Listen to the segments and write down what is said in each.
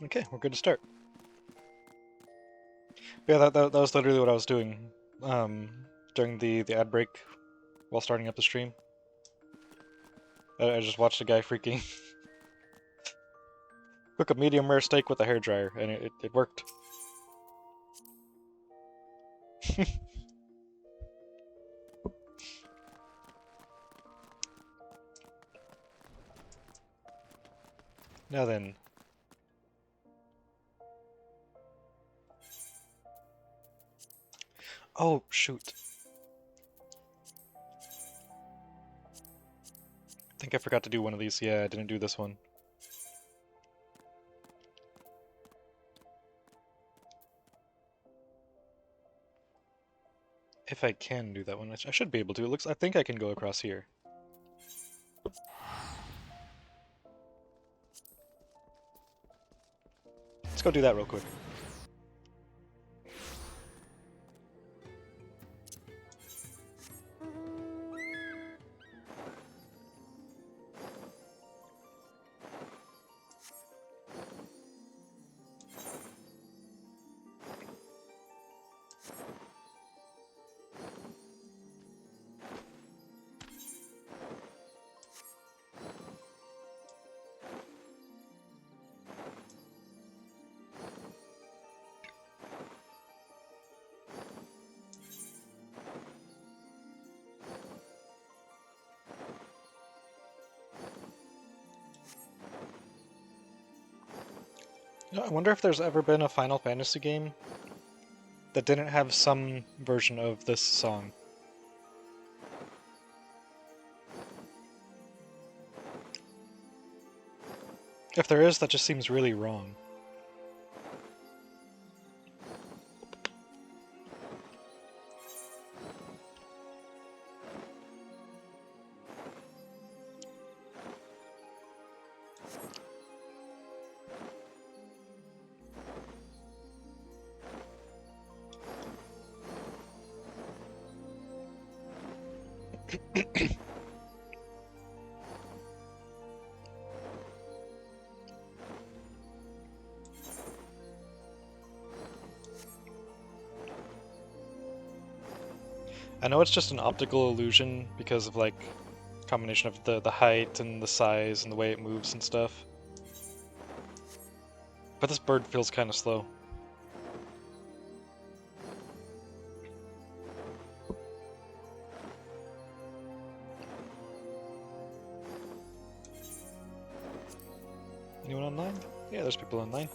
Okay, we're good to start. Yeah, that was literally what I was doing during the ad break while starting up the stream. I just watched a guy freaking cook a medium rare steak with a hairdryer, and it worked. Now then. Oh, shoot. I think I forgot to do one of these. Yeah, I didn't do this one. If I can do that one, I should be able to. I think I can go across here. Let's go do that real quick. I wonder if there's ever been a Final Fantasy game that didn't have some version of this song. If there is, that just seems really wrong. I know it's just an optical illusion because of like combination of the height and the size and the way it moves and stuff. But this bird feels kind of slow. Anyone online? Yeah, there's people online.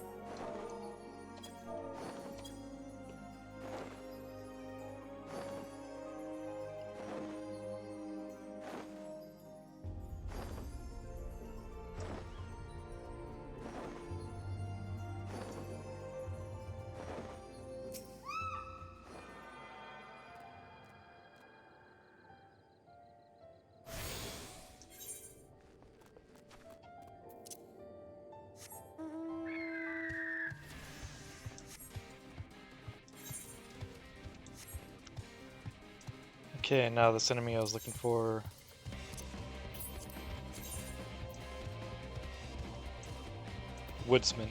Okay, now this enemy I was looking for. Woodsman.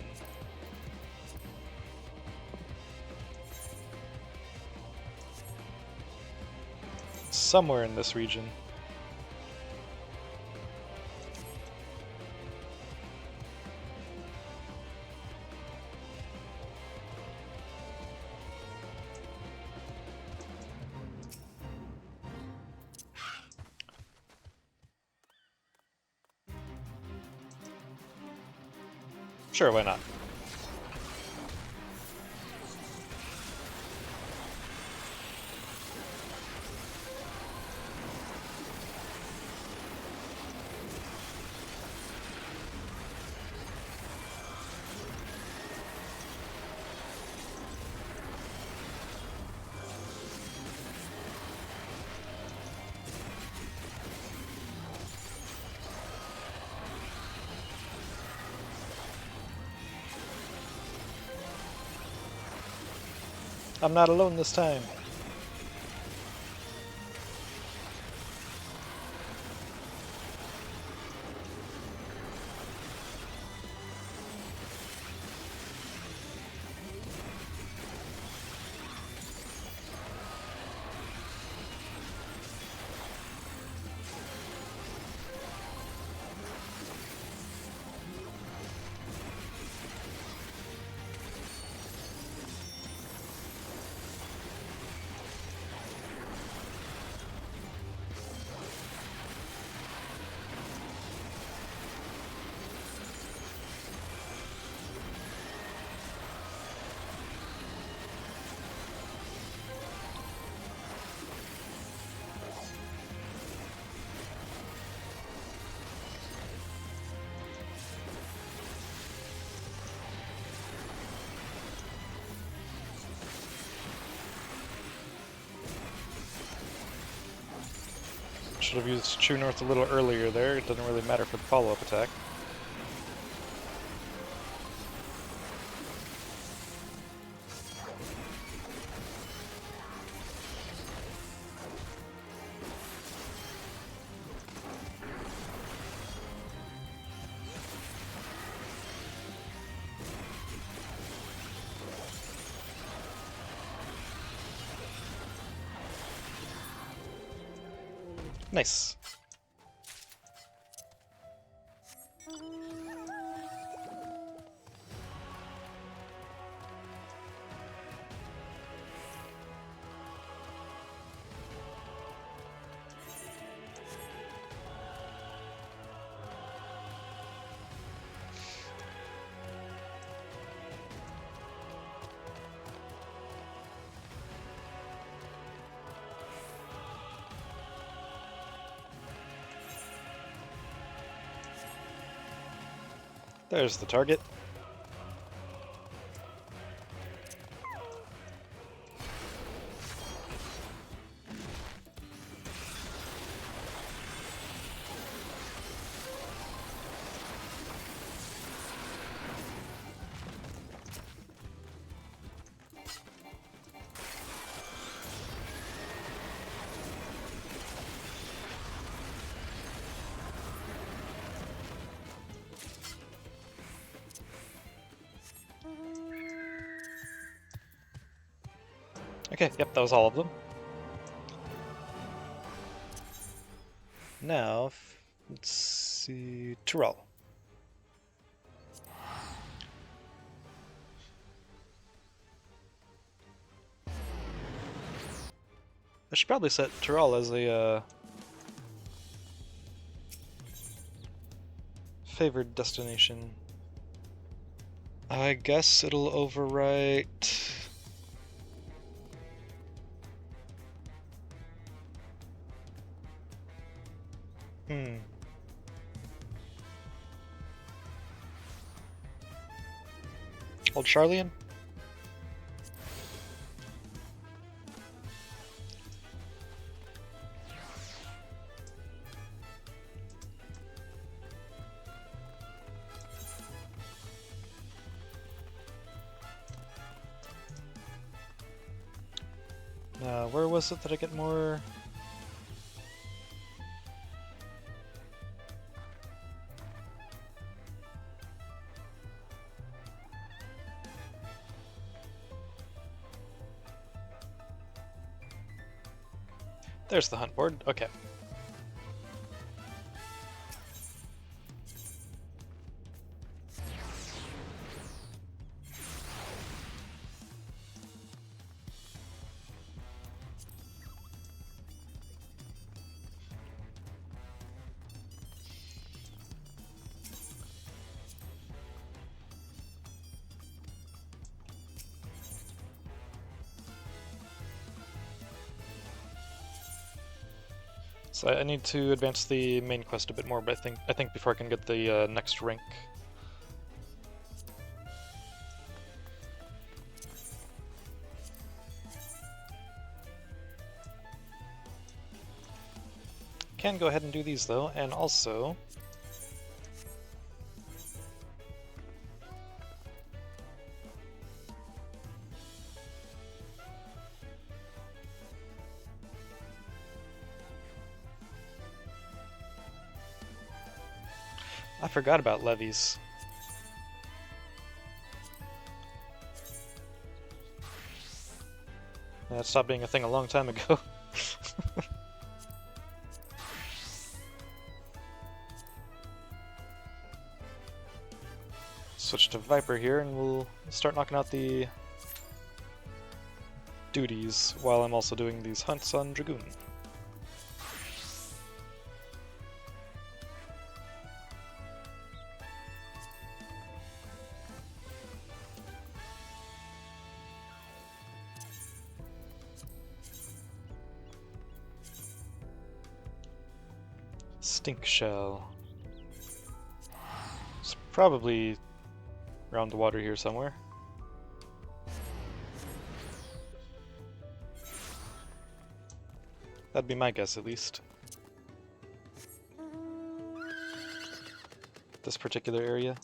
Somewhere in this region. Sure, why not? I'm not alone this time. should have used True North a little earlier there. It doesn't really matter for the follow-up attack. Nice. There's the target. Okay, yep, that was all of them. Now, let's see... Tyrell. I should probably set Tyrell as a favored destination. I guess it'll overwrite... Old Charlian? Where was it that I get more... There's the hunt board, okay. So I need to advance the main quest a bit more, but I think before I can get the next rank. Can go ahead and do these though, and also... I forgot about levies. That stopped being a thing a long time ago. Switch to Viper here and we'll start knocking out the duties while I'm also doing these hunts on Dragoon. Stink shell. It's probably around the water here somewhere. That'd be my guess, at least. this particular area.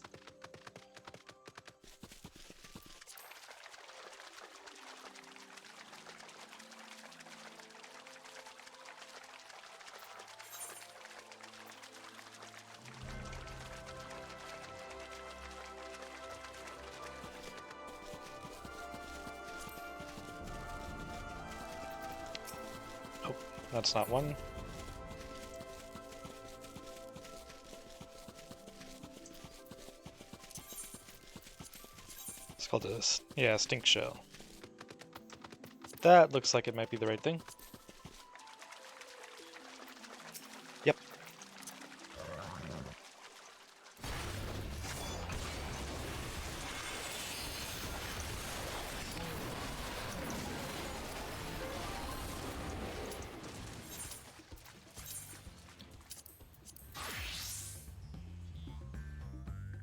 Oh, that's not one. It's called a, yeah, stink shell. That looks like it might be the right thing. Yep.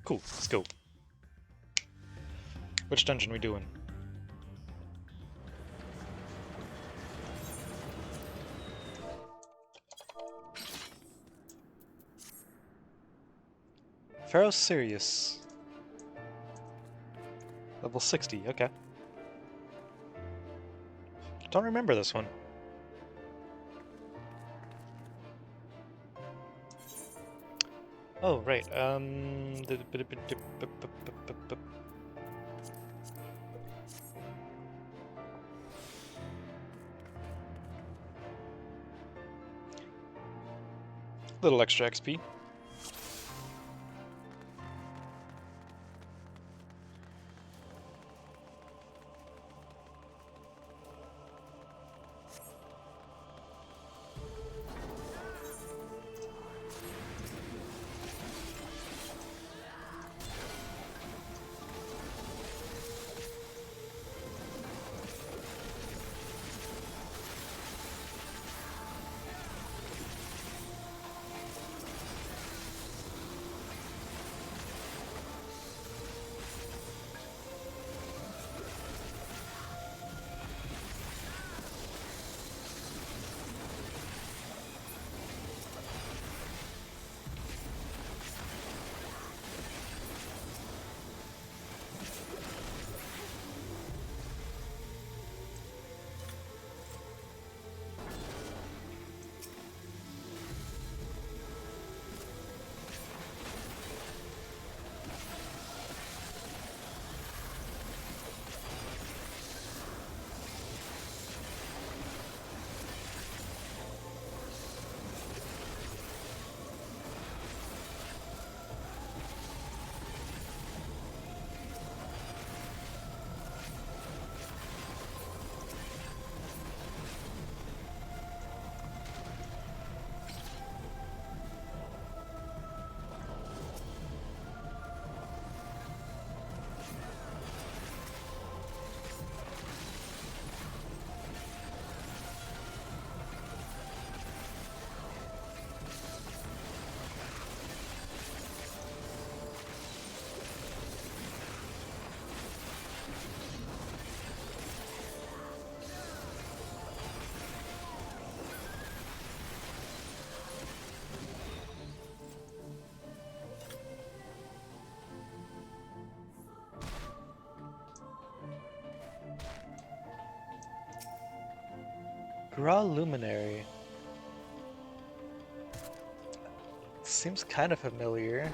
Cool, let's go. Which dungeon we doing? Pharaoh Sirius. Level 60, okay. Don't remember this one. Oh, right, little extra XP. Gra Luminary. Seems kind of familiar.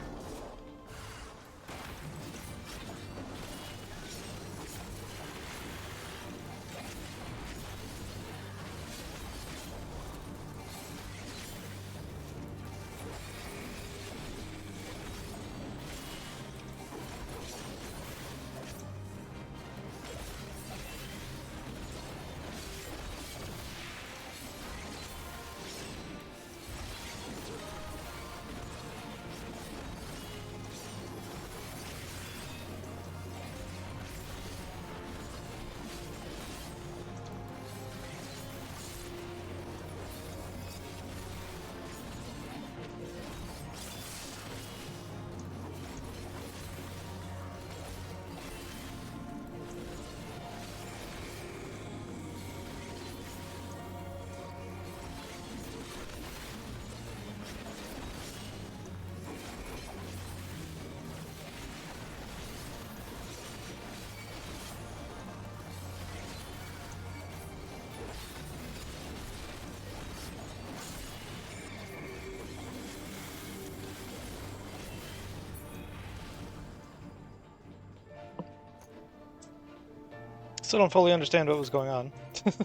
Still don't fully understand what was going on. It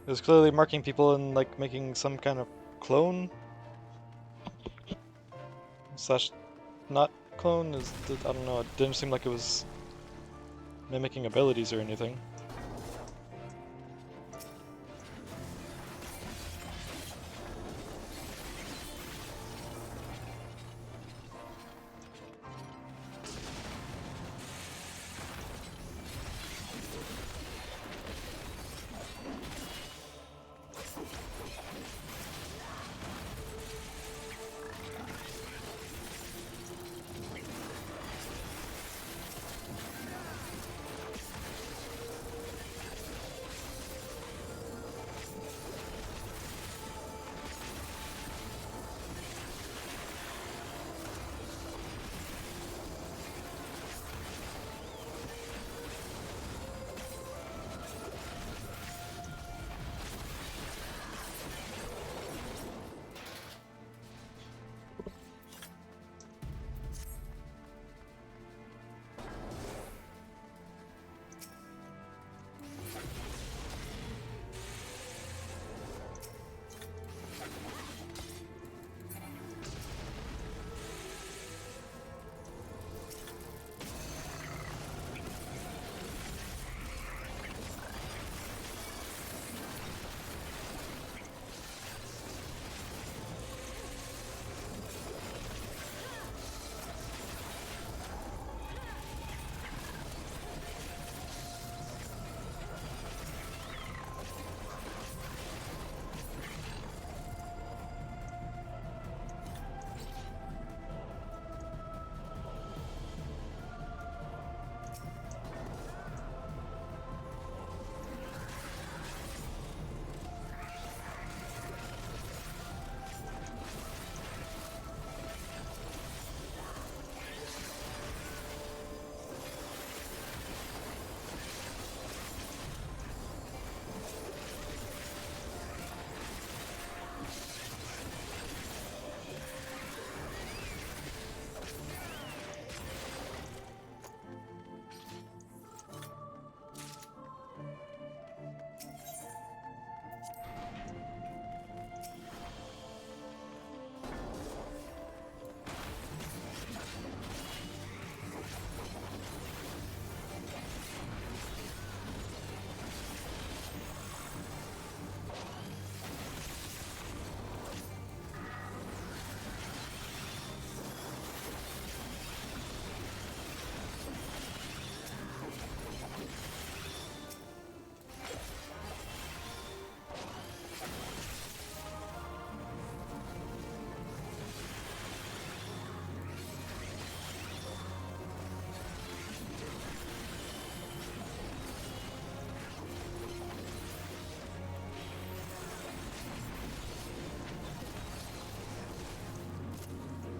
was clearly marking people and like making some kind of clone slash not clone. I don't know. It didn't seem like it was mimicking abilities or anything.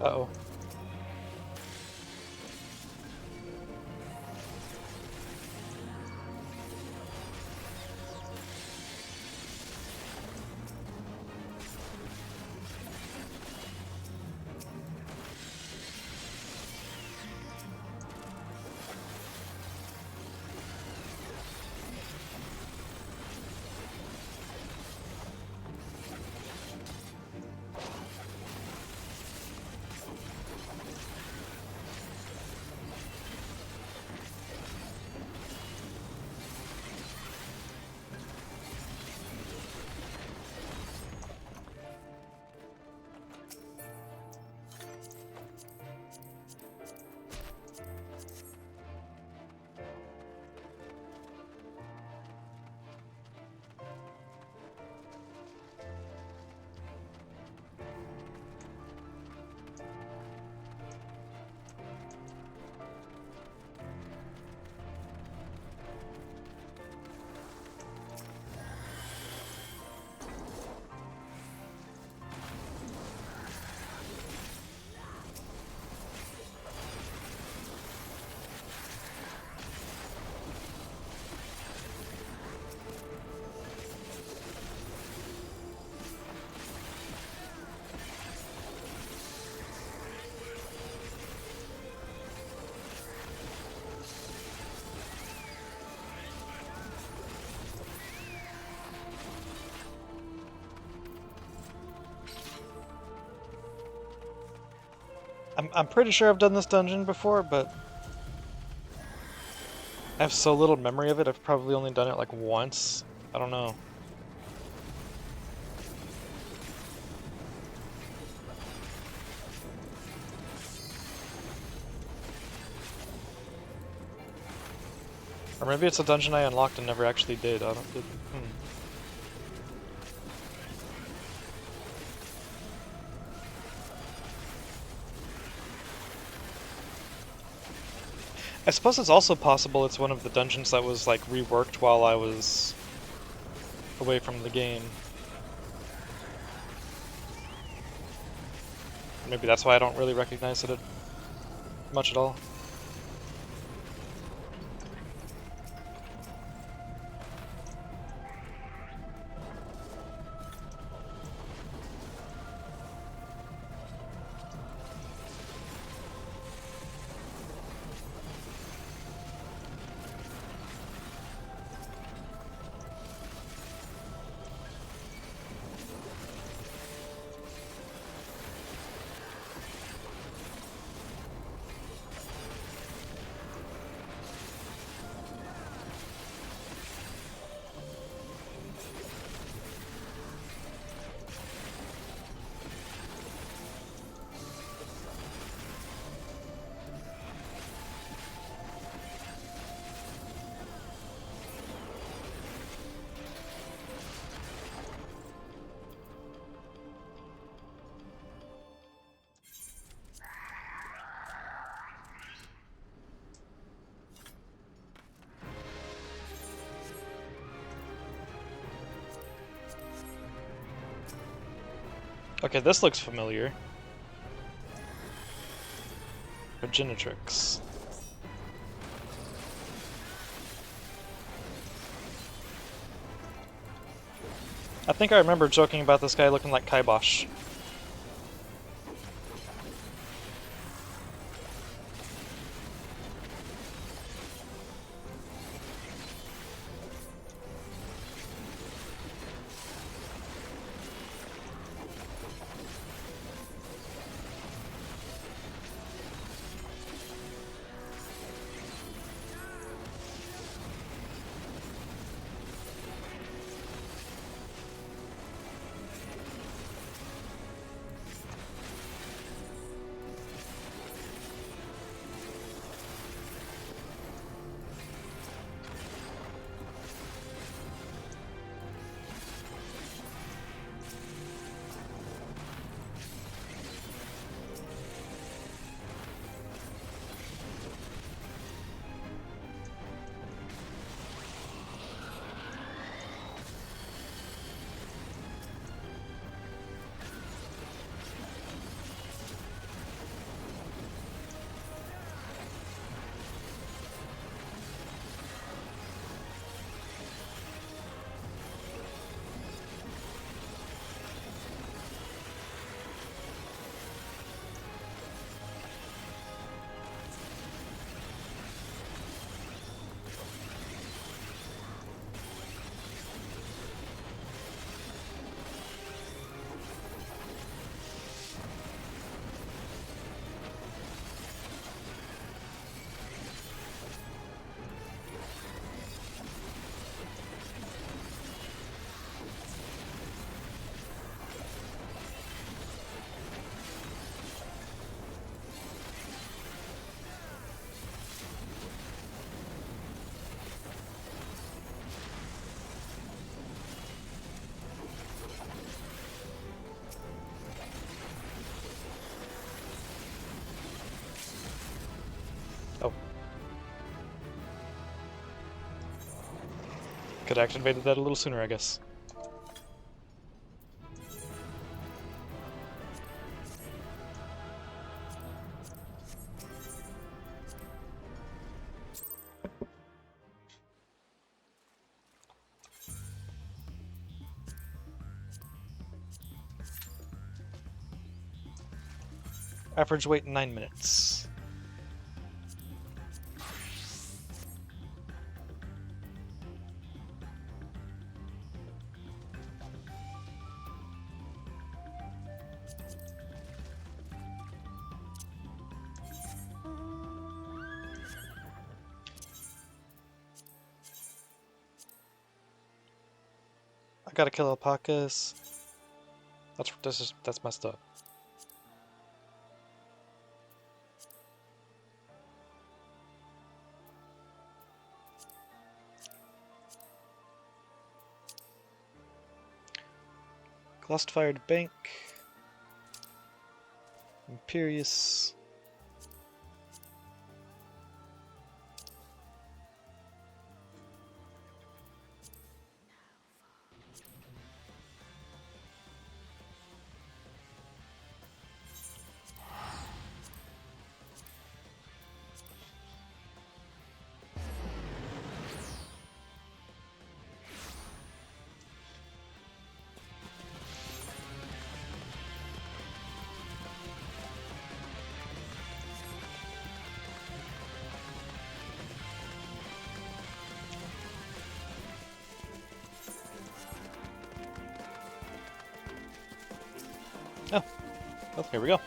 Uh-oh. I'm pretty sure I've done this dungeon before, but I have so little memory of it, I've probably only done it like once. I don't know. Or maybe it's a dungeon I unlocked and never actually did. I don't. I suppose it's also possible it's one of the dungeons that was like reworked while I was away from the game. Maybe that's why I don't really recognize it much at all. Okay, this looks familiar. Progenitrix. I think I remember joking about this guy looking like Kibosh. Oh. Could have activated that a little sooner, I guess. Average wait 9 minutes. I gotta kill alpacas. That's messed up. Cluster-fired bank. Imperious. Oh, well, here we go.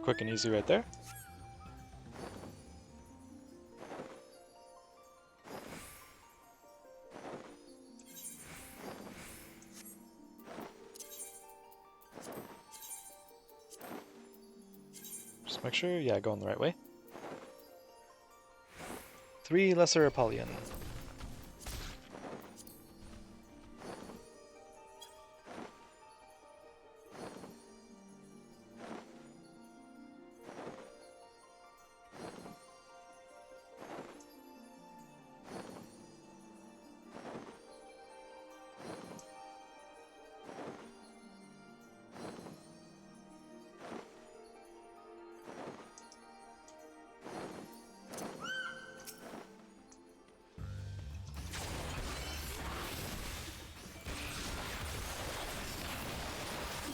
Quick and easy right there. Just make sure, yeah, going the right way. 3 Lesser Apollyon.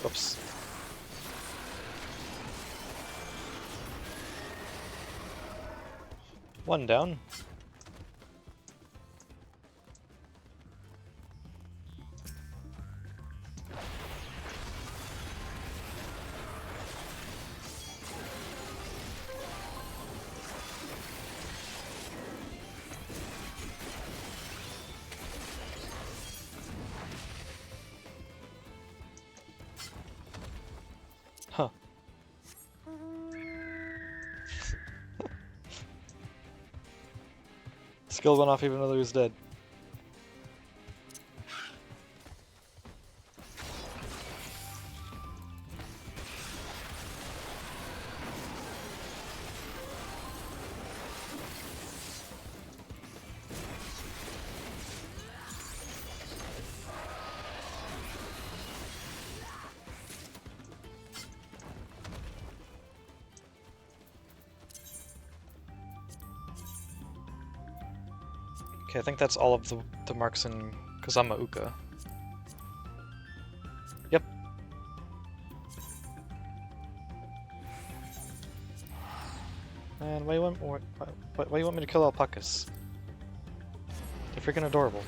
Oops. One down. Huh. Skill went off even though he was dead. Okay, I think that's all of the marks in Kazama Uka. Yep. And why you want me to kill alpacas? They're freaking adorable.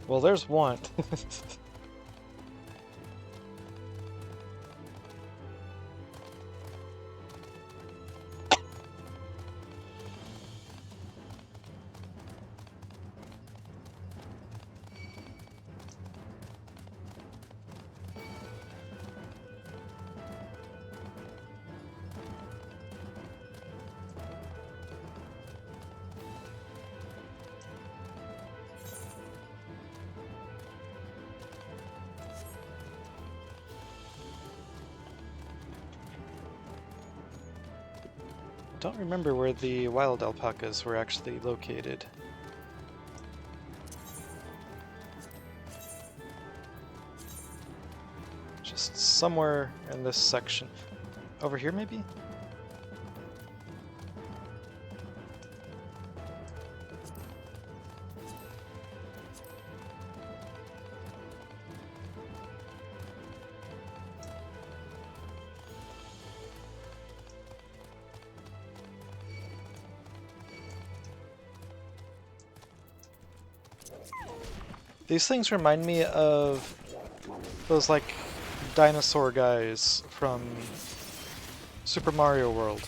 Well, there's one. Don't remember where the wild alpacas were actually located. Just somewhere in this section. Over here, maybe? These things remind me of those, like, dinosaur guys from Super Mario World.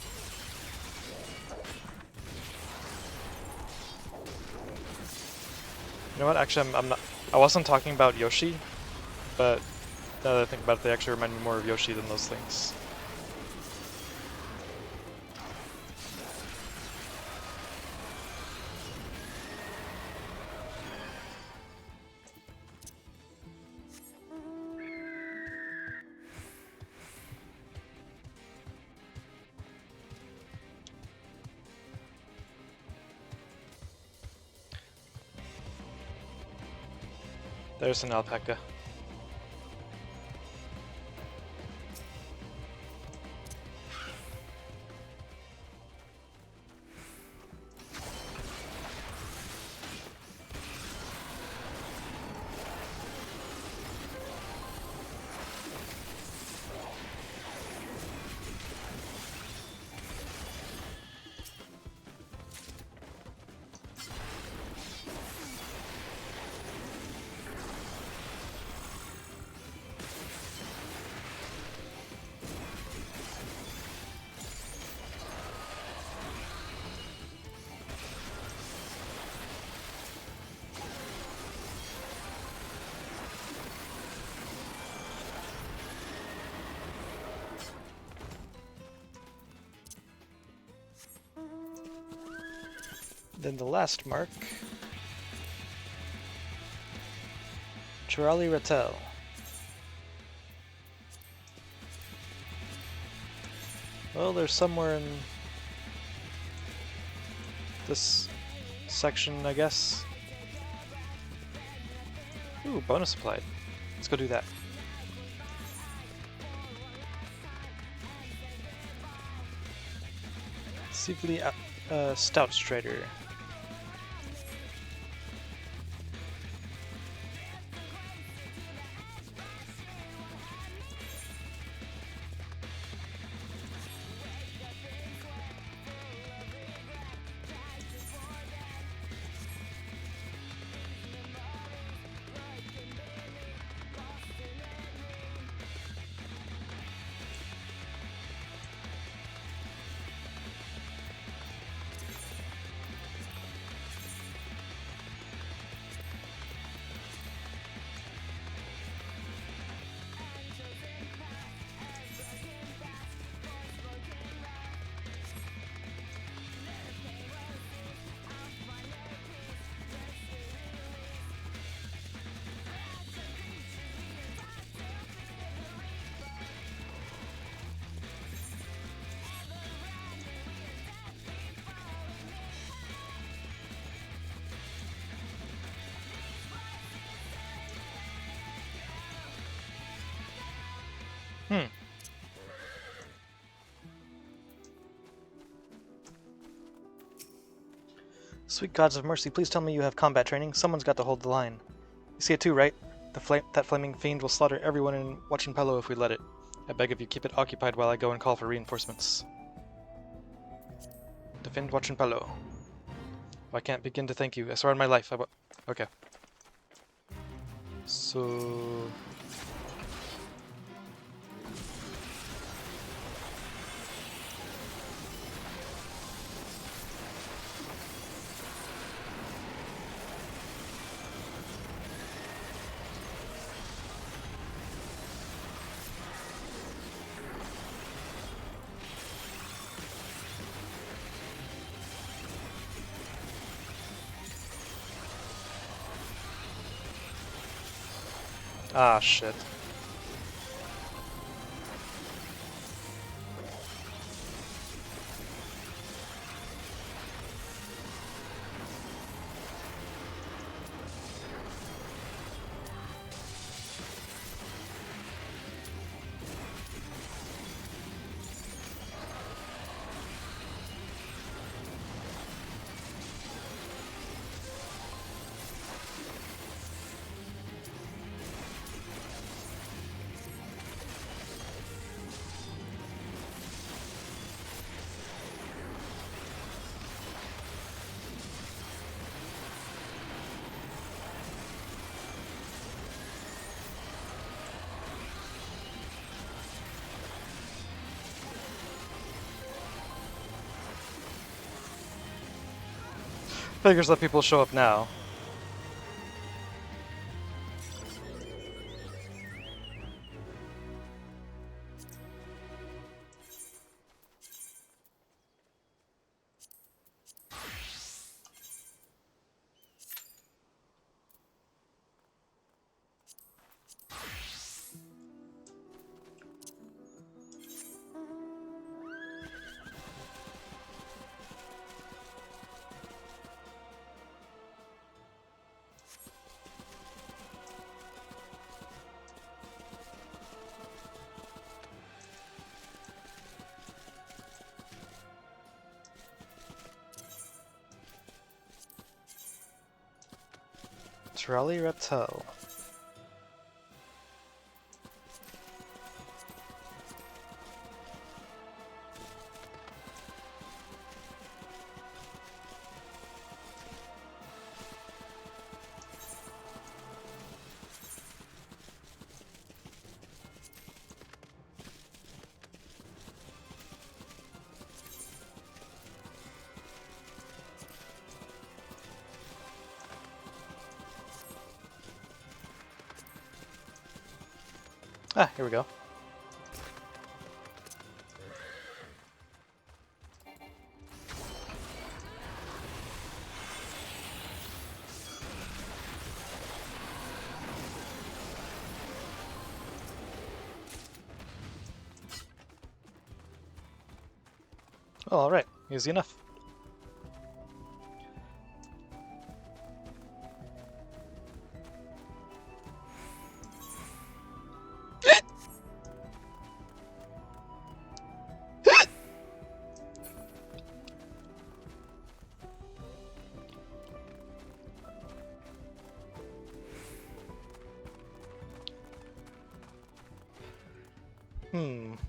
You know what? Actually, I'm not. I wasn't talking about Yoshi, but now that I think about it, they actually remind me more of Yoshi than those things. There's an alpaca. Then the last mark, Chirali Rattel. Well, there's somewhere in this section, I guess. Ooh, bonus applied. Let's go do that. Sivli Stout Strider. Sweet gods of mercy, please tell me you have combat training. Someone's got to hold the line. You see it too, right? That flaming fiend will slaughter everyone in Watching Palo if we let it. I beg of you, keep it occupied while I go and call for reinforcements. Defend Watching Palo. I can't begin to thank you. I swear on my life. Okay. So... Ah, shit. Figures that people show up now. Trolley Reptile. Ah, here we go. Oh, alright. Easy enough.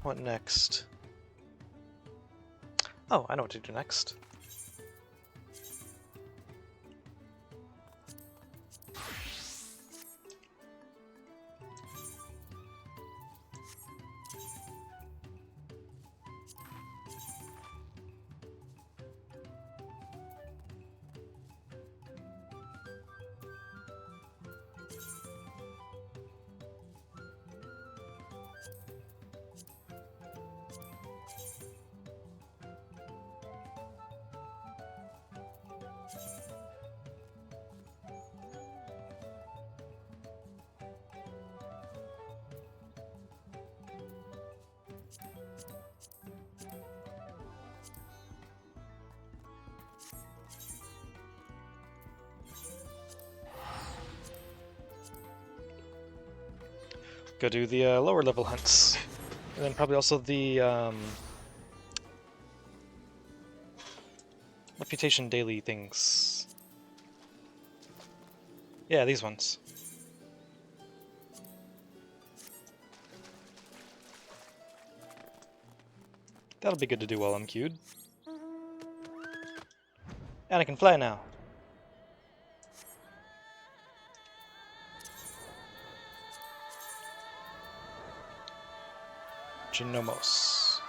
What next? Oh, I know what to do next. Go do the lower level hunts. And then probably also the reputation daily things. Yeah, these ones. That'll be good to do while I'm queued. And I can fly now. Genomos.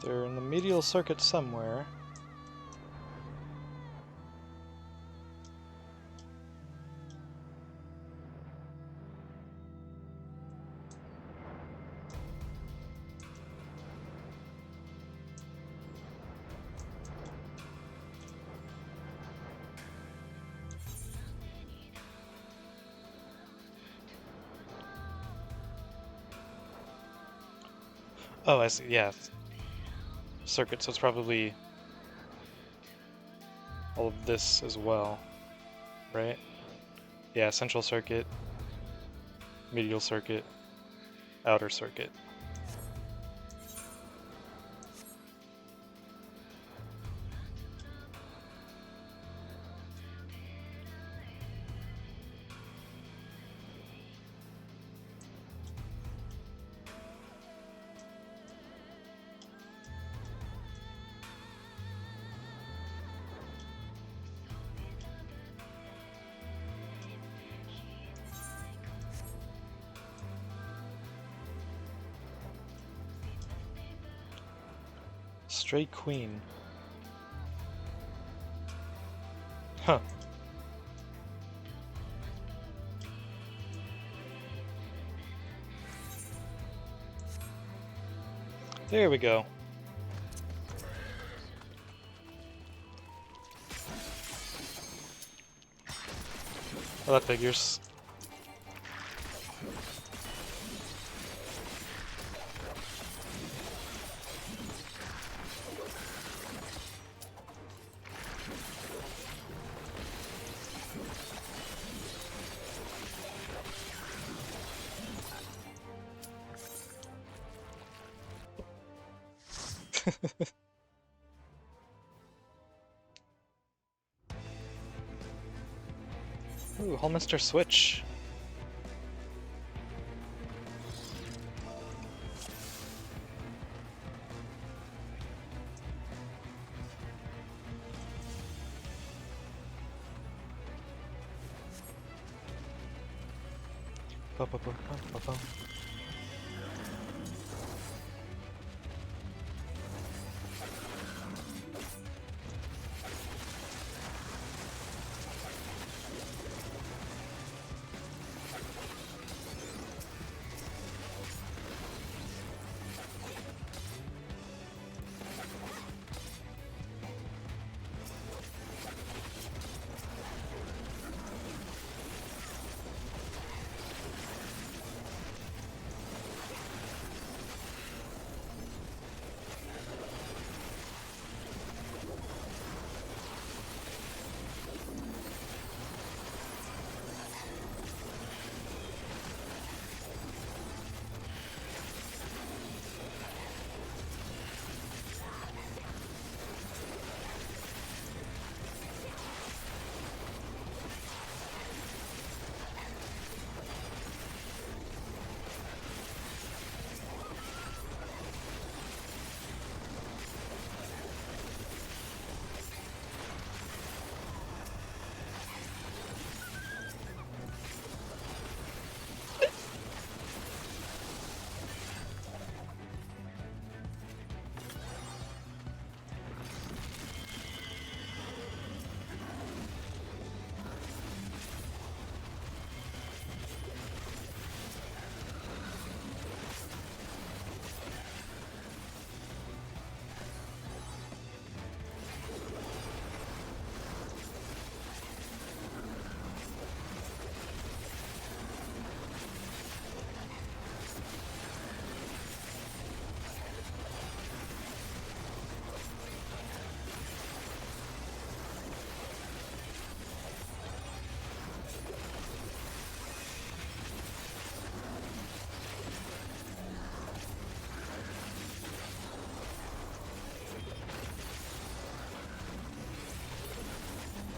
They're in the medial circuit somewhere. Oh, I see, yeah. Circuit, so it's probably all of this as well, right? Yeah, central circuit, medial circuit, outer circuit. Stray Queen. Huh. There we go. Well, that figures. Ooh, Holminster Switch. Ba-ba-ba-ba-ba-ba.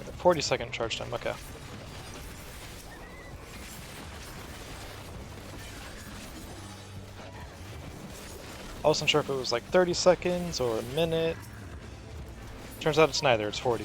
Okay, 40-second charge time, okay. I wasn't sure if it was like 30 seconds or a minute. Turns out it's neither, it's 40.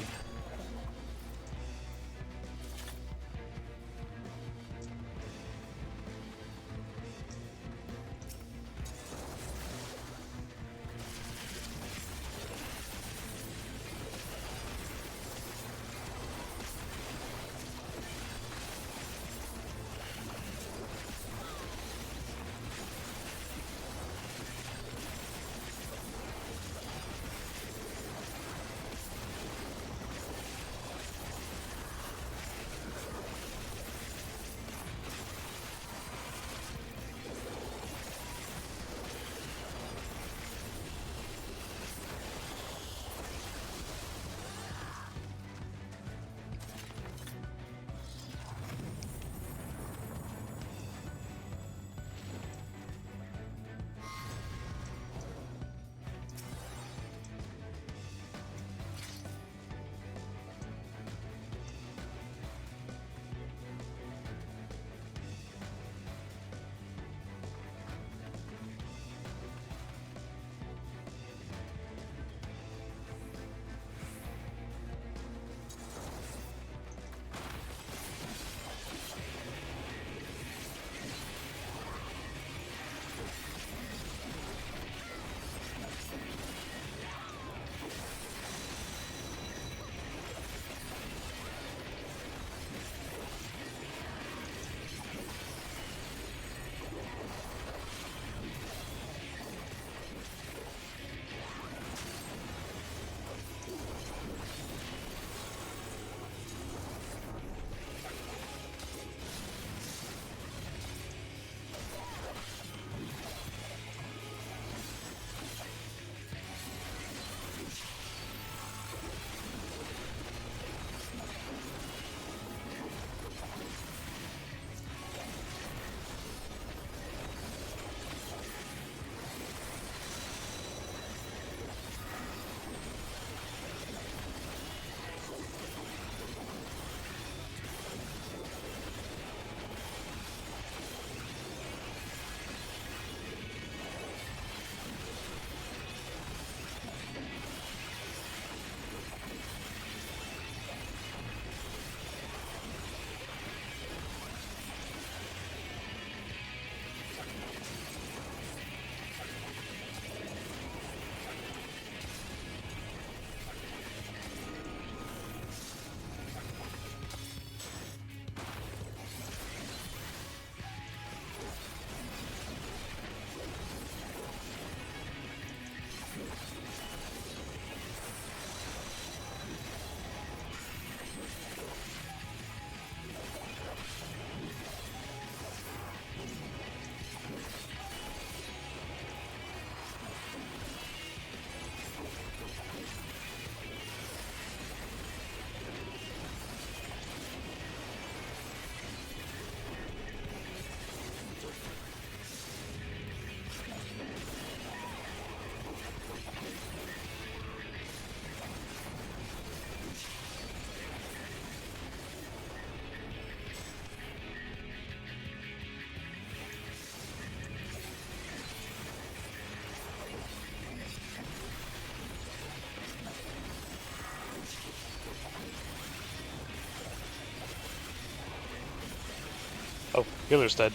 Oh, healer's dead.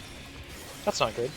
That's not good.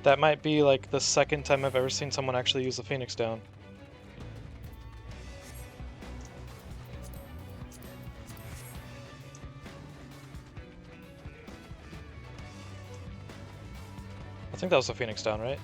That might be like the second time I've ever seen someone actually use the Phoenix down. I think that was the Phoenix down, right?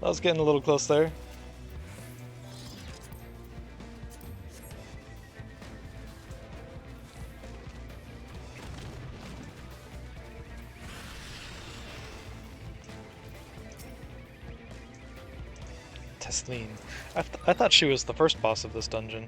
I was getting a little close there. Tesleen. I thought she was the first boss of this dungeon.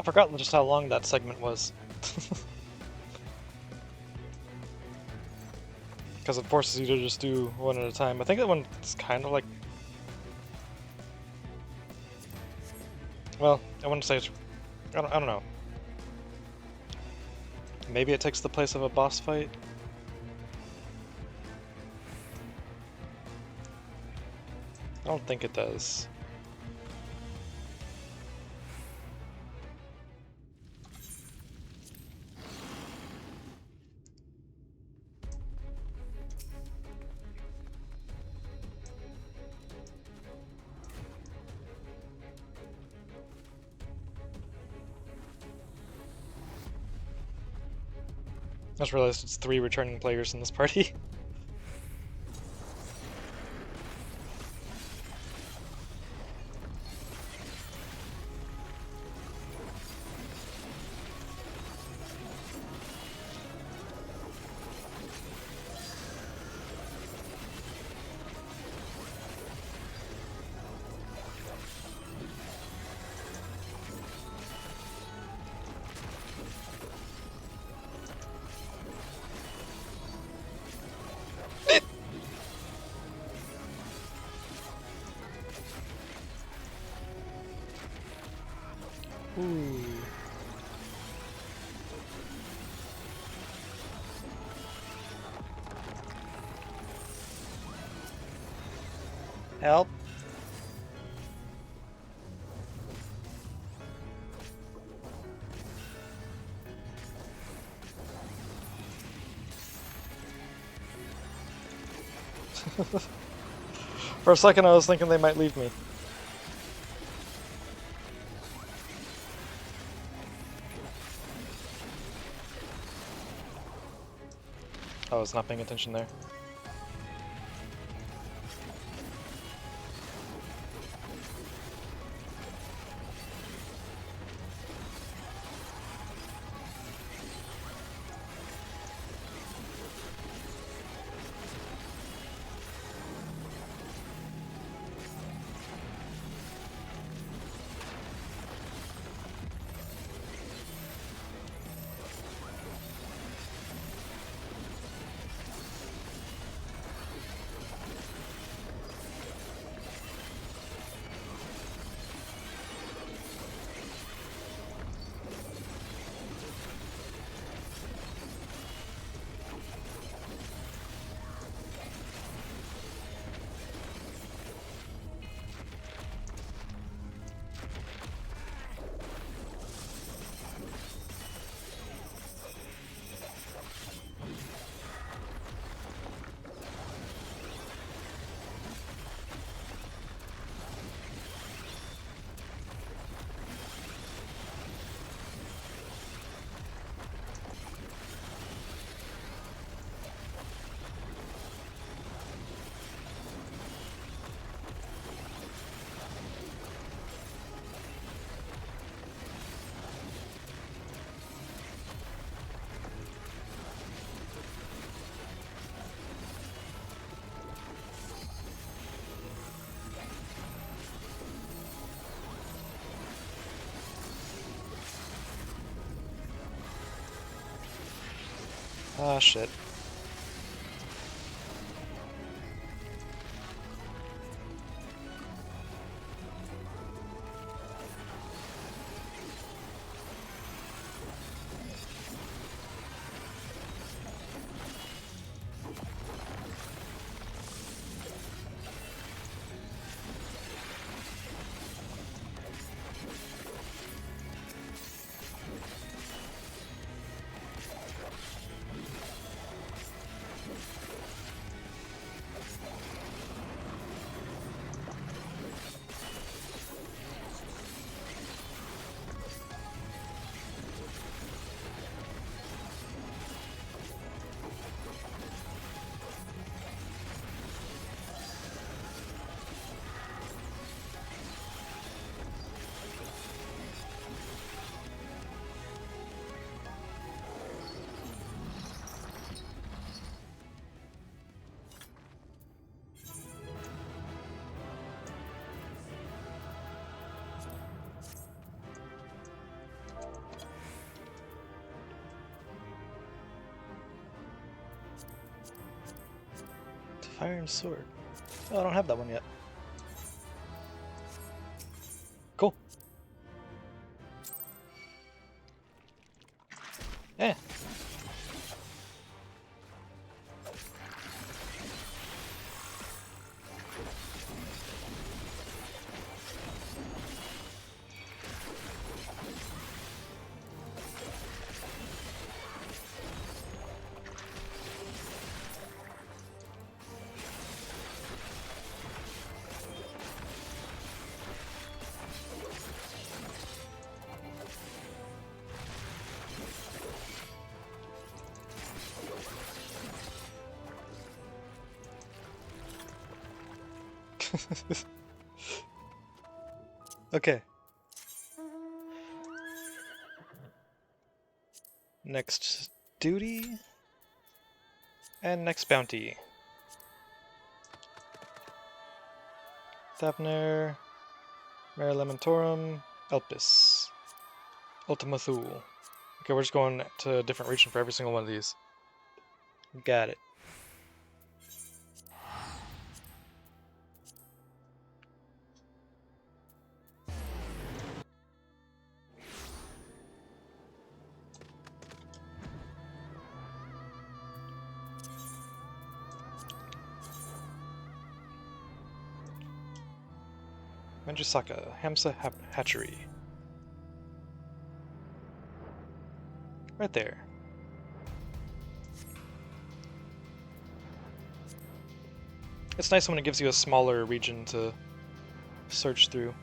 forgot just how long that segment was. Because it forces you to just do one at a time. I think that one's kind of like... Well, I wouldn't say it's... I don't know. Maybe it takes the place of a boss fight? I don't think it does. I just realized it's 3 returning players in this party. Ooh. Help. For a second I was thinking they might leave me. I was not paying attention there. Ah, shit. Fire and sword. Oh, I don't have that one yet. Cool. Eh. Okay. Next duty. And next bounty. Thapner, Mare Lamentorum, Elpis, Ultima Thule. Okay, we're just going to a different region for every single one of these. Got it. Manjusaka, Hamsa Hatchery. Right there. It's nice when it gives you a smaller region to search through.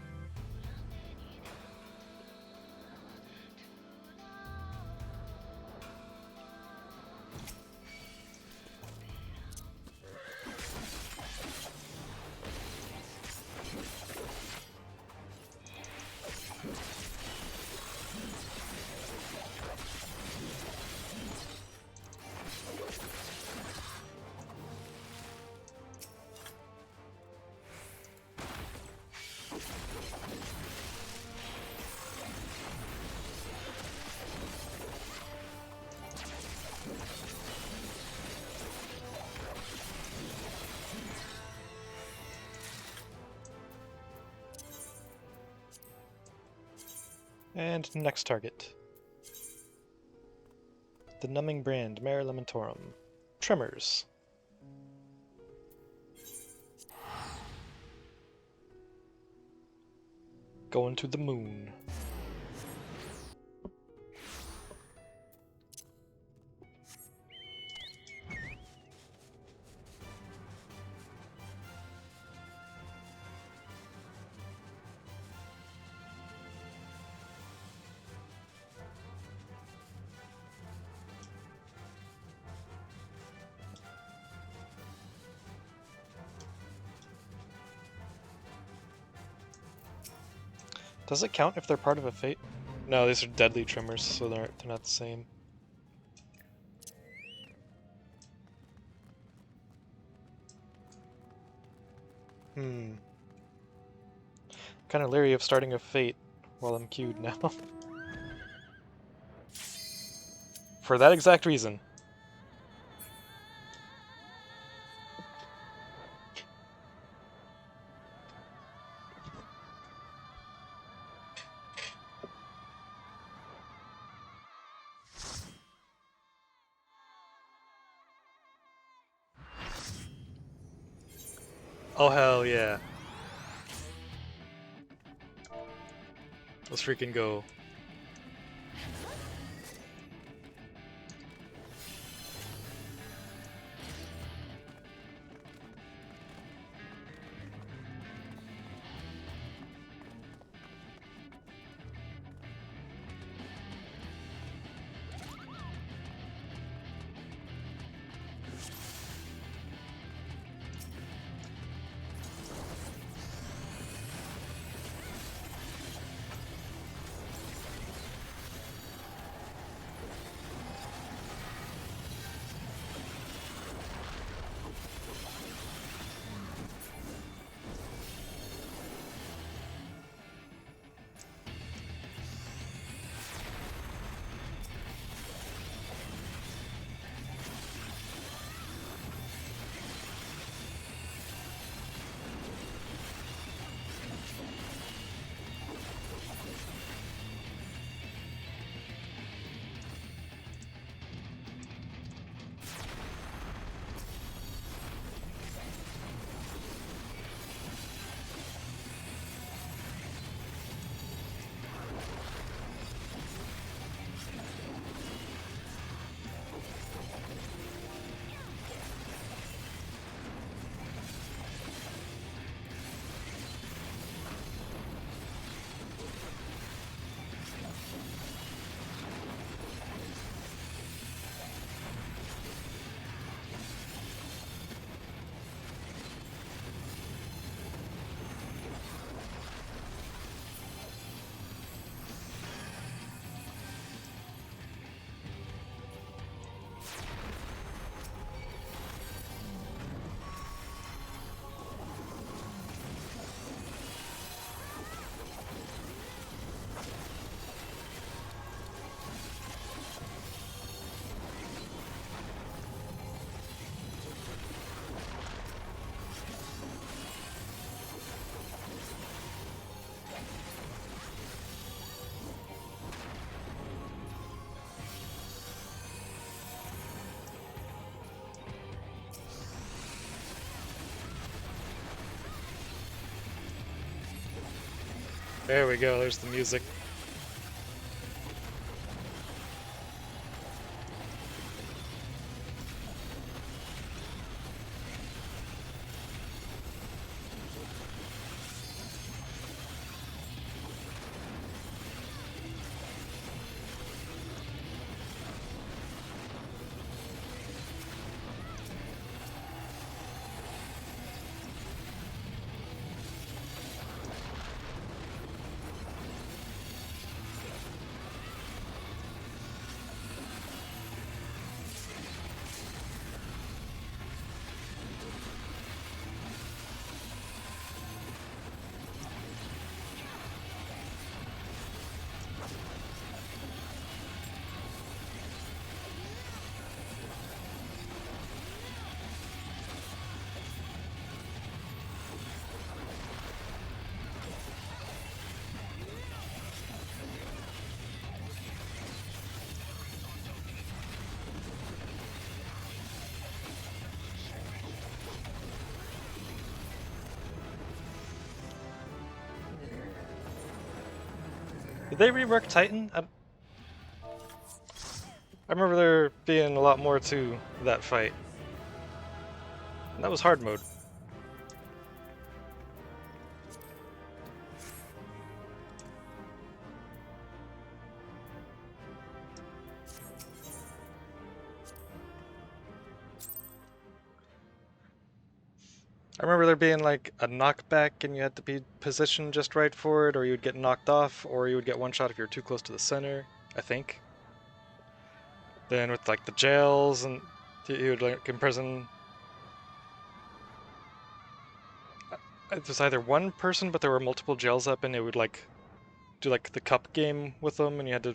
And next target. The numbing brand, Mare Lamentorum. Tremors. Going to the moon. Does it count if they're part of a fate? No, these are deadly tremors, so they're not the same. Kind of leery of starting a fate while I'm queued now. For that exact reason. Oh hell yeah. Let's freaking go. There we go, there's the music. Did they rework Titan? I remember there being a lot more to that fight. And that was hard mode. I remember there being like a knockback and you had to be positioned just right for it, or you would get knocked off, or you would get one shot if you're too close to the center, I think. Then with like the jails and you would like imprison. It was either one person, but there were multiple jails up, and it would like do like the cup game with them, and you had to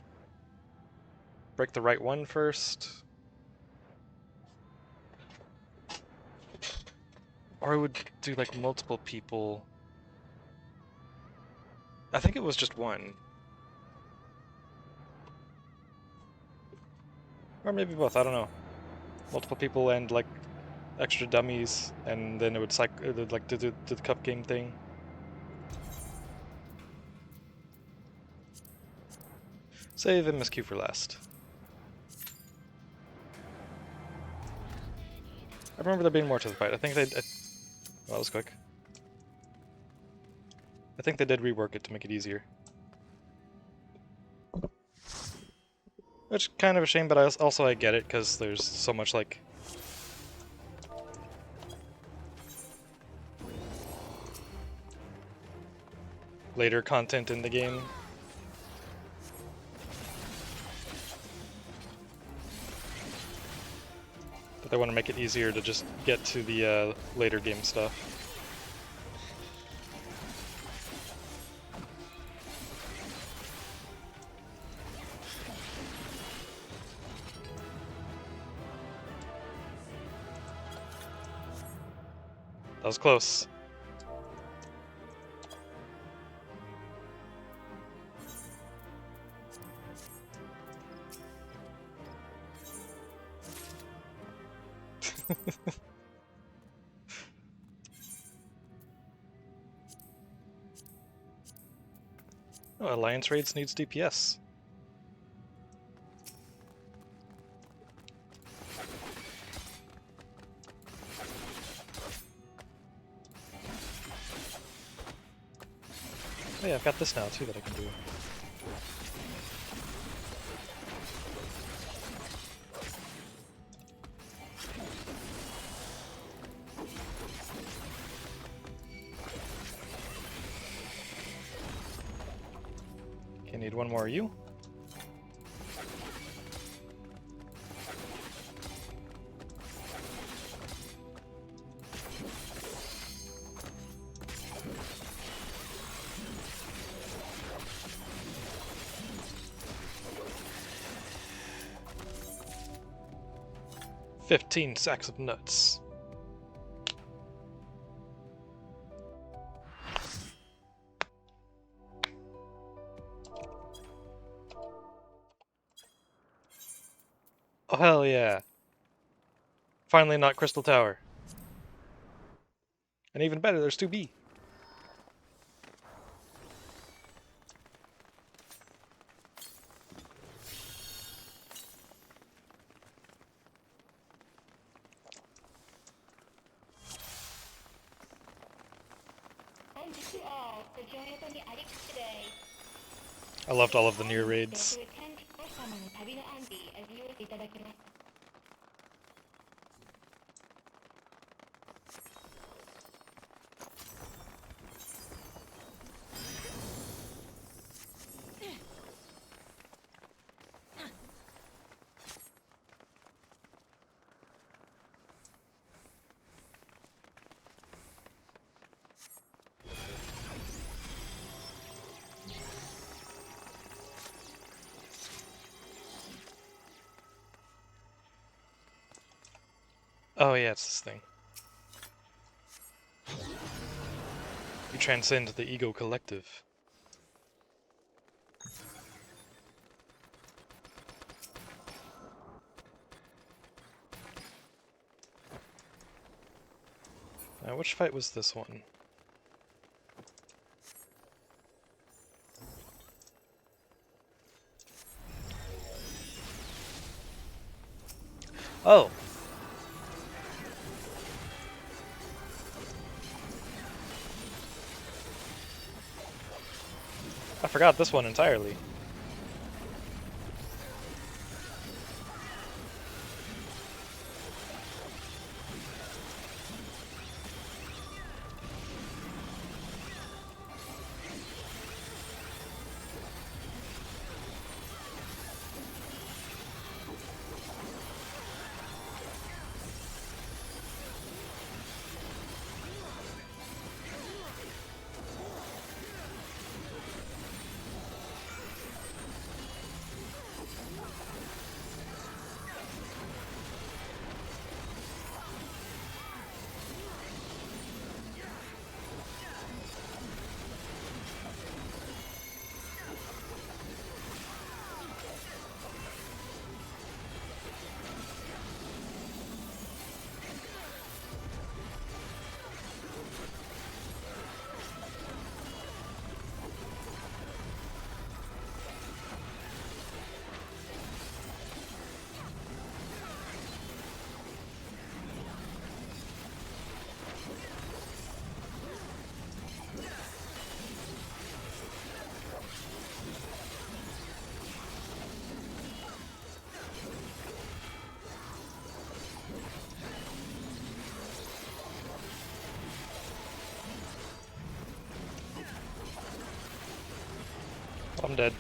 break the right one first. Or it would do like multiple people. I think it was just one. Or maybe both, I don't know. Multiple people and like extra dummies, and then it would like do the cup game thing. Save MSQ for last. I remember there being more to the fight. I think well, that was quick. I think they did rework it to make it easier. Which kind of a shame, but also I get it, because there's so much like later content in the game. But they want to make it easier to just get to the later game stuff. That was close. Oh, Alliance Raids needs DPS. Oh yeah, I've got this now too that I can do. Okay, need one more you. "15 sacks of nuts." Oh hell yeah. Finally not Crystal Tower. And even better, there's 2B. I loved all of the near raids. Oh yeah, it's this thing. You transcend the ego collective. Now, which fight was this one? Oh! I forgot this one entirely. I'm dead.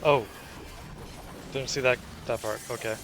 Oh, didn't see that part. Okay.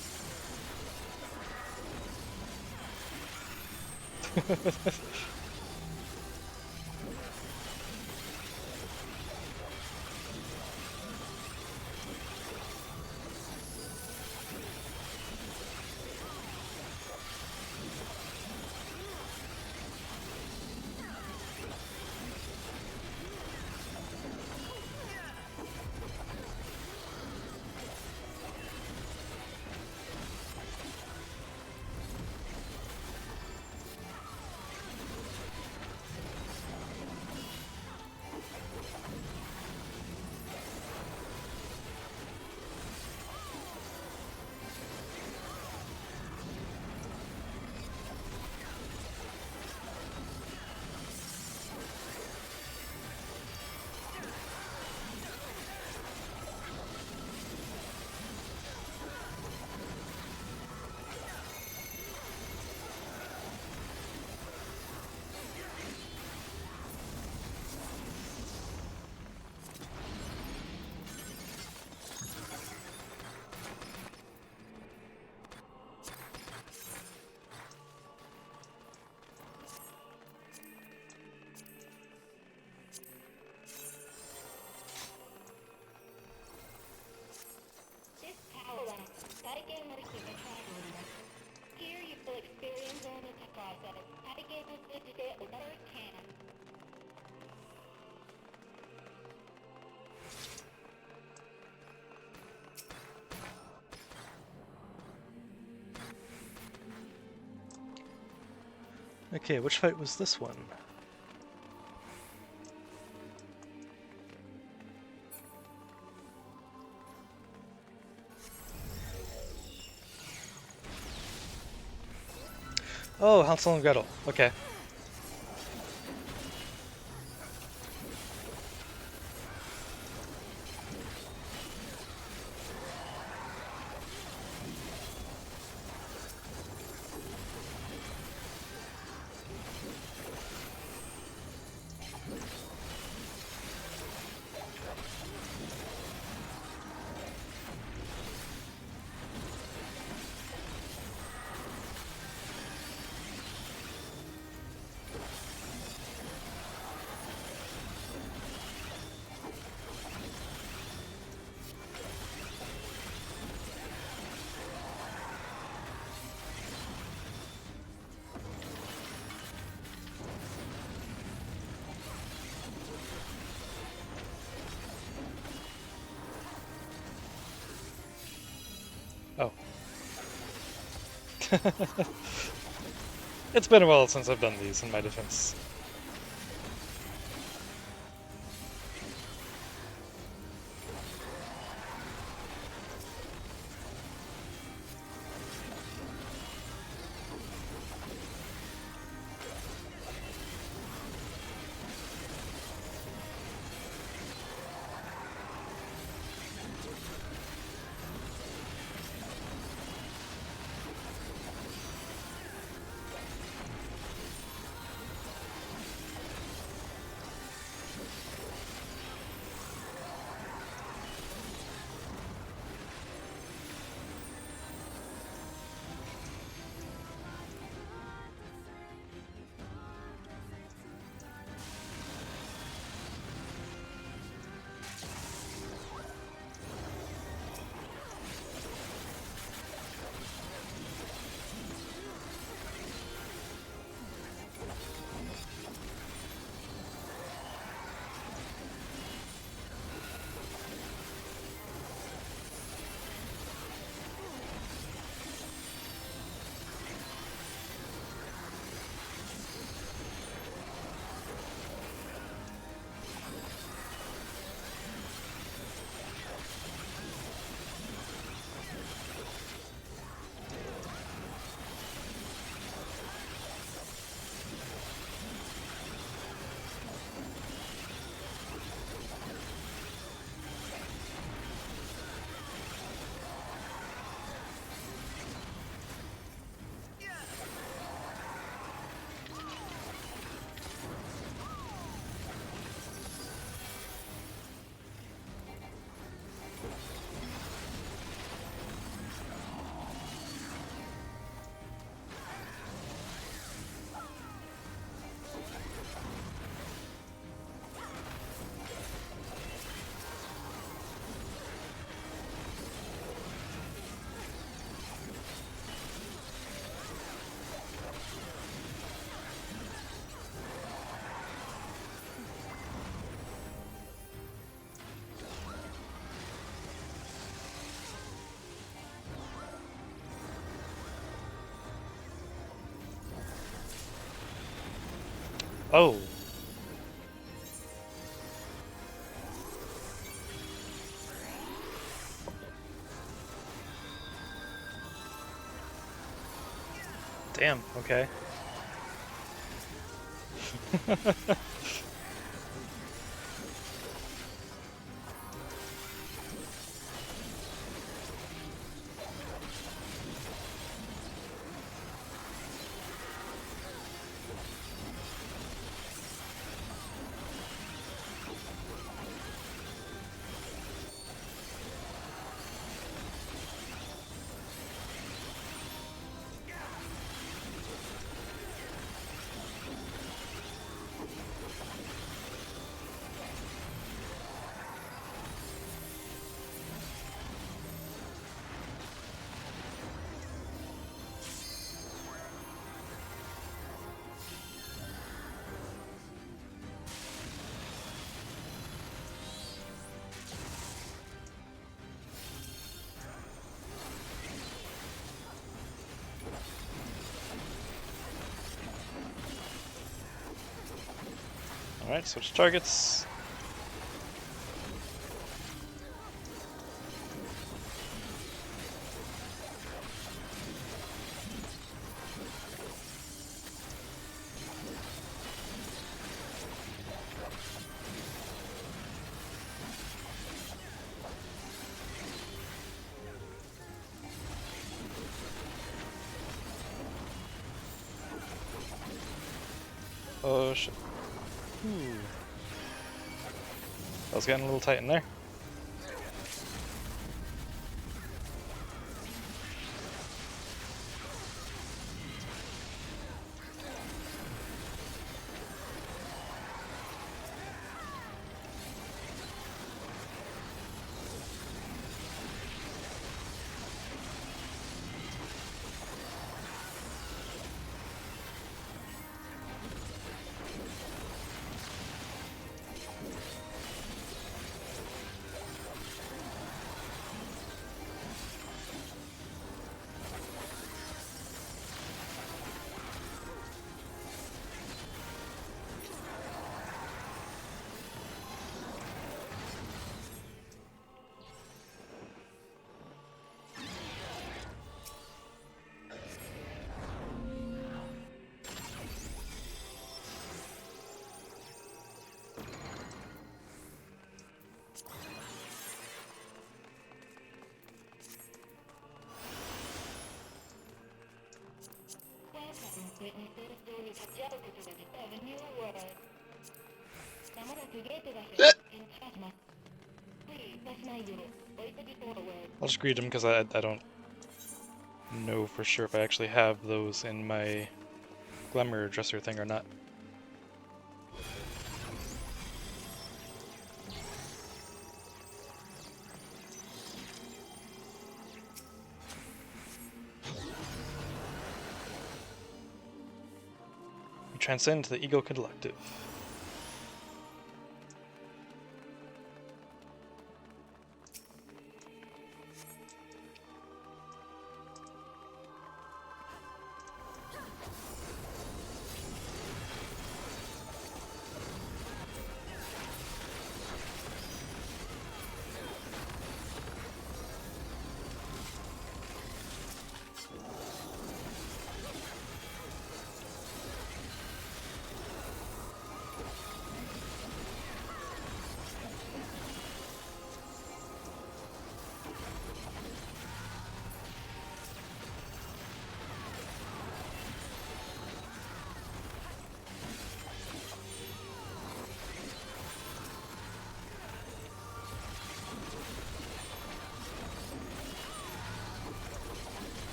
Okay, which fight was this one? Oh, Hansel and Gretel. Okay. Oh. It's been a while since I've done these, in my defense. Oh. Damn, okay. Alright, switch targets. Oh shit. Ooh. I was getting a little tight in there. I'll just greet him because I don't know for sure if I actually have those in my glamour dresser thing or not. We transcend to the ego collective.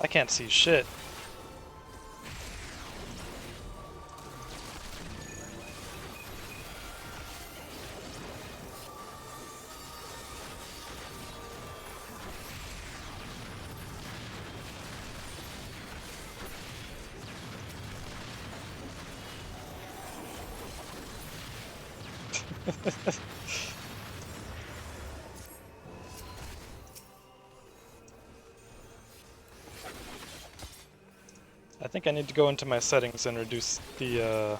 I can't see shit. I think I need to go into my settings and reduce the,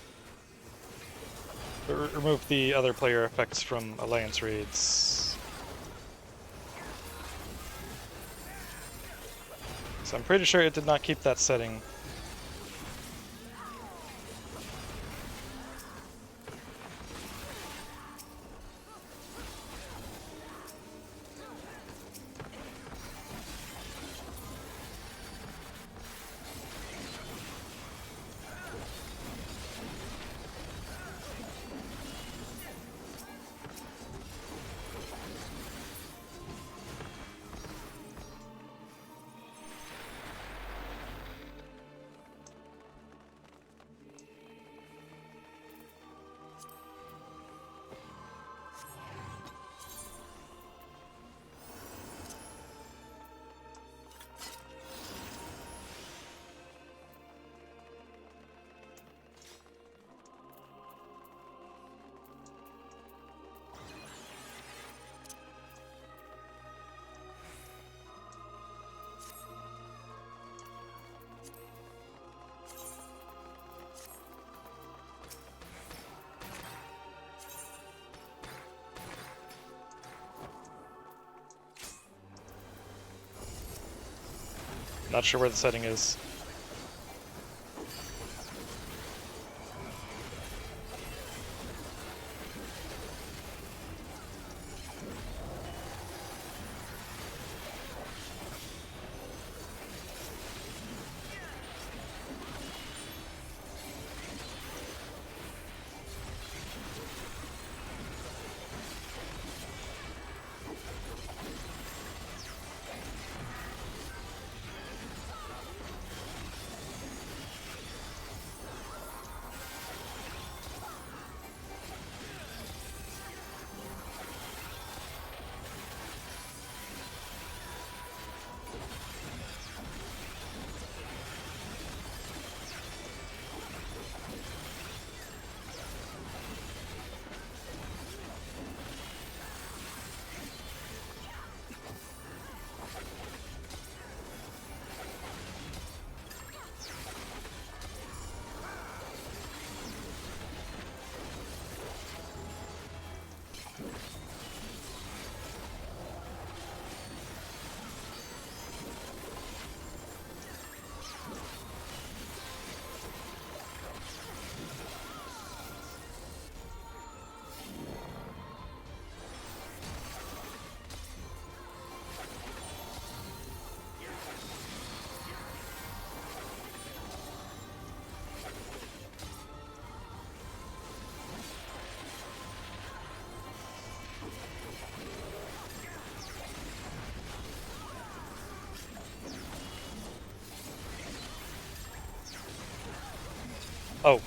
remove the other player effects from Alliance raids. So I'm pretty sure it did not keep that setting. Not sure where the setting is. Oh.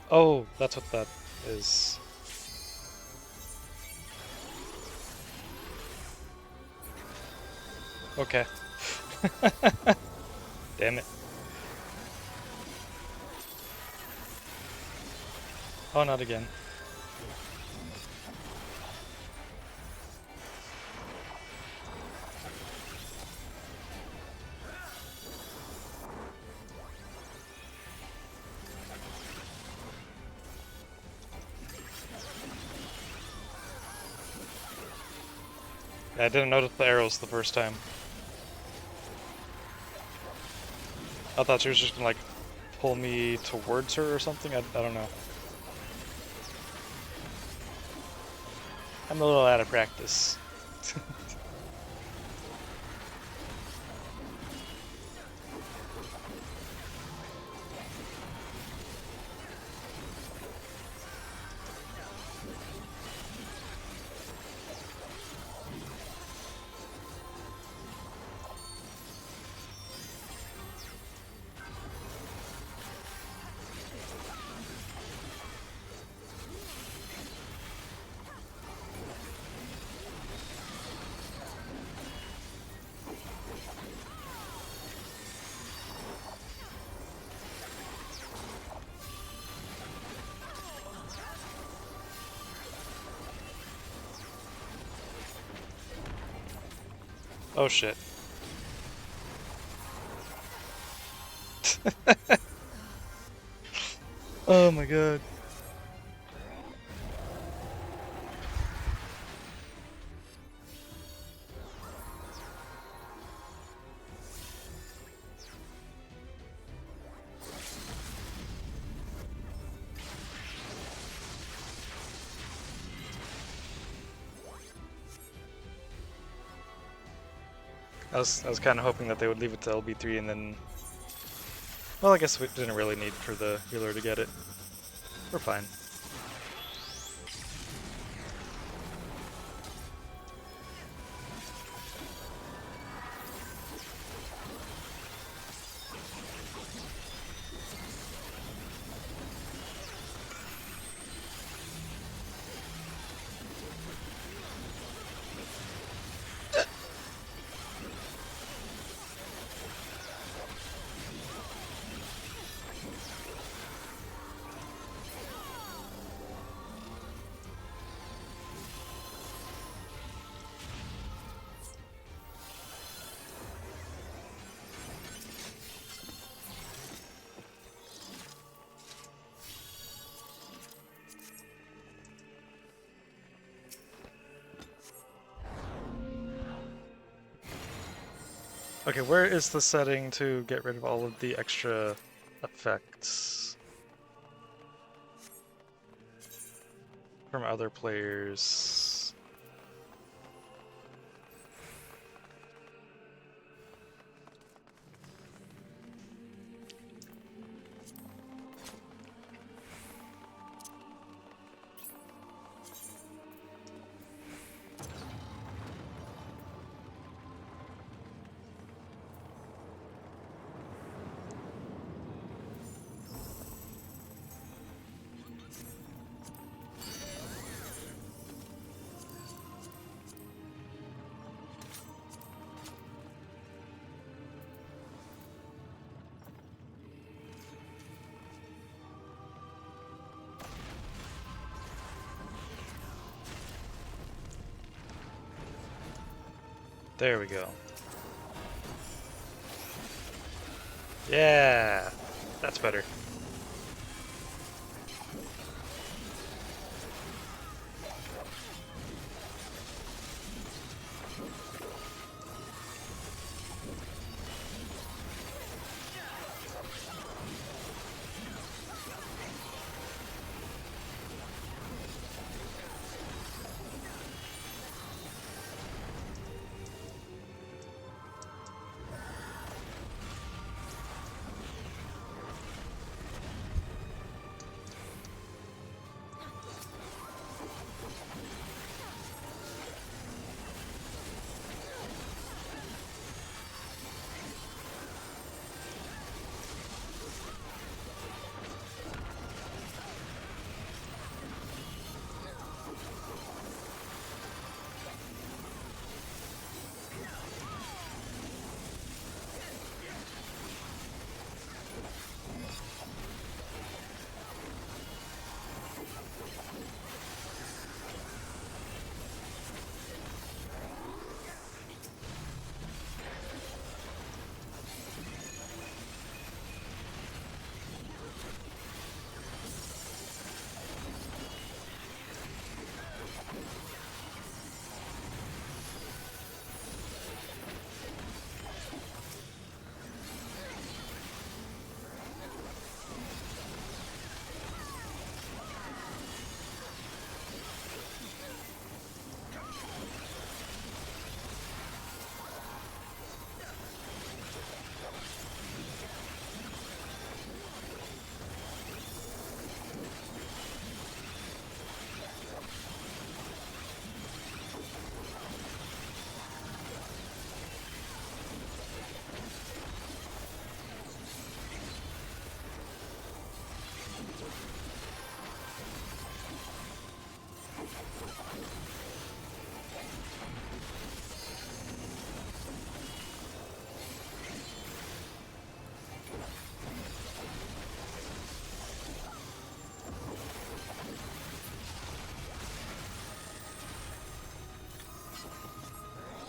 Oh, that's what that is. Okay. Damn it. Oh, not again. Yeah, I didn't notice the arrows the first time. I thought she was just gonna like pull me towards her or something. I don't know. I'm a little out of practice. Oh shit. Oh my god. I was kind of hoping that they would leave it to LB3 and then... Well, I guess we didn't really need for the healer to get it. We're fine. Okay, where is the setting to get rid of all of the extra effects from other players? There we go. Yeah, that's better.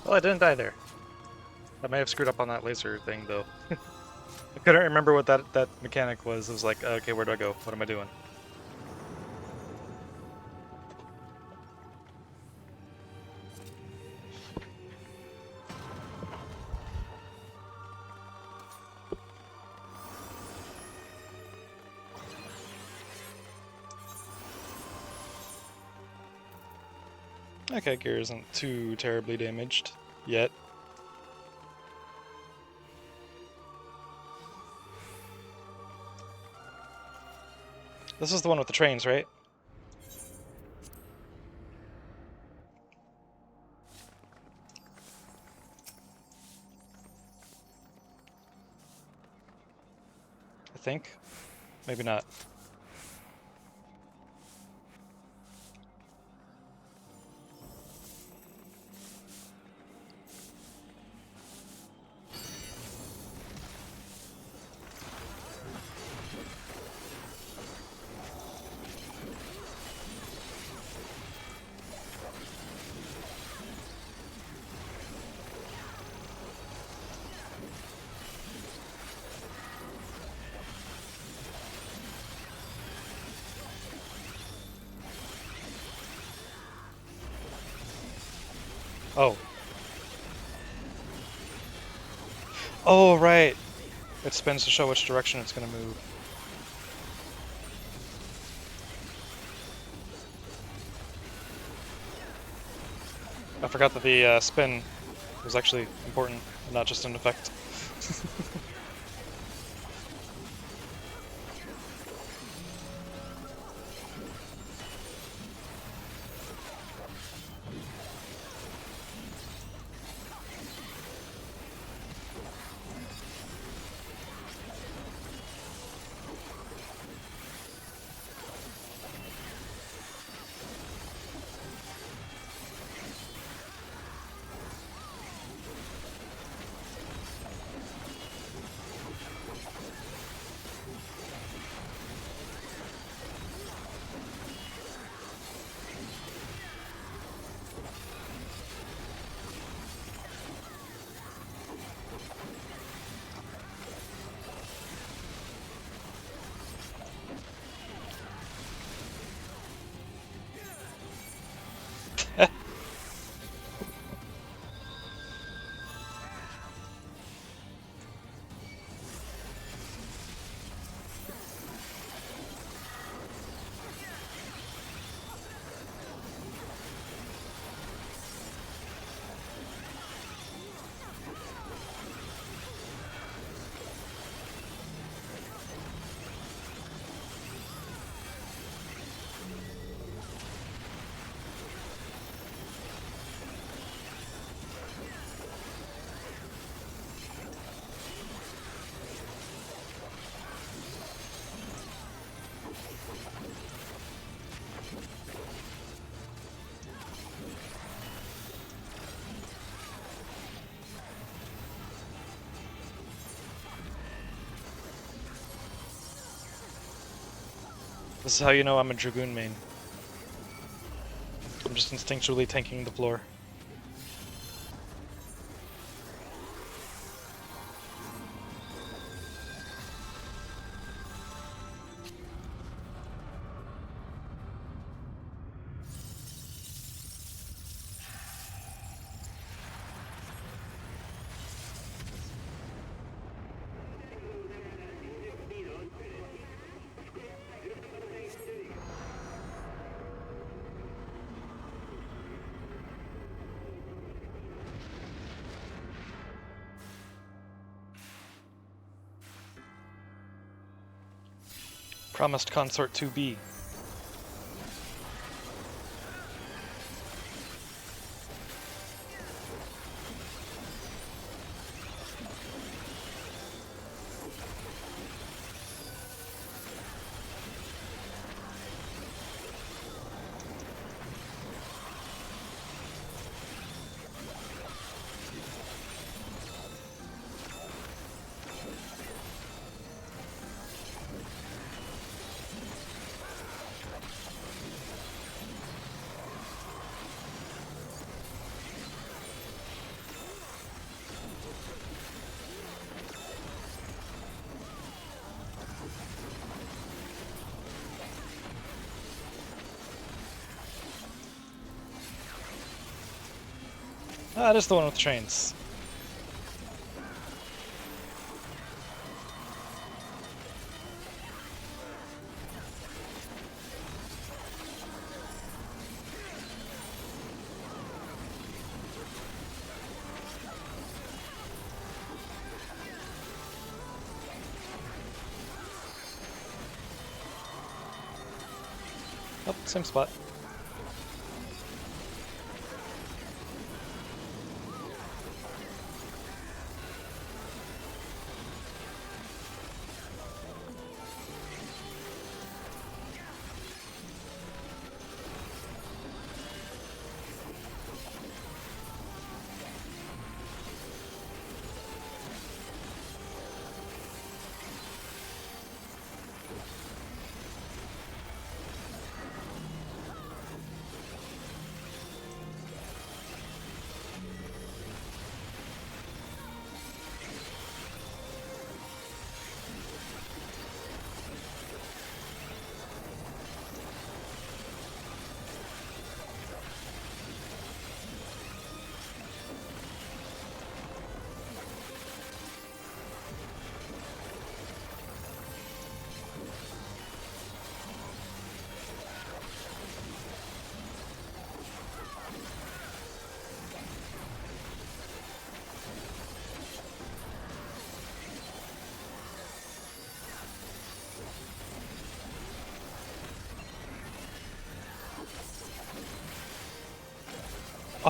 Well, I didn't die there. I may have screwed up on that laser thing, though. I couldn't remember what that mechanic was. It was like, okay, where do I go? What am I doing? Okay, gear isn't too terribly damaged yet. This is the one with the trains, right? I think. Maybe not. Oh. Oh, right. It spins to show which direction it's going to move. I forgot that the spin was actually important, not just an effect. This is how you know I'm a Dragoon main. I'm just instinctually tanking the floor. Promised consort 2B. Ah, just the one with trains. Oh, same spot.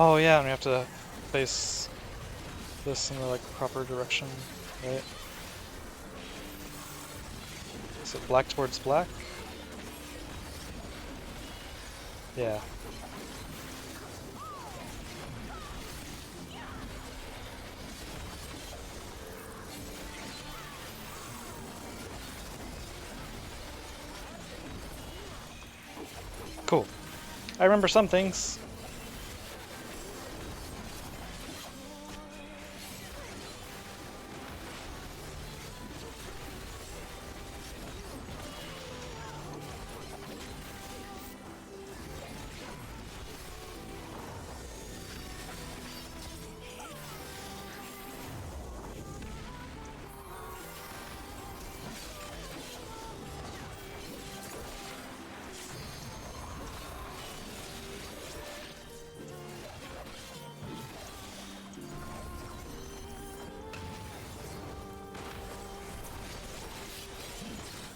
Oh yeah, and we have to face this in the like proper direction, right? Is it black towards black? Yeah. Cool. I remember some things.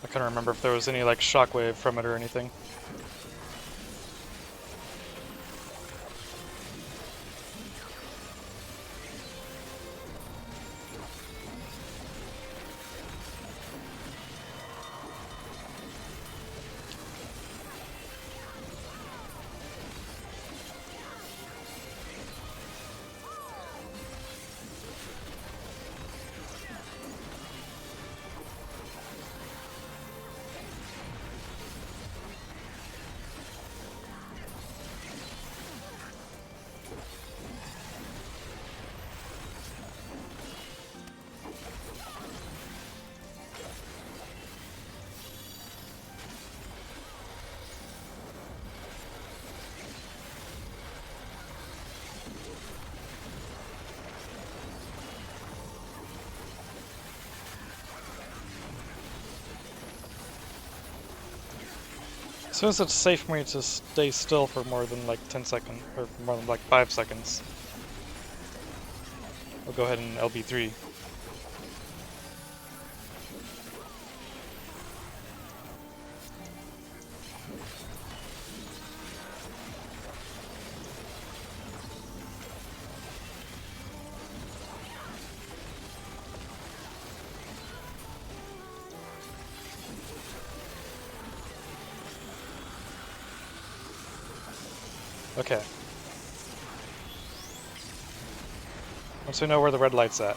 I couldn't remember if there was any like shockwave from it or anything. So is it safe for me to stay still for more than like 10 seconds, or for more than like 5 seconds? I'll go ahead and LB3. Okay. Once we know where the red light's at.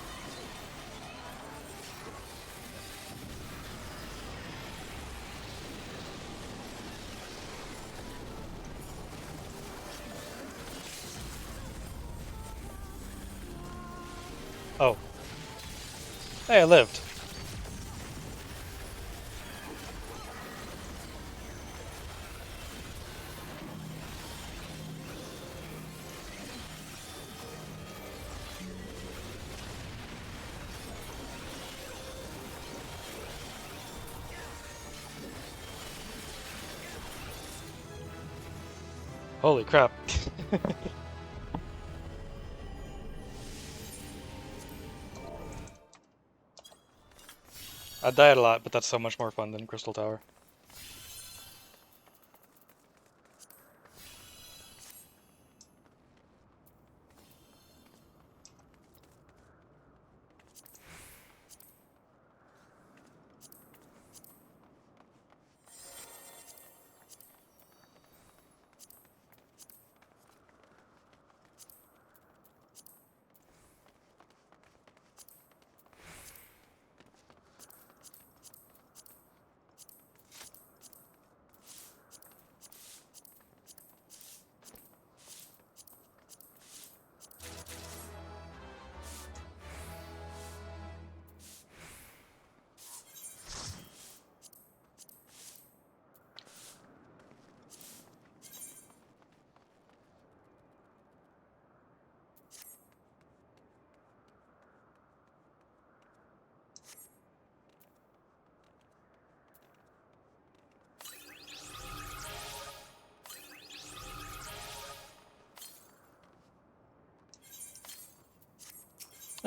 Oh. Hey, I lived. Holy crap. I died a lot, but that's so much more fun than Crystal Tower.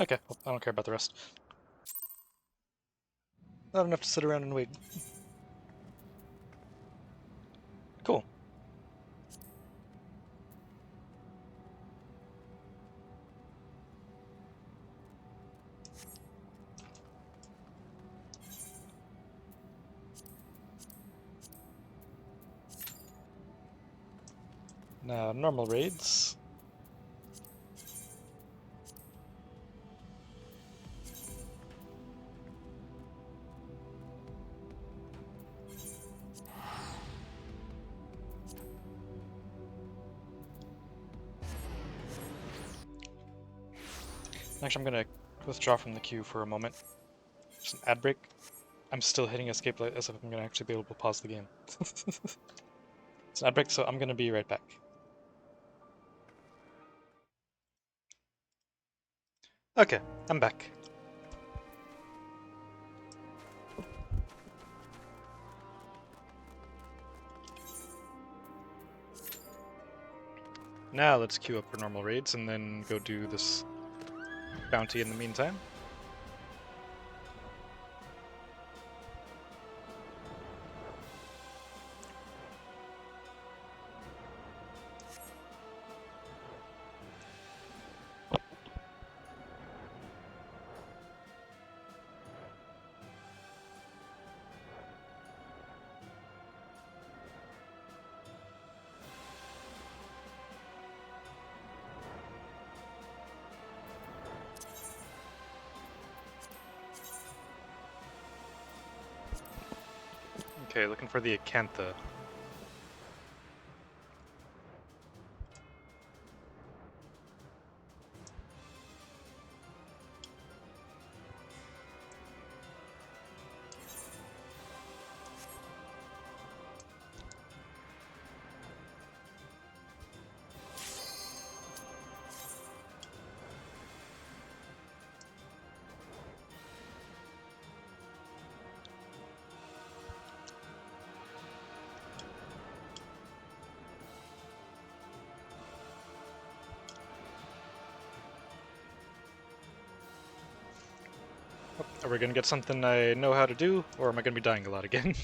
Okay, well, I don't care about the rest. Not enough to sit around and wait. Cool. Now, normal raids. Actually, I'm gonna withdraw from the queue for a moment. Just an ad break. I'm still hitting escape as if I'm gonna actually be able to pause the game. It's an ad break, so I'm gonna be right back. Okay, I'm back. Now let's queue up for normal raids and then go do this bounty in the meantime. Okay, looking for the Acantha. Are we gonna get something I know how to do, or am I gonna be dying a lot again?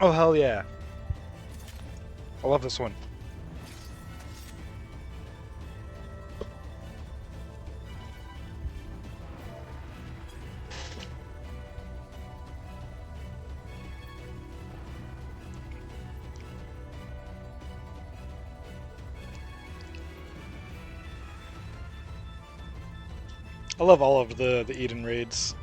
Oh hell yeah! I love this one. I love all of the Eden raids.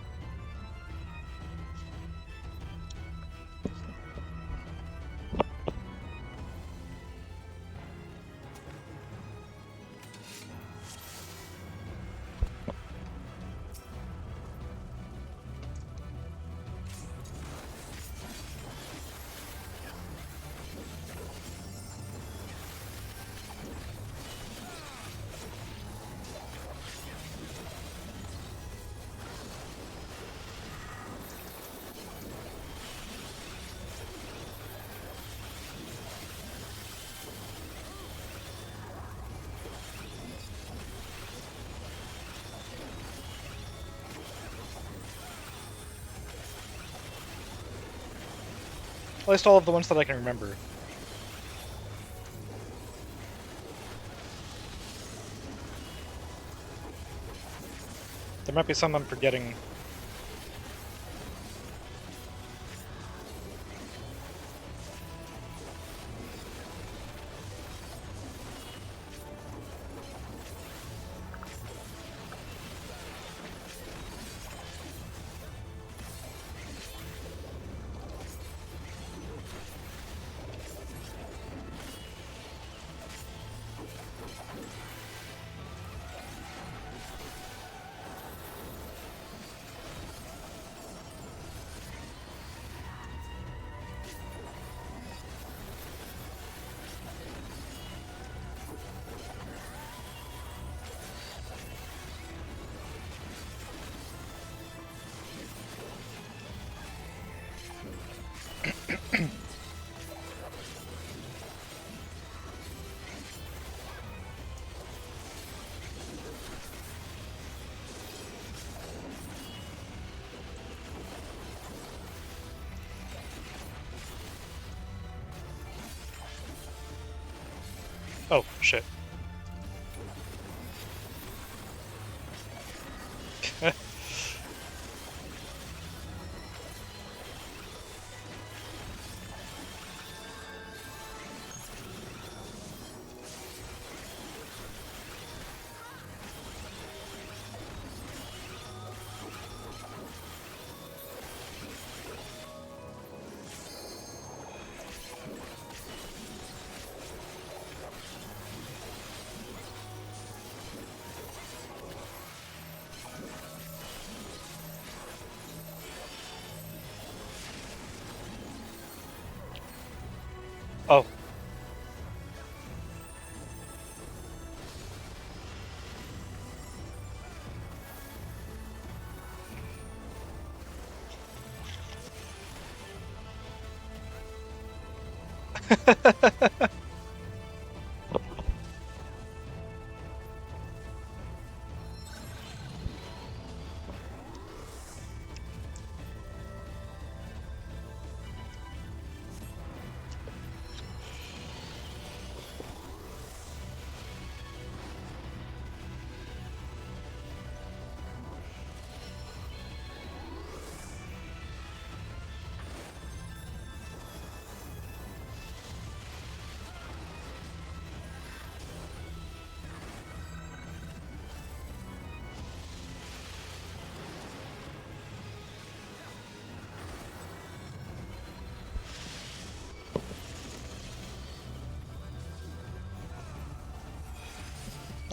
At least all of the ones that I can remember. There might be some I'm forgetting. Oh, shit. Oh.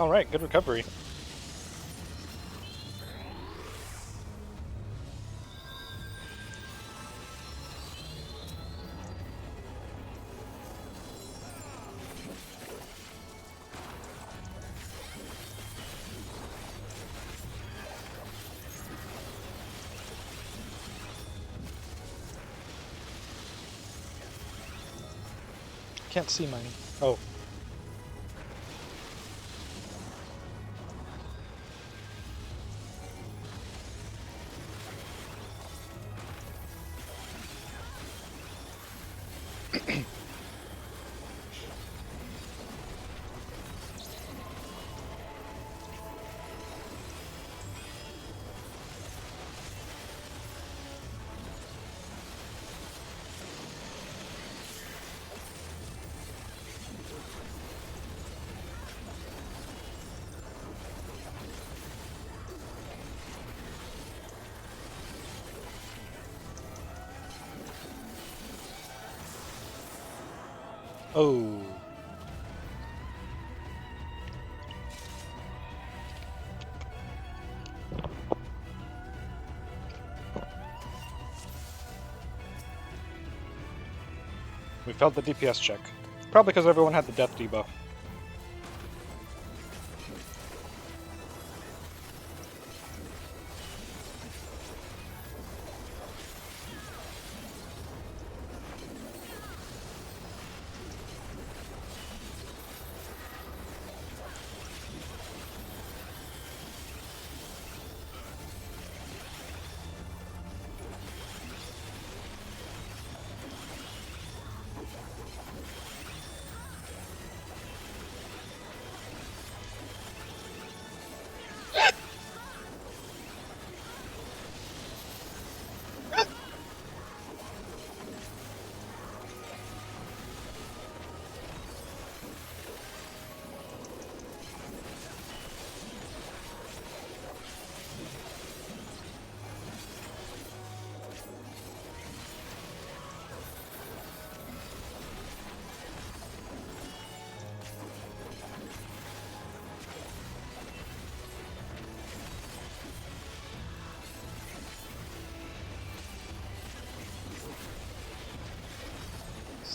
Alright, good recovery. Can't see mine. Oh. Oh. We failed the DPS check. Probably because everyone had the death debuff.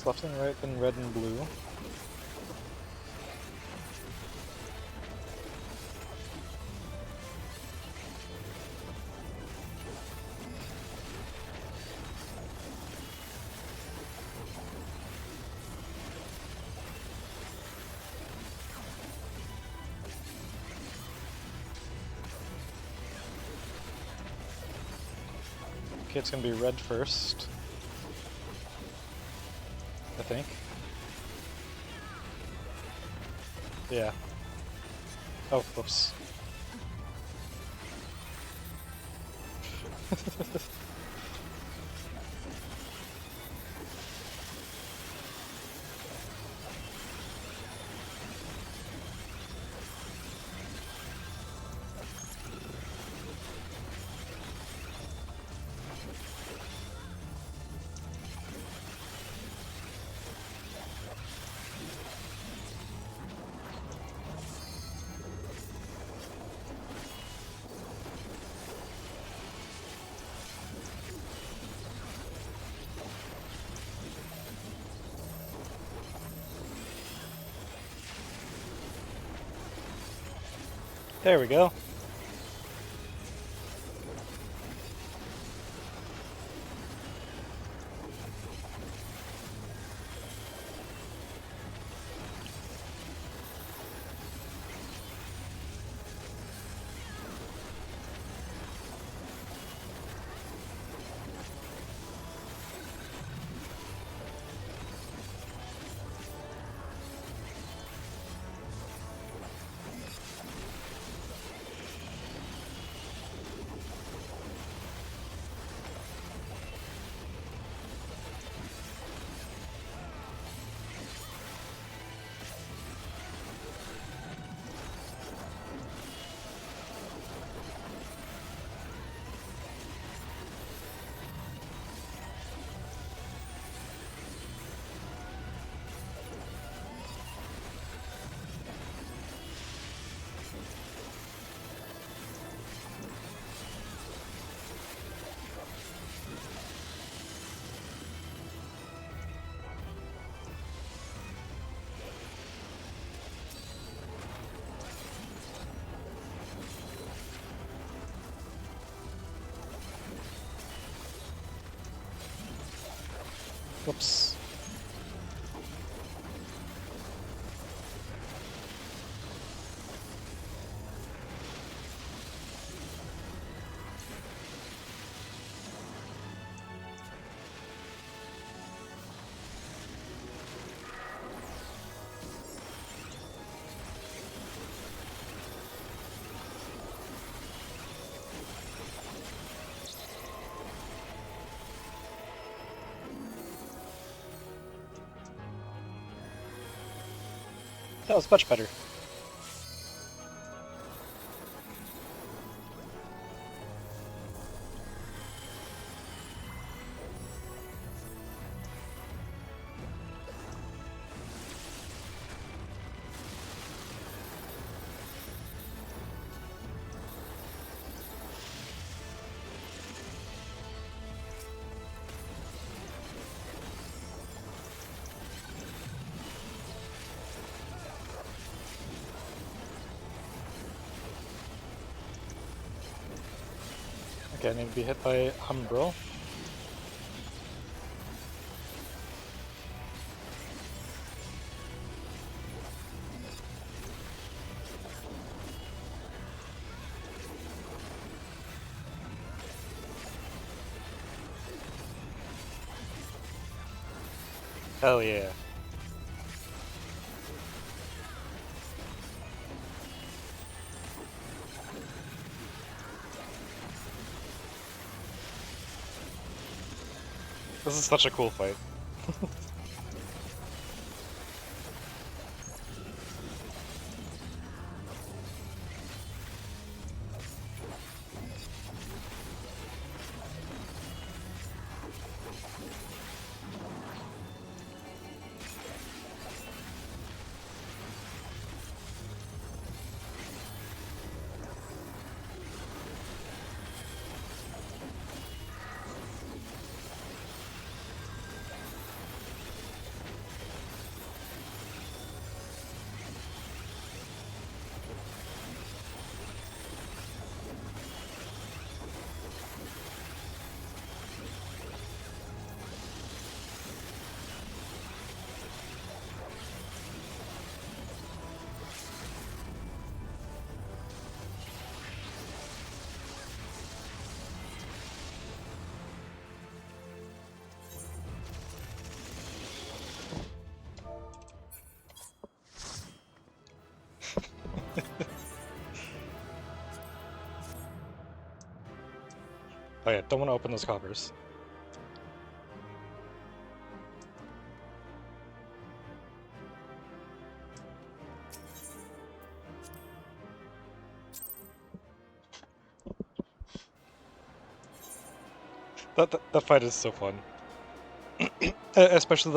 first, left and right, then red and blue. Okay, it's gonna be red first, I think. Yeah. Oh, whoops. There we go. Whoops. That was much better. Okay, I need to be hit by Umbral. Hell yeah. This is such a cool fight. Oh yeah, don't want to open those coffers. That fight is so fun. Especially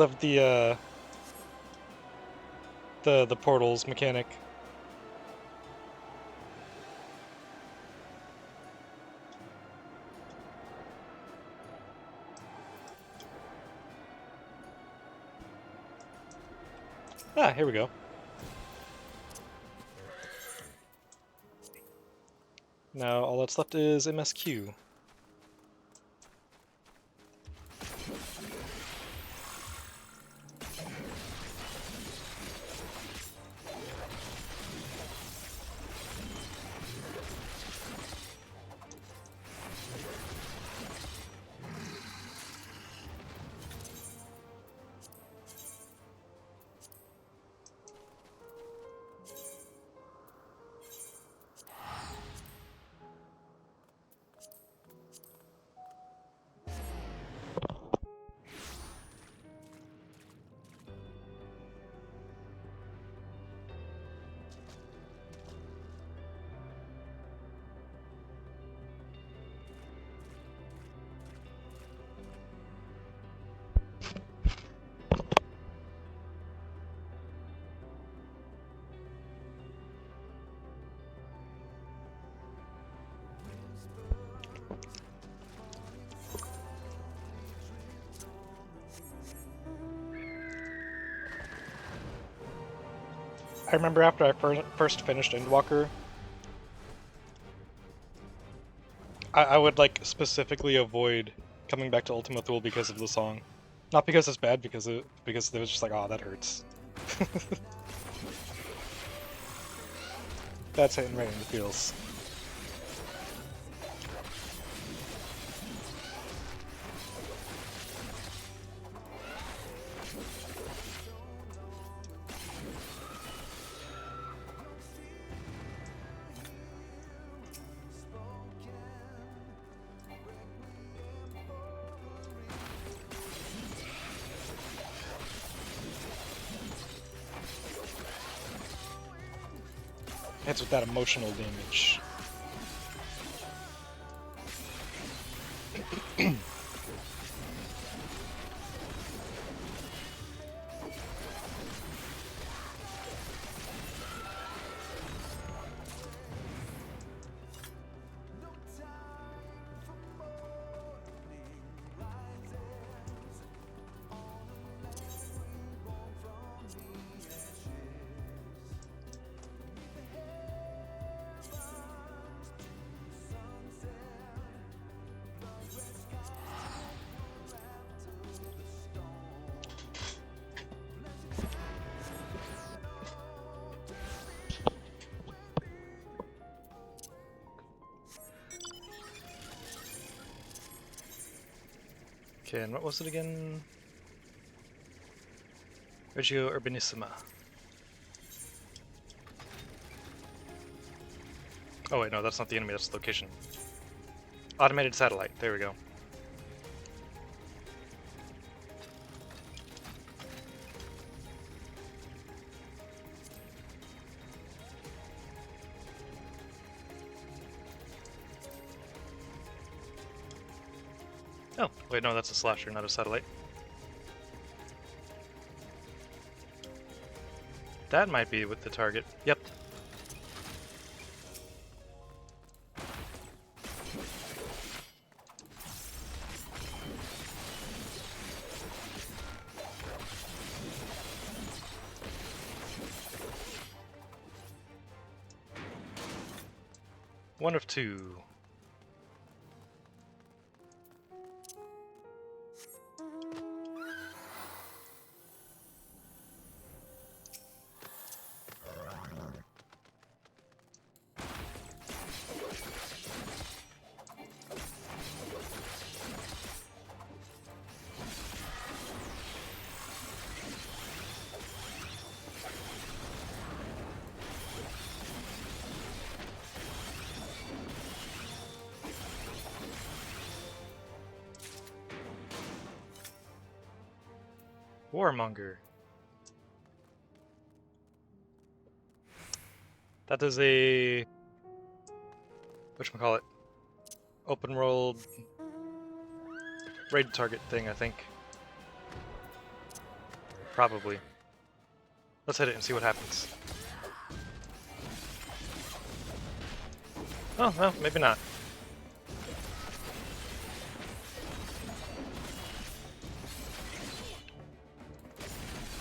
the portals mechanic. Ah, here we go. Now all that's left is MSQ. I remember after I first finished Endwalker, I would like specifically avoid coming back to Ultima Thule because of the song. Not because it's bad, because it was just like, oh, that hurts. That's hitting right in the feels. Hits with that emotional damage. Okay, and what was it again? Regio Urbanissima. Oh wait, no, that's not the enemy, that's the location. Automated satellite, there we go. Oh, wait, no, that's a slasher, not a satellite. That might be with the target. Yep. One of two. Warmonger. That is a... whatchamacallit? Open world... raid target thing, I think. Probably. Let's hit it and see what happens. Oh, well, maybe not.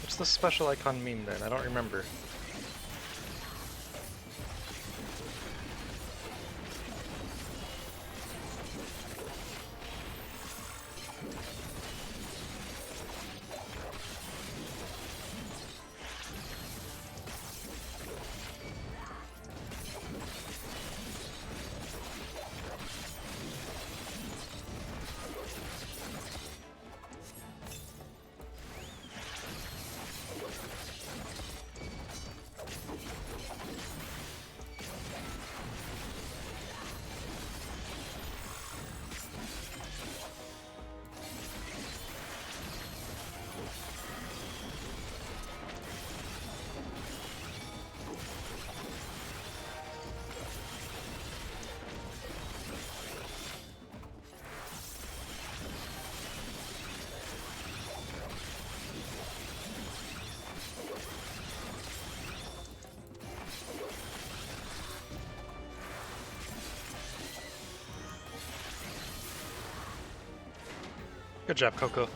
What's the special icon meme then? I don't remember. Good job, Coco.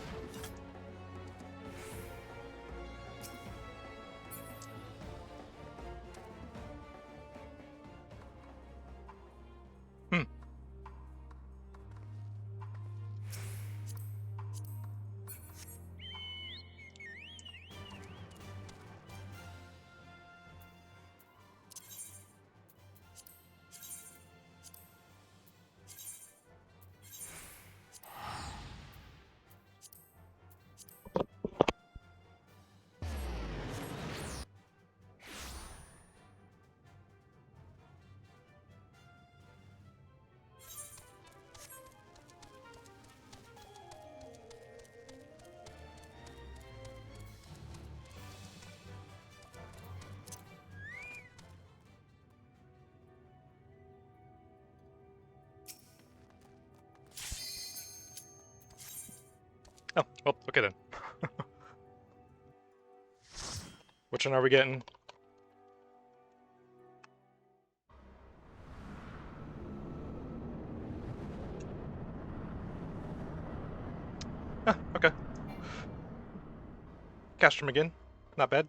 Oh, well, okay then. Which one are we getting? Ah, okay. Castrum again. Not bad.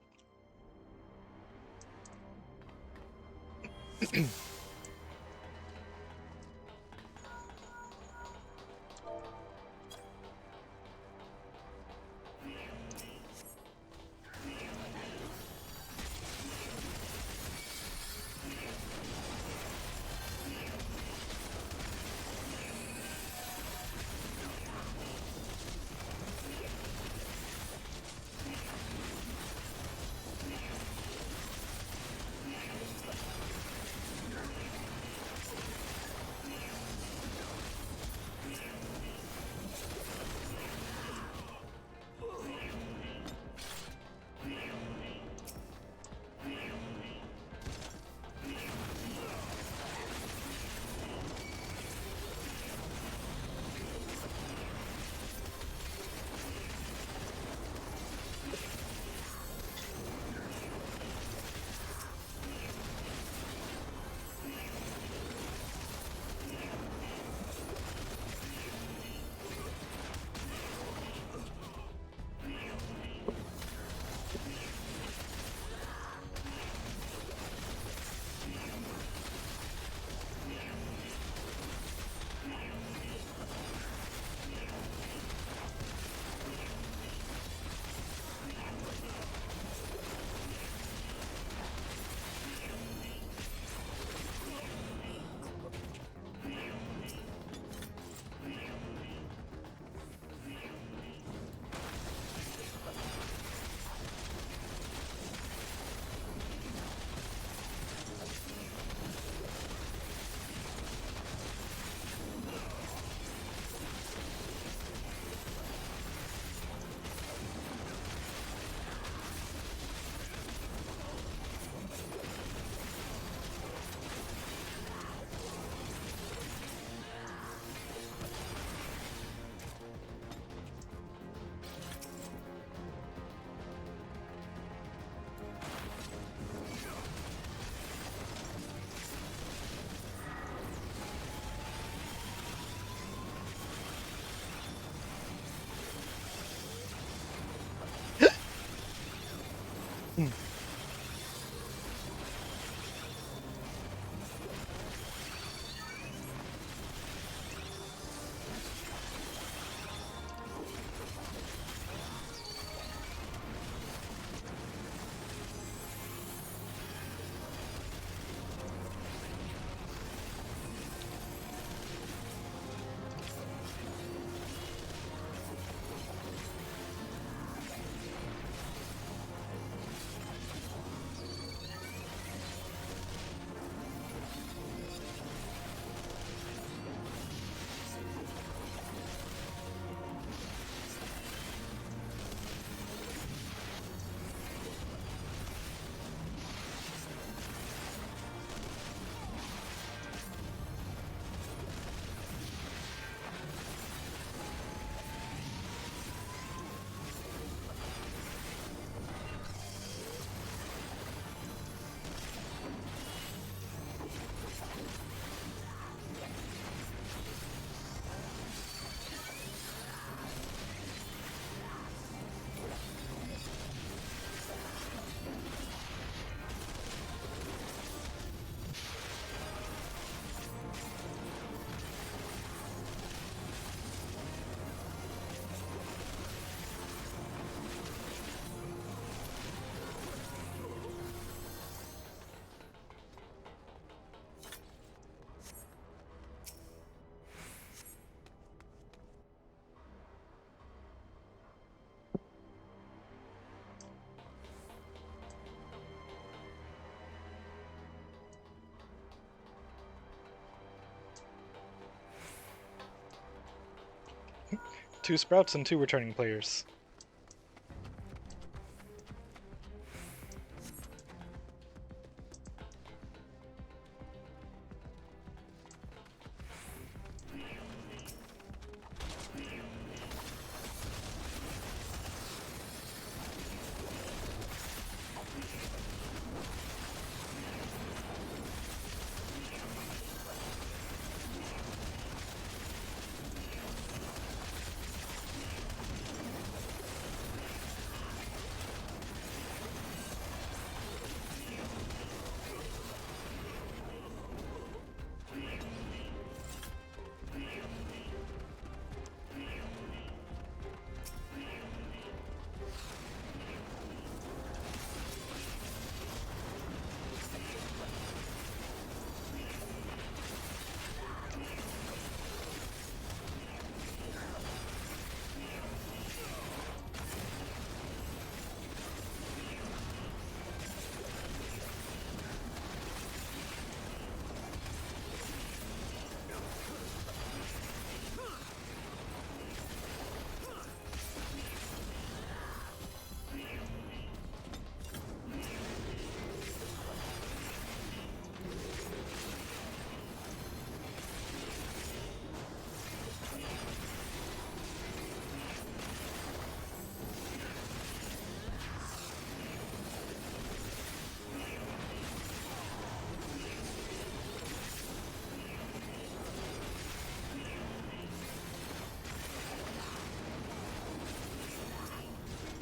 Hmm. Two Sprouts and two returning players.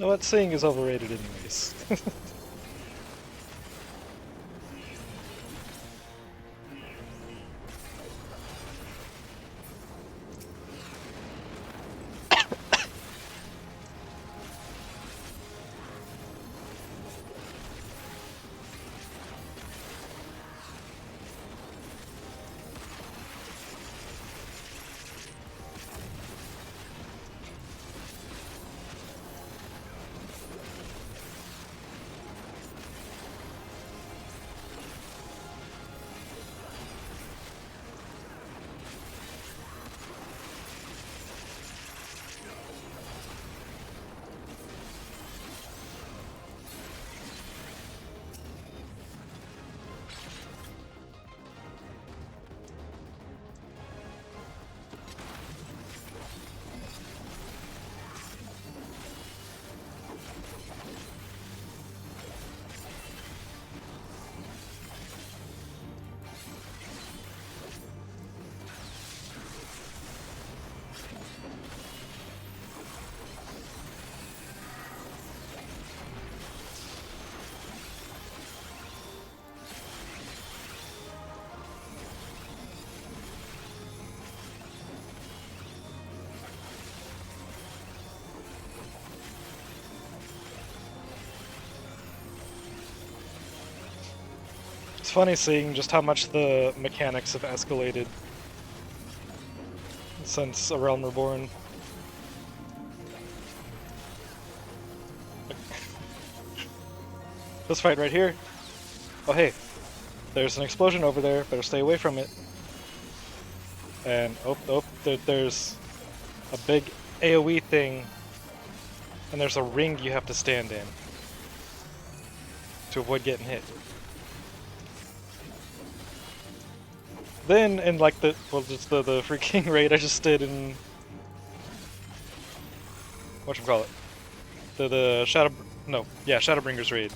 No, that saying is overrated anyways. It's funny seeing just how much the mechanics have escalated since A Realm Reborn. This fight right here. Oh hey, there's an explosion over there, better stay away from it. And there's a big AoE thing, and there's a ring you have to stand in to avoid getting hit. Then, in like just the freaking raid I just did in... whatchamacallit? The Shadowbringers raid.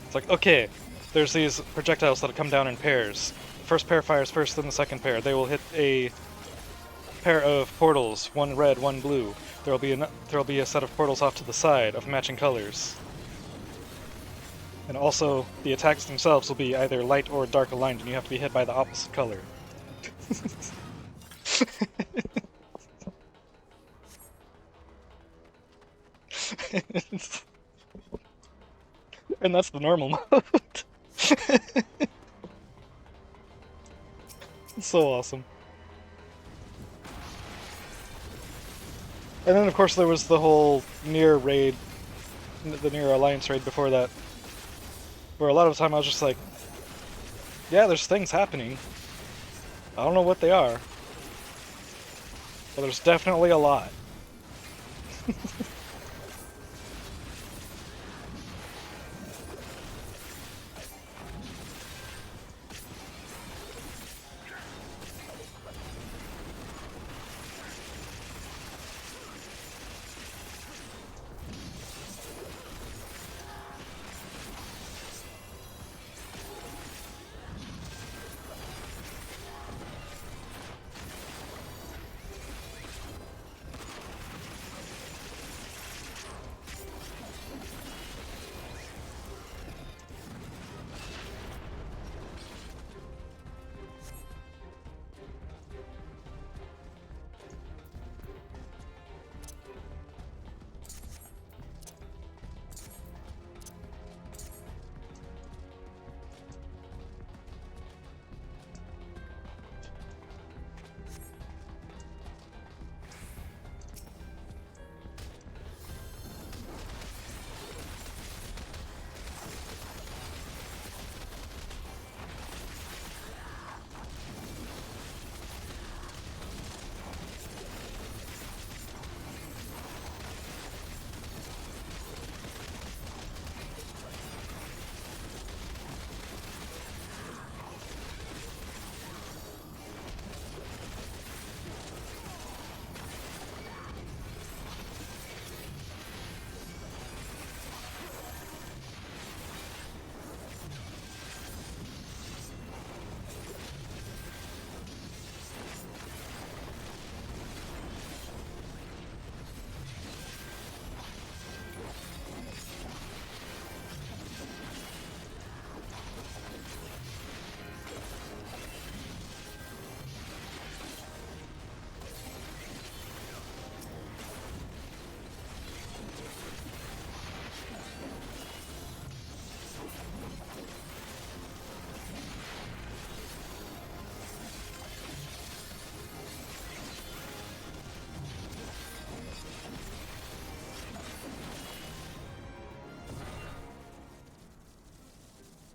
It's like, okay, there's these projectiles that come down in pairs. The first pair fires first, then the second pair. They will hit a pair of portals, one red, one blue. There'll be a set of portals off to the side of matching colors. And also, the attacks themselves will be either light or dark aligned, and you have to be hit by the opposite color. And that's the normal mode. It's so awesome. And then of course there was the whole Nier raid, the Nier Alliance raid before that, where a lot of the time I was just like, yeah, there's things happening. I don't know what they are, but there's definitely a lot.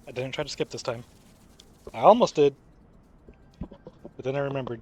I didn't try to skip this time. I almost did, but then I remembered.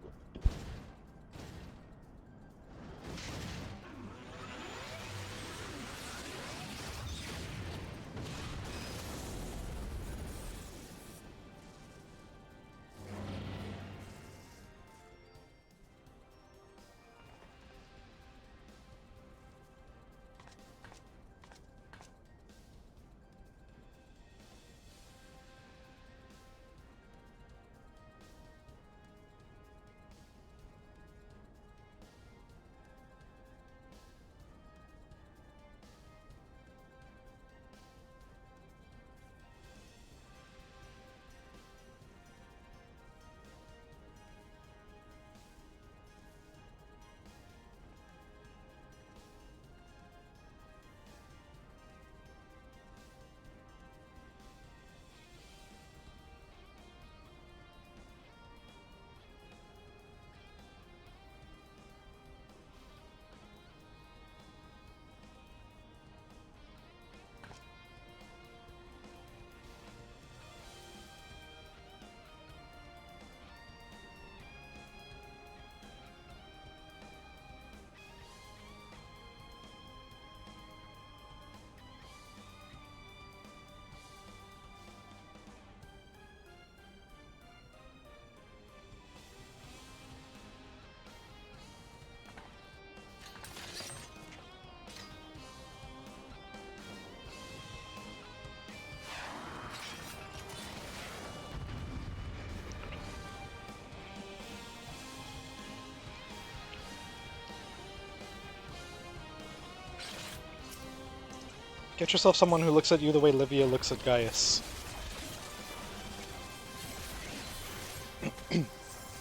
Get yourself someone who looks at you the way Livia looks at Gaius.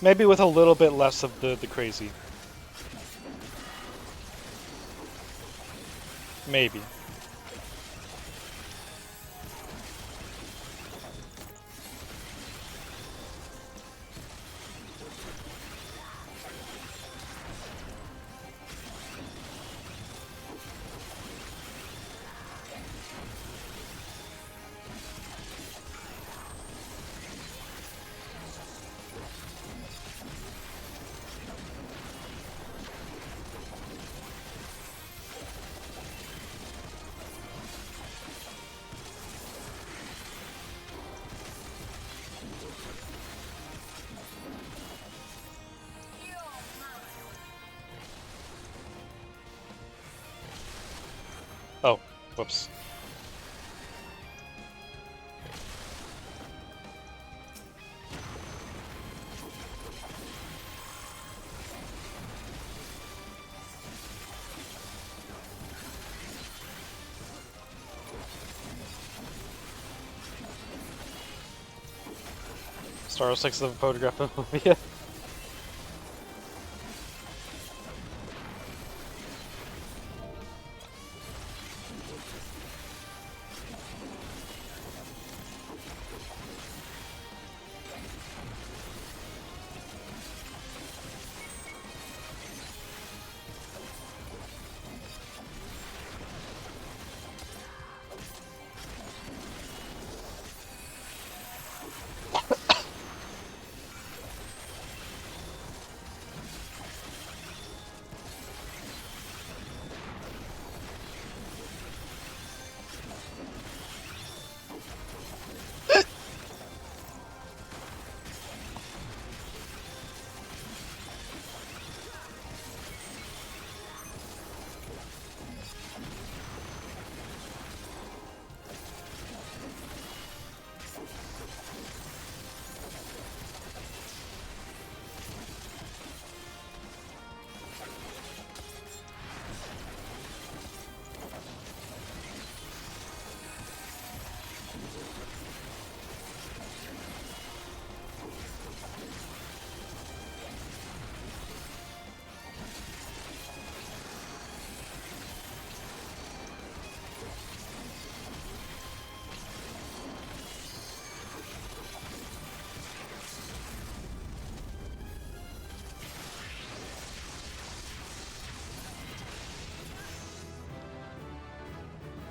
Maybe with a little bit less of the crazy. Maybe. Oh, whoops. Staros takes a photograph of Livia.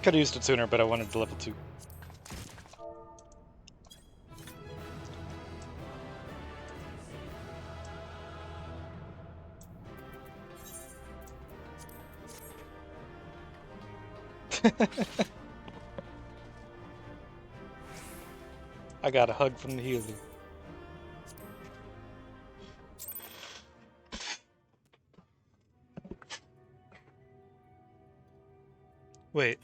Could have used it sooner, but I wanted to level 2. I got a hug from the healer. Wait.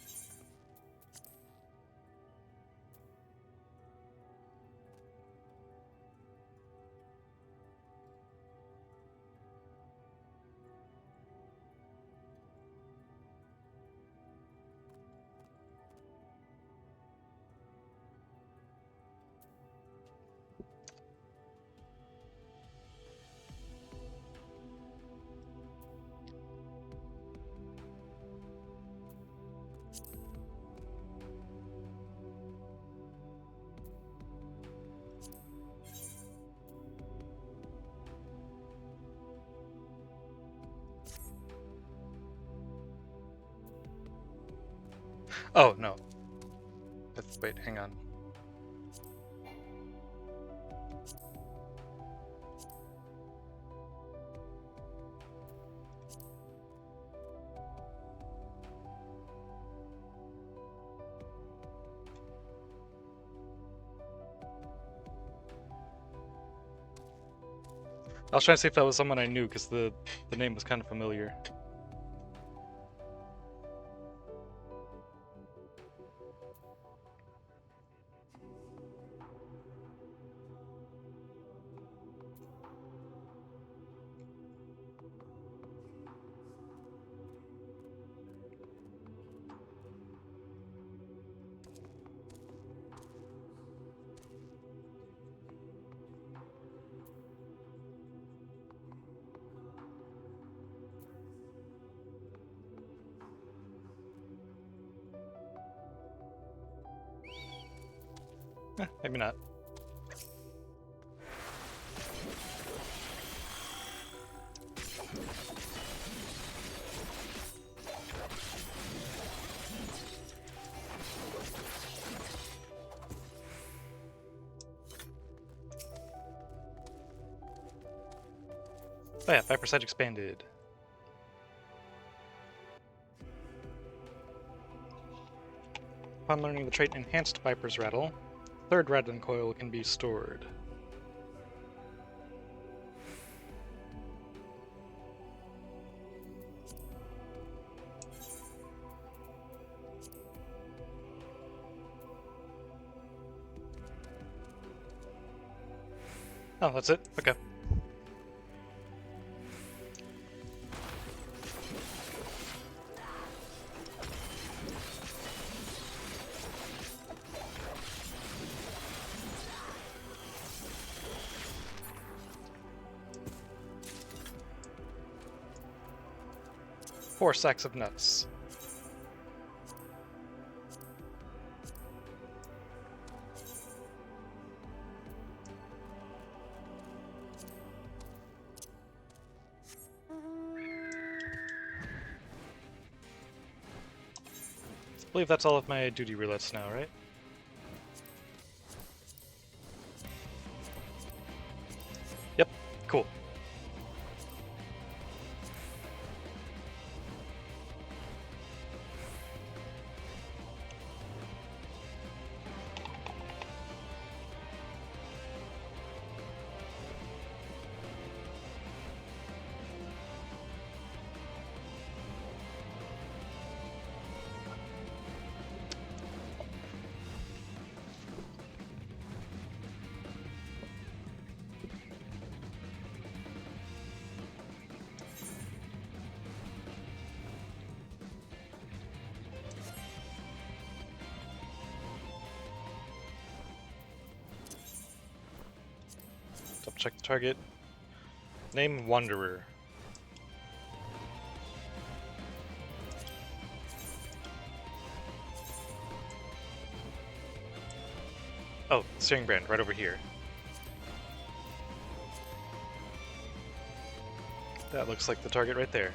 Oh, no. Wait, hang on. I was trying to see if that was someone I knew, because the name was kind of familiar. Maybe not. Oh yeah, Viper Sight expanded. Upon learning the trait Enhanced Viper's Rattle, third Rattling Coil can be stored. Oh, that's it? Okay. Four sacks of nuts. I believe that's all of my duty roulettes now, right? Yep, cool. Double check the target. Name Wanderer. Oh, steering brand, right over here. That looks like the target right there.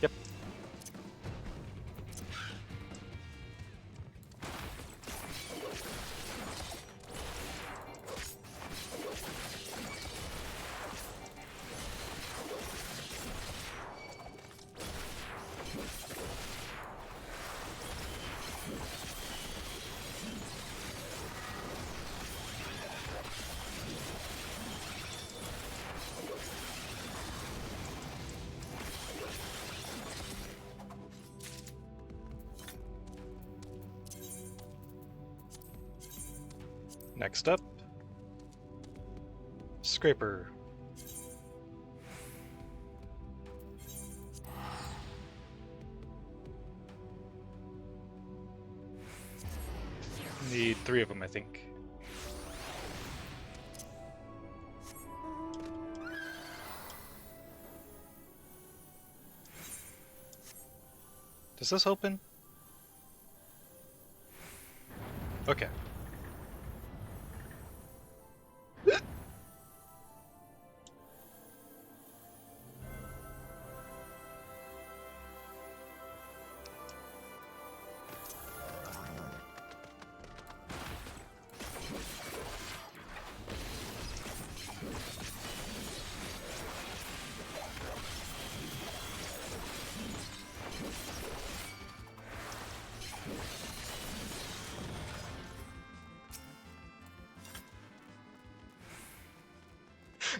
Yep. Next up, Scraper. Need 3 of them, I think. Does this open? Okay.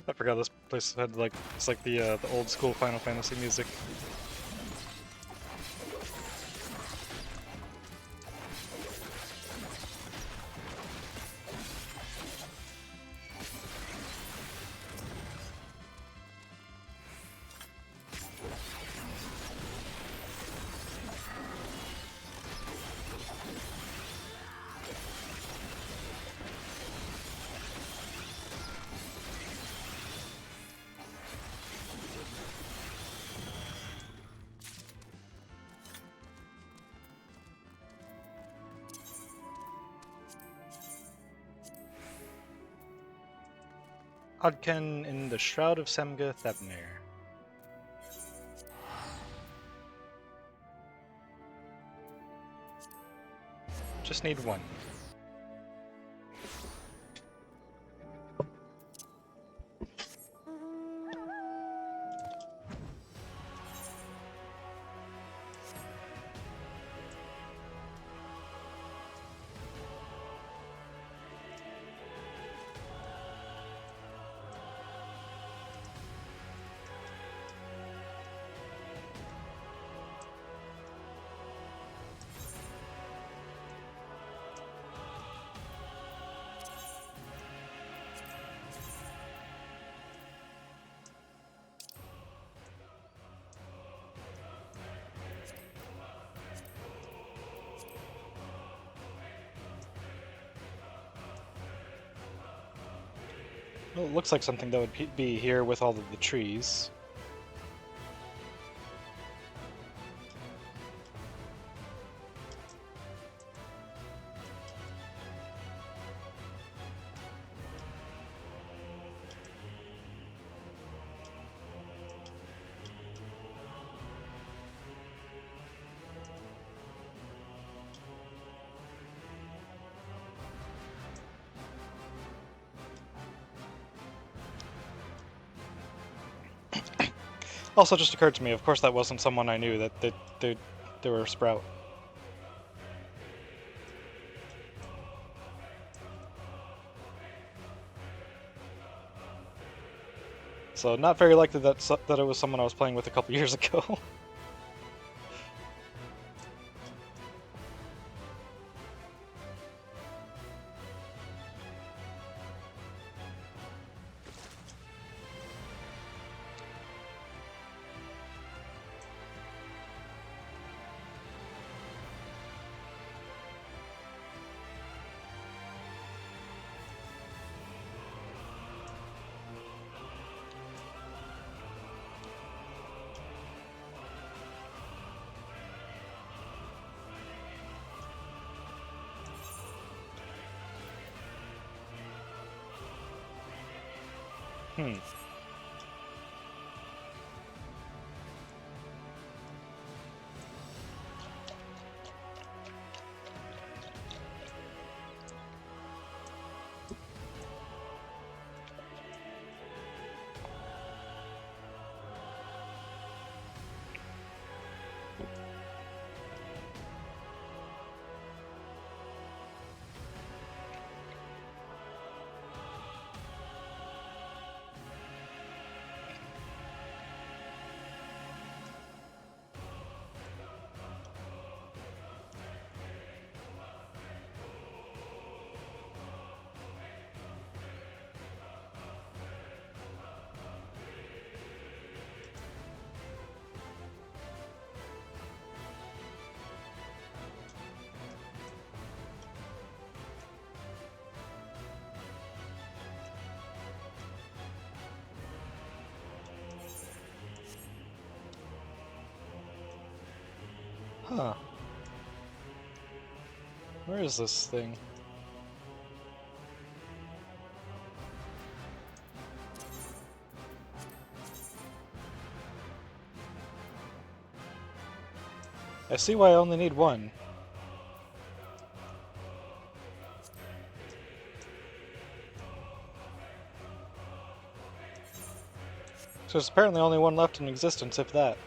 I forgot this place had like it's like the old school Final Fantasy music. Odken in the Shroud of Semga Thebnir. Just need one. Well, it looks like something that would be here with all of the trees. Also, just occurred to me, of course that wasn't someone I knew, that they were a sprout. So not very likely that it was someone I was playing with a couple years ago. Hmm. Huh. Where is this thing? I see why I only need one. So there's apparently only one left in existence, if that.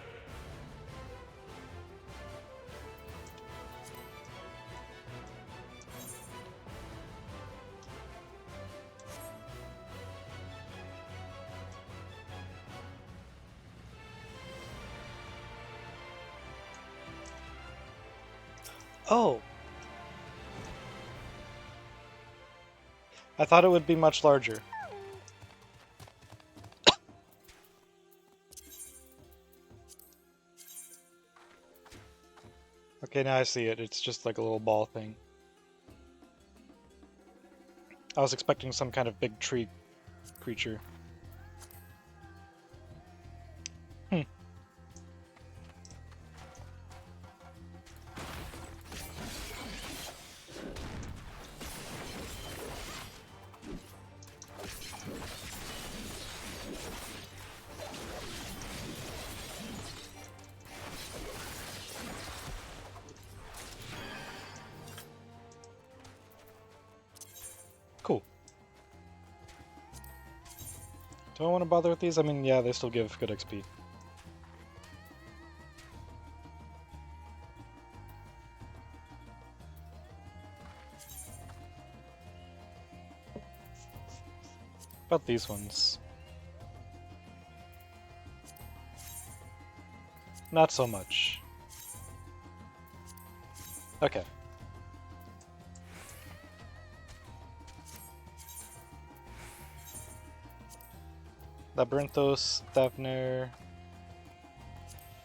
Oh! I thought it would be much larger. Okay, now I see it. It's just like a little ball thing. I was expecting some kind of big tree creature. Hmm. Do I want to bother with these? I mean, yeah, they still give good XP. About these ones. Not so much. Okay. Labyrinthos, Thavner.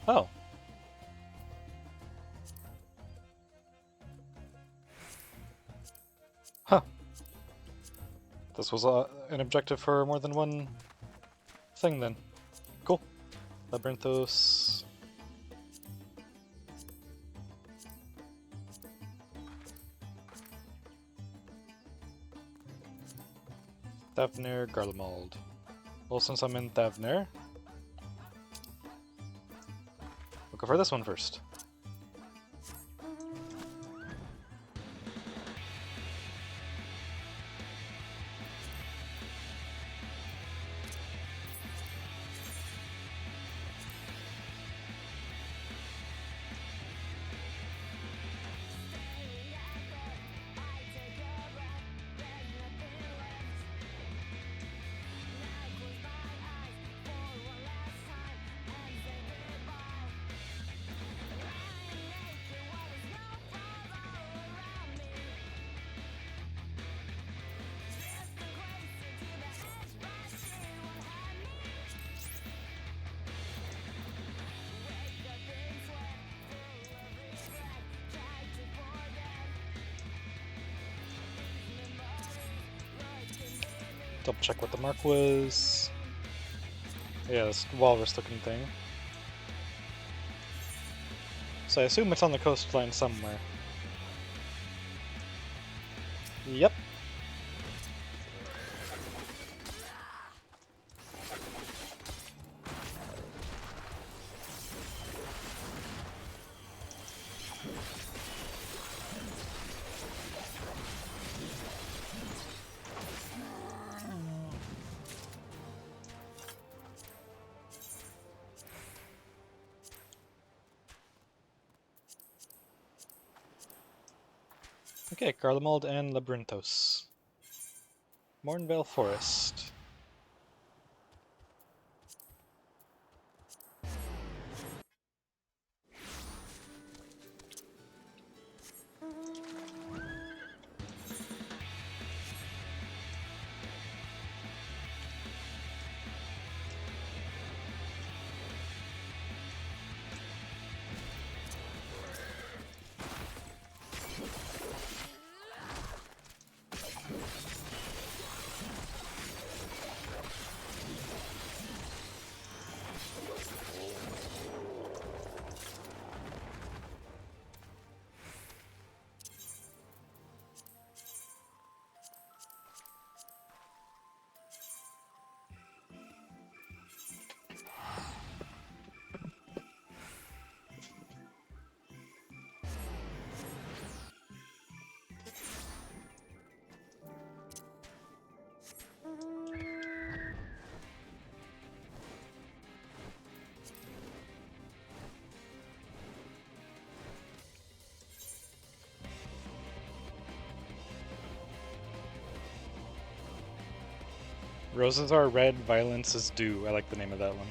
Oh. Huh. This was an objective for more than one thing then. Cool. Labyrinthos. Thavner, Garlemald. Well, since I'm in Thavner, we'll go for this one first. Double check what the mark was. Yeah, this walrus looking thing. So I assume it's on the coastline somewhere. Yep. Okay, Garlemald and Labyrinthos. Mornvale Forest. Roses are red, violence is due. I like the name of that one.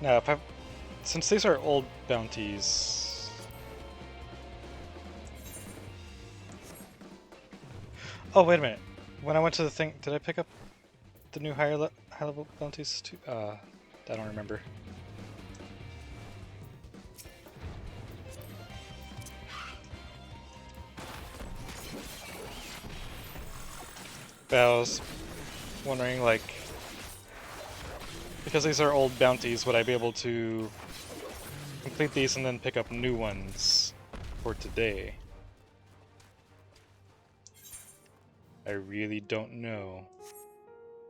Now, since these are old bounties... Oh, wait a minute. When I went to the thing, did I pick up the new high level bounties too? I don't remember. But I was wondering, like, because these are old bounties, would I be able to complete these and then pick up new ones for today? I really don't know.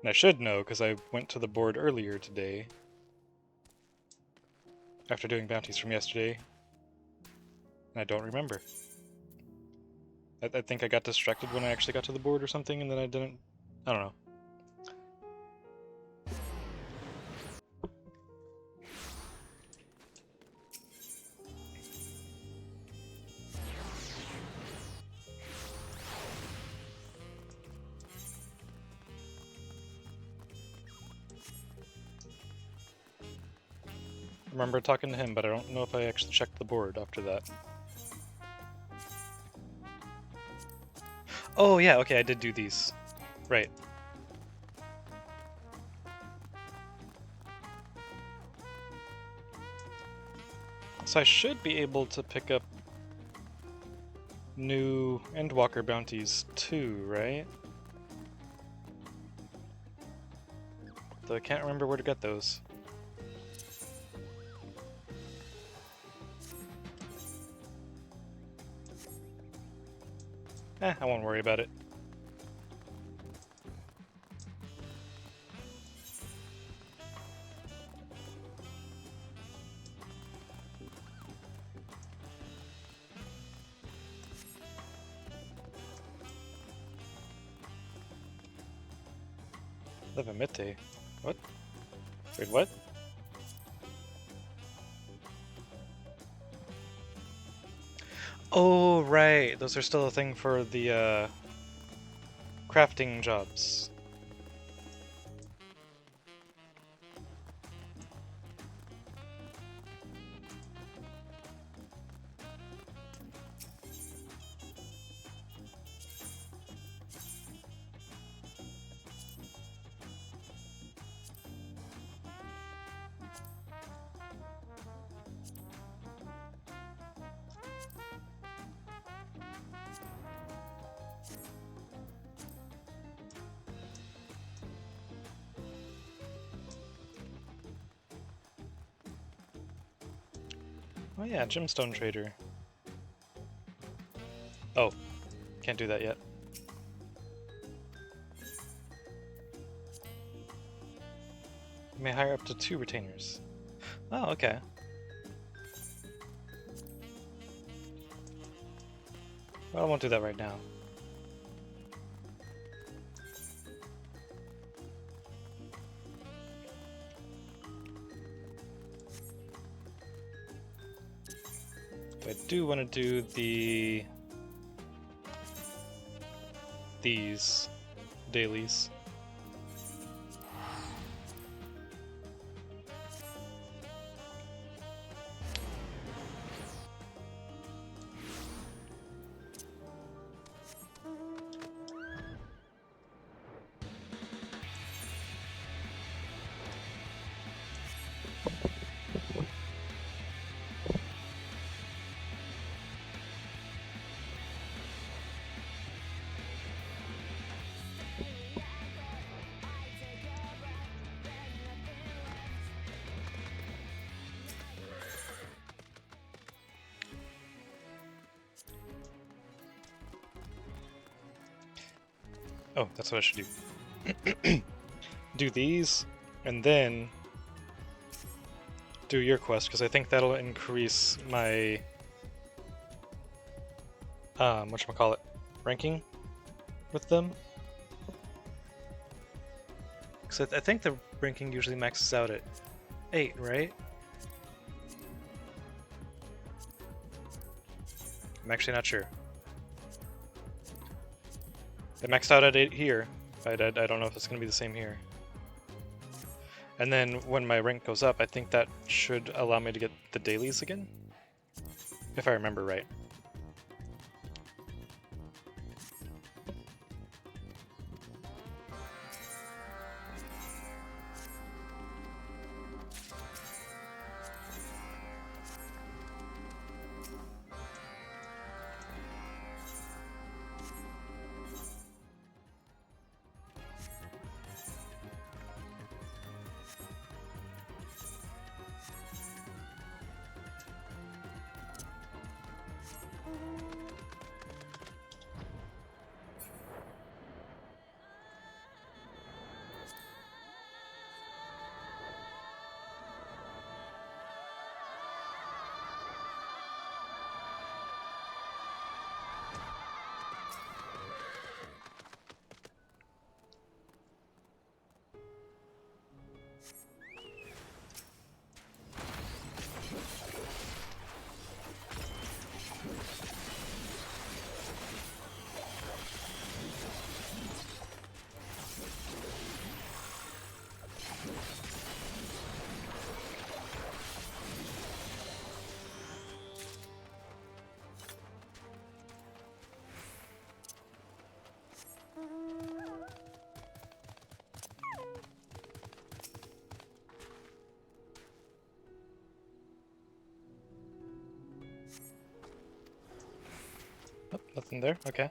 And I should know, because I went to the board earlier today. after doing bounties from yesterday. And I don't remember. I think I got distracted when I actually got to the board or something, and then I didn't... I don't know. I remember talking to him, but I don't know if I actually checked the board after that. Oh yeah, okay, I did do these. Right. So I should be able to pick up new Endwalker bounties too, right? Though I can't remember where to get those. I won't worry about it. Levamete? What? Wait, what? Oh, right. Those are still a thing for the, crafting jobs. Oh yeah, gemstone trader. Oh, can't do that yet. You may hire up to 2 retainers. Oh, okay. Well, I won't do that right now. But I do want to do these dailies. Oh, that's what I should do. Do these, and then do your quest, because I think that'll increase my whatchamacallit, ranking with them. Because I think the ranking usually maxes out at 8, right? I'm actually not sure. It maxed out at 8 here. I don't know if it's going to be the same here. And then when my rank goes up, I think that should allow me to get the dailies again? If I remember right. Oh, nothing there? Okay.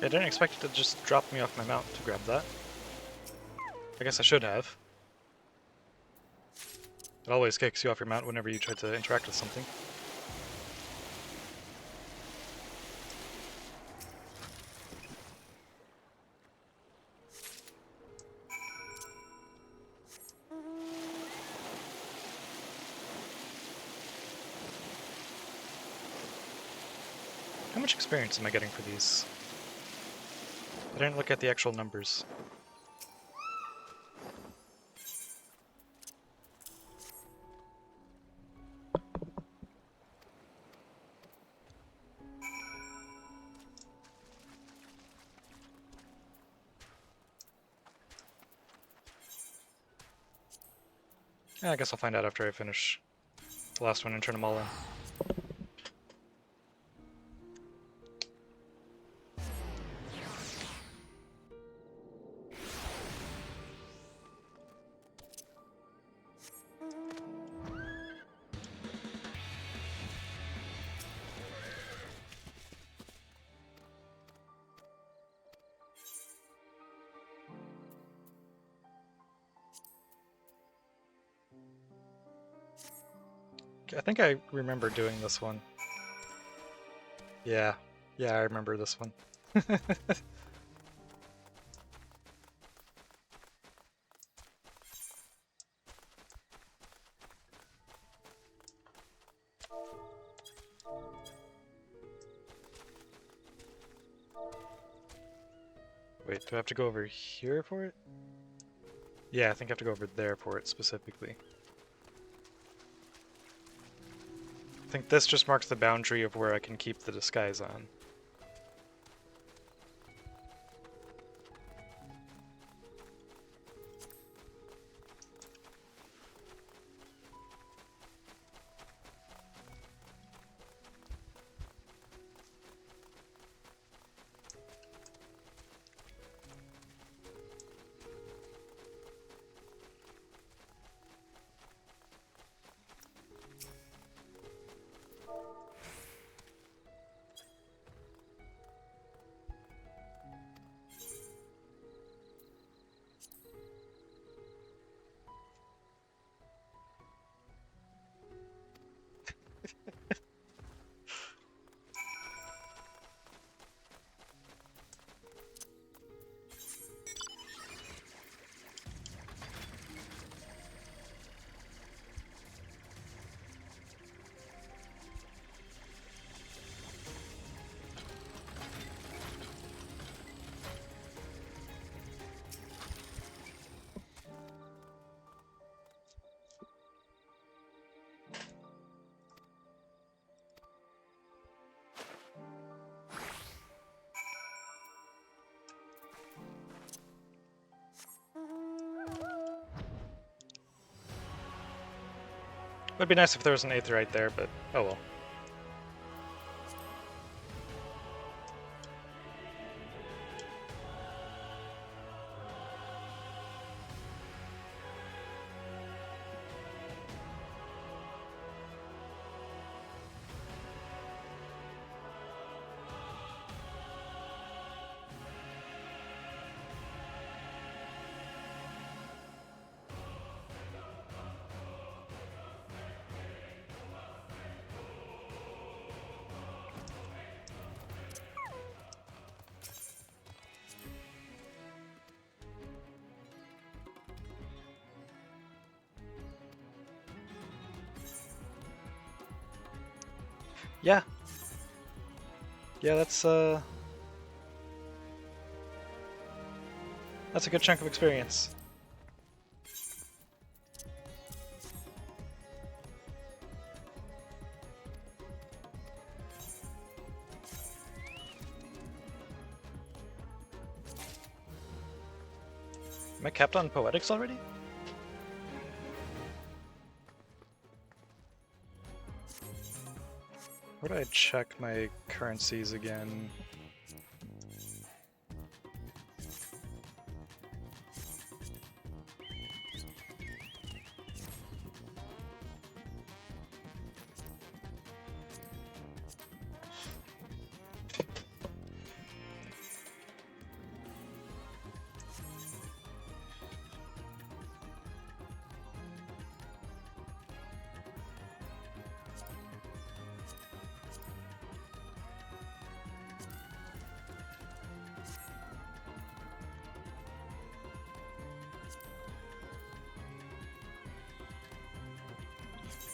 I didn't expect it to just drop me off my mount to grab that. I guess I should have. It always kicks you off your mount whenever you try to interact with something. How much experience am I getting for these? I didn't look at the actual numbers. Yeah, I guess I'll find out after I finish the last one and turn them all in. I think I remember doing this one. Yeah, I remember this one. Wait, do I have to go over here for it? Yeah, I think I have to go over there for it specifically. I think this just marks the boundary of where I can keep the disguise on. Would be nice if there was an Aetherite there, but oh well. Yeah. Yeah, that's a good chunk of experience. Am I capped on poetics already? Where do I check my currencies again?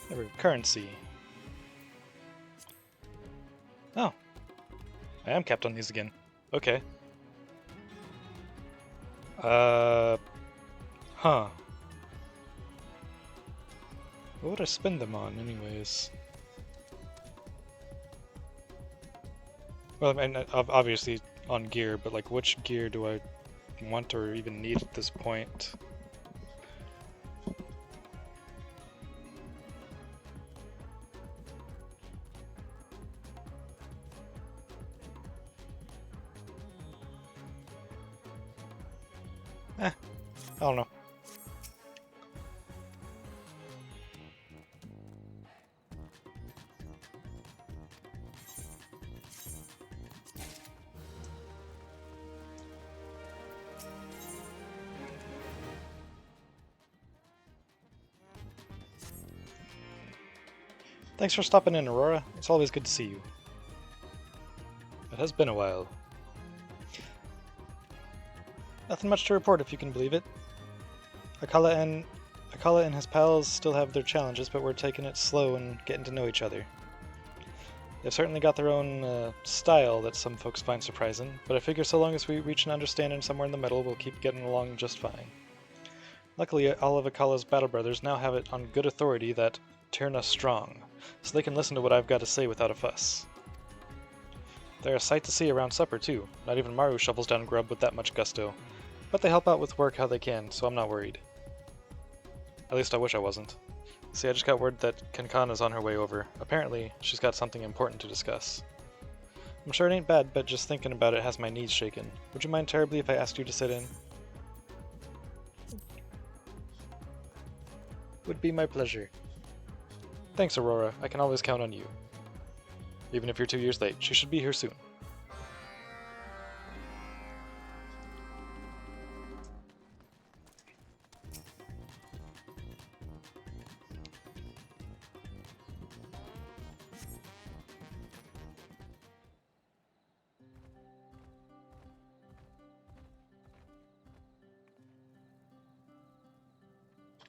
There we go, currency. Oh. I am capped on these again. Okay. Huh. What would I spend them on, anyways? Well, I mean, obviously on gear, but like, which gear do I want or even need at this point? I don't know. Thanks for stopping in, Aurora. It's always good to see you. It has been a while. Nothing much to report, if you can believe it. Akala and his pals still have their challenges, but we're taking it slow and getting to know each other. They've certainly got their own style that some folks find surprising, but I figure so long as we reach an understanding somewhere in the middle, we'll keep getting along just fine. Luckily, all of Akala's battle brothers now have it on good authority that Tirna's strong, so they can listen to what I've got to say without a fuss. They're a sight to see around supper, too. Not even Maru shovels down grub with that much gusto. But they help out with work how they can, so I'm not worried. At least I wish I wasn't. See, I just got word that Kankana's on her way over. Apparently, she's got something important to discuss. I'm sure it ain't bad, but just thinking about it has my knees shaking. Would you mind terribly if I asked you to sit in? Would be my pleasure. Thanks, Aurora. I can always count on you. Even if you're 2 years late, she should be here soon.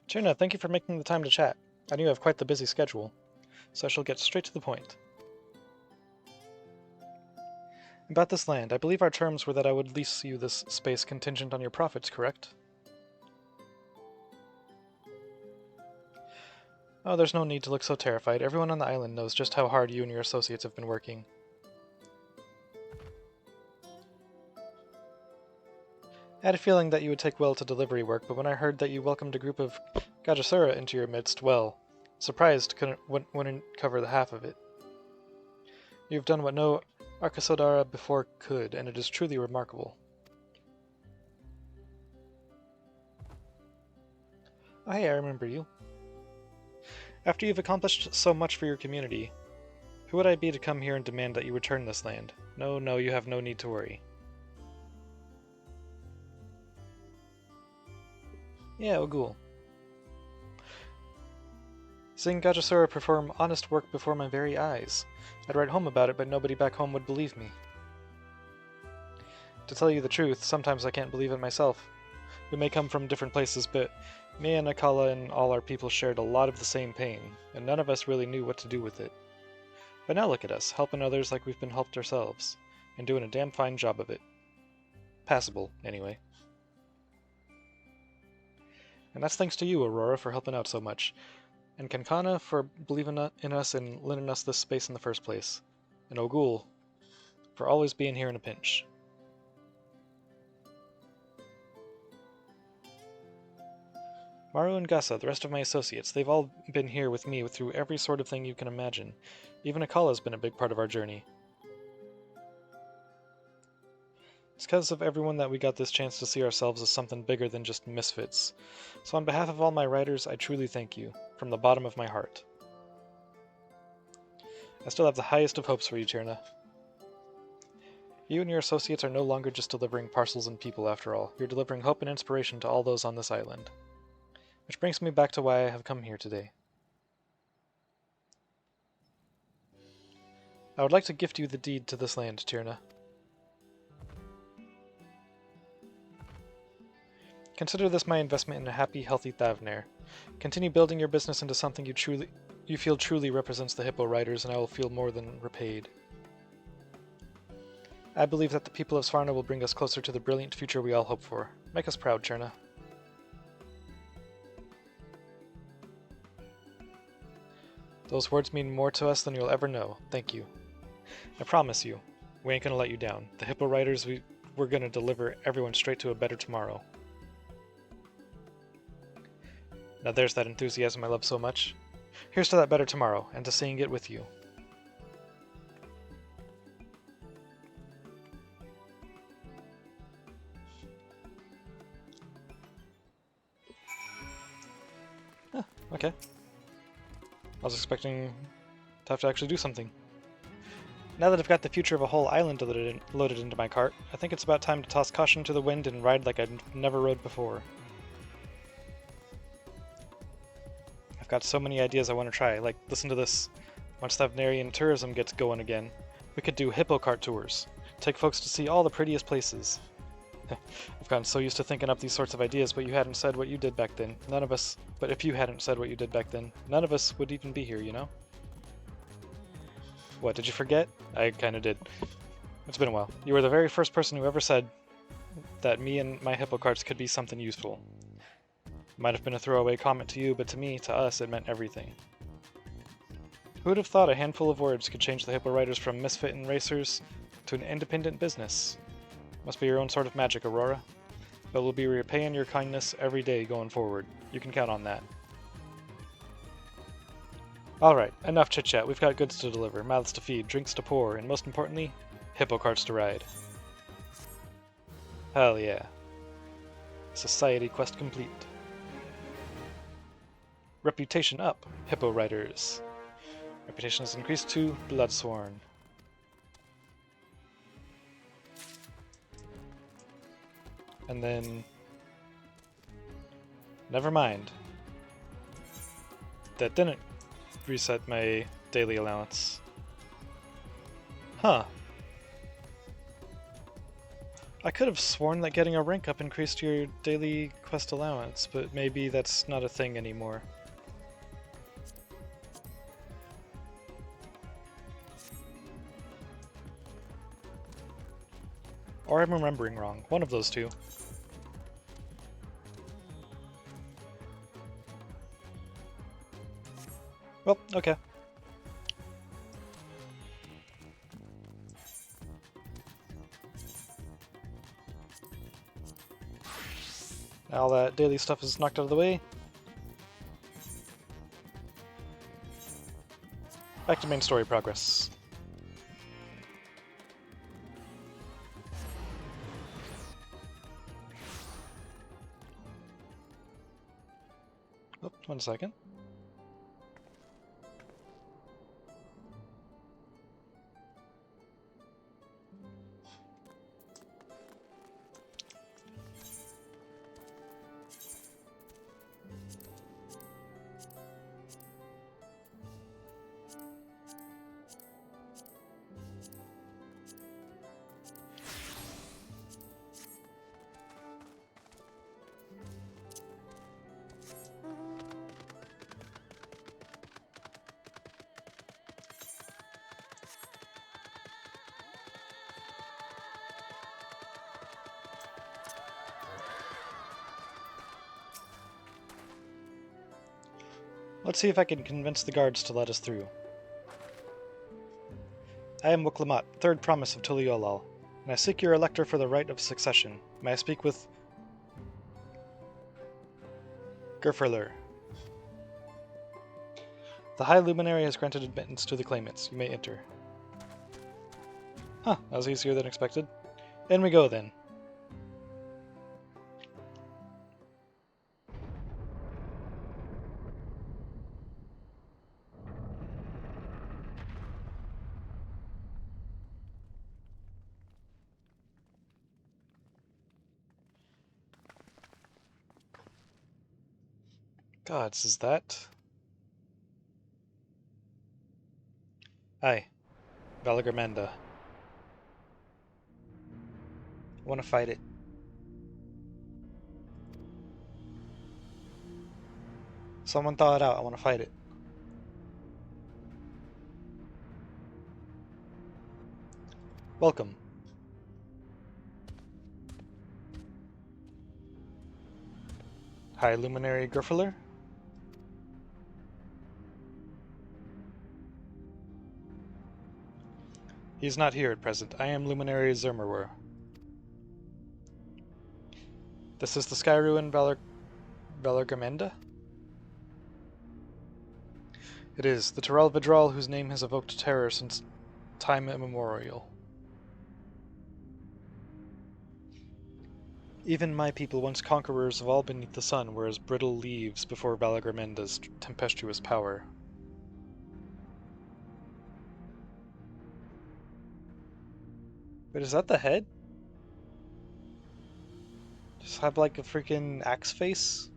Tirna, thank you for making the time to chat. I know you have quite the busy schedule, so I shall get straight to the point. About this land, I believe our terms were that I would lease you this space contingent on your profits, correct? Oh, there's no need to look so terrified. Everyone on the island knows just how hard you and your associates have been working. I had a feeling that you would take well to delivery work, but when I heard that you welcomed a group of Gajasura into your midst, well, surprised wouldn't cover the half of it. You've done what no Arkasodara before could, and it is truly remarkable. Oh hey, I remember you. After you've accomplished so much for your community, who would I be to come here and demand that you return this land? No, you have no need to worry. Yeah, Ogul. Seeing Gajasura perform honest work before my very eyes. I'd write home about it, but nobody back home would believe me. To tell you the truth, sometimes I can't believe it myself. We may come from different places, but me and Akala and all our people shared a lot of the same pain, and none of us really knew what to do with it. But now look at us, helping others like we've been helped ourselves, and doing a damn fine job of it. Passable, anyway. And that's thanks to you, Aurora, for helping out so much, and Kankana for believing in us and lending us this space in the first place, and Ogul for always being here in a pinch. Maru and Gasa, the rest of my associates, they've all been here with me through every sort of thing you can imagine. Even Akala's been a big part of our journey. It's because of everyone that we got this chance to see ourselves as something bigger than just misfits. So on behalf of all my writers, I truly thank you, from the bottom of my heart. I still have the highest of hopes for you, Tierna. You and your associates are no longer just delivering parcels and people, after all. You're delivering hope and inspiration to all those on this island. Which brings me back to why I have come here today. I would like to gift you the deed to this land, Tierna. Consider this my investment in a happy, healthy Thavnair. Continue building your business into something you feel truly represents the Hippo Riders, and I will feel more than repaid. I believe that the people of Svarna will bring us closer to the brilliant future we all hope for. Make us proud, Tierna. Those words mean more to us than you'll ever know. Thank you. I promise you, we ain't gonna let you down. The Hippo Riders, we're gonna deliver everyone straight to a better tomorrow. Now there's that enthusiasm I love so much. Here's to that better tomorrow, and to seeing it with you. Huh, okay. I was expecting to have to actually do something. Now that I've got the future of a whole island loaded into my cart, I think it's about time to toss caution to the wind and ride like I've never rode before. I've got so many ideas I want to try, like, listen to this. Once Thavnarian tourism gets going again, we could do hippo cart tours. Take folks to see all the prettiest places. I've gotten so used to thinking up these sorts of ideas, but you hadn't said what you did back then. But if you hadn't said what you did back then, none of us would even be here, you know? What, did you forget? I kinda did. It's been a while. You were the very first person who ever said that me and my hippo carts could be something useful. Might have been a throwaway comment to you, but to me, to us, it meant everything. Who would have thought a handful of words could change the Hippo Riders from misfit and racers to an independent business? Must be your own sort of magic, Aurora. But we'll be repaying your kindness every day going forward. You can count on that. Alright, enough chit-chat. We've got goods to deliver, mouths to feed, drinks to pour, and most importantly, hippo carts to ride. Hell yeah. Society quest complete. Reputation up, Hippo Riders. Reputation is increased to Bloodsworn. And then... never mind. That didn't reset my daily allowance. Huh. I could have sworn that getting a rank up increased your daily quest allowance, but maybe that's not a thing anymore. Or I'm remembering wrong. One of those two. Well, okay. Now all that daily stuff is knocked out of the way. Back to main story progress. Oh, 1 second. Let's see if I can convince the guards to let us through. I am Wuklamat, third promise of Tuliolal, and I seek your elector for the right of succession. May I speak with Gerferler? The High Luminary has granted admittance to the claimants. You may enter. Huh, that was easier than expected. In we go then. Gods, is that? Aye, Valagarmanda. I want to fight it. Someone thaw it out, I want to fight it. Welcome. High Luminary Gerfeler? He is not here at present. I am Luminary Zermerwer. This is the Sky Ruin Valagarmanda? It is, the Taral Vidral whose name has evoked terror since time immemorial. Even my people, once conquerors of all beneath the sun, were as brittle leaves before Valagarmenda's tempestuous power. Wait, is that the head? Just have like a freaking axe face?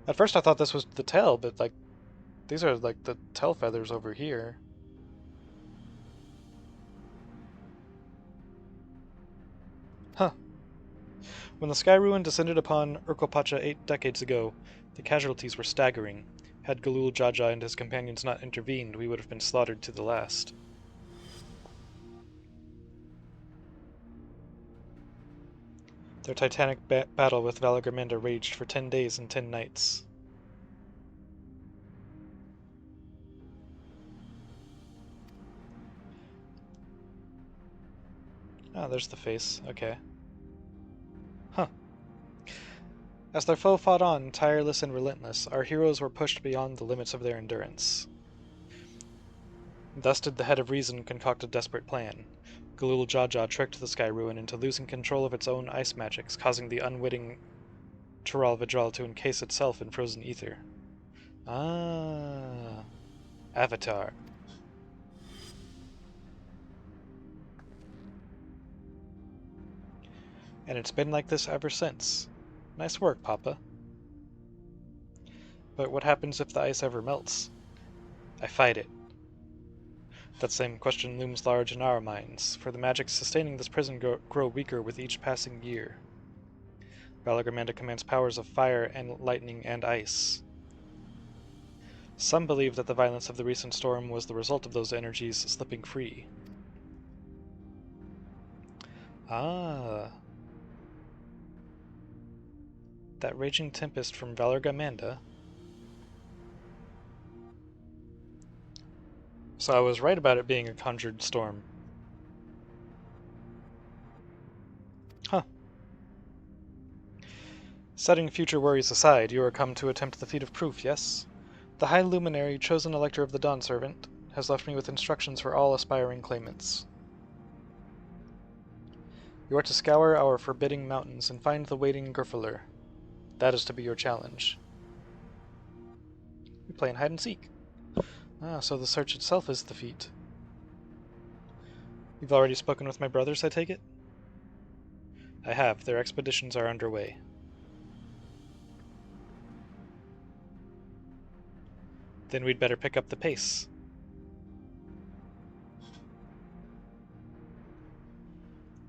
At first I thought this was the tail, but like, these are like the tail feathers over here. Huh. When the Sky Ruin descended upon Urkopacha 8 decades ago, the casualties were staggering. Had Galul Jaja and his companions not intervened, we would have been slaughtered to the last. Their titanic battle with Valagarmenda raged for 10 days and 10 nights. Ah, there's the face. Okay. Huh. As their foe fought on, tireless and relentless, our heroes were pushed beyond the limits of their endurance. Thus did the Head of Reason concoct a desperate plan. Galul Jaja tricked the Sky Ruin into losing control of its own ice magics, causing the unwitting Taral Vidral to encase itself in frozen ether. Ah. Avatar. And it's been like this ever since. Nice work, Papa. But what happens if the ice ever melts? I fight it. That same question looms large in our minds, for the magics sustaining this prison grow weaker with each passing year. Valagarmanda commands powers of fire and lightning and ice. Some believe that the violence of the recent storm was the result of those energies slipping free. Ah. That raging tempest from Valagarmanda. So I was right about it being a conjured storm. Huh. Setting future worries aside, you are come to attempt the feat of proof, yes? The High Luminary, chosen elector of the Dawn Servant, has left me with instructions for all aspiring claimants. You are to scour our forbidding mountains and find the waiting Gerfeler. That is to be your challenge. We play in hide and seek. Ah, so the search itself is the feat. You've already spoken with my brothers, I take it? I have. Their expeditions are underway. Then we'd better pick up the pace.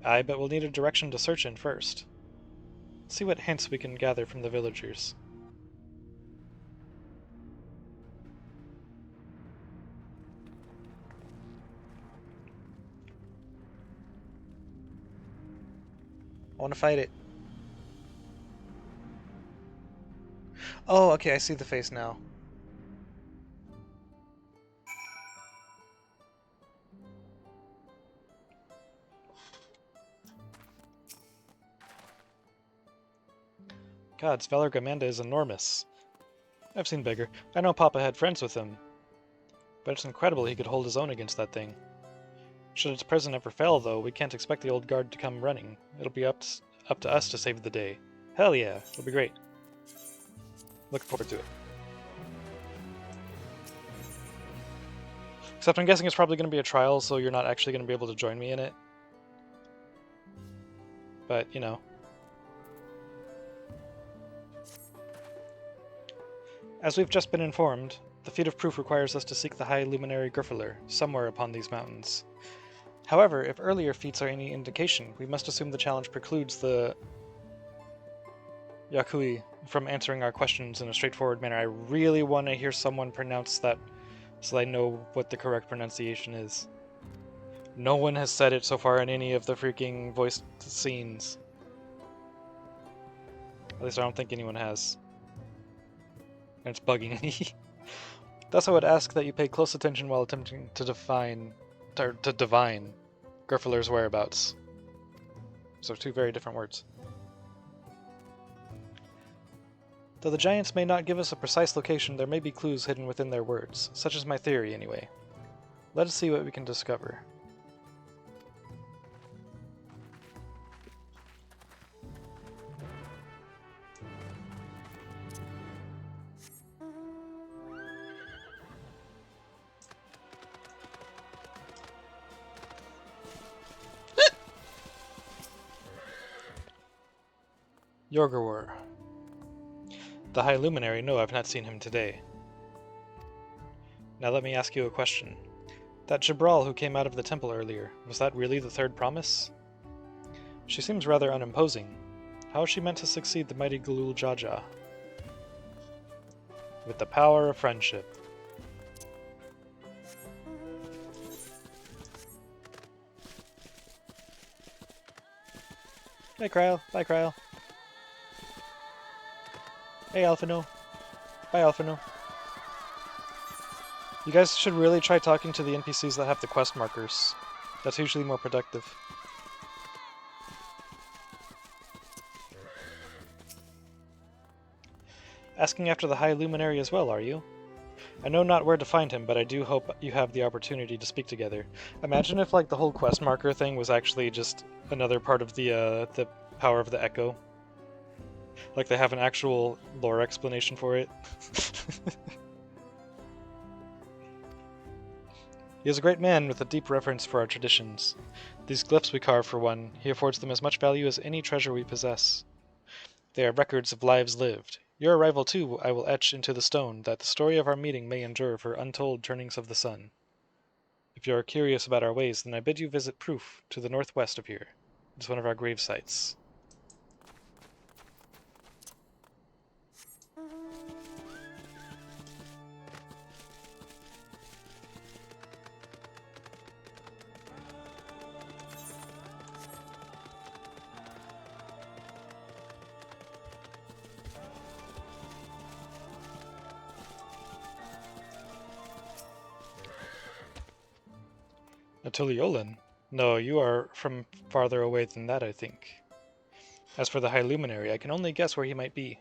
Aye, but we'll need a direction to search in first. Let's see what hints we can gather from the villagers. I want to fight it. Oh, okay, I see the face now. God, Svalorgamanda is enormous. I've seen bigger. I know Papa had friends with him, but it's incredible he could hold his own against that thing. Should its presence ever fail, though, we can't expect the old guard to come running. It'll be up to us to save the day. Hell yeah, it'll be great. Looking forward to it. Except I'm guessing it's probably going to be a trial, so you're not actually going to be able to join me in it. But, you know. As we've just been informed, the feat of proof requires us to seek the High Luminary Griffler, somewhere upon these mountains. However, if earlier feats are any indication, we must assume the challenge precludes the Yakui from answering our questions in a straightforward manner. I really want to hear someone pronounce that so I know what the correct pronunciation is. No one has said it so far in any of the freaking voiced scenes. At least I don't think anyone has. And it's bugging me. Thus I would ask that you pay close attention while attempting to divine Griffler's whereabouts. So two very different words. Though the giants may not give us a precise location, there may be clues hidden within their words. Such is my theory, anyway. Let us see what we can discover. Yorgawar. The High Luminary? No, I've not seen him today. Now let me ask you a question. That Jabral who came out of the temple earlier, was that really the third promise? She seems rather unimposing. How is she meant to succeed the mighty Galul Jaja? With the power of friendship. Hey, Kryl. Bye, Kryl. Hey, Alphino. Bye, Alphino. You guys should really try talking to the NPCs that have the quest markers. That's usually more productive. Asking after the High Luminary as well, are you? I know not where to find him, but I do hope you have the opportunity to speak together. Imagine if, like, the whole quest marker thing was actually just another part of the power of the Echo. Like, they have an actual lore explanation for it. He is a great man with a deep reverence for our traditions. These glyphs we carve, for one, he affords them as much value as any treasure we possess. They are records of lives lived. Your arrival, too, I will etch into the stone, that the story of our meeting may endure for untold turnings of the sun. If you are curious about our ways, then I bid you visit Proof, to the northwest of here. It's one of our grave sites. Atuliolan? No, you are from farther away than that, I think. As for the High Luminary, I can only guess where he might be.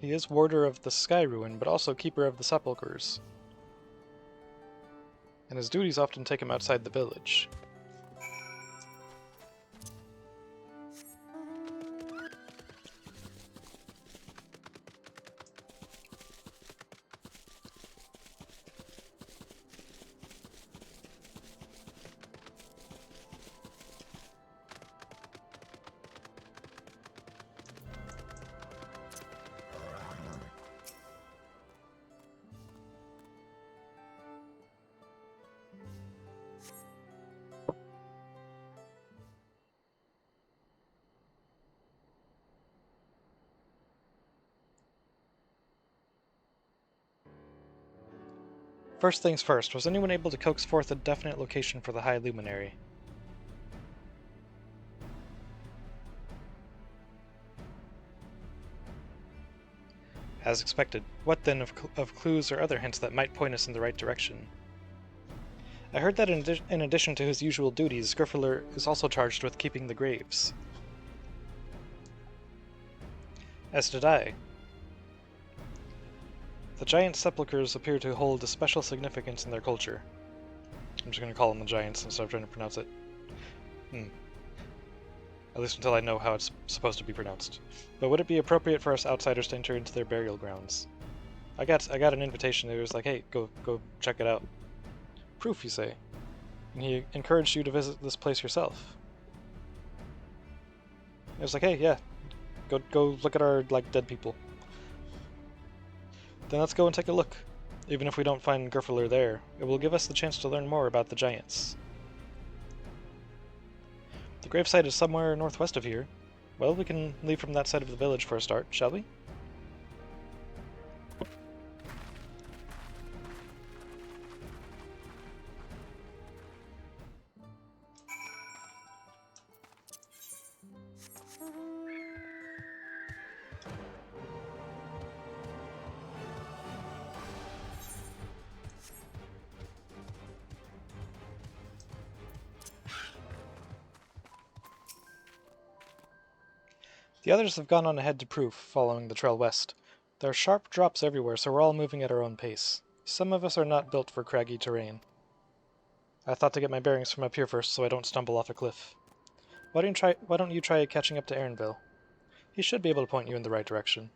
He is warder of the Sky Ruin, but also keeper of the sepulchres. And his duties often take him outside the village. First things first, was anyone able to coax forth a definite location for the High Luminary? As expected. What then of clues or other hints that might point us in the right direction? I heard that in addition to his usual duties, Gryffindor is also charged with keeping the graves. As did I. The giant sepulchres appear to hold a special significance in their culture. I'm just going to call them the giants instead of trying to pronounce it. At least until I know how it's supposed to be pronounced. But would it be appropriate for us outsiders to enter into their burial grounds? I got an invitation. It was like, hey, go check it out. Proof, you say? And he encouraged you to visit this place yourself. It was like, hey, yeah, go look at our dead people. Then let's go and take a look. Even if we don't find Gryffindor there, it will give us the chance to learn more about the giants. The gravesite is somewhere northwest of here. Well, we can leave from that side of the village for a start, shall we? The others have gone on ahead to Proof, following the trail west. There are sharp drops everywhere, so we're all moving at our own pace. Some of us are not built for craggy terrain. I thought to get my bearings from up here first so I don't stumble off a cliff. Why don't you try catching up to Aaronville? He should be able to point you in the right direction.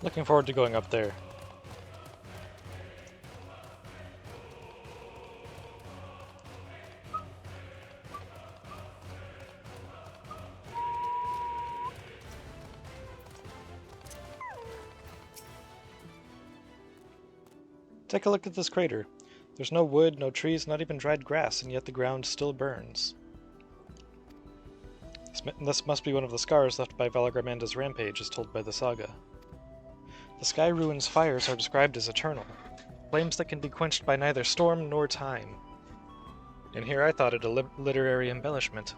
Looking forward to going up there. Take a look at this crater. There's no wood, no trees, not even dried grass, and yet the ground still burns. This must be one of the scars left by Valagrimanda's rampage, as told by the saga. The Sky Ruin's fires are described as eternal, flames that can be quenched by neither storm nor time. And here I thought it a literary embellishment.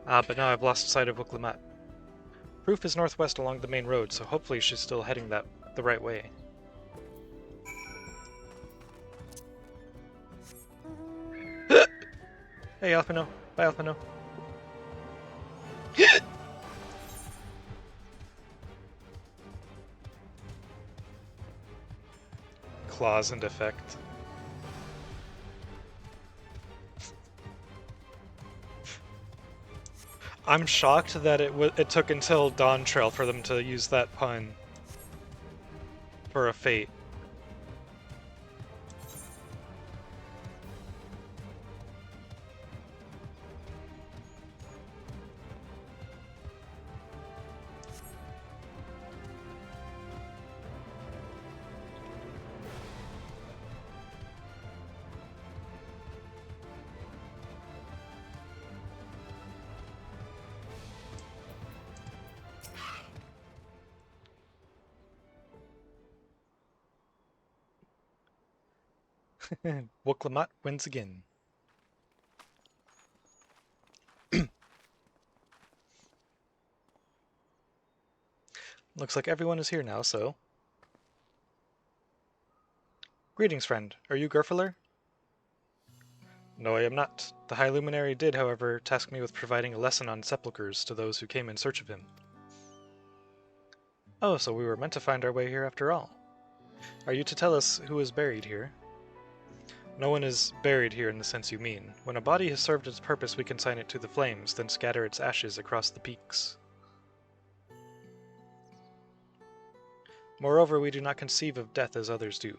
But now I've lost sight of Wuklimat. Proof is northwest along the main road, so hopefully she's still heading the right way. Hey, Alphino. Bye, Alphino. Claws and effect. I'm shocked that it took until Dawn Trail for them to use that pun for a fate. Wuklimat wins again. Looks like everyone is here now, so... Greetings, friend. Are you Gryffindor? No, I am not. The High Luminary did, however, task me with providing a lesson on sepulchres to those who came in search of him. Oh, so we were meant to find our way here after all. Are you to tell us who is buried here? No one is buried here in the sense you mean. When a body has served its purpose, we consign it to the flames, then scatter its ashes across the peaks. Moreover, we do not conceive of death as others do.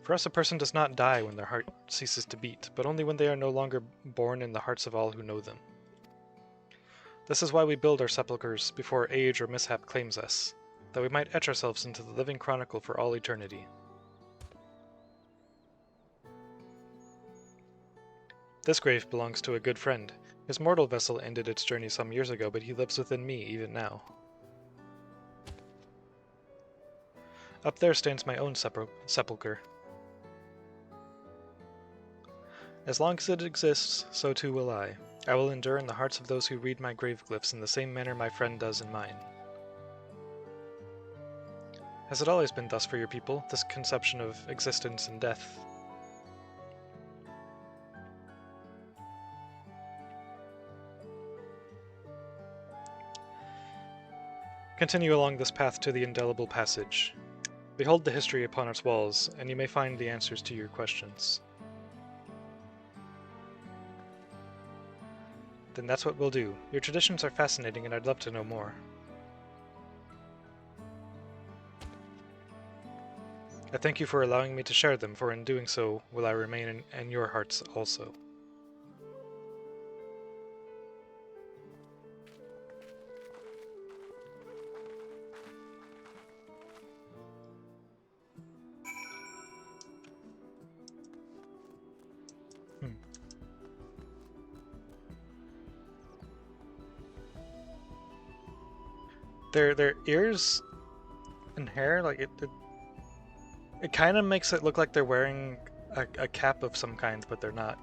For us, a person does not die when their heart ceases to beat, but only when they are no longer born in the hearts of all who know them. This is why we build our sepulchres before age or mishap claims us, that we might etch ourselves into the living chronicle for all eternity. This grave belongs to a good friend. His mortal vessel ended its journey some years ago, but he lives within me even now. Up there stands my own sepulchre. As long as it exists, so too will I. I will endure in the hearts of those who read my grave glyphs in the same manner my friend does in mine. Has it always been thus for your people, this conception of existence and death? Continue along this path to the indelible passage. Behold the history upon its walls, and you may find the answers to your questions. Then that's what we'll do. Your traditions are fascinating and I'd love to know more. I thank you for allowing me to share them, for in doing so will I remain in your hearts also. Their ears and hair, like it kind of makes it look like they're wearing a cap of some kind, but they're not.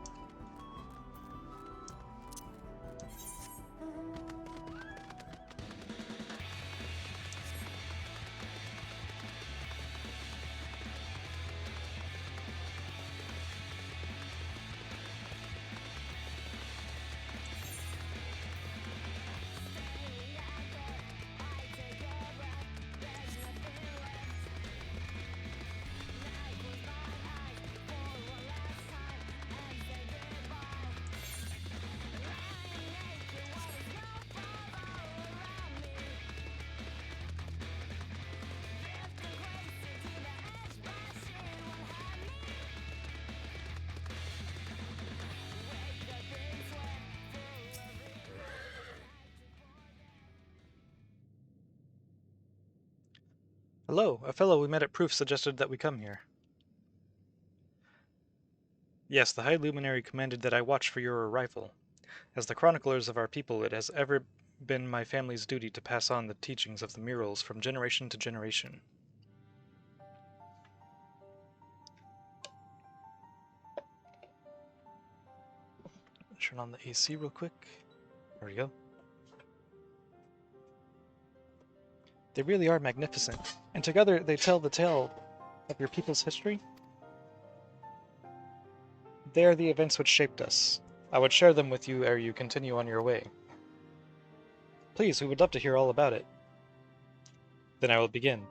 Hello, a fellow we met at Proof suggested that we come here. Yes, the High Luminary commanded that I watch for your arrival. As the chroniclers of our people, it has ever been my family's duty to pass on the teachings of the murals from generation to generation. Turn on the AC real quick. There we go. They really are magnificent, and together they tell the tale of your people's history. They are the events which shaped us. I would share them with you ere you continue on your way. Please, we would love to hear all about it. Then I will begin.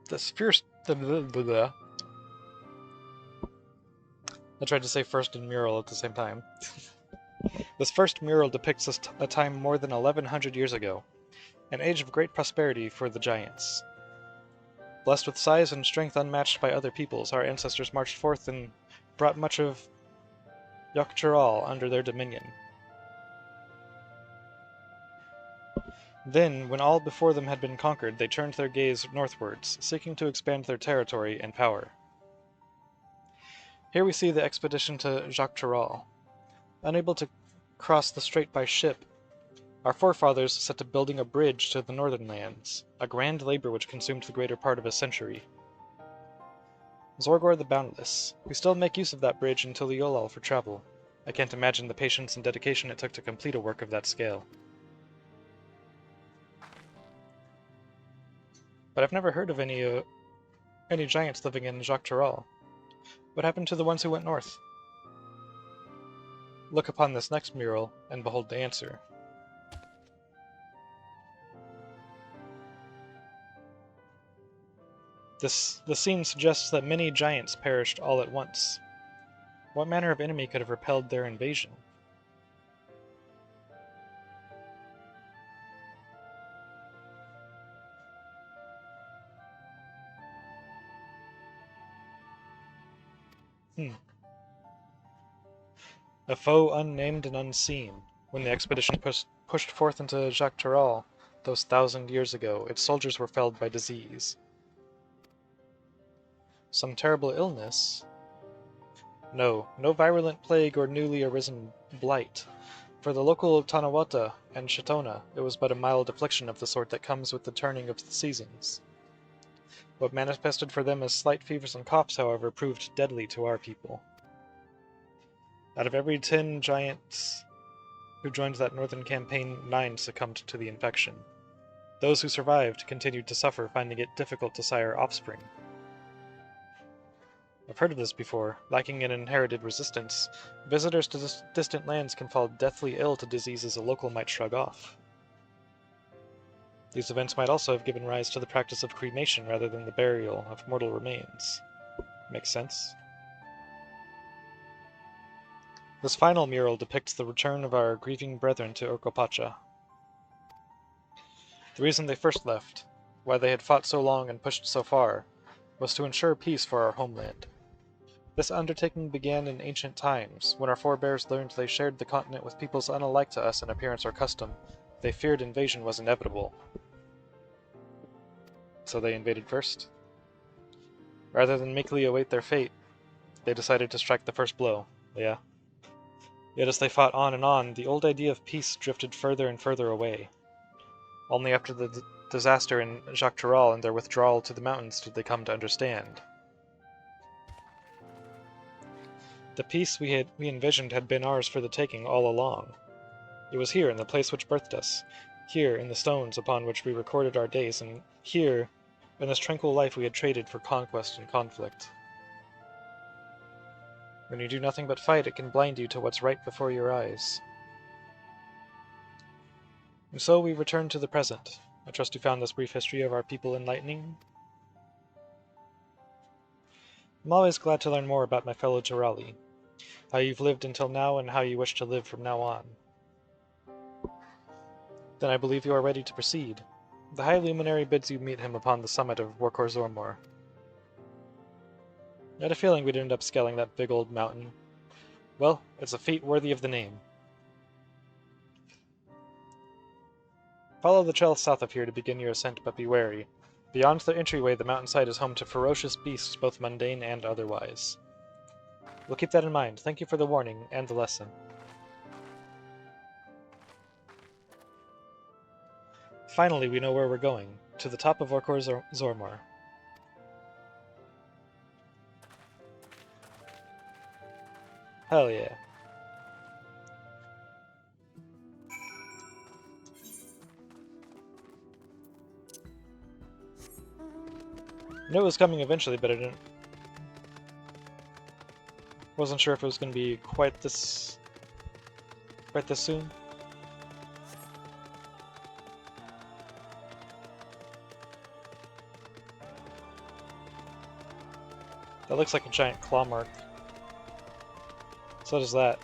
This first... I tried to say first and mural at the same time. This first mural depicts a time more than 1100 years ago, an age of great prosperity for the giants. Blessed with size and strength unmatched by other peoples, our ancestors marched forth and brought much of Yogg-Saron under their dominion. Then, when all before them had been conquered, they turned their gaze northwards, seeking to expand their territory and power. Here we see the expedition to Yogg-Saron. Unable to cross the strait by ship, our forefathers set to building a bridge to the northern lands, a grand labor which consumed the greater part of a century. Zorgor the Boundless. We still make use of that bridge until the Yolal for travel. I can't imagine the patience and dedication it took to complete a work of that scale. But I've never heard of any giants living in Yogg-Saron. What happened to the ones who went north? Look upon this next mural, and behold the answer. The scene suggests that many giants perished all at once. What manner of enemy could have repelled their invasion? A foe unnamed and unseen. When the expedition pushed forth into Jacques Tarral, those 1,000 years ago, its soldiers were felled by disease. Some terrible illness? No virulent plague or newly arisen blight. For the local Tanawata and Shatona, it was but a mild affliction of the sort that comes with the turning of the seasons. What manifested for them as slight fevers and coughs, however, proved deadly to our people. Out of every 10 giants who joined that northern campaign, 9 succumbed to the infection. Those who survived continued to suffer, finding it difficult to sire offspring. I've heard of this before. Lacking an inherited resistance, visitors to distant lands can fall deathly ill to diseases a local might shrug off. These events might also have given rise to the practice of cremation rather than the burial of mortal remains. Makes sense? This final mural depicts the return of our grieving brethren to Urkopacha. The reason they first left, why they had fought so long and pushed so far, was to ensure peace for our homeland. This undertaking began in ancient times, when our forebears learned they shared the continent with peoples unlike to us in appearance or custom. They feared invasion was inevitable. So they invaded first. Rather than meekly await their fate, they decided to strike the first blow. Yeah. Yet as they fought on and on, the old idea of peace drifted further and further away. Only after the disaster in Jacques Tarral and their withdrawal to the mountains did they come to understand. The peace we envisioned had been ours for the taking all along. It was here in the place which birthed us, here in the stones upon which we recorded our days, and here in this tranquil life we had traded for conquest and conflict. When you do nothing but fight, it can blind you to what's right before your eyes. And so we return to the present. I trust you found this brief history of our people enlightening. I'm always glad to learn more about my fellow Jirali, how you've lived until now and how you wish to live from now on. Then I believe you are ready to proceed. The High Luminary bids you meet him upon the summit of Workor Zormor. I had a feeling we'd end up scaling that big old mountain. Well, it's a feat worthy of the name. Follow the trail south of here to begin your ascent, but be wary. Beyond the entryway, the mountainside is home to ferocious beasts, both mundane and otherwise. We'll keep that in mind. Thank you for the warning and the lesson. Finally, we know where we're going. To the top of Workor Zormor. Hell yeah. I knew it was coming eventually, but I wasn't sure if it was going to be quite this soon. That looks like a giant claw mark. So does that.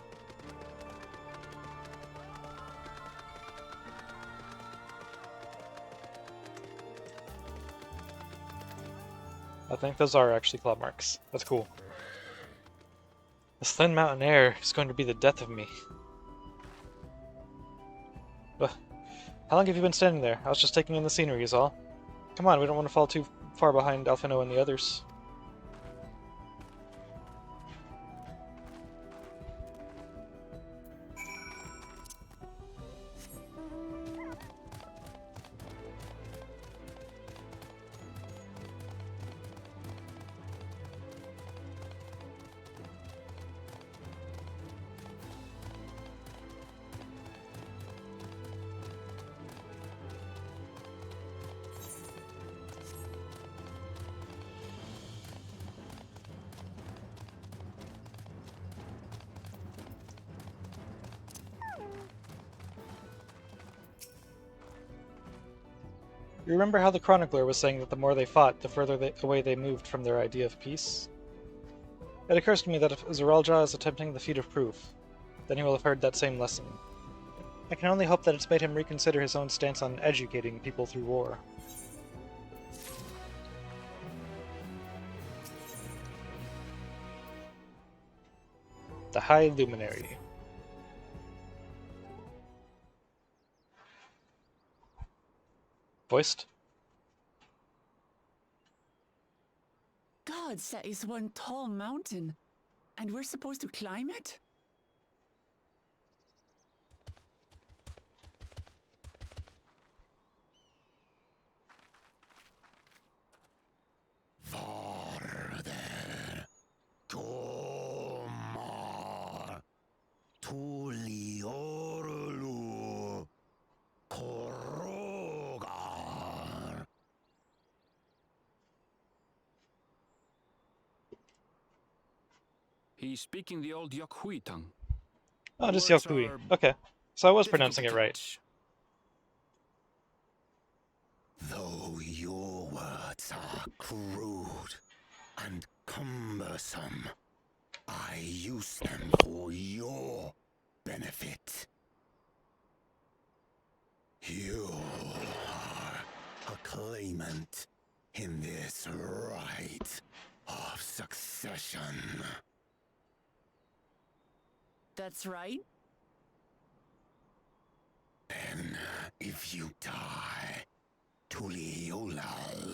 I think those are actually claw marks. That's cool. This thin mountain air is going to be the death of me. Ugh. How long have you been standing there? I was just taking in the scenery is all. Come on, we don't want to fall too far behind Alphino and the others. You remember how the chronicler was saying that the more they fought, the further away they moved from their idea of peace? It occurs to me that if Zeralja is attempting the feat of proof, then he will have heard that same lesson. I can only hope that it's made him reconsider his own stance on educating people through war. The High Luminary. Voiced? Gods, that is one tall mountain. And we're supposed to climb it? Varder, Gomar, Tuliorlu, Korogar. He's speaking the old Yokhui tongue. Oh, just Words Yokui. are Okay. So I was difficult pronouncing to it right. catch. Though your words are crude and cumbersome, I use them for your benefit. You are a claimant in this right of succession. That's right. Then, if you die, Tuliola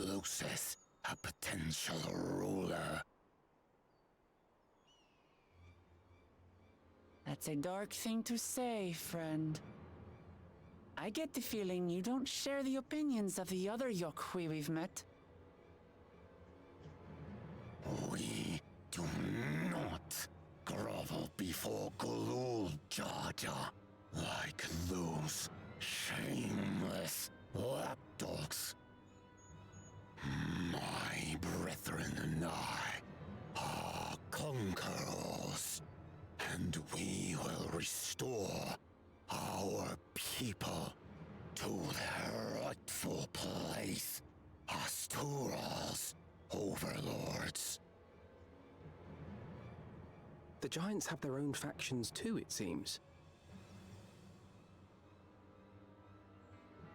loses a potential ruler. That's a dark thing to say, friend. I get the feeling you don't share the opinions of the other Yokhui we've met. We do not grovel before Gulul Jaja like those shameless lapdogs. My brethren and I are conquerors, and we will restore our people to their rightful place as Tura's overlords. The Giants have their own factions too, it seems.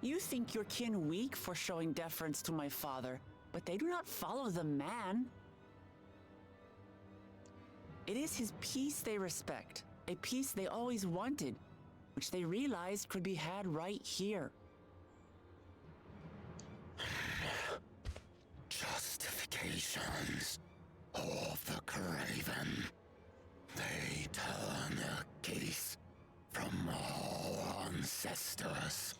You think your kin weak for showing deference to my father, but they do not follow the man. It is his peace they respect, a peace they always wanted, which they realized could be had right here. Justifications of the craven. They turn their gaze from our ancestors,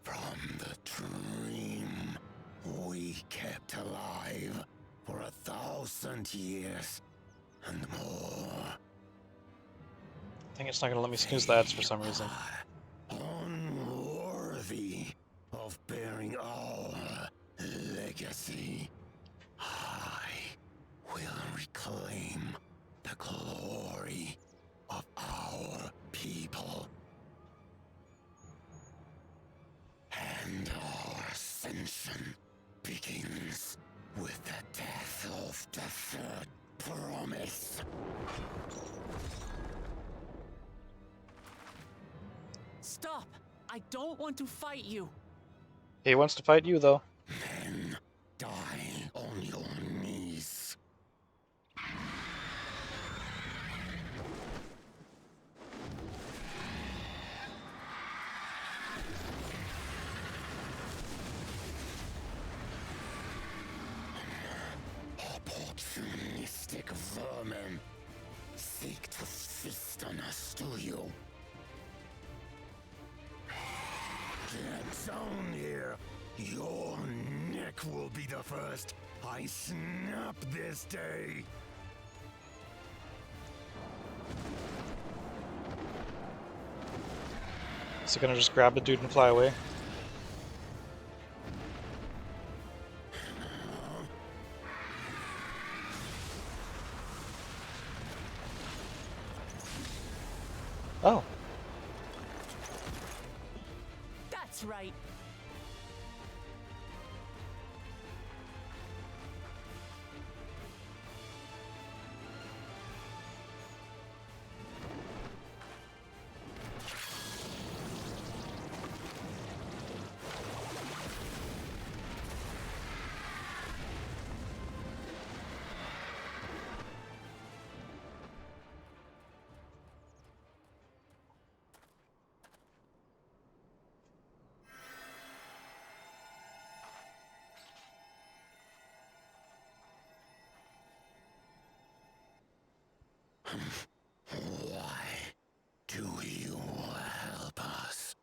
from the dream we kept alive for 1,000 years and more. I think it's not gonna let me snooze the ads for some reason. Unworthy of bearing our legacy. I will reclaim the glory of our people. And our ascension begins with the death of the third promise. Stop! I don't want to fight you! He wants to fight you, though. Then die on your knees. Opportunistic vermin seek to feast on us, do you? Get down here. Your neck will be the first I snap this day. Is he gonna just grab the dude and fly away? Oh. That's right! Why do you help us?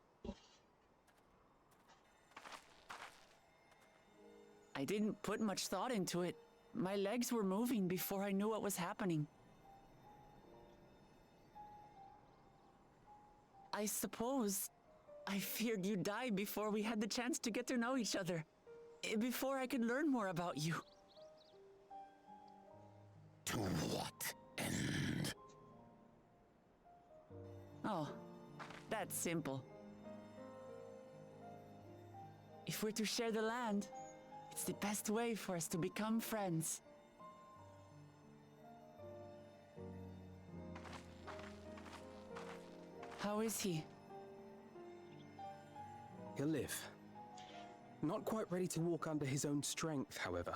I didn't put much thought into it. My legs were moving before I knew what was happening. I suppose I feared you'd die before we had the chance to get to know each other. Before I could learn more about you. To what end? Oh, that's simple. If we're to share the land, it's the best way for us to become friends. How is he? He'll live. Not quite ready to walk under his own strength, however.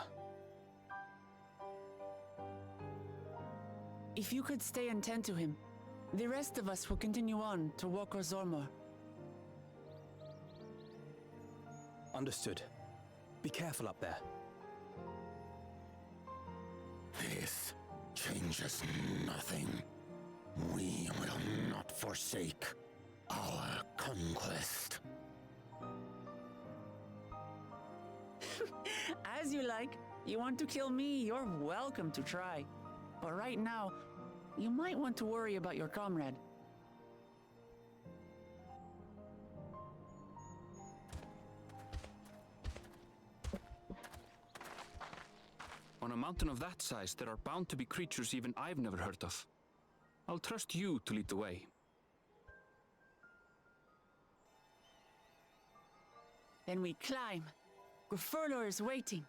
If you could stay and tend to him, the rest of us will continue on to Zormor. Understood. Be careful up there. This changes nothing. We will not forsake our conquest. As you like. You want to kill me, you're welcome to try. But right now, you might want to worry about your comrade. On a mountain of that size, there are bound to be creatures even I've never heard of. I'll trust you to lead the way. Then we climb. Grufurlor is waiting.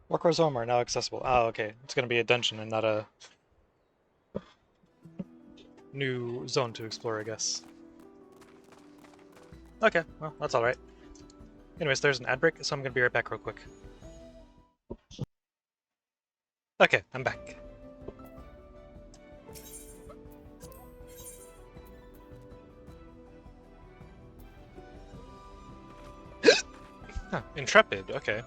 Workers Home are now accessible. Oh, okay. It's gonna be a dungeon and not a new zone to explore, I guess. Okay, well, that's alright. Anyways, there's an ad break, so I'm gonna be right back real quick. Okay, I'm back. Huh, Intrepid, okay.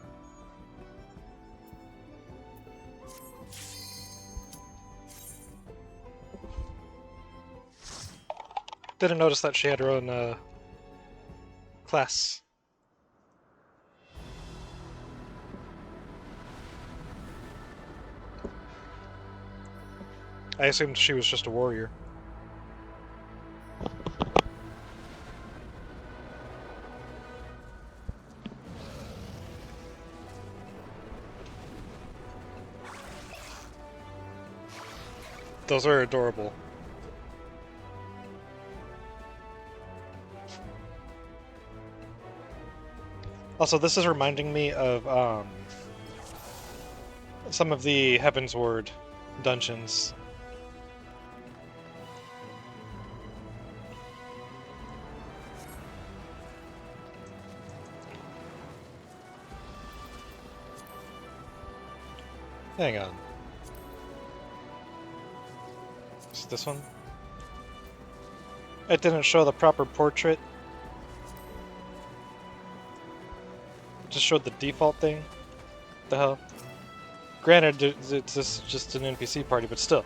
Didn't notice that she had her own, class. I assumed she was just a warrior. Those are adorable. Also, this is reminding me of some of the Heavensward dungeons. Hang on. Is it this one? It didn't show the proper portrait. It just showed the default thing. What the hell? Granted, it's just an NPC party, but still.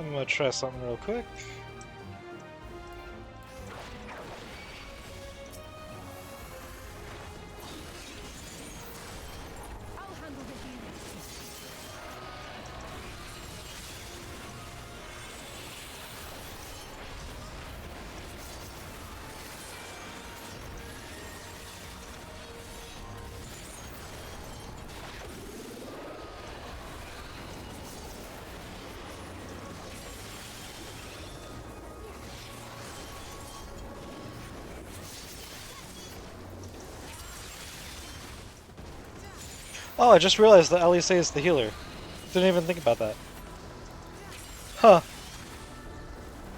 I'm gonna try something real quick. Oh, I just realized that Elise is the healer. Didn't even think about that. Huh.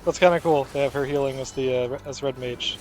That's kind of cool. They have her healing as the as red mage.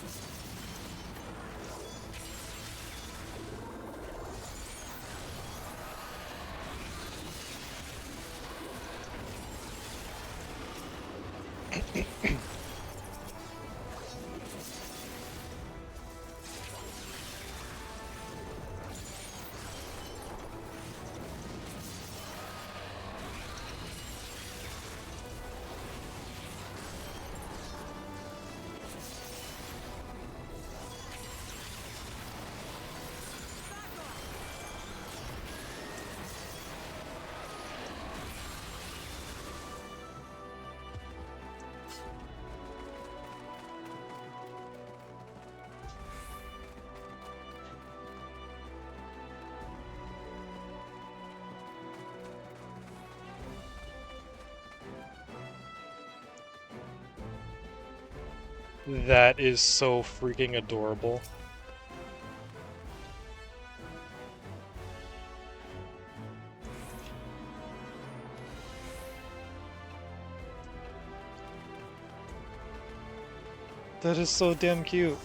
That is so freaking adorable. That is so damn cute.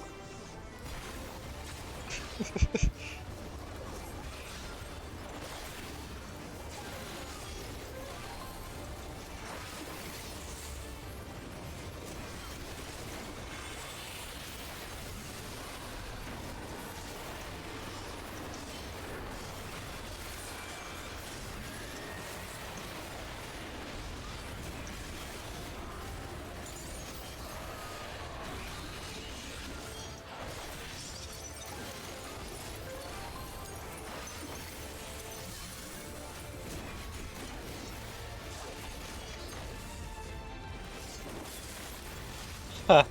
Huh.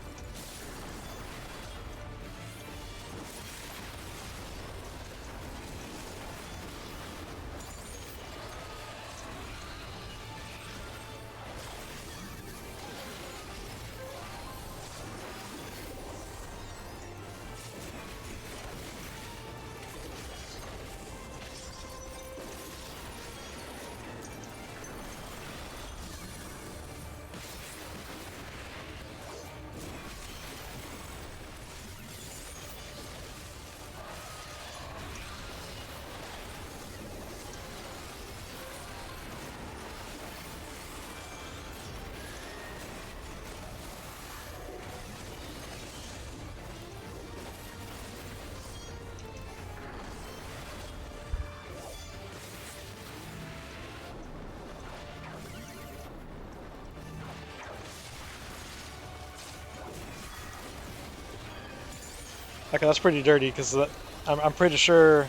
Okay, that's pretty dirty, because I'm pretty sure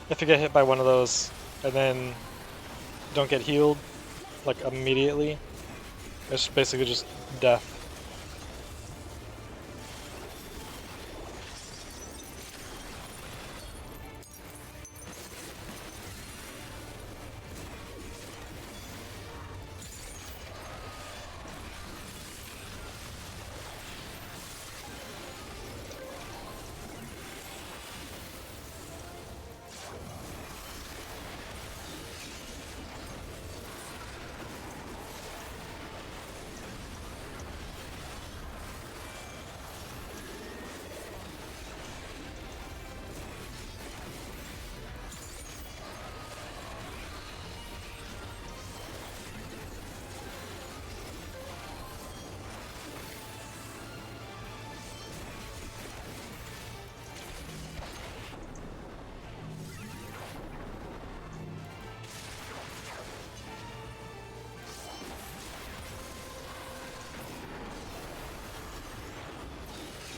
if you get hit by one of those and then don't get healed, like, immediately, it's basically just death.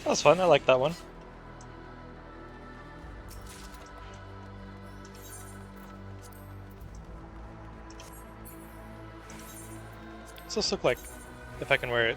That was fun. I like that one. What's this look like? If I can wear it.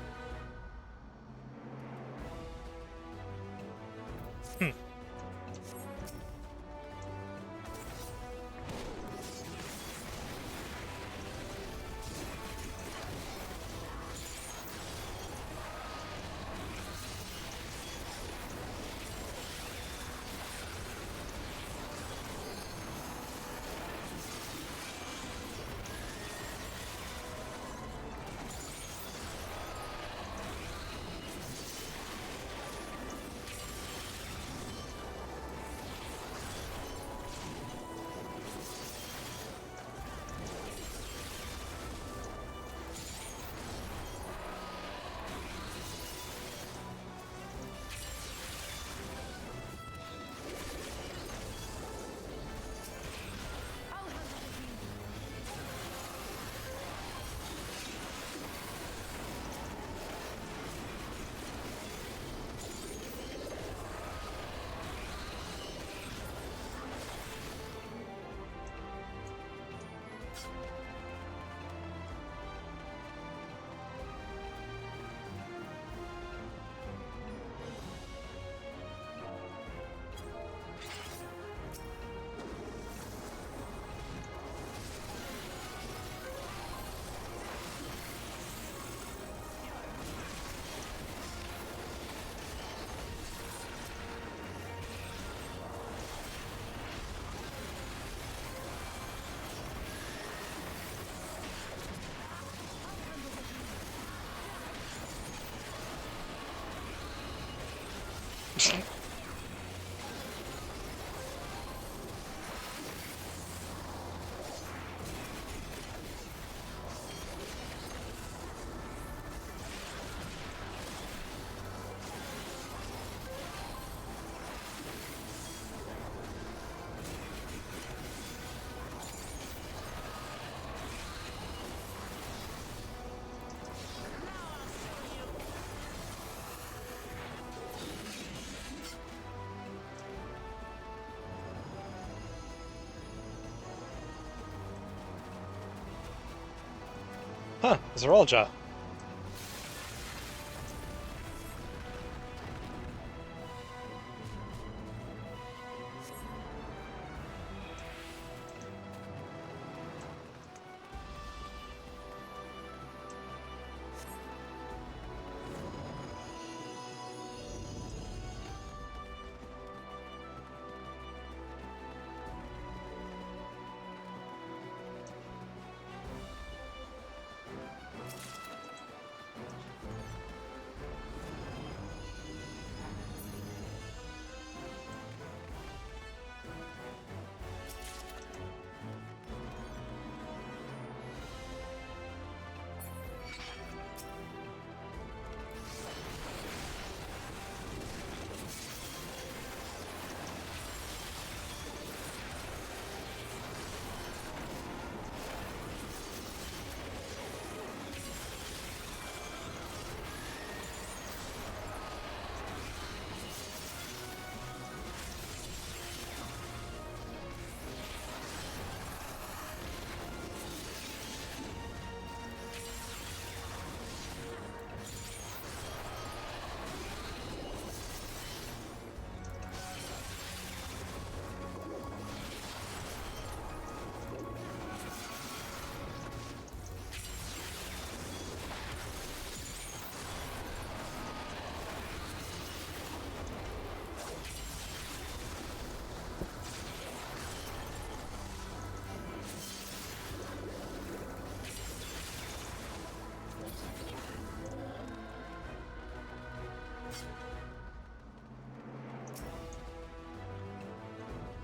Huh, Zeralja.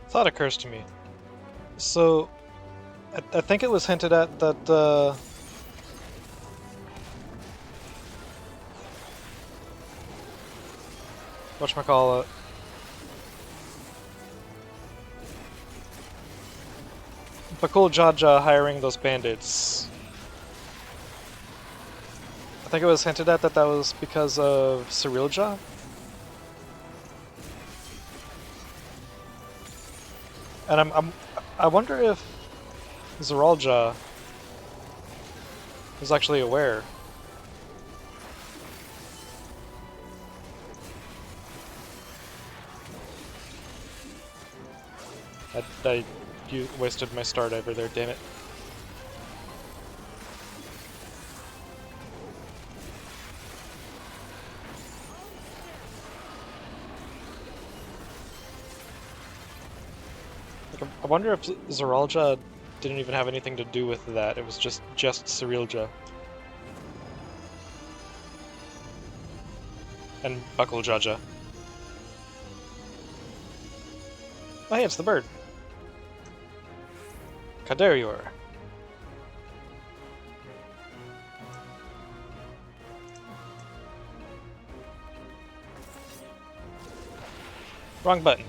Thought occurs to me. So, I think it was hinted at that whatchamacallit. Bakul Jaja hiring those bandits. I think it was hinted at that that was because of Cyrilja. And I wonder if Zeralja is actually aware. I wasted my star diver there, damn it. Like, I wonder if Zeralja didn't even have anything to do with that. It was just Cyrilja. And Bucklejaja. Oh hey, it's the bird. Kadarior. Wrong button.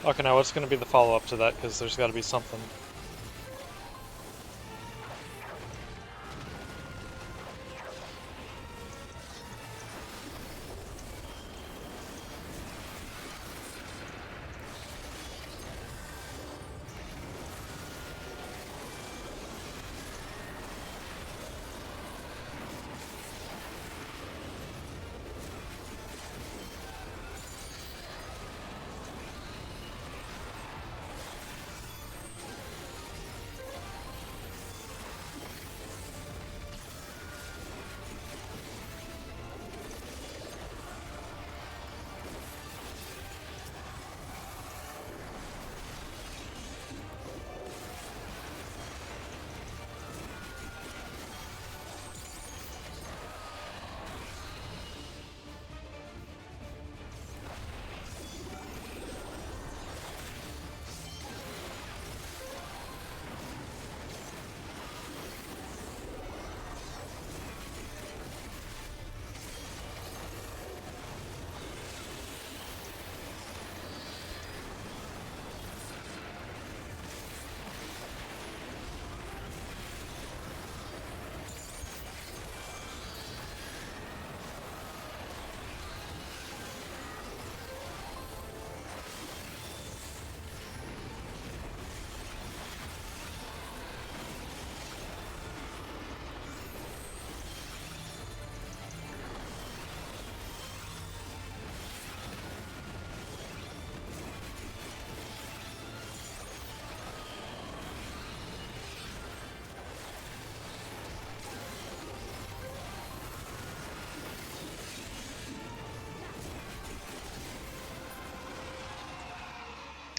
Okay, now what's going to be the follow-up to that? Because there's got to be something.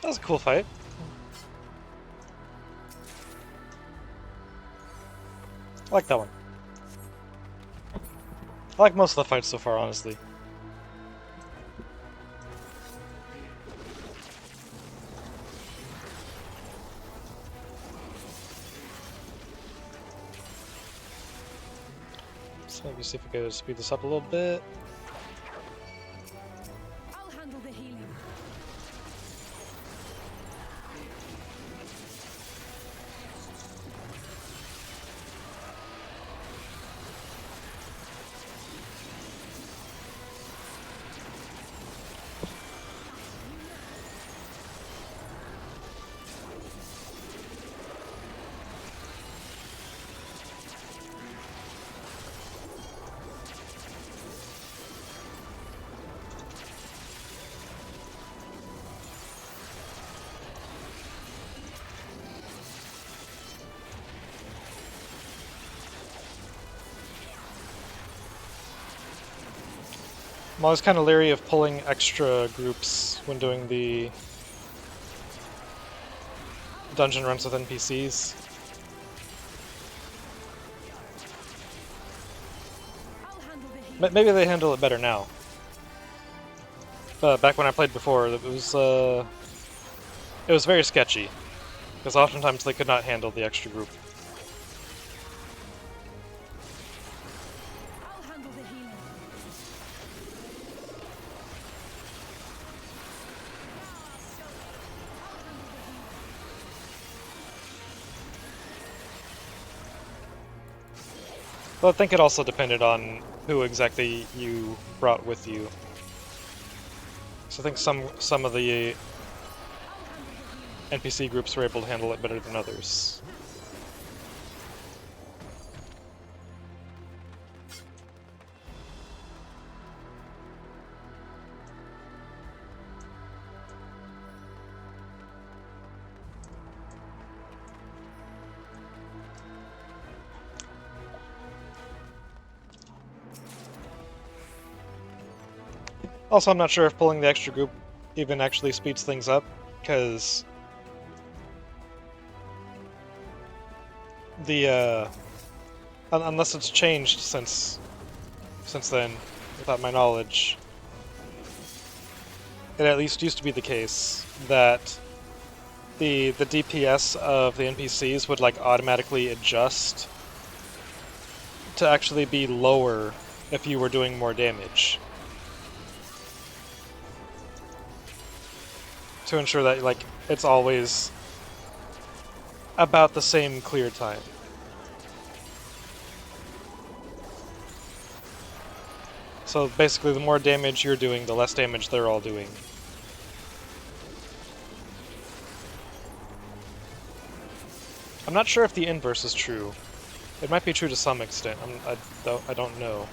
That was a cool fight. I like that one. I like most of the fights so far, honestly. So maybe see if we can speed this up a little bit. I'll handle the healing. I'm always kind of leery of pulling extra groups when doing the dungeon runs with NPCs. Maybe they handle it better now. But back when I played before, it was very sketchy, because oftentimes they could not handle the extra group. But I think it also depended on who exactly you brought with you. So I think some of the NPC groups were able to handle it better than others. Also, I'm not sure if pulling the extra group even actually speeds things up, because the unless it's changed since then, without my knowledge, it at least used to be the case that the DPS of the NPCs would like automatically adjust to actually be lower if you were doing more damage, to ensure that like it's always about the same clear time. So basically, the more damage you're doing, the less damage they're all doing. I'm not sure if the inverse is true. It might be true to some extent. I don't know.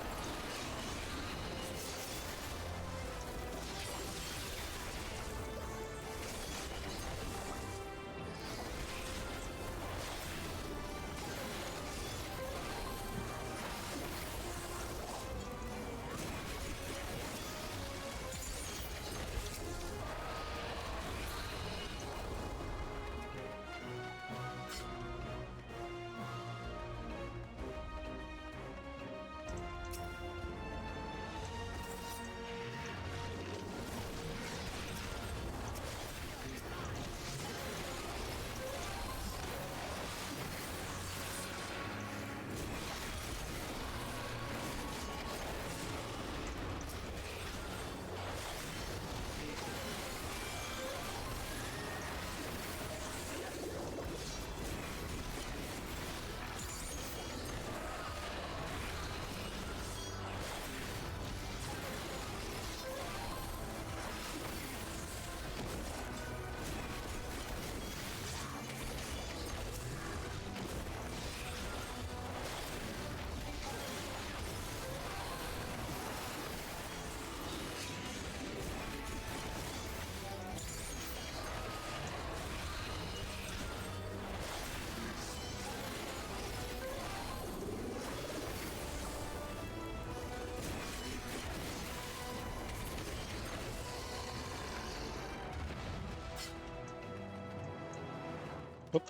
Whoop.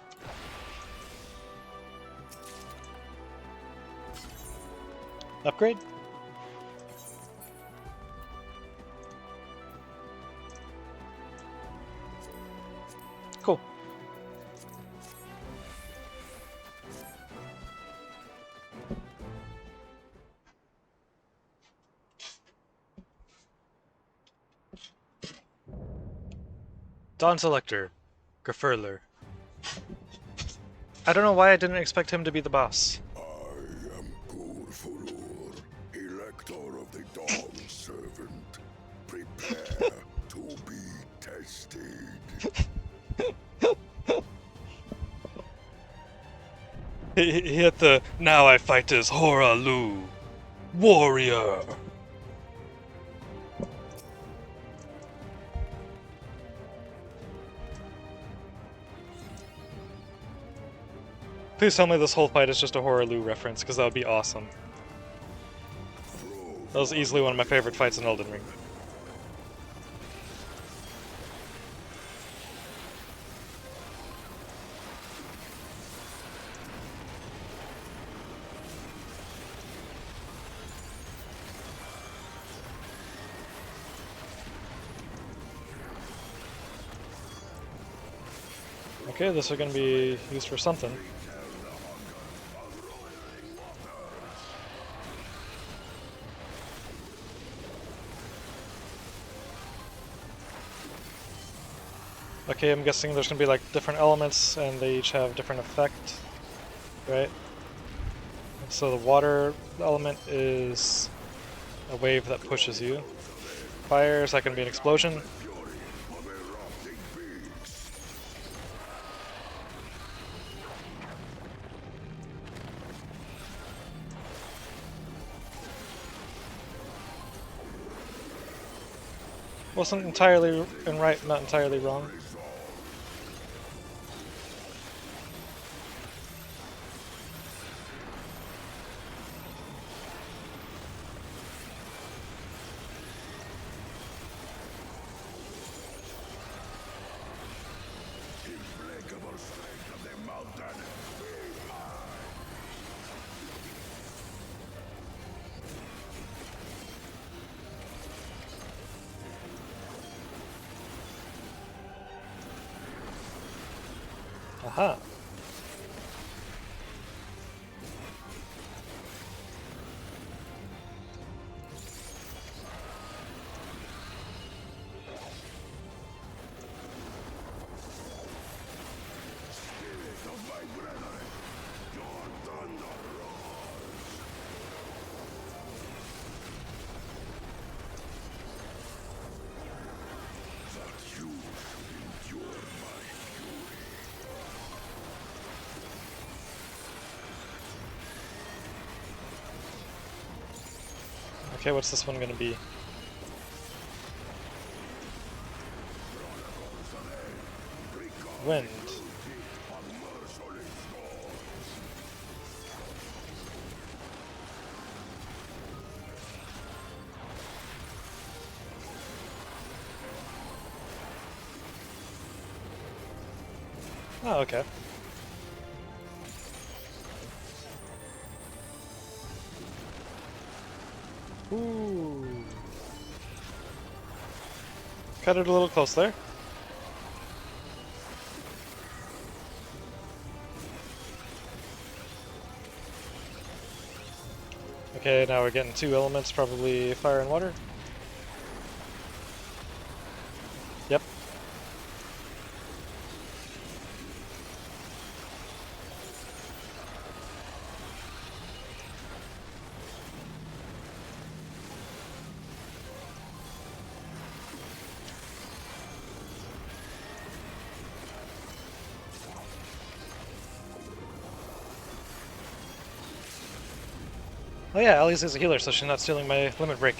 Upgrade? Cool. Dawn Selector, Grafurler. I don't know why I didn't expect him to be the boss. I am Gurfurur, Elector of the Dawn Servant. Prepare to be tested. He hit the "now I fight as Horalu, warrior." Please tell me this whole fight is just a Horalu reference, because that would be awesome. Throw That was easily one of my favorite fights in Elden Ring. Okay, this is going to be used for something. Okay, I'm guessing there's going to be like different elements and they each have different effect, right? So the water element is a wave that pushes you. Fire is that going to be an explosion? Wasn't entirely right, not entirely wrong. Aha. Okay, what's this one gonna be? Wind. Oh, okay. Ooh. Cut it a little close there. Okay, now we're getting two elements, probably fire and water. Yep. Oh yeah, Ellie's is a healer, so she's not stealing my limit break.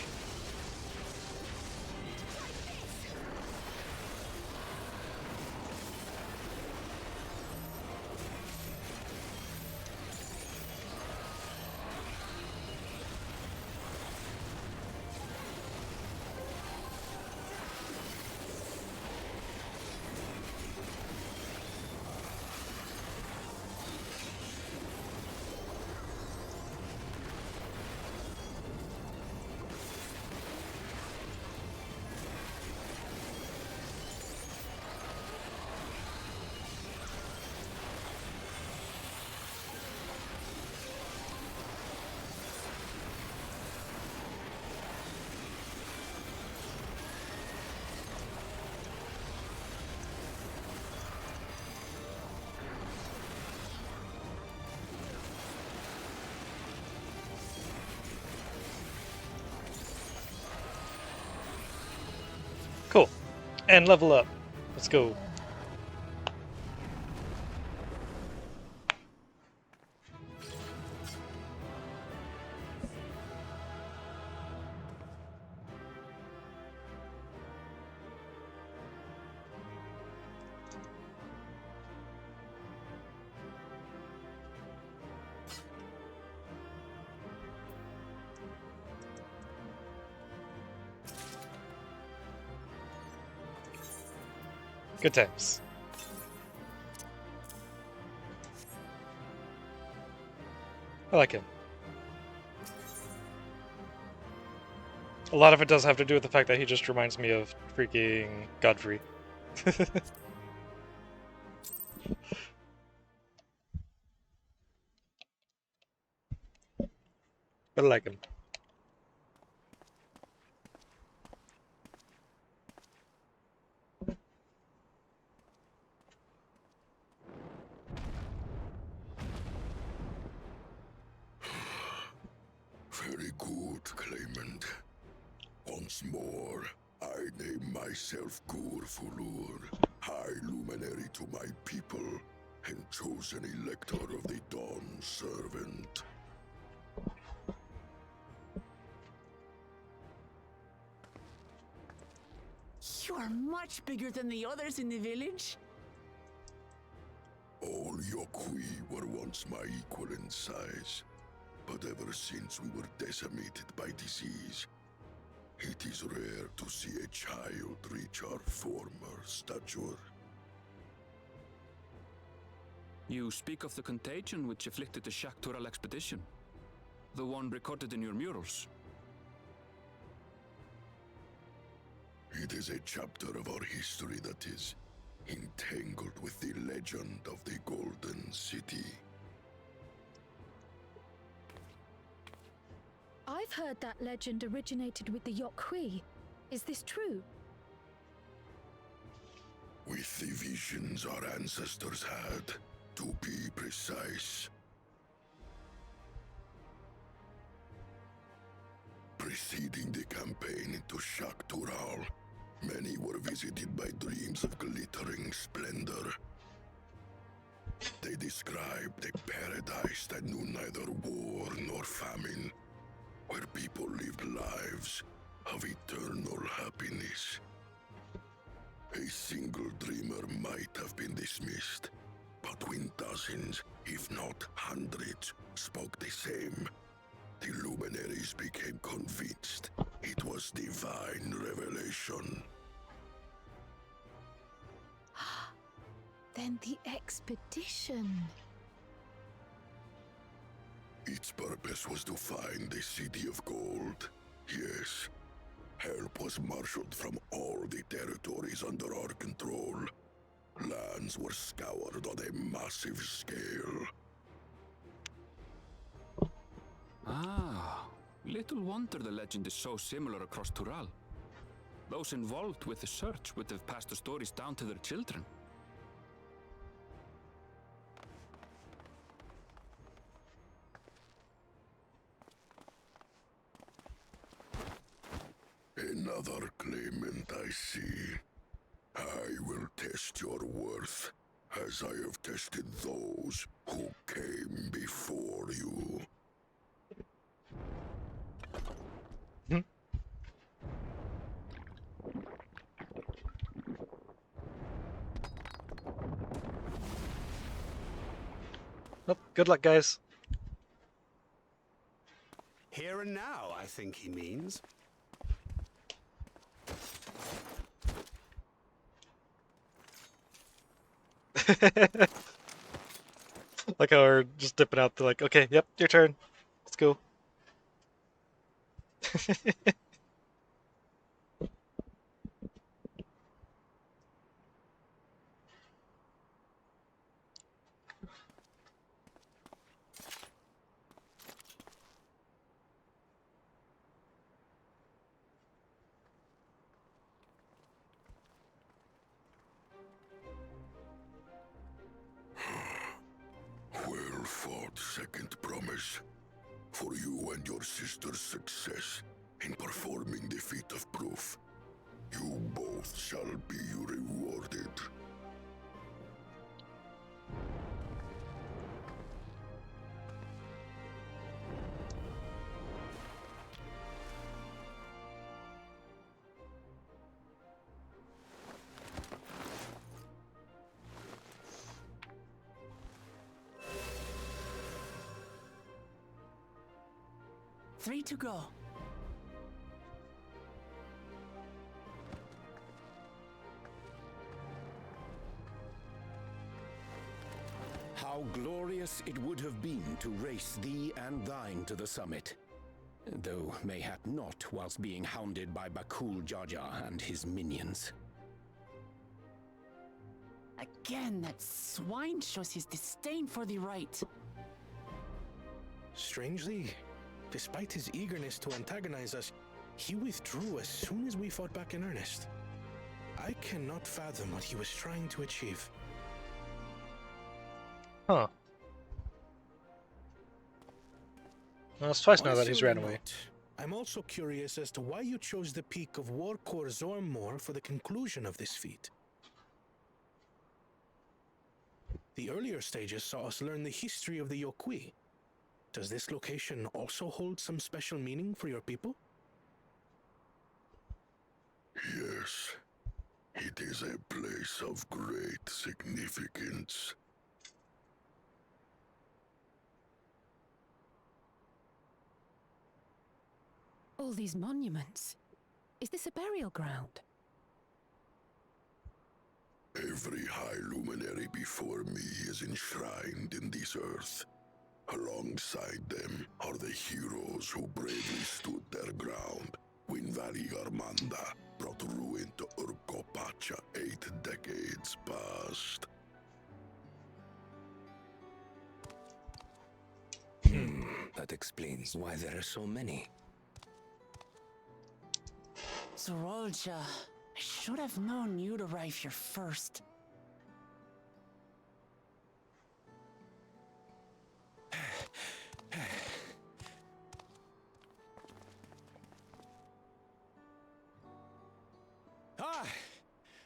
Cool. And level up. Let's go. Good times. I like him. A lot of it does have to do with the fact that he just reminds me of freaking Godfrey. But I like him. Very good, Claimant. Once more, I name myself Gur Fulur, High Luminary to my people, and chosen Elector of the Dawn Servant. You are much bigger than the others in the village. All Yokwi were once my equal in size, but ever since we were decimated by disease, it is rare to see a child reach our former stature. You speak of the contagion which afflicted the Shaktural expedition, the one recorded in your murals. It is a chapter of our history that is entangled with the legend of the Golden City. I've heard that legend originated with the Yokwi. Is this true? With the visions our ancestors had, to be precise. Preceding the campaign into Shaktural, many were visited by dreams of glittering splendor. They described a paradise that knew neither war nor famine, where people lived lives of eternal happiness. A single dreamer might have been dismissed, but when dozens, if not hundreds, spoke the same, the luminaries became convinced it was divine revelation. Then the expedition. Its purpose was to find the City of Gold. Yes, help was marshaled from all the territories under our control. Lands were scoured on a massive scale. Ah, little wonder the legend is so similar across Tural. Those involved with the search would have passed the stories down to their children. Another claimant, I see. I will test your worth, as I have tested those who came before you. Well, good luck, guys. Here and now, I think he means. Like how we're just dipping out to like, okay, yep, your turn. Let's go. Well fought, second promise. For you and your sister's success in performing the feat of proof, you both shall be rewarded. Three to go. Glorious it would have been to race thee and thine to the summit. Though mayhap not whilst being hounded by Bakul Jaja and his minions. Again, that swine shows his disdain for the right. Strangely, despite his eagerness to antagonize us, he withdrew as soon as we fought back in earnest. I cannot fathom what he was trying to achieve. Huh. Well, it's twice now that he's ran Honestly away. not. I'm also curious as to why you chose the peak of Warkor Zormor for the conclusion of this feat. The earlier stages saw us learn the history of the Yokui. Does this location also hold some special meaning for your people? Yes, it is a place of great significance. All these monuments. Is this a burial ground? Every high luminary before me is enshrined in this earth. Alongside them are the heroes who bravely stood their ground when Valigarmanda brought ruin to Urkopacha 8 decades past. That explains why there are so many. Zorolja, I should have known you'd arrive here first.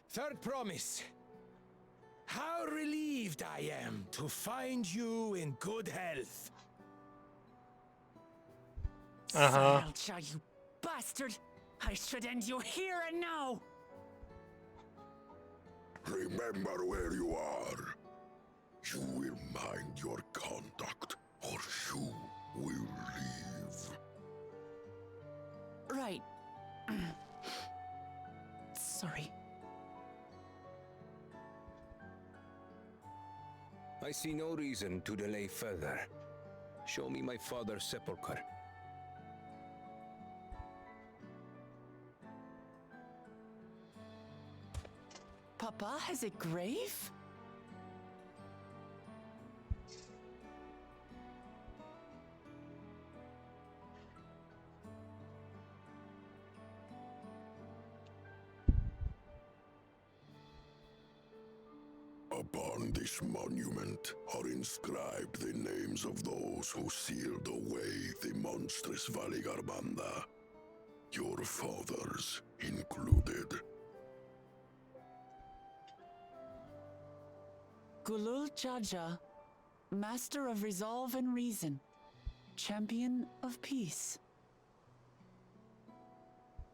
Third promise. How relieved I am to find you in good health. Zorolja, you bastard! I should end you here and now! Remember where you are. You will mind your conduct, or you will leave. Right. Sorry. I see no reason to delay further. Show me my father's sepulchre. Papa has a grave? Upon this monument are inscribed the names of those who sealed away the monstrous Valigarmanda, your fathers included. Gulul Jaja, Master of Resolve and Reason, Champion of Peace.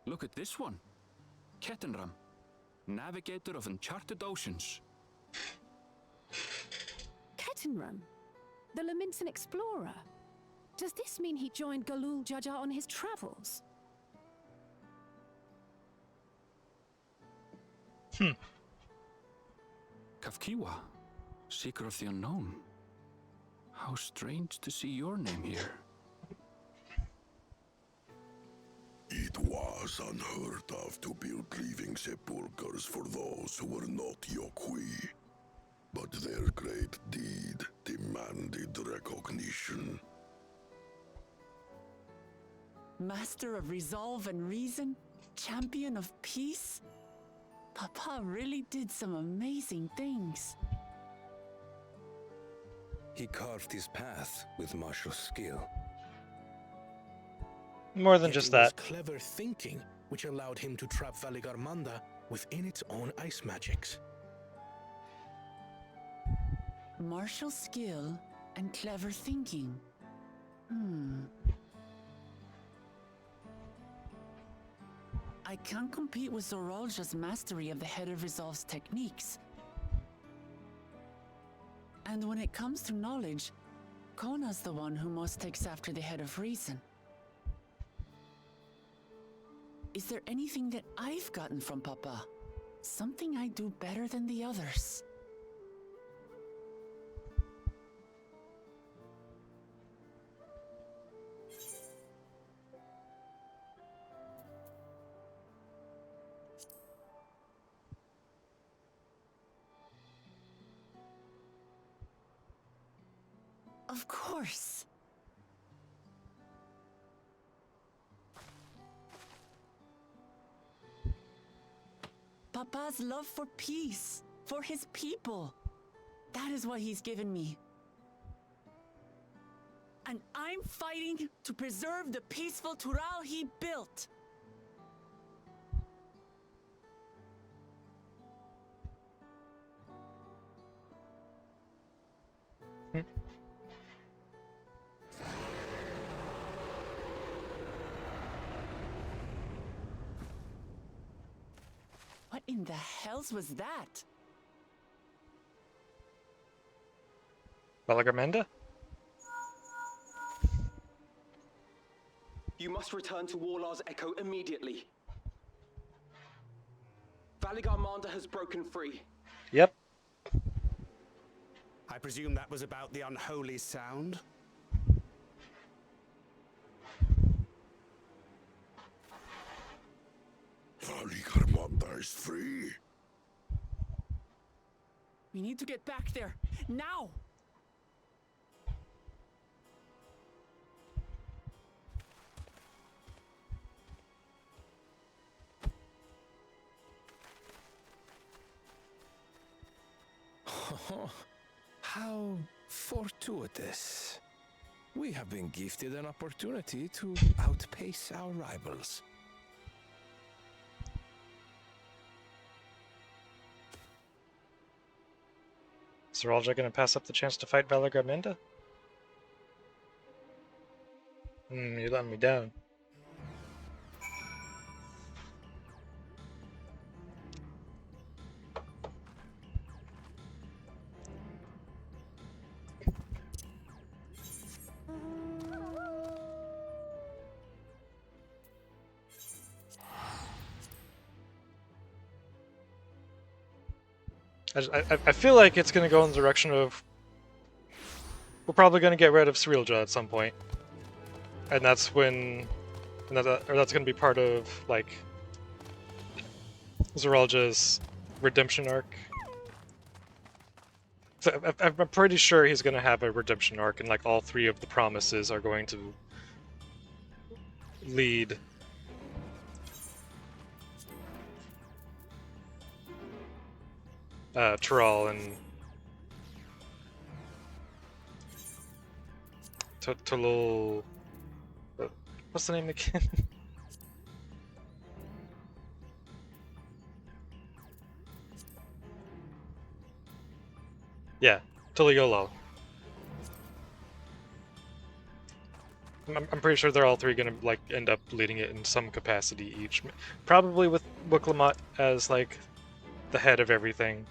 Look at this one. Kettenram, Navigator of Uncharted Oceans. Kettenram, the Laminsan explorer. Does this mean he joined Galul Jaja on his travels? Kafkiwa, Seeker of the Unknown. How strange to see your name here. It was unheard of to build living sepulchres for those who were not Yokui. But their great deed demanded recognition. Master of Resolve and Reason, Champion of Peace? Papa really did some amazing things. He carved his path with martial skill. More than Yet just it was that. clever thinking which allowed him to trap Valigarmanda within its own ice magics. Martial skill and clever thinking. I can't compete with Zorolja's mastery of the Head of Resolve's techniques. And when it comes to knowledge, Kona's the one who most takes after the Head of Reason. Is there anything that I've gotten from Papa? Something I do better than the others? Of course. Papa's love for peace, for his people. That is what he's given me. And I'm fighting to preserve the peaceful Tural he built. What in the hells was that? Belagramenda? You must return to Warlar's Echo immediately. Valigarmanda has broken free. Yep. I presume that was about the unholy sound? Valigarmanda is free. We need to get back there, now! How fortuitous. We have been gifted an opportunity to outpace our rivals. Is Zeralja gonna pass up the chance to fight Belagramenda? You let me down. I feel like it's going to go in the direction of we're probably going to get rid of Zeralja at some point, and that's when, that's going to be part of like Zeralja's redemption arc. So I'm pretty sure he's going to have a redemption arc, and like all three of the promises are going to lead. Tural and Tulul. What's the name again? Yeah, Tuliolo. I'm pretty sure they're all three gonna like end up leading it in some capacity each. Probably with Wiklamat as like the head of everything.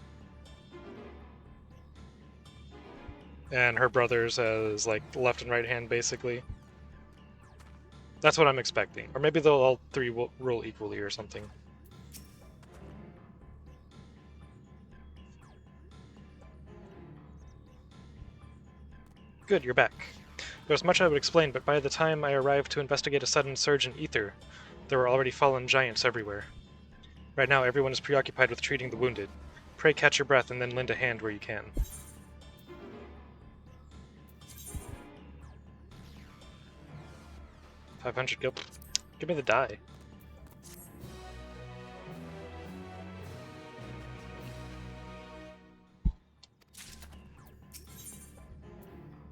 And her brothers as like left and right hand, basically. That's what I'm expecting. Or maybe they'll all three rule equally or something. Good, you're back. There was much I would explain, but by the time I arrived to investigate a sudden surge in ether, there were already fallen giants everywhere. Right now, everyone is preoccupied with treating the wounded. Pray catch your breath and then lend a hand where you can. $500 gil. Give me the die.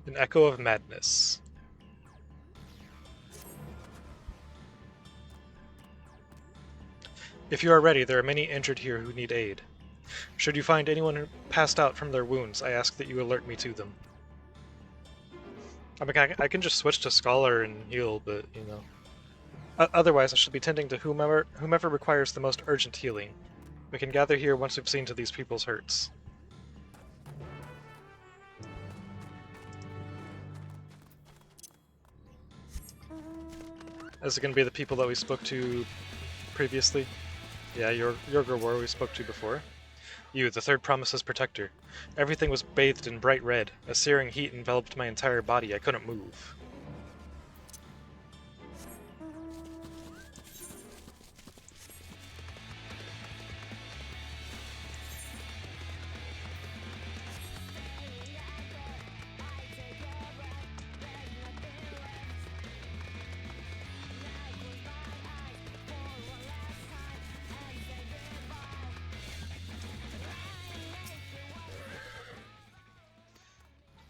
An Echo of Madness. If you are ready, there are many injured here who need aid. Should you find anyone who passed out from their wounds, I ask that you alert me to them. I mean, I can just switch to Scholar and heal, but, you know. Otherwise, I shall be tending to whomever requires the most urgent healing. We can gather here once we've seen to these people's hurts. Is it going to be the people that we spoke to previously? Yeah, Yorgor War we spoke to before. You, the third promise's protector. Everything was bathed in bright red. A searing heat enveloped my entire body. I couldn't move.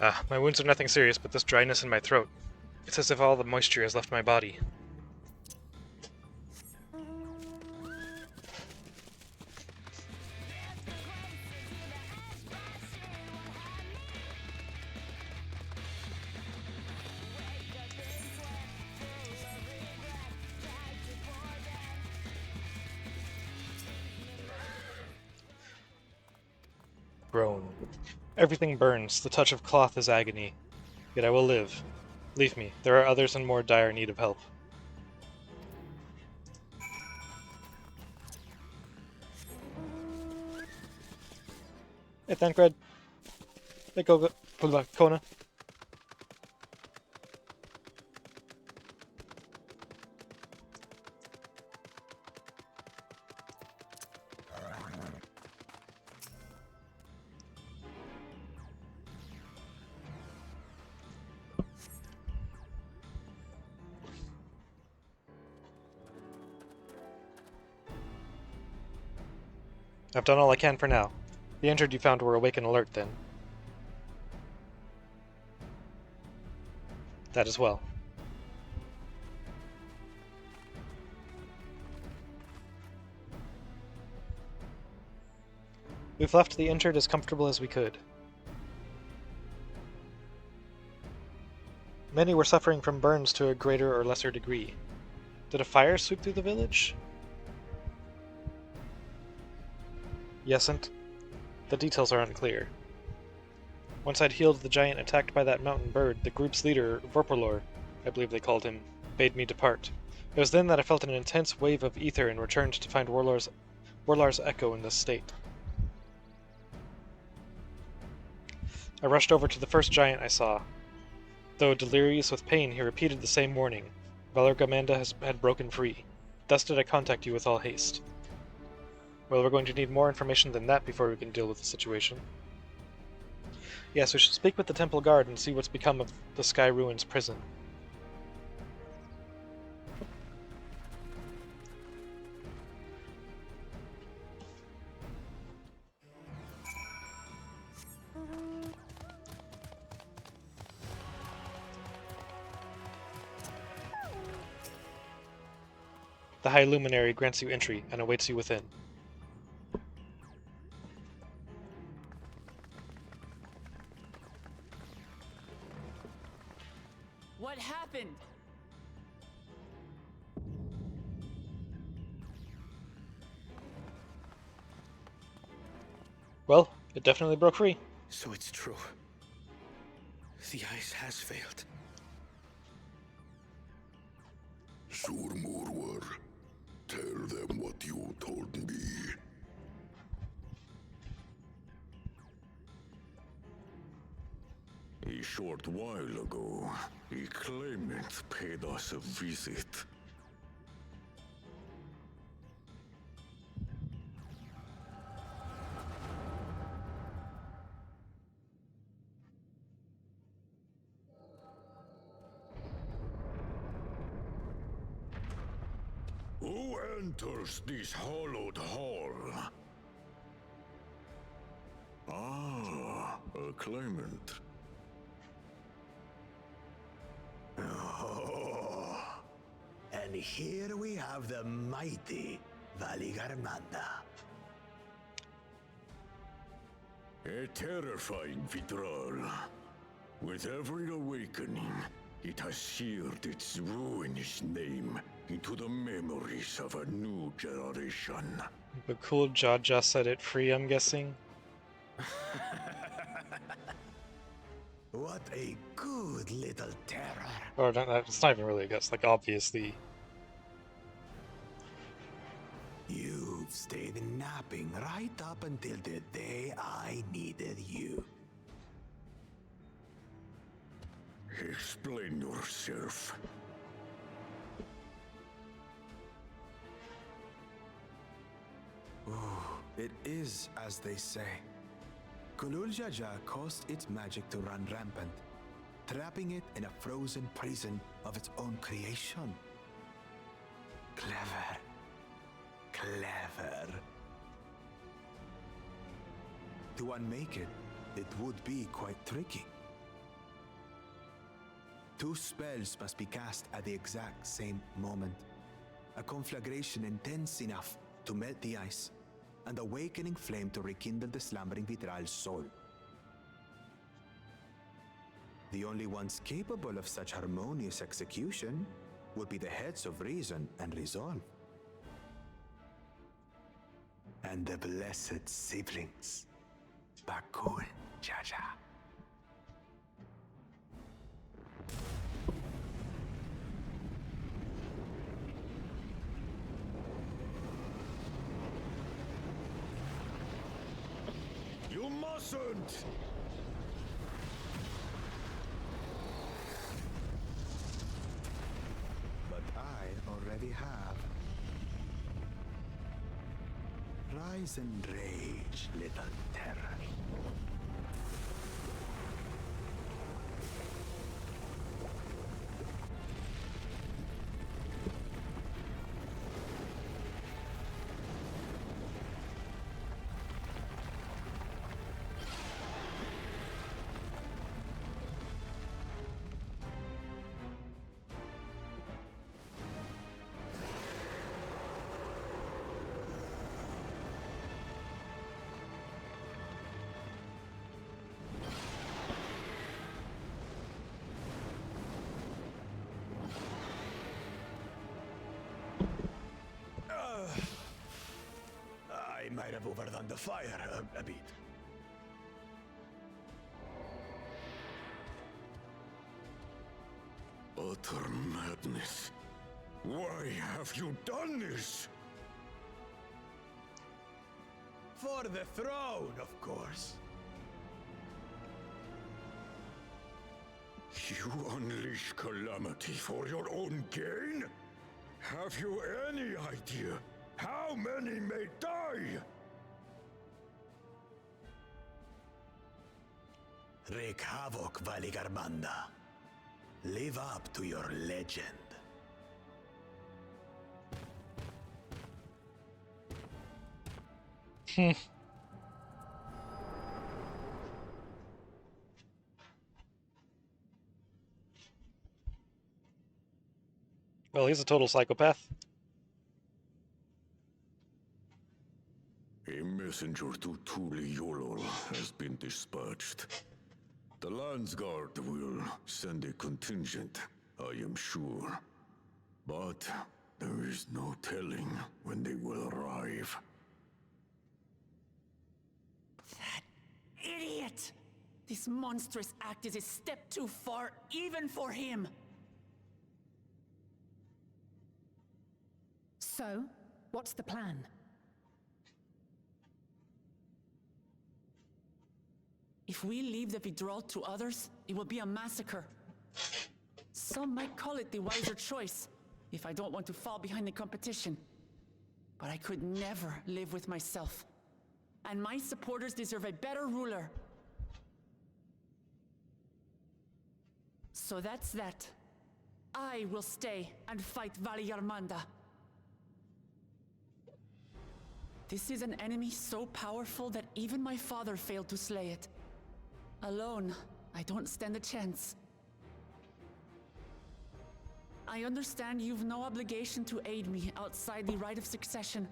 Ah, my wounds are nothing serious, but this dryness in my throat. It's as if all the moisture has left my body. Groan. Everything burns, the touch of cloth is agony. Yet I will live. Leave me, there are others in more dire need of help. Hey, Thancred. Hey, Kona. I've done all I can for now. The injured you found were awake and alert, then. That as well. We've left the injured as comfortable as we could. Many were suffering from burns to a greater or lesser degree. Did a fire sweep through the village? Yesn't. The details are unclear. Once I'd healed the giant attacked by that mountain bird, the group's leader, Vorpalor, I believe they called him, bade me depart. It was then that I felt an intense wave of ether and returned to find Warlar's echo in this state. I rushed over to the first giant I saw. Though delirious with pain, he repeated the same warning. Valorgamanda had broken free. Thus did I contact you with all haste. Well, we're going to need more information than that before we can deal with the situation. Yes, we should speak with the Temple Guard and see what's become of the Sky Ruins prison. The High Luminary grants you entry and awaits you within. What happened? Well, it definitely broke free. So it's true. The ice has failed. Surmurwar, tell them what you told me. A short while ago, a claimant paid us a visit. Who enters this hallowed hall? Ah, a claimant. Oh, and here we have the mighty Valigarmanda. A terrifying Vitral. With every awakening, it has seared its ruinous name into the memories of a new generation. But cool Jaja set it free, I'm guessing. What a good little terror. Or it's not even really a guess, like obviously. You've stayed napping right up until the day I needed you. Explain yourself. It is as they say. Kulul Jaja caused its magic to run rampant, trapping it in a frozen prison of its own creation. Clever. Clever. To unmake it, it would be quite tricky. 2 spells must be cast at the exact same moment. A conflagration intense enough to melt the ice, and awakening flame to rekindle the slumbering Vitral's soul. The only ones capable of such harmonious execution would be the heads of reason and resolve. And the blessed siblings, Bakul Jaja. You mustn't! But I already have. Rise and rage, little terror. I might have overdone the fire a bit. Utter madness. Why have you done this? For the throne, of course. You unleash calamity for your own gain? Have you any idea how many may die? Wreak havoc, Valigarmanda. Live up to your legend. Well, he's a total psychopath. A messenger to Tuli Yolol has been dispatched. The Landsguard will send a contingent, I am sure. But there is no telling when they will arrive. That idiot! This monstrous act is a step too far, even for him! So, what's the plan? If we leave the Vidral to others, it will be a massacre. Some might call it the wiser choice, if I don't want to fall behind the competition. But I could never live with myself. And my supporters deserve a better ruler. So that's that. I will stay and fight Valigarmanda. This is an enemy so powerful that even my father failed to slay it. Alone, I don't stand a chance. I understand you've no obligation to aid me outside the right of succession.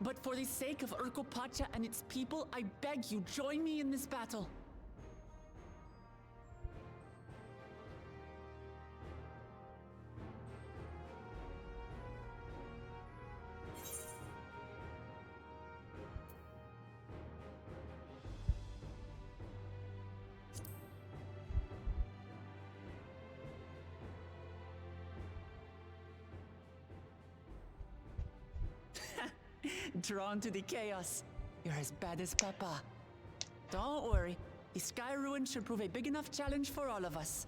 But for the sake of Urkopacha and its people, I beg you, join me in this battle. Drawn to the chaos. You're as bad as Papa. Don't worry. The Sky Ruin should prove a big enough challenge for all of us.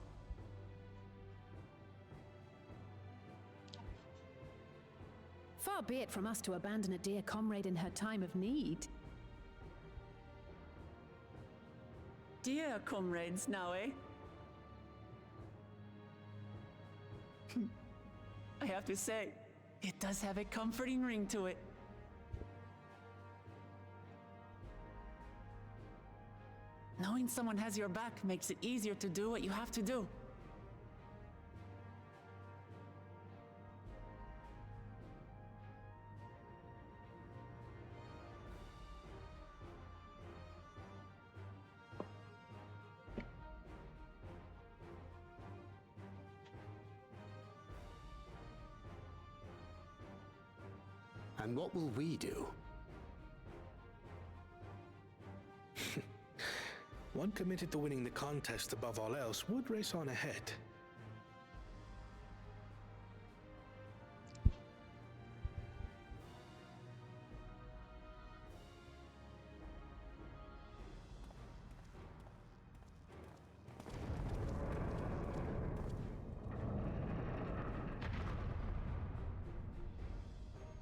Far be it from us to abandon a dear comrade in her time of need. Dear comrades now, eh? I have to say, it does have a comforting ring to it. Knowing someone has your back makes it easier to do what you have to do. And what will we do? One committed to winning the contest above all else would race on ahead.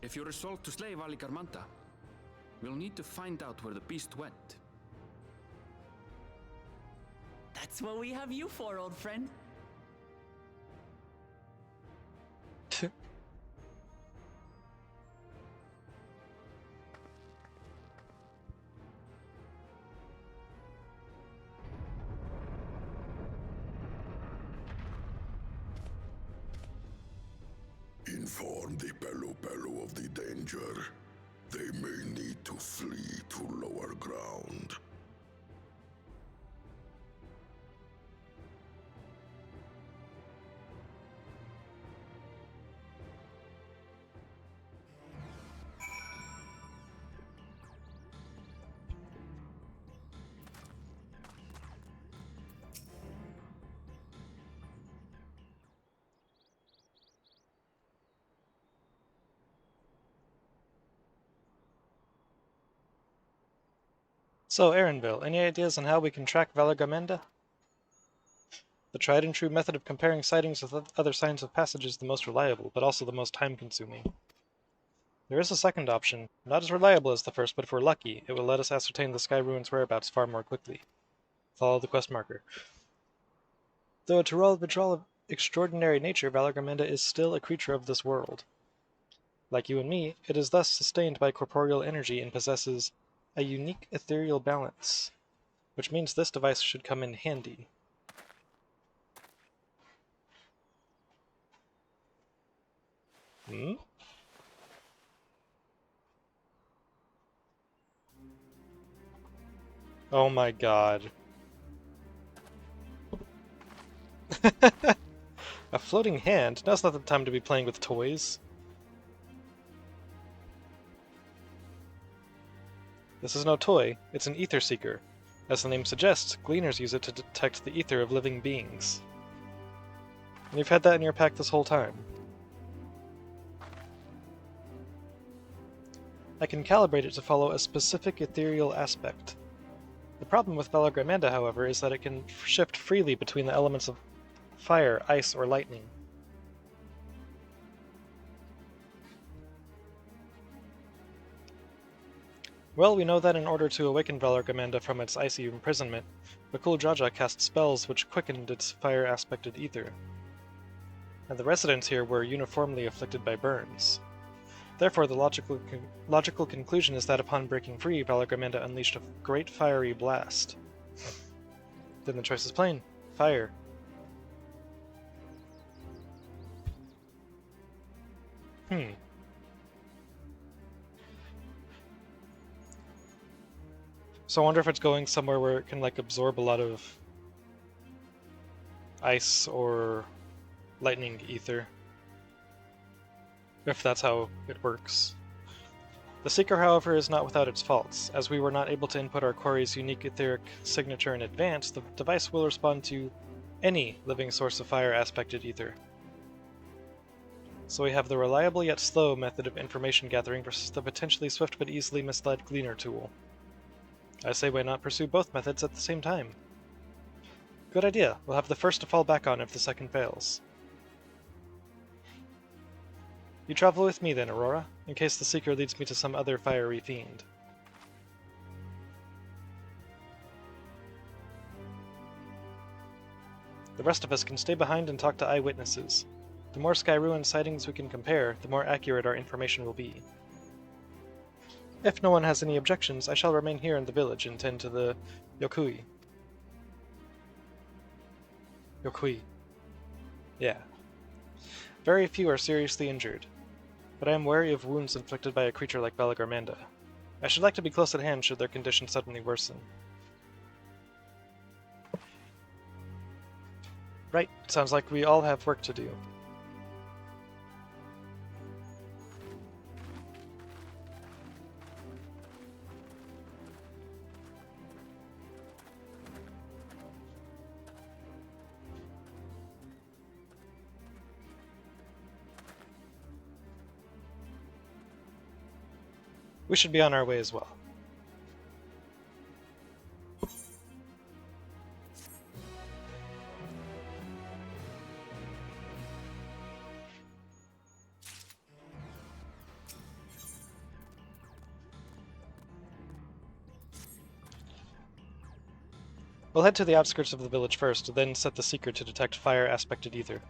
If you're resolved to slay Valigarmanta, we'll need to find out where the beast went. That's what we have you for, old friend. Inform the Pelo of the danger. They may need to flee to lower ground. So, Aaronville, any ideas on how we can track Valigarmanda? The tried and true method of comparing sightings with other signs of passage is the most reliable, but also the most time-consuming. There is a second option, not as reliable as the first, but if we're lucky, it will let us ascertain the Sky Ruins' whereabouts far more quickly. Follow the quest marker. Though a Tyrol of extraordinary nature, Valigarmanda is still a creature of this world. Like you and me, it is thus sustained by corporeal energy and possesses a unique ethereal balance, which means this device should come in handy. Hmm? Oh my god. A floating hand? Now's not the time to be playing with toys. This is no toy, it's an ether seeker. As the name suggests, gleaners use it to detect the ether of living beings. And you've had that in your pack this whole time. I can calibrate it to follow a specific ethereal aspect. The problem with Valigarmanda, however, is that it can shift freely between the elements of fire, ice, or lightning. Well, we know that in order to awaken Valigarmanda from its icy imprisonment, Bakul Jaja cast spells which quickened its fire-aspected ether. And the residents here were uniformly afflicted by burns. Therefore, the logical conclusion is that upon breaking free, Valigarmanda unleashed a great fiery blast. Then the choice is plain. Fire. So I wonder if it's going somewhere where it can, like, absorb a lot of ice or lightning ether. If that's how it works. The Seeker, however, is not without its faults. As we were not able to input our quarry's unique etheric signature in advance, the device will respond to any living source of fire-aspected ether. So we have the reliable yet slow method of information gathering versus the potentially swift but easily misled Gleaner tool. I say why not pursue both methods at the same time? Good idea. We'll have the first to fall back on if the second fails. You travel with me then, Aurora, in case the Seeker leads me to some other fiery fiend. The rest of us can stay behind and talk to eyewitnesses. The more Sky Ruin sightings we can compare, the more accurate our information will be. If no one has any objections, I shall remain here in the village and tend to the Yokui. Yokui. Yeah. Very few are seriously injured, but I am wary of wounds inflicted by a creature like Balagarmanda. I should like to be close at hand should their condition suddenly worsen. Right, sounds like we all have work to do. We should be on our way as well. We'll head to the outskirts of the village first, then set the Seeker to detect fire-aspected ether.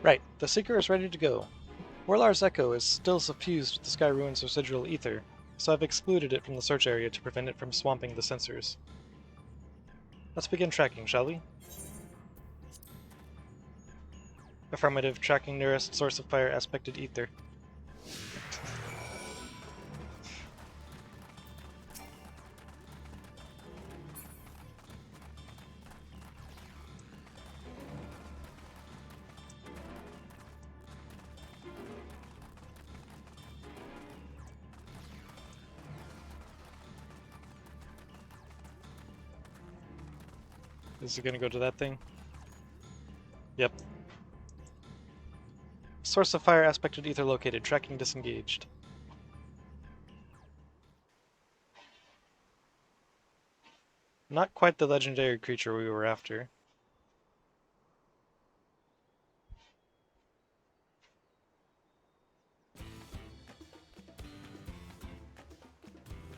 Right, the Seeker is ready to go. Warlar's Echo is still suffused with the Sky Ruins residual ether, so I've excluded it from the search area to prevent it from swamping the sensors. Let's begin tracking, shall we? Affirmative, tracking nearest source of fire-aspected ether. Is it gonna go to that thing? Yep. Source of fire-aspected ether located, tracking disengaged. Not quite the legendary creature we were after.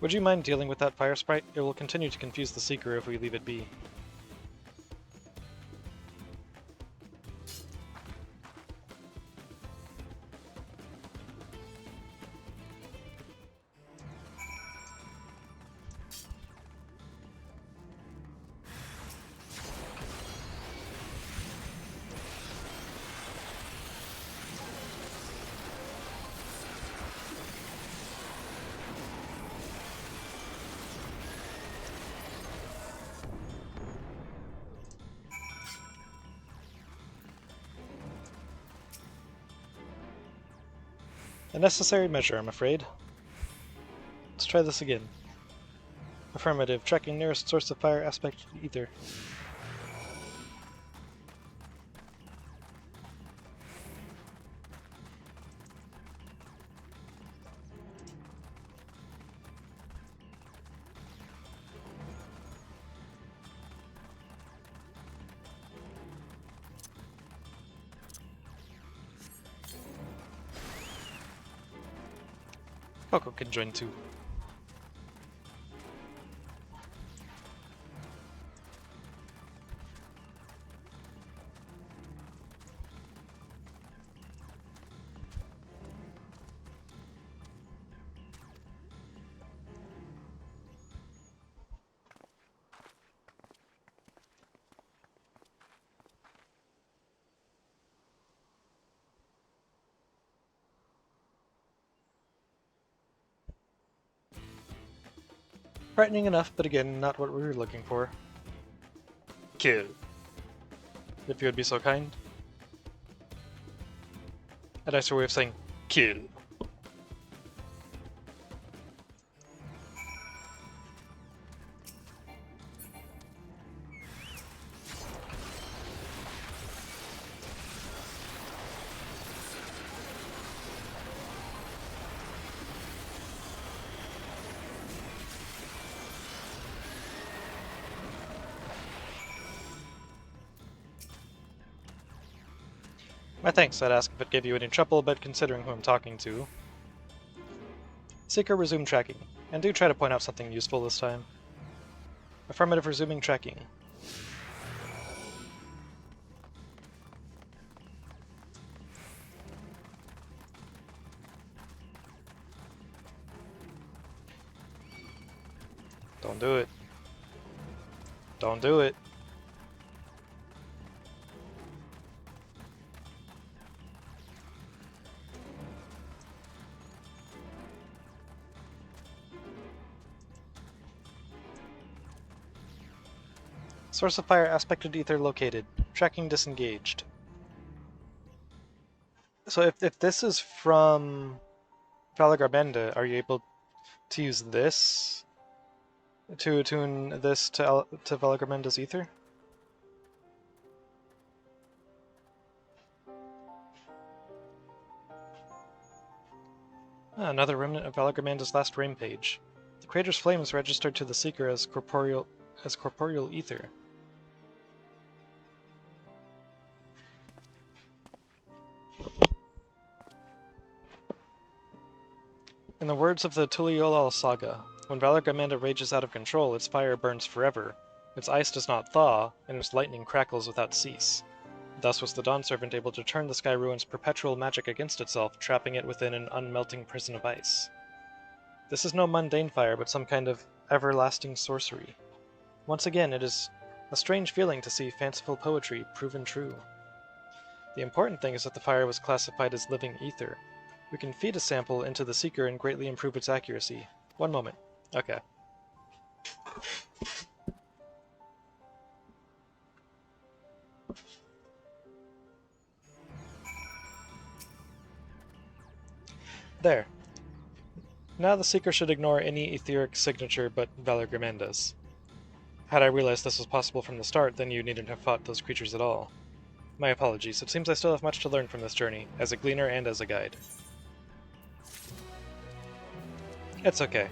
Would you mind dealing with that fire sprite? It will continue to confuse the Seeker if we leave it be. A necessary measure, I'm afraid. Let's try this again. Affirmative, tracking nearest source of fire-aspected ether. Coco can join too. Frightening enough, but again, not what we were looking for. Kill. If you would be so kind. A nicer way of saying kill. My thanks, I'd ask if it gave you any trouble, but considering who I'm talking to. Seeker, resume tracking. And do try to point out something useful this time. Affirmative, resuming tracking. Don't do it. Don't do it. Source of fire aspected ether located. Tracking disengaged. So if this is from Valagarbenda, are you able to use this to attune this to Valagarbenda's ether? Ah, another remnant of Valagarbenda's last rampage. The crater's flame is registered to the Seeker as corporeal ether. In the words of the Tuliolal saga, when Valagarmenda rages out of control, its fire burns forever, its ice does not thaw, and its lightning crackles without cease. Thus was the Dawn Servant able to turn the Sky Ruin's perpetual magic against itself, trapping it within an unmelting prison of ice. This is no mundane fire, but some kind of everlasting sorcery. Once again, it is a strange feeling to see fanciful poetry proven true. The important thing is that the fire was classified as living ether. We can feed a sample into the Seeker and greatly improve its accuracy. One moment. Okay. There. Now the Seeker should ignore any etheric signature but Valagarmenda's. Had I realized this was possible from the start, then you needn't have fought those creatures at all. My apologies. It seems I still have much to learn from this journey, as a gleaner and as a guide. It's okay.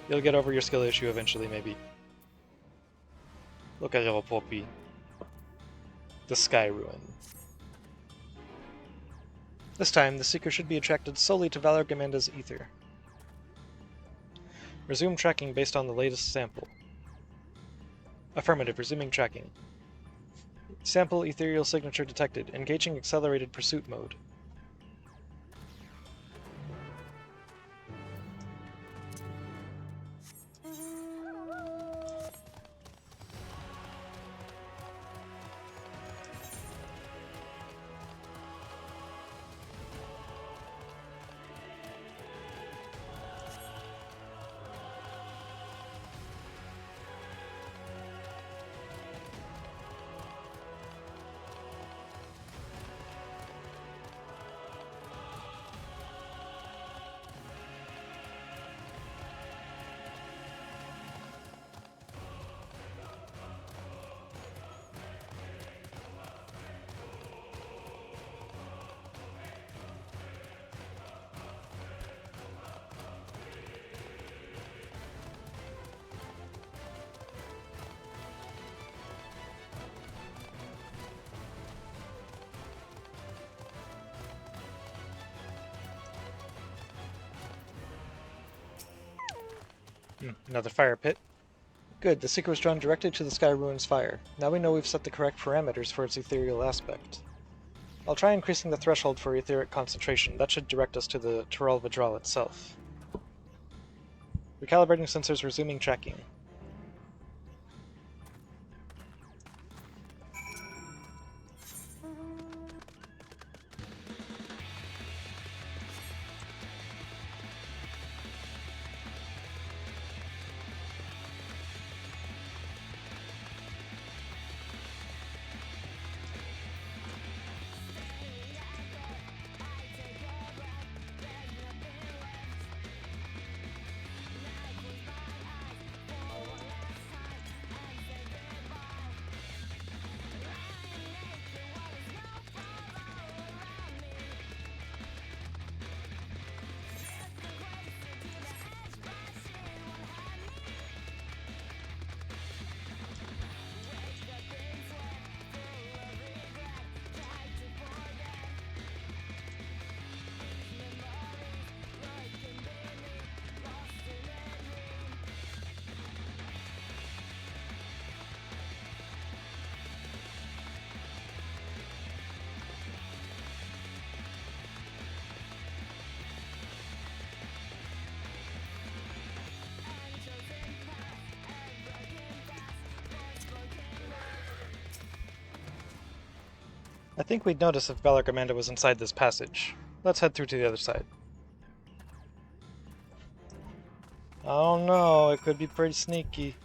You'll get over your skill issue eventually, maybe. Look at little Poppy. The Sky Ruin. This time, the Seeker should be attracted solely to Valagarmenda's ether. Resume tracking based on the latest sample. Affirmative, resuming tracking. Sample ethereal signature detected. Engaging accelerated pursuit mode. Another fire pit. Good, the Seeker was drawn directly to the Sky Ruin's fire. Now we know we've set the correct parameters for its ethereal aspect. I'll try increasing the threshold for etheric concentration. That should direct us to the Tural Vidral itself. Recalibrating sensors, resuming tracking. I think we'd notice if Valor Commander was inside this passage. Let's head through to the other side. I don't know, it could be pretty sneaky.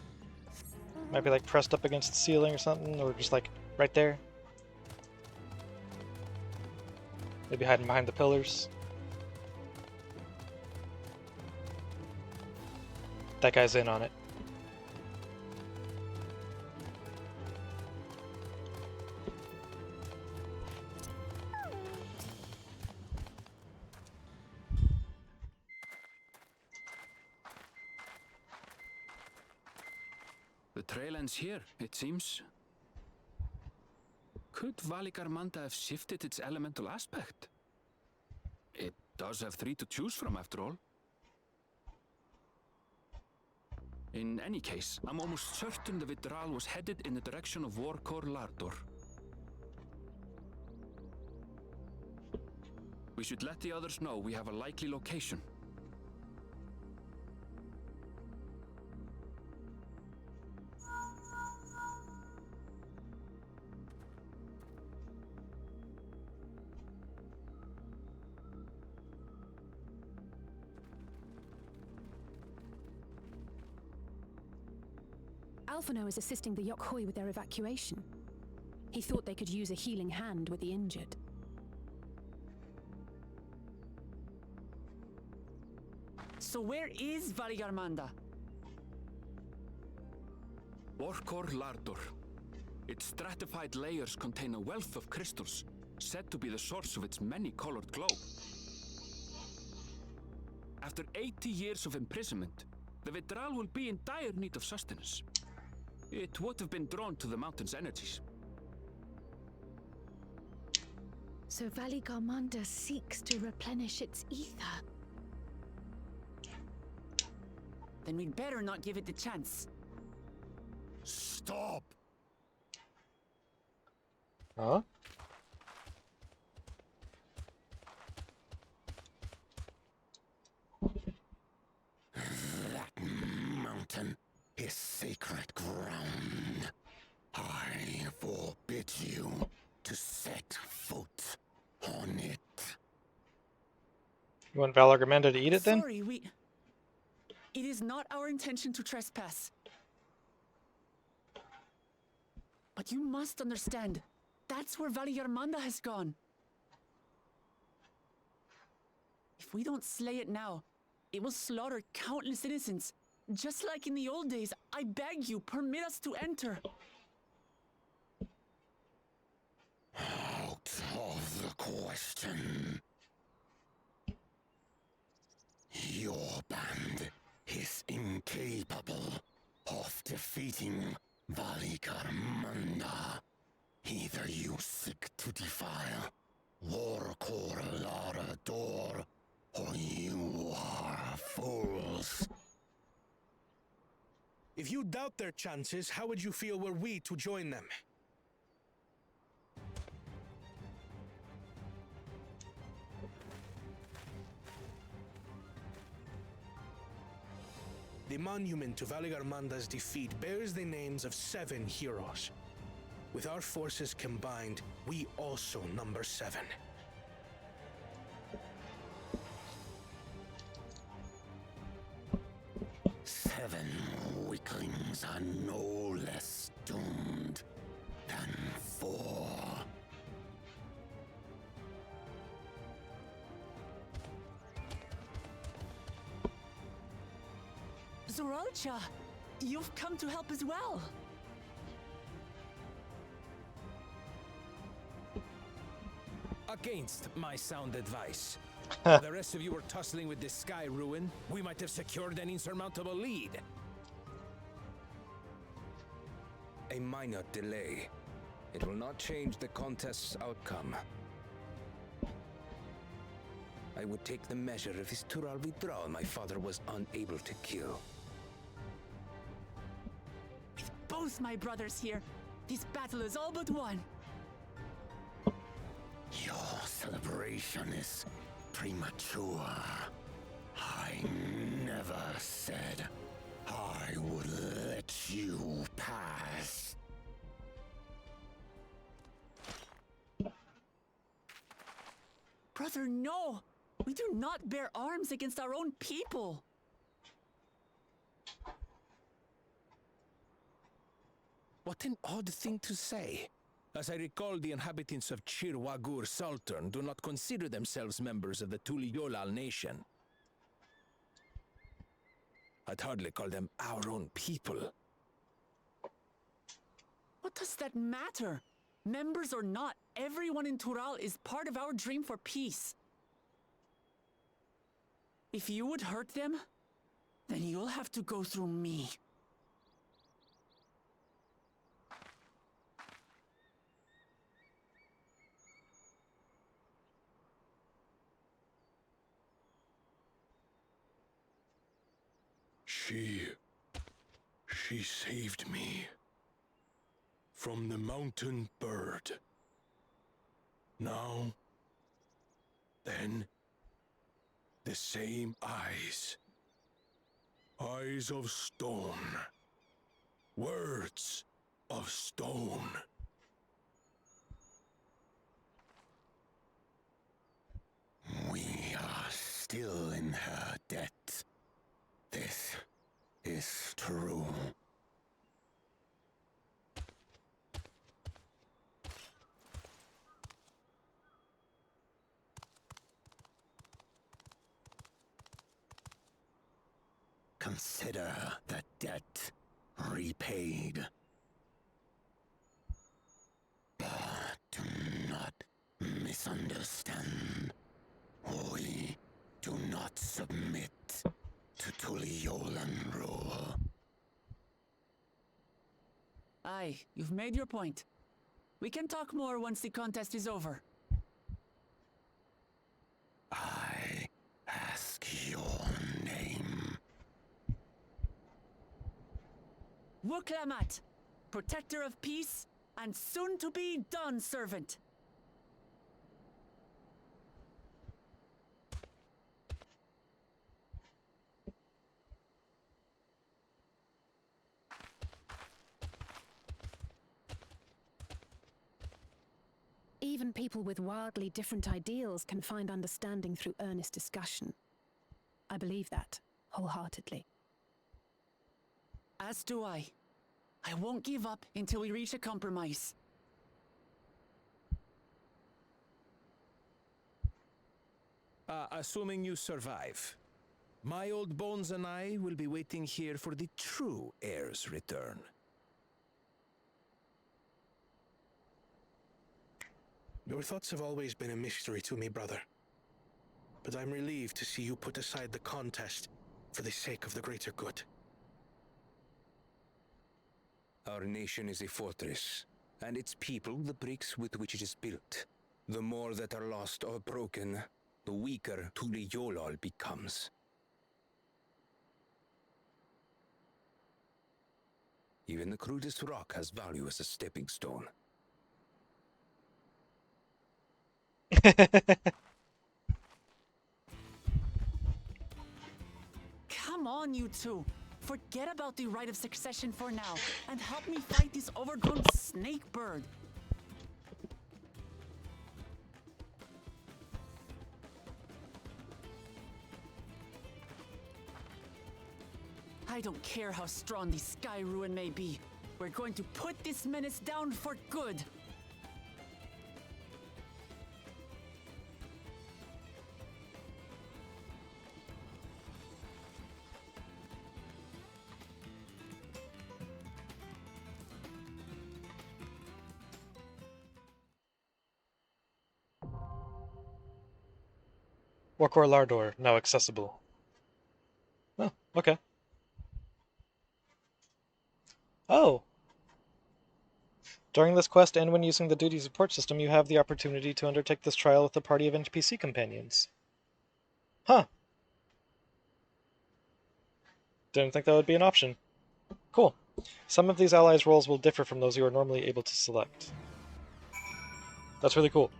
Might be like pressed up against the ceiling or something, or just like right there. Maybe hiding behind the pillars. That guy's in on it. The trail ends here, it seems. Could Valigarmanda have shifted its elemental aspect? It does have 3 to choose from, after all. In any case, I'm almost certain the Vidral was headed in the direction of Warkor Lardor. We should let the others know we have a likely location. Alphino is assisting the Yokhoi with their evacuation. He thought they could use a healing hand with the injured. So where is Valigarmanda? Warkor Lardor. Its stratified layers contain a wealth of crystals, said to be the source of its many-colored glow. After 80 years of imprisonment, the Vidral will be in dire need of sustenance. It would have been drawn to the mountain's energies. So Valigarmanda seeks to replenish its ether. Then we'd better not give it the chance. Stop! Huh? That mountain is sacred ground. I forbid you to set foot on it. You want Valor Commander to eat it then? Sorry, it is not our intention to trespass. But you must understand, that's where Valigarmanda has gone. If we don't slay it now, it will slaughter countless innocents. Just like in the old days, I beg you, permit us to enter. Out of the question. Your band is incapable of defeating Valigarmanda. Either you seek to defile Warkor Lardor, or you are fools. If you doubt their chances, how would you feel were we to join them? The monument to Valigarmanda's defeat bears the names of 7 heroes. With our forces combined, we also number 7. 7 weaklings are no less doomed than 4. Zoralcha, you've come to help as well. Against my sound advice. While the rest of you were tussling with this sky ruin, we might have secured an insurmountable lead. A minor delay. It will not change the contest's outcome. I would take the measure of this Tural Vidral my father was unable to kill. With both my brothers here, this battle is all but won. Your celebration is premature. I never said I would let you pass. Brother, no! We do not bear arms against our own people! What an odd thing to say. As I recall, the inhabitants of Chirwagur Sultan do not consider themselves members of the Tuliyolal nation. I'd hardly call them our own people. What does that matter? Members or not, everyone in Tural is part of our dream for peace. If you would hurt them, then you'll have to go through me. She saved me from the mountain bird. Now, then, the same eyes. Eyes of stone. Words of stone. We are still in her debt. This is true. Consider the debt repaid. But do not misunderstand. We do not submit to Tuliolan rule. Aye, you've made your point. We can talk more once the contest is over. I ask your name. Wuklamat, protector of peace, and soon-to-be Dawn servant. Even people with wildly different ideals can find understanding through earnest discussion. I believe that, wholeheartedly. As do I. I won't give up until we reach a compromise. Assuming you survive, my old bones and I will be waiting here for the true heir's return. Your thoughts have always been a mystery to me, brother. But I'm relieved to see you put aside the contest for the sake of the greater good. Our nation is a fortress, and its people the bricks with which it is built. The more that are lost or broken, the weaker Tuliyolal becomes. Even the crudest rock has value as a stepping stone. Come on, you two. Forget about the right of succession for now, and help me fight this overgrown snake bird. I don't care how strong the Sky Ruin may be. We're going to put this menace down for good. Warkor Lardor, now accessible. Oh, okay. Oh! During this quest and when using the duty support system, you have the opportunity to undertake this trial with a party of NPC companions. Huh. Didn't think that would be an option. Cool. Some of these allies' roles will differ from those you are normally able to select. That's really cool.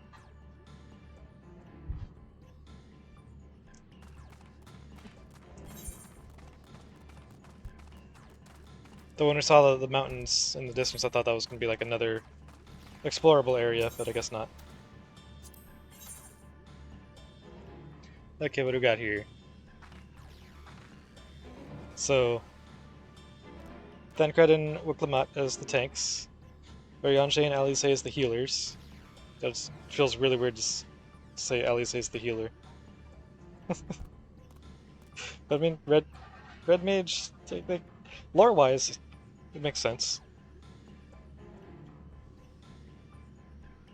Though when we saw the mountains in the distance, I thought that was going to be like another explorable area, but I guess not. Okay, what do we got here? So, Thancred and Wiklamat as the tanks. Variange and Alice as the healers. That feels really weird to say Alice is the healer. But I mean, Red Mage, lore-wise, it makes sense.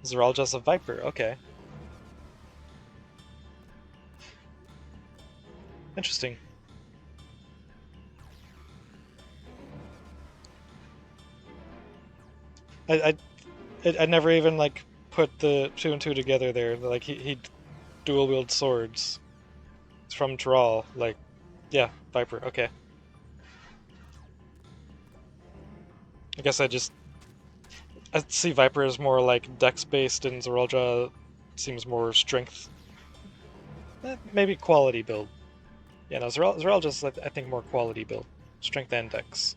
Zeralja's a Viper, okay. Interesting. I never even like put the 2 and 2 together there. Like he dual wield swords. It's from Thrall. Like, yeah, Viper. Okay. I guess I see Viper as more like dex based, and Zeralja seems more strength. Maybe quality build. Yeah, no, Zeralja's I think more quality build, strength and dex.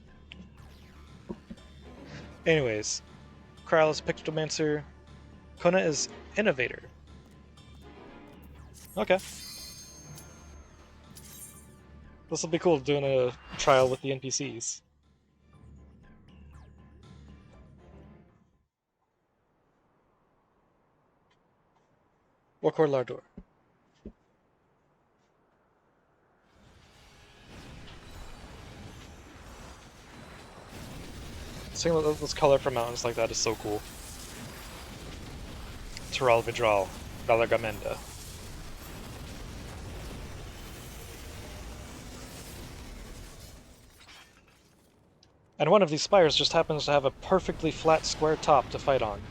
Anyways. Kral is Pictomancer. Kona is Innovator. Okay. This will be cool doing a trial with the NPCs. Wakor Lardor. Seeing this color from mountains like that is so cool. Tural Vidral, Valagamenda. And one of these spires just happens to have a perfectly flat square top to fight on.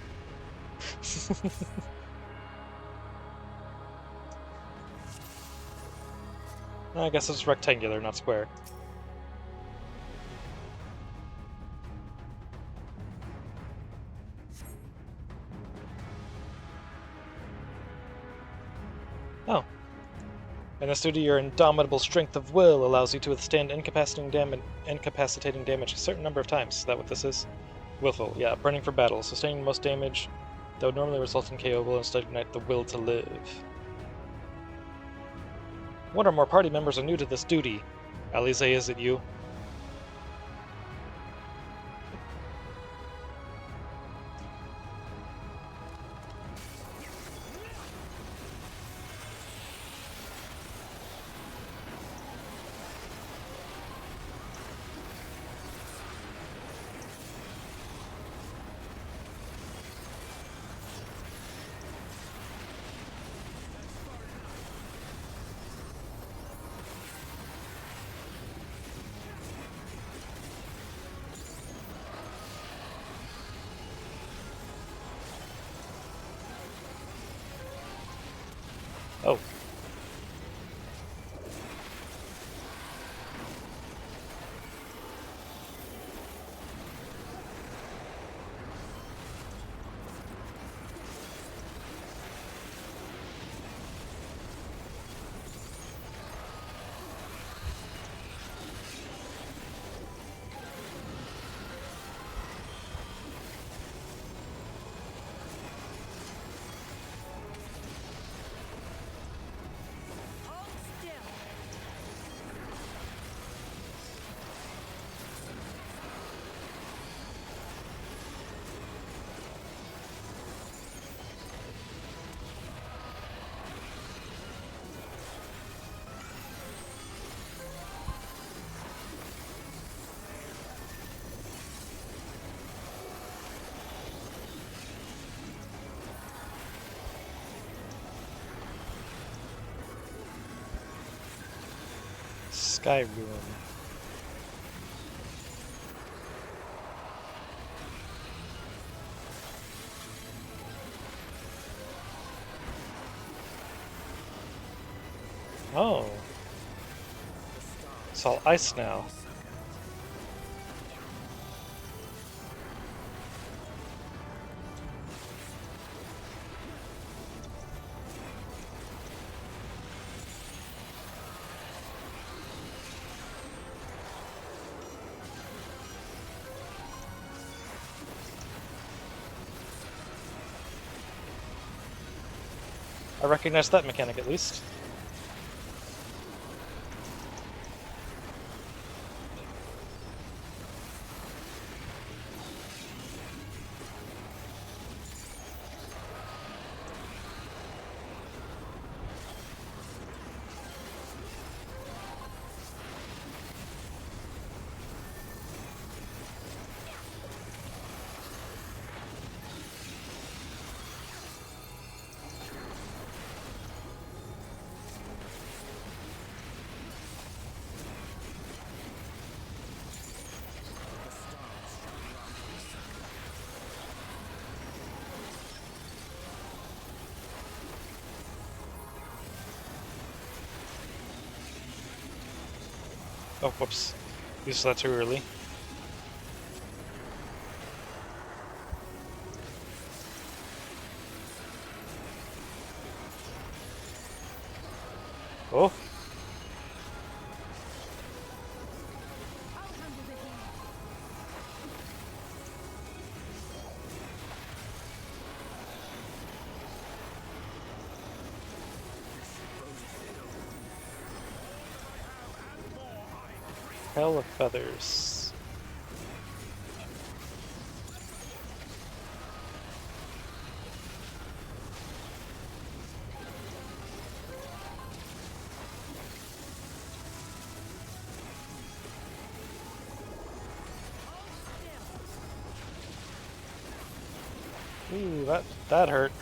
I guess it's rectangular, not square. Oh. In this duty, your indomitable strength of will allows you to withstand incapacitating damage a certain number of times. Is that what this is? Willful, yeah. Burning for battle. Sustaining most damage that would normally result in KO will instead ignite the will to live. One or more party members are new to this duty. Alize, is it you? Oh. Sky Ruin. Oh. It's all ice now. I recognize that mechanic at least. Oh, whoops. Used that too early. Oh. Hell of feathers. Ooh, that hurt.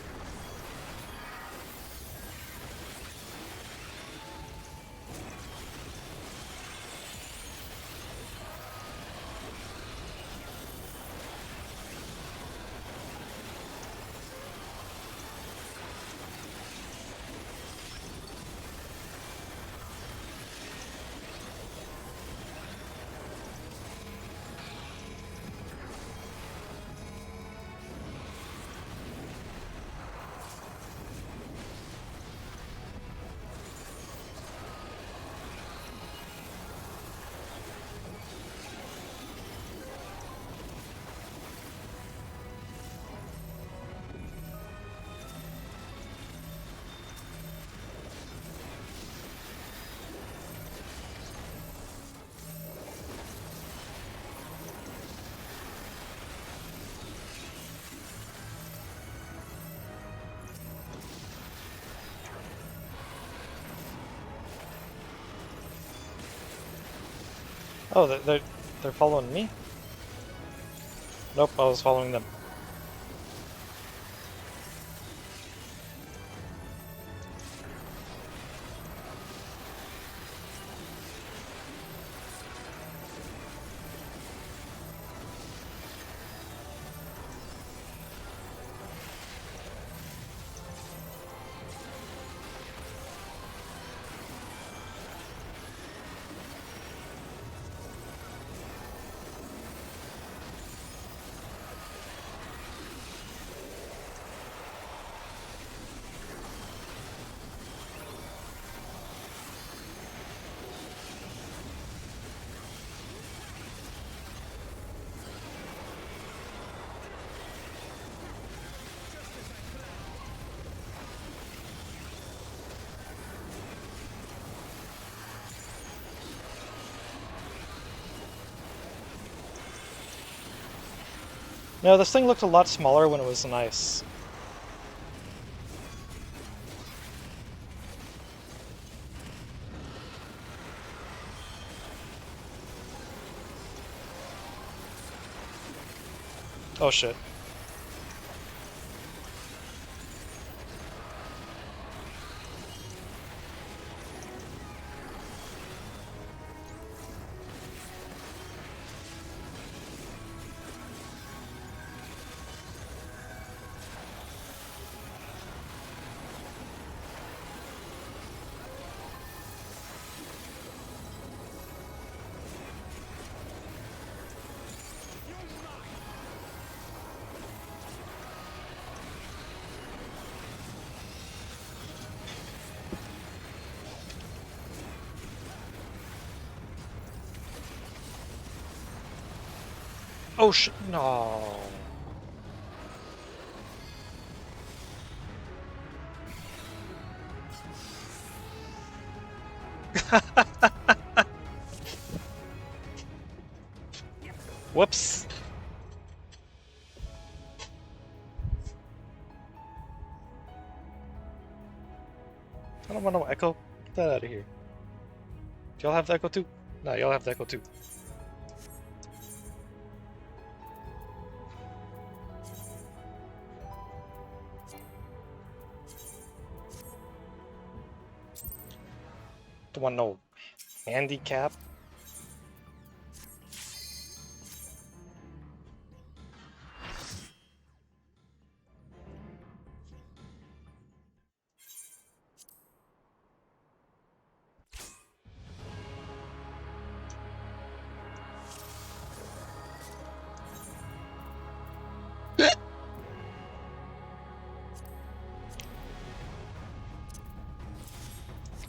Oh, they're following me? Nope, I was following them. No, this thing looked a lot smaller when it was in ice. Oh shit. Oh shit, no. Whoops. I don't want no echo. Get that out of here. Do y'all have the echo too? No, y'all have the echo too. Don't want no handicap.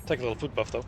Take a little food buff though.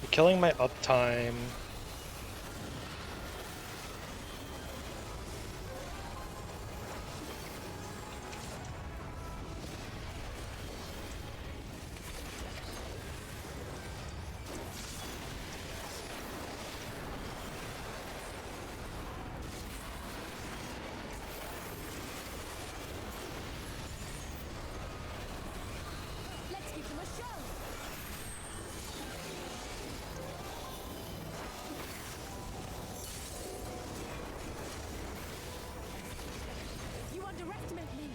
You're killing my uptime. Let's give them a show. You underestimate me.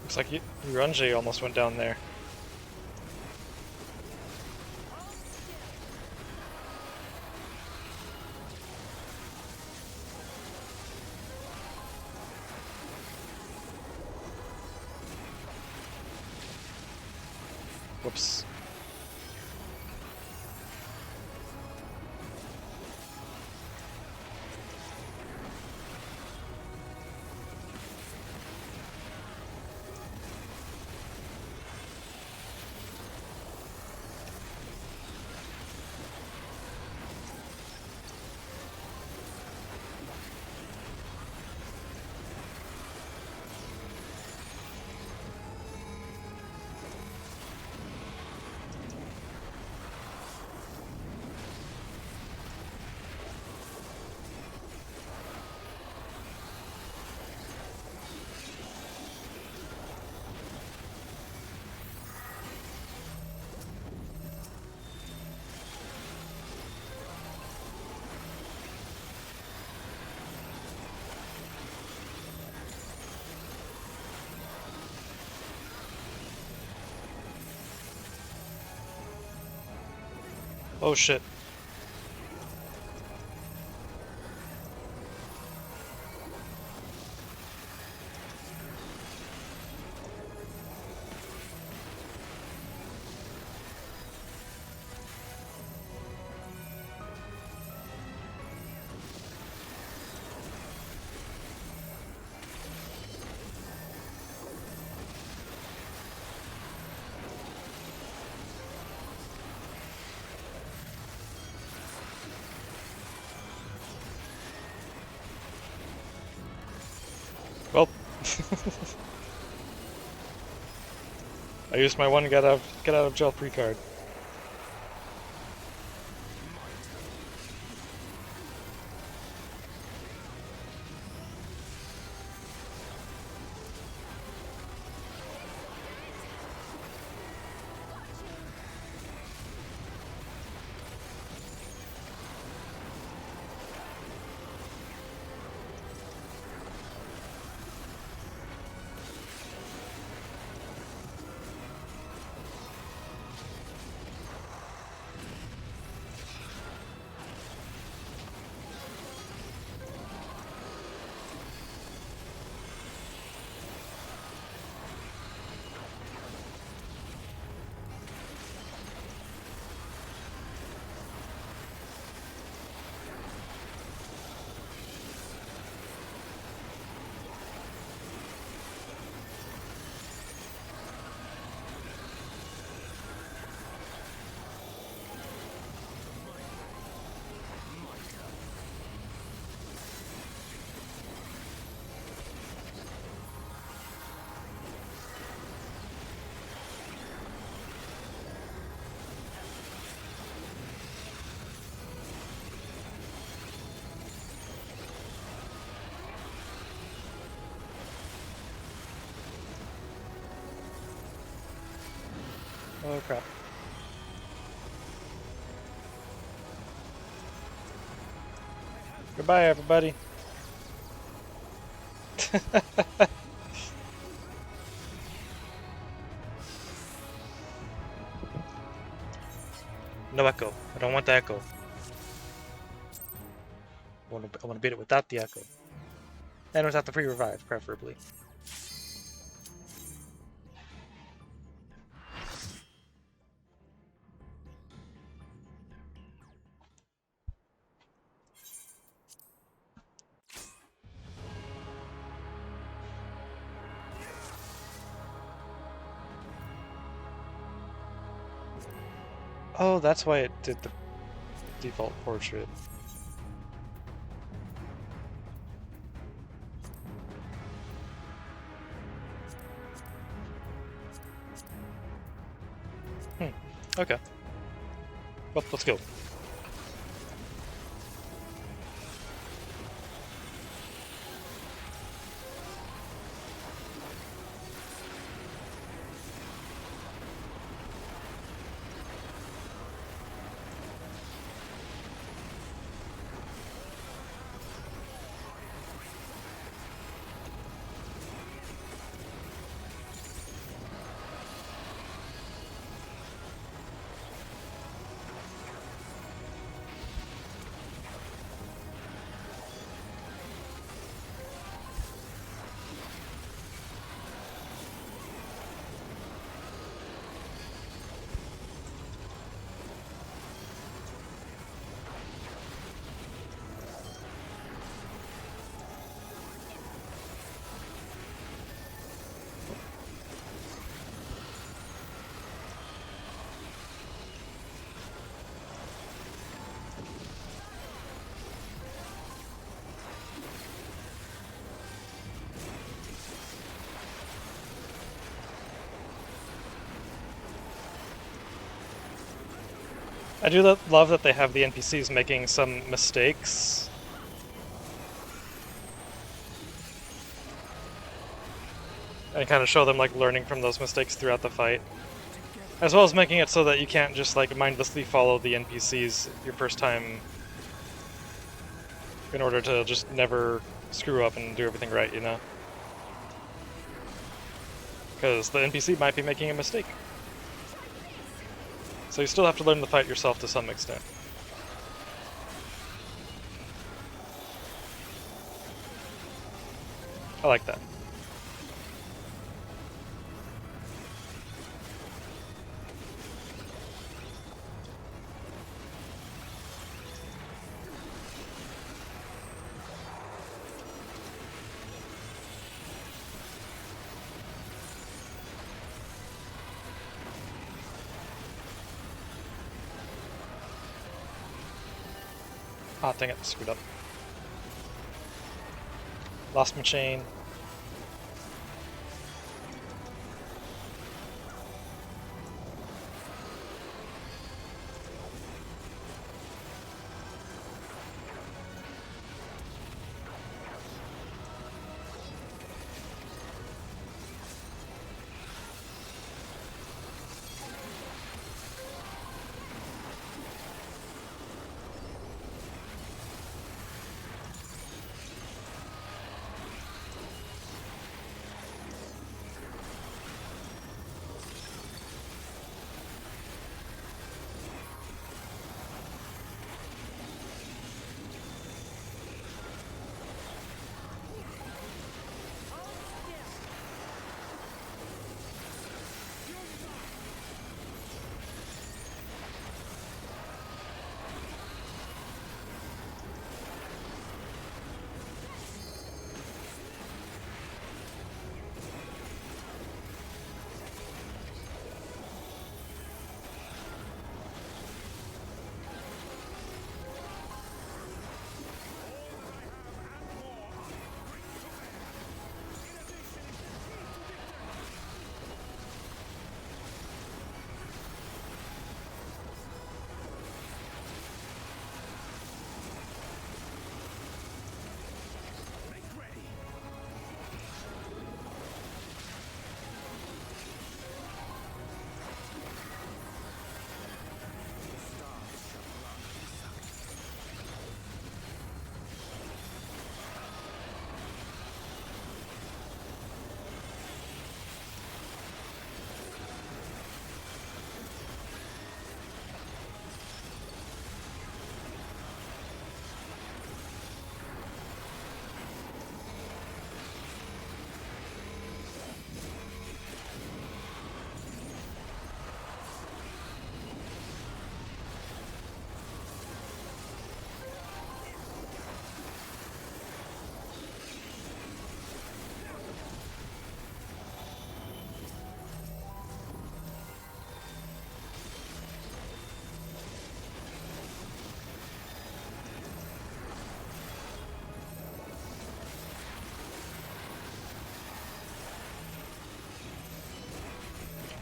Looks like Yuranje almost went down there. Whoops. Oh shit. Well, I used my one get out of jail free card. Oh crap. Goodbye, everybody. No echo. I don't want the echo. I want to beat it without the echo. And without the free revive, preferably. Oh, that's why it did the default portrait. Okay. Well, let's go. I do love that they have the NPCs making some mistakes. And kind of show them like learning from those mistakes throughout the fight. As well as making it so that you can't just like mindlessly follow the NPCs your first time in order to just never screw up and do everything right, you know? Because the NPC might be making a mistake. So you still have to learn the fight yourself to some extent. I like that. Ah, dang it, screwed up. Lost my chain.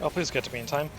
Oh, please get to me in time.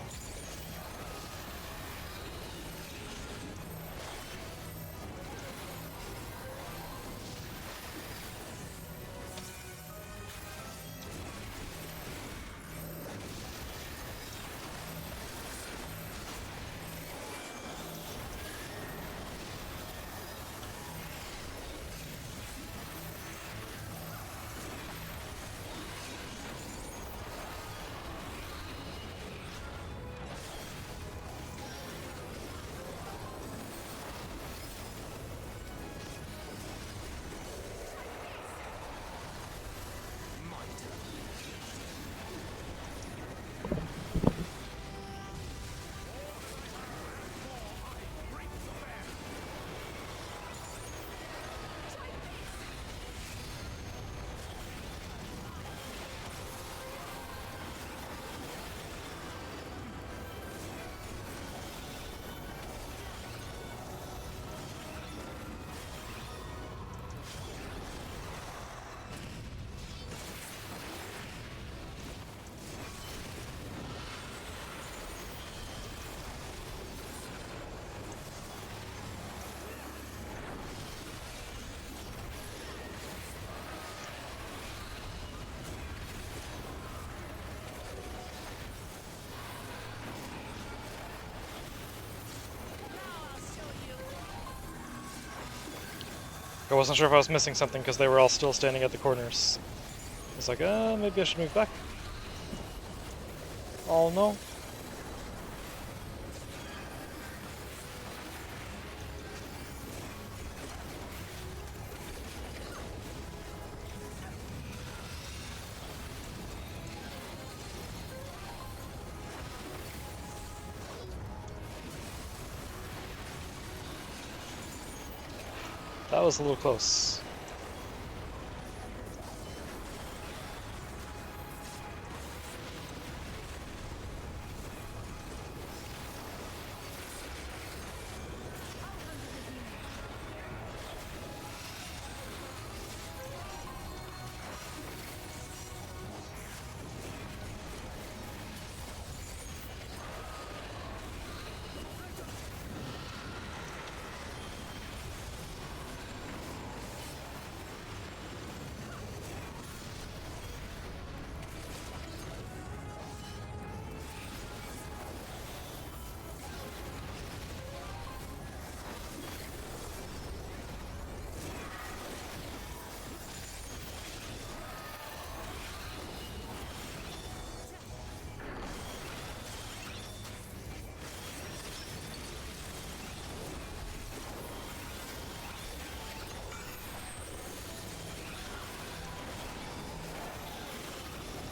I wasn't sure if I was missing something because they were all still standing at the corners. I was like, maybe I should move back. Oh no. was a little close.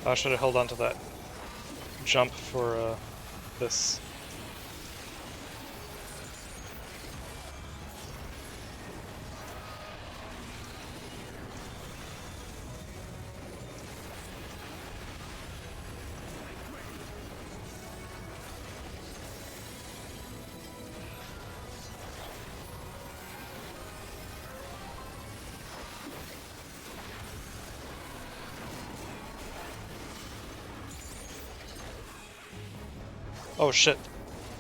I should have held on to that jump for this. Oh shit.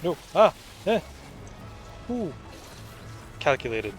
No. Ah! Eh! Ooh. Calculated.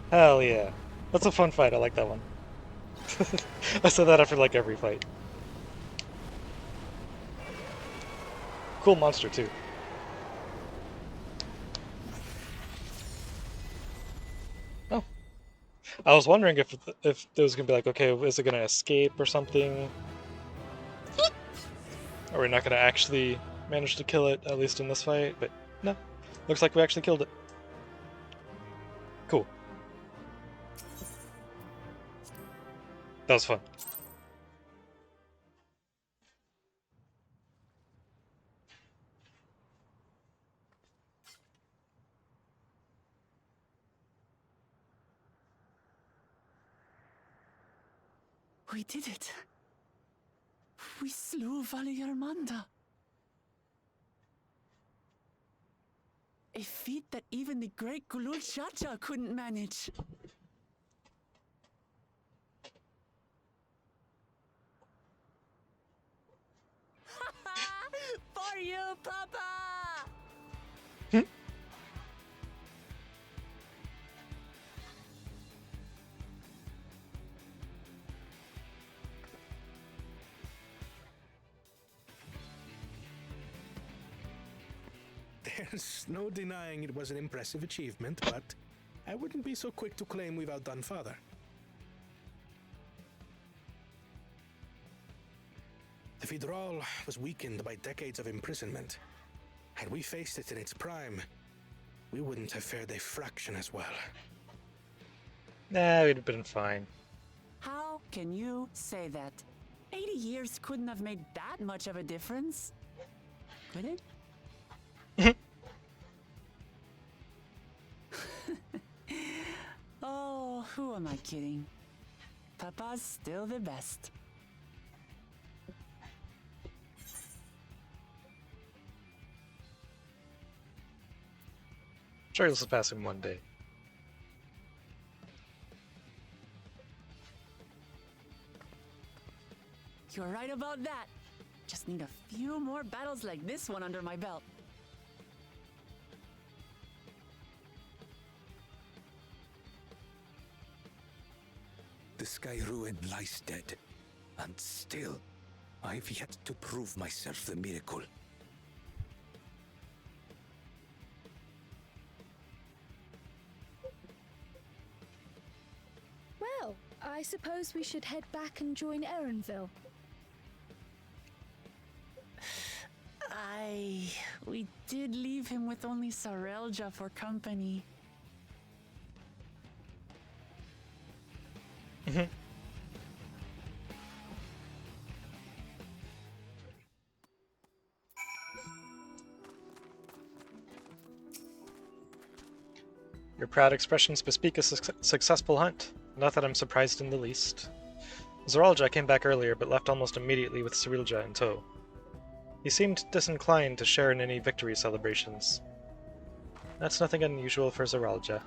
Hell yeah. That's a fun fight, I like that one. I said that after like every fight. Cool monster too. Oh. I was wondering if there was gonna be like, okay, is it gonna escape or something? Are we not gonna actually manage to kill it, at least in this fight? But no. Looks like we actually killed it. Cool. That was fun. We did it. We slew Valiarmanda. A feat that even the great Gulul Jaja couldn't manage. For you, Papa! There's no denying it was an impressive achievement, but I wouldn't be so quick to claim we've outdone Father. The Fidral was weakened by decades of imprisonment. Had we faced it in its prime, we wouldn't have fared a fraction as well. Nah, we'd have been fine. How can you say that? 80 years couldn't have made that much of a difference. Could it? Oh, who am I kidding? Papa's still the best. Sure, this will pass in one day. You're right about that. Just need a few more battles like this one under my belt. The Sky Ruin lies dead, and still, I've yet to prove myself the miracle. Well, I suppose we should head back and join Erenville. We did leave him with only Sarelja for company. Your proud expressions bespeak a successful hunt. Not that I'm surprised in the least. Zaralja came back earlier, but left almost immediately with Cirilja in tow. He seemed disinclined to share in any victory celebrations. That's nothing unusual for Zaralja.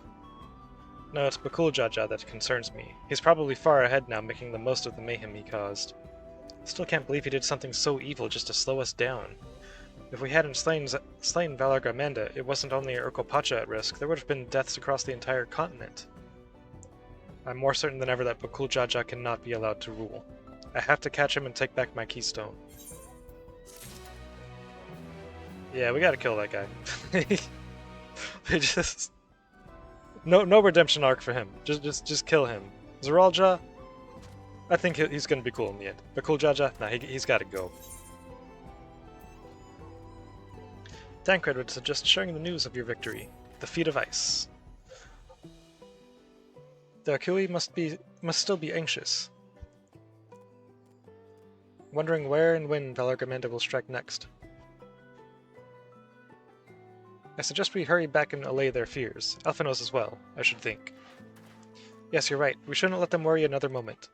No, it's Bakul Jaja that concerns me. He's probably far ahead now, making the most of the mayhem he caused. Still can't believe he did something so evil just to slow us down. If we hadn't slain Valar Garmanda, it wasn't only Urkopacha at risk, there would have been deaths across the entire continent. I'm more certain than ever that Bakul Jaja cannot be allowed to rule. I have to catch him and take back my keystone. Yeah, we gotta kill that guy. Just no redemption arc for him. Just kill him. Zaralja, I think he's gonna be cool in the end. Bakul Jaja, nah, he's gotta go. Tancred would suggest sharing the news of your victory, the feat of ice. The Akui must still be anxious, wondering where and when Valar Garmanda will strike next. I suggest we hurry back and allay their fears. Alpha knows as well, I should think. Yes, you're right. We shouldn't let them worry another moment.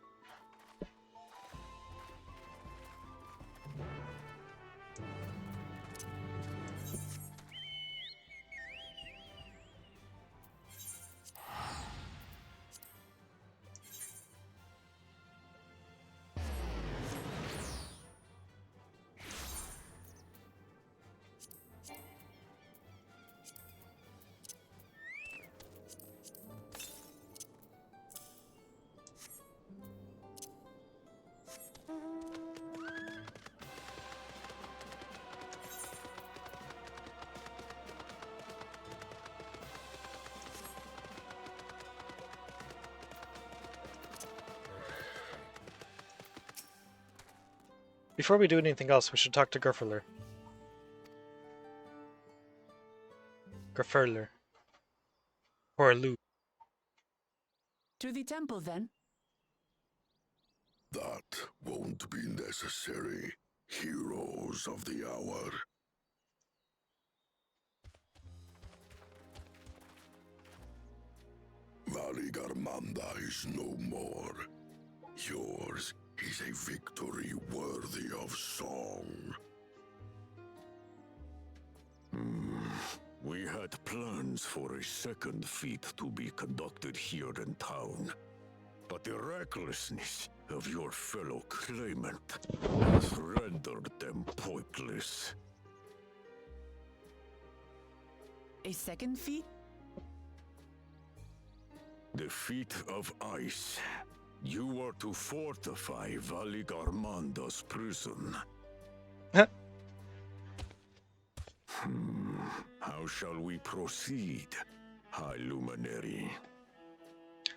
Before we do anything else, we should talk to Gerfurler. Gerfurler. Or Lu. To the temple, then. That won't be necessary, heroes of the hour. Valley Garmanda is no more. Yours is a victory worthy of song. We had plans for a second feat to be conducted here in town, but the recklessness of your fellow claimant has rendered them pointless. A second feat? The feat of ice. You are to fortify Valley Garmanda's prison. How shall we proceed, High Luminary?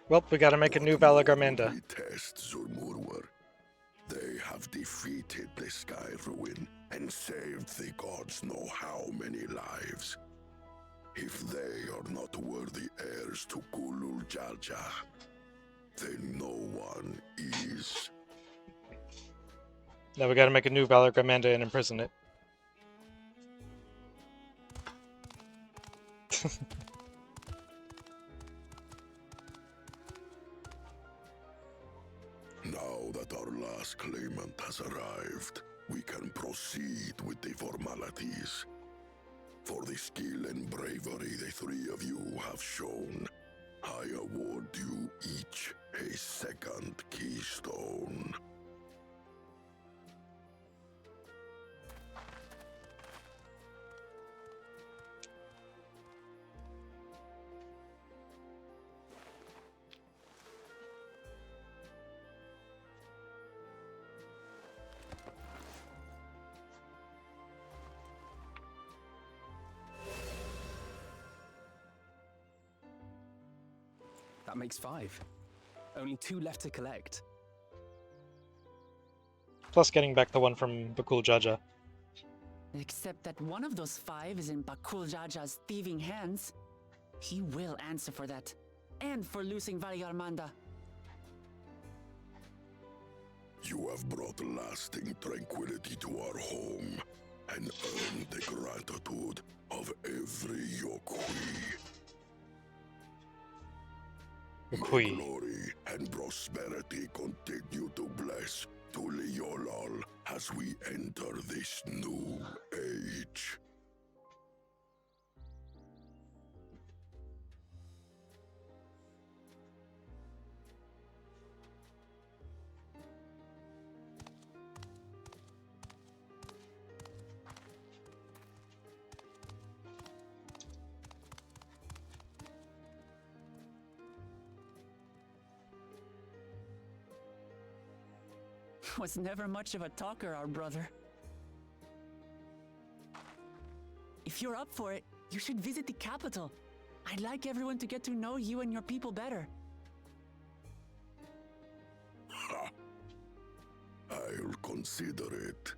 Well, we gotta make a new Valar Garmanda. Test Zurmurwer. They have defeated the Sky Ruin and saved the gods know how many lives. If they are not worthy heirs to Kulul Jaja, then no one is. Now we gotta make a new Valar Garmanda and imprison it. Now that our last claimant has arrived, we can proceed with the formalities. For the skill and bravery the three of you have shown, I award you each a second keystone. That makes 5. Only 2 left to collect. Plus getting back the one from Bakul Jaja. Except that one of those 5 is in Bakul Jaja's thieving hands. He will answer for that. And for losing Valigarmanda. You have brought lasting tranquility to our home and earned the gratitude of every Yokui. May glory and prosperity continue to bless Tuliolol as we enter this new age. Was never much of a talker, our brother. If you're up for it, you should visit the capital. I'd like everyone to get to know you and your people better. Ha! I'll consider it.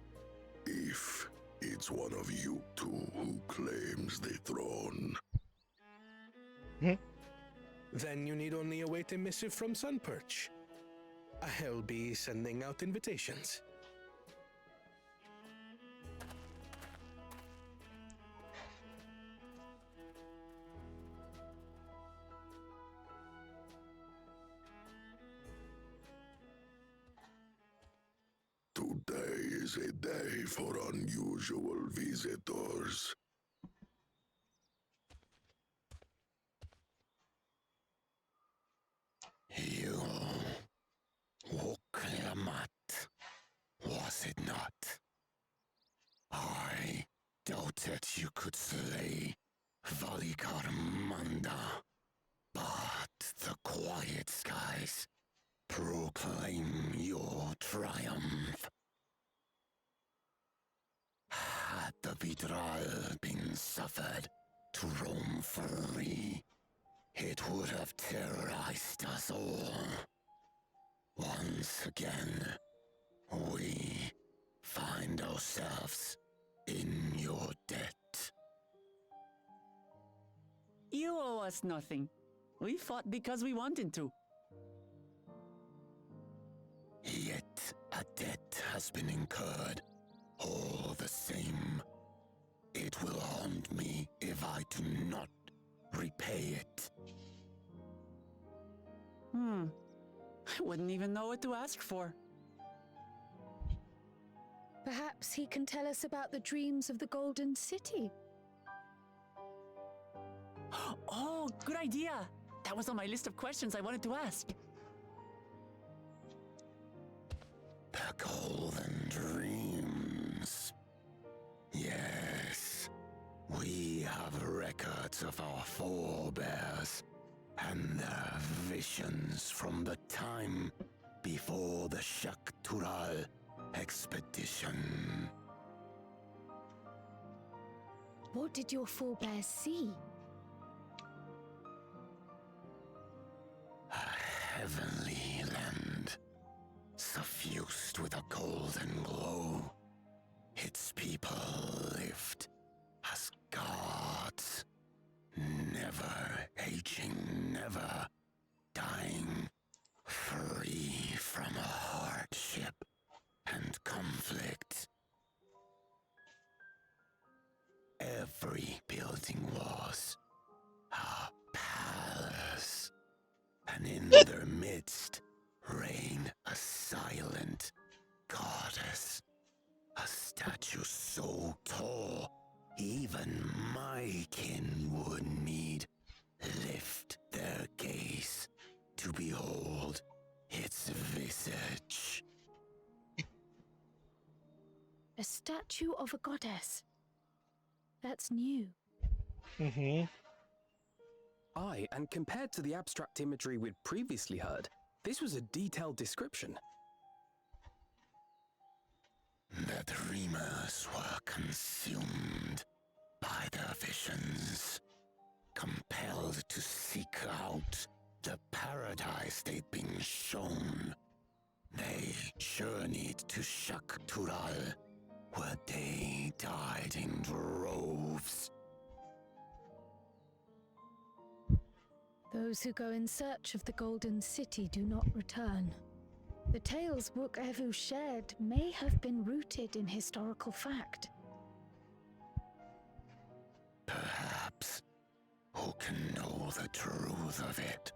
If it's one of you two who claims the throne. Then you need only await a missive from Sunperch. I'll be sending out invitations. Today is a day for unusual visitors. You woke Lamat, was it not? I doubted you could slay Valigarmanda, but the quiet skies proclaim your triumph. Had the Vidral been suffered to roam free, it would have terrorized us all. Once again, we find ourselves in your debt. You owe us nothing. We fought because we wanted to. Yet a debt has been incurred. All the same, it will haunt me if I do not repay it. I wouldn't even know what to ask for. Perhaps he can tell us about the dreams of the Golden City. Oh, good idea! That was on my list of questions I wanted to ask. The Golden Dreams. Yes, we have records of our forebears and their visions from the time before the Shaktural expedition. What did your forebears see? A heavenly land, suffused with a golden glow. Its people lived as gods, never aging, never dying, free from hardship and conflict. Every building was a palace, and in their midst reigned a silent goddess, a statue so tall even my kin would need lift their gaze to behold its visage. A statue of a goddess. That's new. Aye, and compared to the abstract imagery we'd previously heard, this was a detailed description. The dreamers were consumed by their visions, compelled to seek out the paradise they've been shown. They journeyed to Tural, where they died in droves. Those who go in search of the Golden City do not return. The tales Book Evu shared may have been rooted in historical fact. Perhaps. Who can know the truth of it?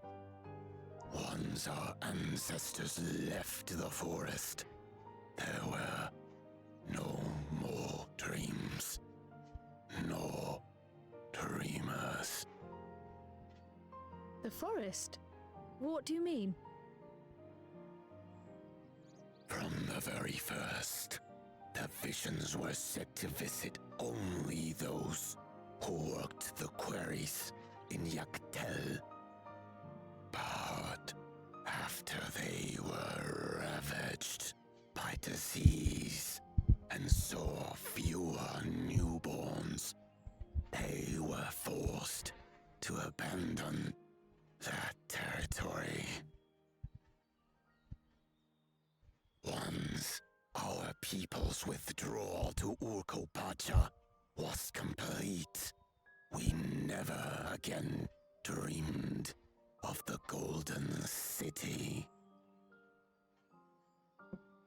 Once our ancestors left the forest, there were no more dreams, no dreamers. The forest? What do you mean? From the very first, the visions were said to visit only those who worked the quarries in Yaktel. But after they were ravaged by disease and saw fewer newborns, they were forced to abandon that territory. Once our people's withdrawal to Urkopacha was complete, we never again dreamed of the Golden City.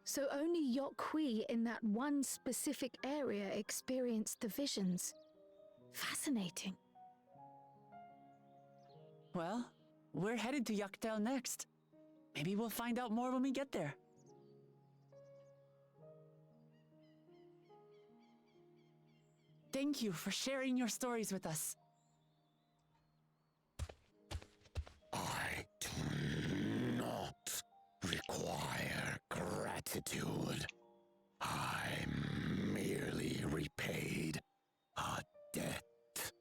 So only Yokwi in that one specific area experienced the visions. Fascinating. Well, we're headed to Yaktel next. Maybe we'll find out more when we get there. Thank you for sharing your stories with us. I do not require gratitude. I merely repaid a debt.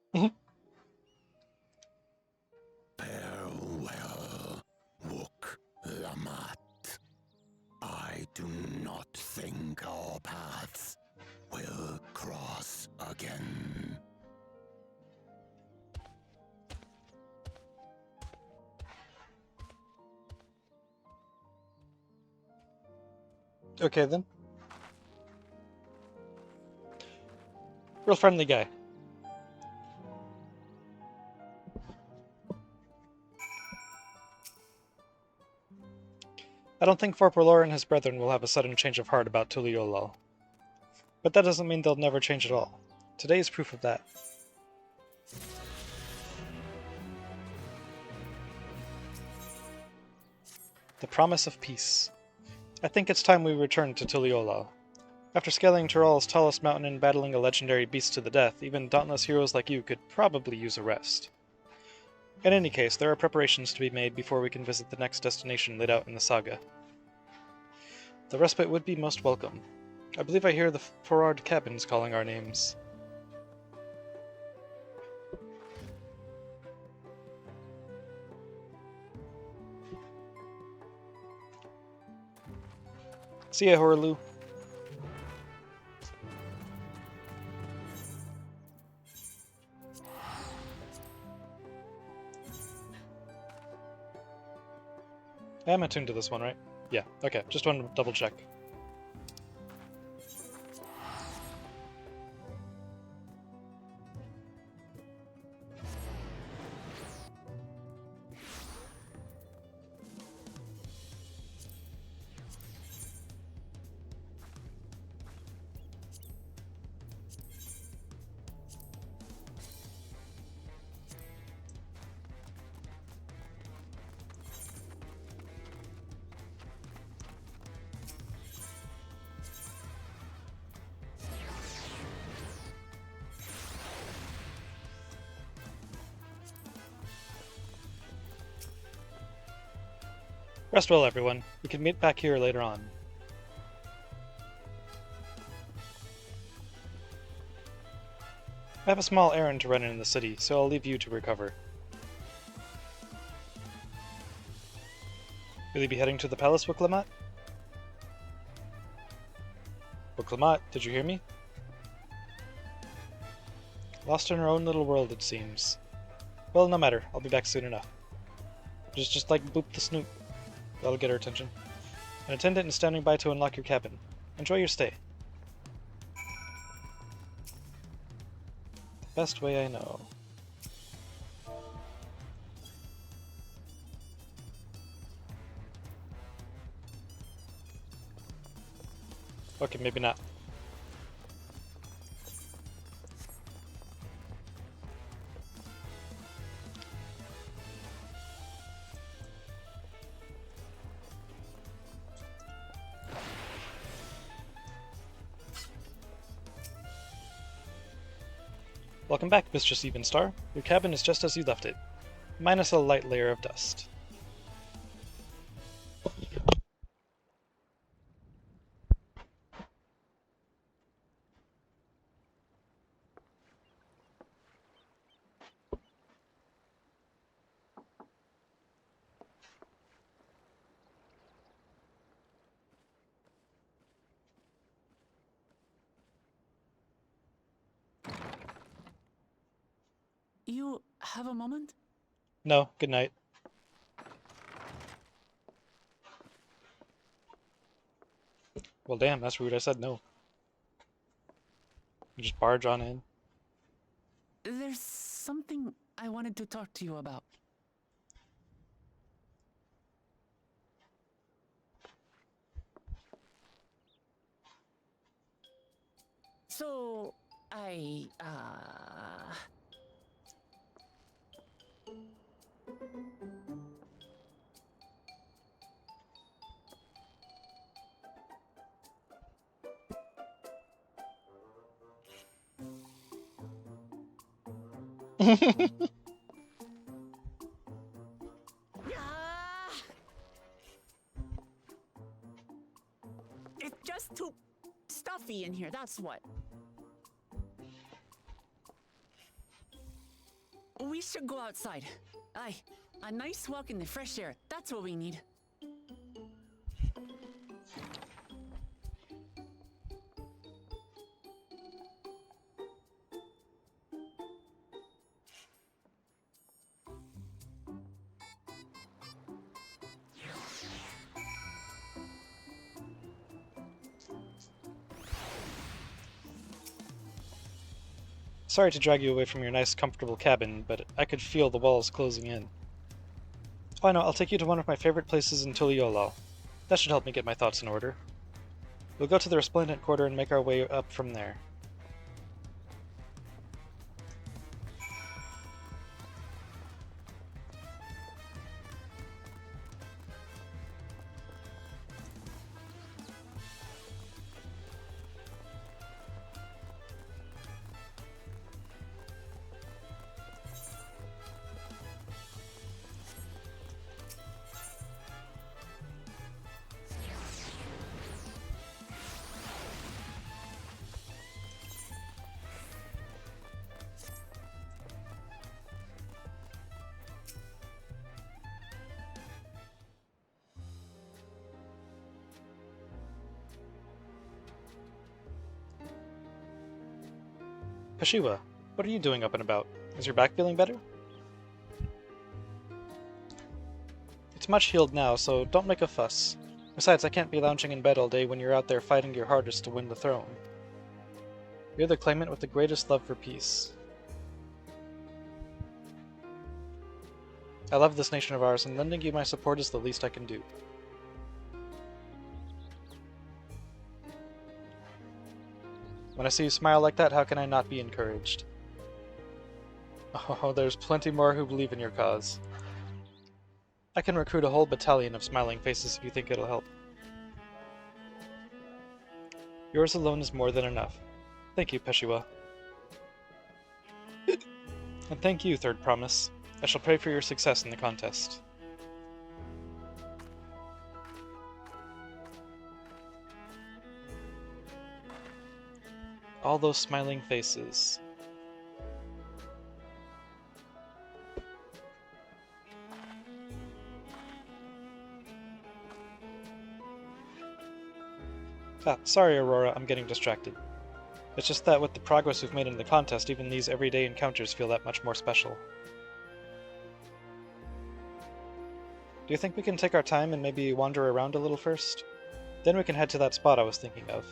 Farewell, Wook Lamat. I do not think our paths will cross again. Okay then. Real friendly guy. I don't think Forpolor and his brethren will have a sudden change of heart about Tuliolal. But that doesn't mean they'll never change at all. Today is proof of that. The promise of peace. I think it's time we return to Tuliolal. After scaling Tiral's tallest mountain and battling a legendary beast to the death, even dauntless heroes like you could probably use a rest. In any case, there are preparations to be made before we can visit the next destination laid out in the saga. The respite would be most welcome. I believe I hear the Forard cabins calling our names. See ya, Horlu. I am attuned to this one, right? Yeah, okay, just wanted to double check. Rest well, everyone. We can meet back here later on. I have a small errand to run in the city, so I'll leave you to recover. Will you be heading to the palace, Wiklamat? Wiklamat, did you hear me? Lost in her own little world, it seems. Well, no matter. I'll be back soon enough. Just like boop the snoop. That'll get her attention. An attendant is standing by to unlock your cabin. Enjoy your stay. The best way I know. Okay, maybe not. Welcome back, Mistress Evenstar. Your cabin is just as you left it, minus a light layer of dust. You have a moment? No, good night. Well, damn, that's rude. I said no. You just barge on in. There's something I wanted to talk to you about. So, it's just too stuffy in here, that's what. We should go outside. Aye, a nice walk in the fresh air, that's what we need. Sorry to drag you away from your nice, comfortable cabin, but I could feel the walls closing in. Oh, I know, I'll take you to one of my favorite places in Tuliolal. That should help me get my thoughts in order. We'll go to the Resplendent Quarter and make our way up from there. Peshiwa, what are you doing up and about? Is your back feeling better? It's much healed now, so don't make a fuss. Besides, I can't be lounging in bed all day when you're out there fighting your hardest to win the throne. You're the claimant with the greatest love for peace. I love this nation of ours, and lending you my support is the least I can do. When I see you smile like that, how can I not be encouraged? Oh, there's plenty more who believe in your cause. I can recruit a whole battalion of smiling faces if you think it'll help. Yours alone is more than enough. Thank you, Peshiwa. And thank you, Third Promise. I shall pray for your success in the contest. All those smiling faces. Ah, sorry, Aurora, I'm getting distracted. It's just that with the progress we've made in the contest, even these everyday encounters feel that much more special. Do you think we can take our time and maybe wander around a little first? Then we can head to that spot I was thinking of.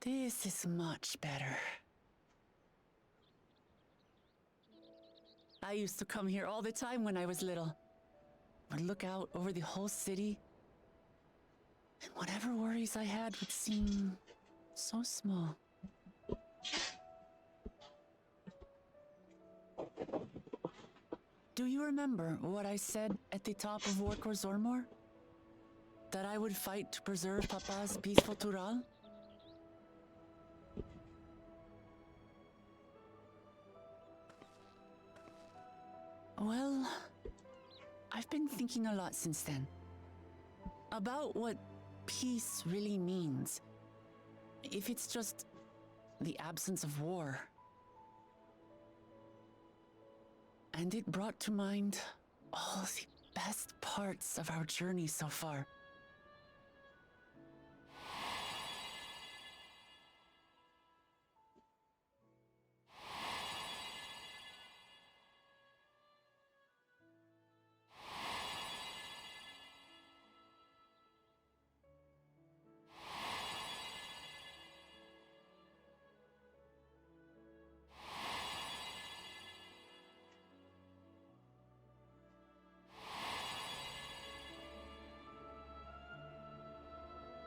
This is much better. I used to come here all the time when I was little. Would look out over the whole city, and whatever worries I had would seem so small. Do you remember what I said at the top of Warkor Zormor? That I would fight to preserve Papa's peaceful Tural? Well, I've been thinking a lot since then. About what peace really means. If it's just the absence of war. And it brought to mind all the best parts of our journey so far.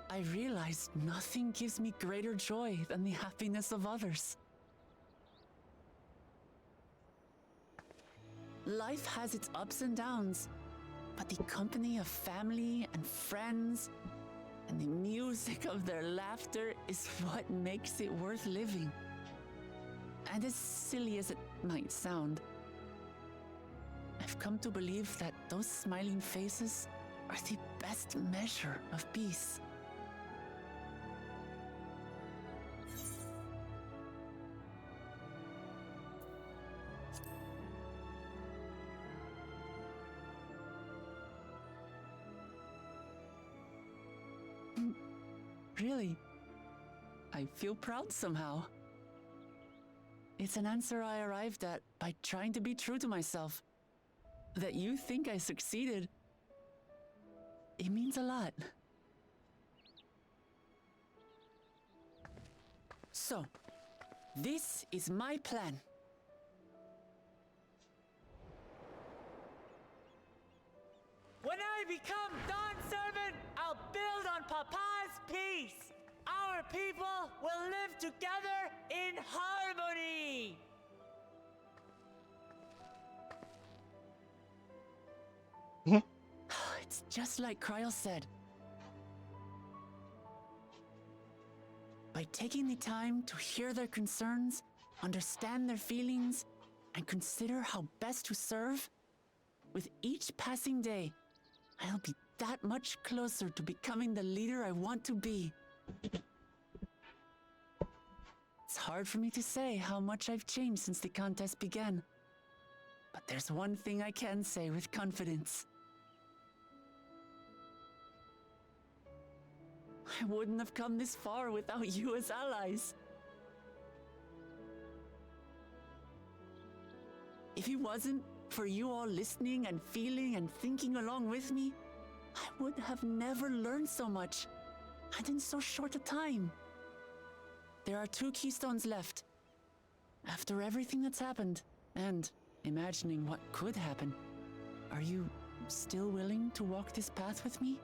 I realized nothing gives me greater joy than the happiness of others. Life has its ups and downs, but the company of family and friends and the music of their laughter is what makes it worth living. And as silly as it might sound, I've come to believe that those smiling faces are the best measure of peace. Really, I feel proud somehow. It's an answer I arrived at by trying to be true to myself. That you think I succeeded, it means a lot. So, this is my plan. When I become Dawn's servant, I'll build on Papa's peace. Our people will live together in harmony. It's just like Kryl said. By taking the time to hear their concerns, understand their feelings, and consider how best to serve, with each passing day, I'll be that much closer to becoming the leader I want to be. It's hard for me to say how much I've changed since the contest began. But there's one thing I can say with confidence. I wouldn't have come this far without you as allies. If it wasn't for you all listening and feeling and thinking along with me, I would have never learned so much, and in so short a time. There are 2 keystones left. After everything that's happened, and imagining what could happen, are you still willing to walk this path with me?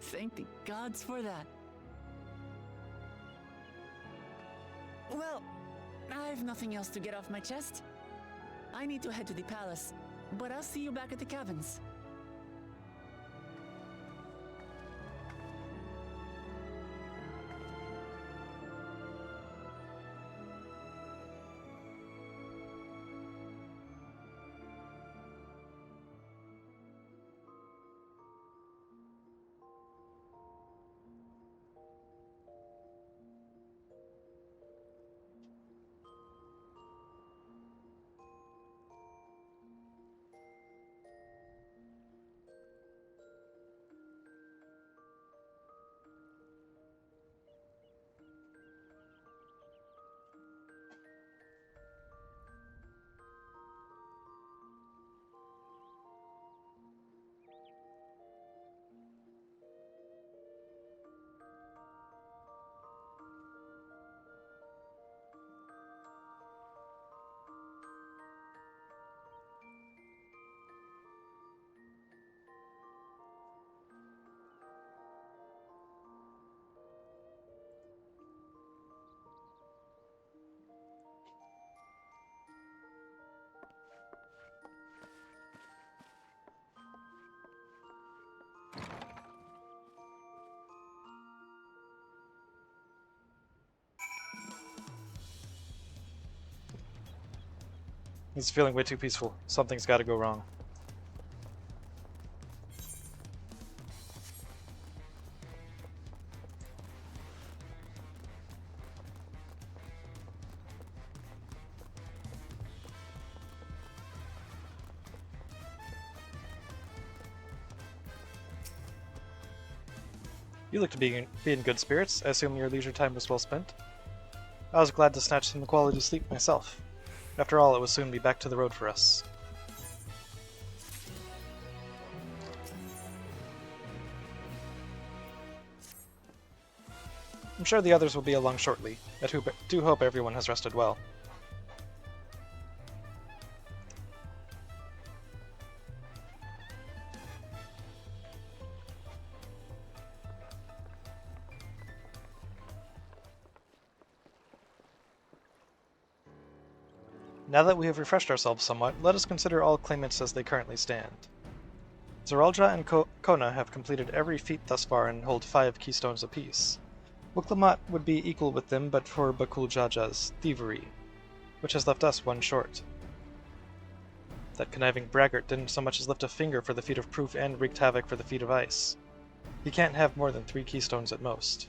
Thank the gods for that. Well, I've nothing else to get off my chest. I need to head to the palace. But I'll see you back at the cabins. He's feeling way too peaceful. Something's got to go wrong. You look to be in good spirits. I assume your leisure time was well spent? I was glad to snatch some quality sleep myself. After all, it will soon be back to the road for us. I'm sure the others will be along shortly. I do hope everyone has rested well. Now that we have refreshed ourselves somewhat, let us consider all claimants as they currently stand. Zeraldra and Kona have completed every feat thus far and hold 5 keystones apiece. Wuklamat would be equal with them but for Bakul Jaja's thievery, which has left us 1 short. That conniving braggart didn't so much as lift a finger for the feat of proof and wreaked havoc for the feat of ice. He can't have more than 3 keystones at most.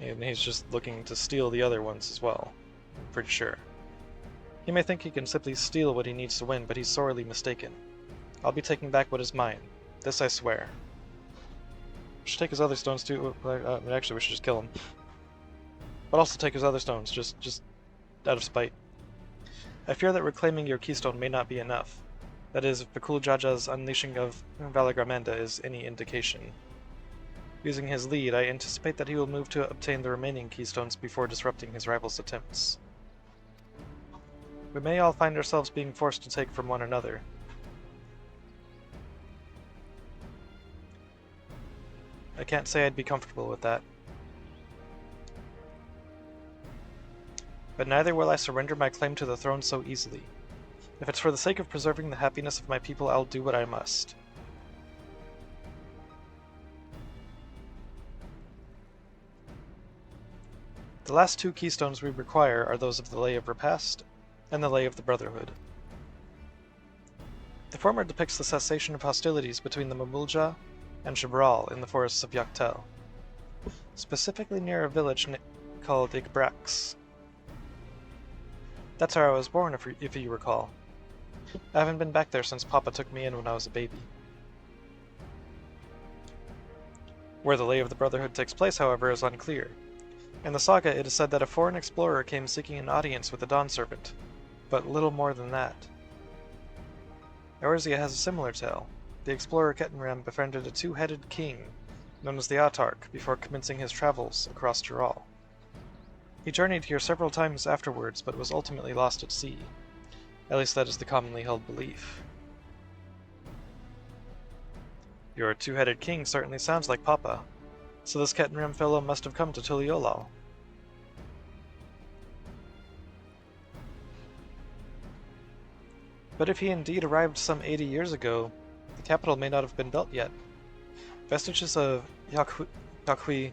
And he's just looking to steal the other ones as well. Pretty sure. He may think he can simply steal what he needs to win, but he's sorely mistaken. I'll be taking back what is mine. This I swear. We should take his other stones too. Actually, we should just kill him. But also take his other stones, just out of spite. I fear that reclaiming your keystone may not be enough. That is, if Bakul Jaja's unleashing of Valagramanda is any indication. Using his lead, I anticipate that he will move to obtain the remaining keystones before disrupting his rival's attempts. We may all find ourselves being forced to take from one another. I can't say I'd be comfortable with that. But neither will I surrender my claim to the throne so easily. If it's for the sake of preserving the happiness of my people, I'll do what I must. The last 2 keystones we require are those of the Lay of Repast and the Lay of the Brotherhood. The former depicts the cessation of hostilities between the Mamulja and Jabral in the forests of Yaktel, specifically near a village called Igbrax. That's where I was born, if you recall. I haven't been back there since Papa took me in when I was a baby. Where the Lay of the Brotherhood takes place, however, is unclear. In the saga, it is said that a foreign explorer came seeking an audience with the Dawn Servant, but little more than that. Eorzea has a similar tale. The explorer Ketenram befriended a 2-headed king, known as the Autarch, before commencing his travels across Jural. He journeyed here several times afterwards, but was ultimately lost at sea. At least that is the commonly held belief. Your 2-headed king certainly sounds like Papa. So this Ketenram fellow must have come to Tuliolal. But if he indeed arrived some 80 years ago, the capital may not have been built yet. Vestiges of Yakhui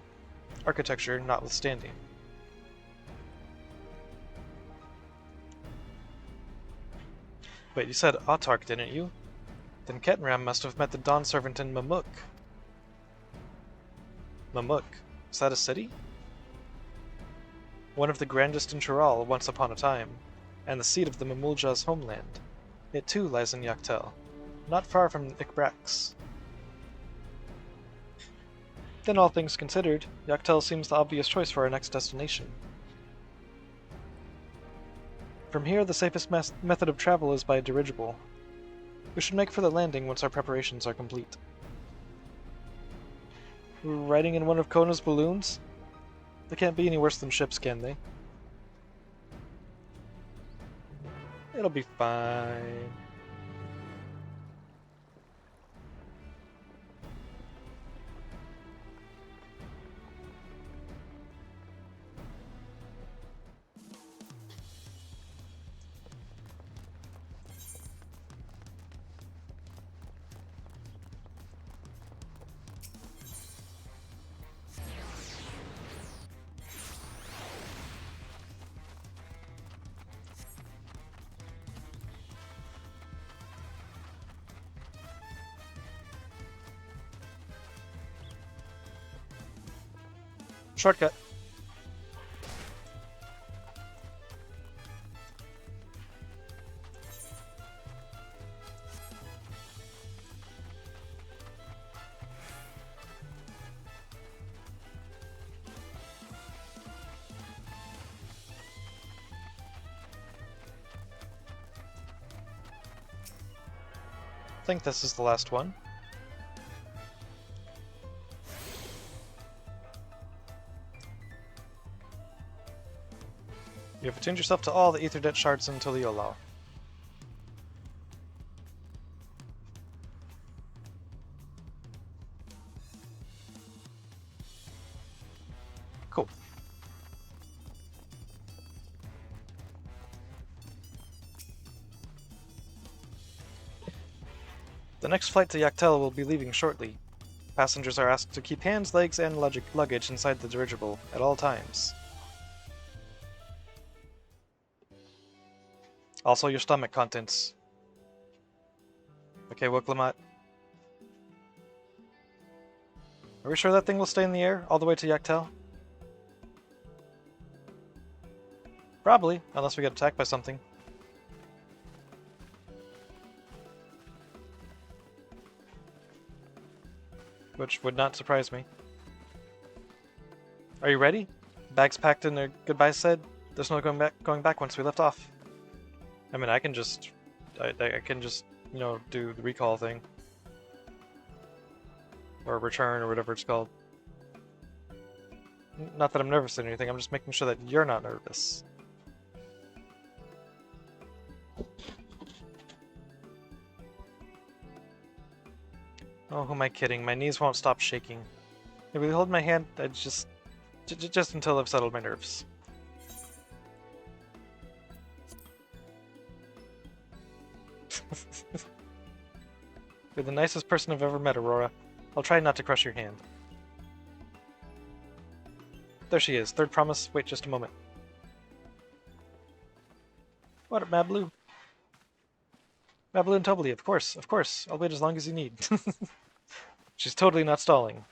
architecture notwithstanding. Wait, you said Autark, didn't you? Then Kettenram must have met the Dawn Servant in Mamuk. Mamuk? Is that a city? One of the grandest in Chiral once upon a time, and the seat of the Mamulja's homeland. It too lies in Yaktel, not far from Ikbrax. Then all things considered, Yaktel seems the obvious choice for our next destination. From here, the safest method of travel is by dirigible. We should make for the landing once our preparations are complete. Riding in one of Kona's balloons? They can't be any worse than ships, can they? It'll be fine. Shortcut. I think this is the last one. You have attuned yourself to all the Aetherdet shards in Tuliolal. Cool. The next flight to Yaktel will be leaving shortly. Passengers are asked to keep hands, legs, and luggage inside the dirigible at all times. Also your stomach contents. Okay, Woklamat. Are we sure that thing will stay in the air all the way to Yaktel? Probably, unless we get attacked by something. Which would not surprise me. Are you ready? Bags packed and their goodbyes said? There's no going back once we lift off. I mean, I can just, you know, do the recall thing. Or return, or whatever it's called. Not that I'm nervous or anything, I'm just making sure that you're not nervous. Oh, who am I kidding? My knees won't stop shaking. If you hold my hand, I just until I've settled my nerves. You're the nicest person I've ever met, Aurora. I'll try not to crush your hand. There she is. Third promise. Wait just a moment. What up, Mablu? Mablu and Tobly, of course, of course. I'll wait as long as you need. She's totally not stalling.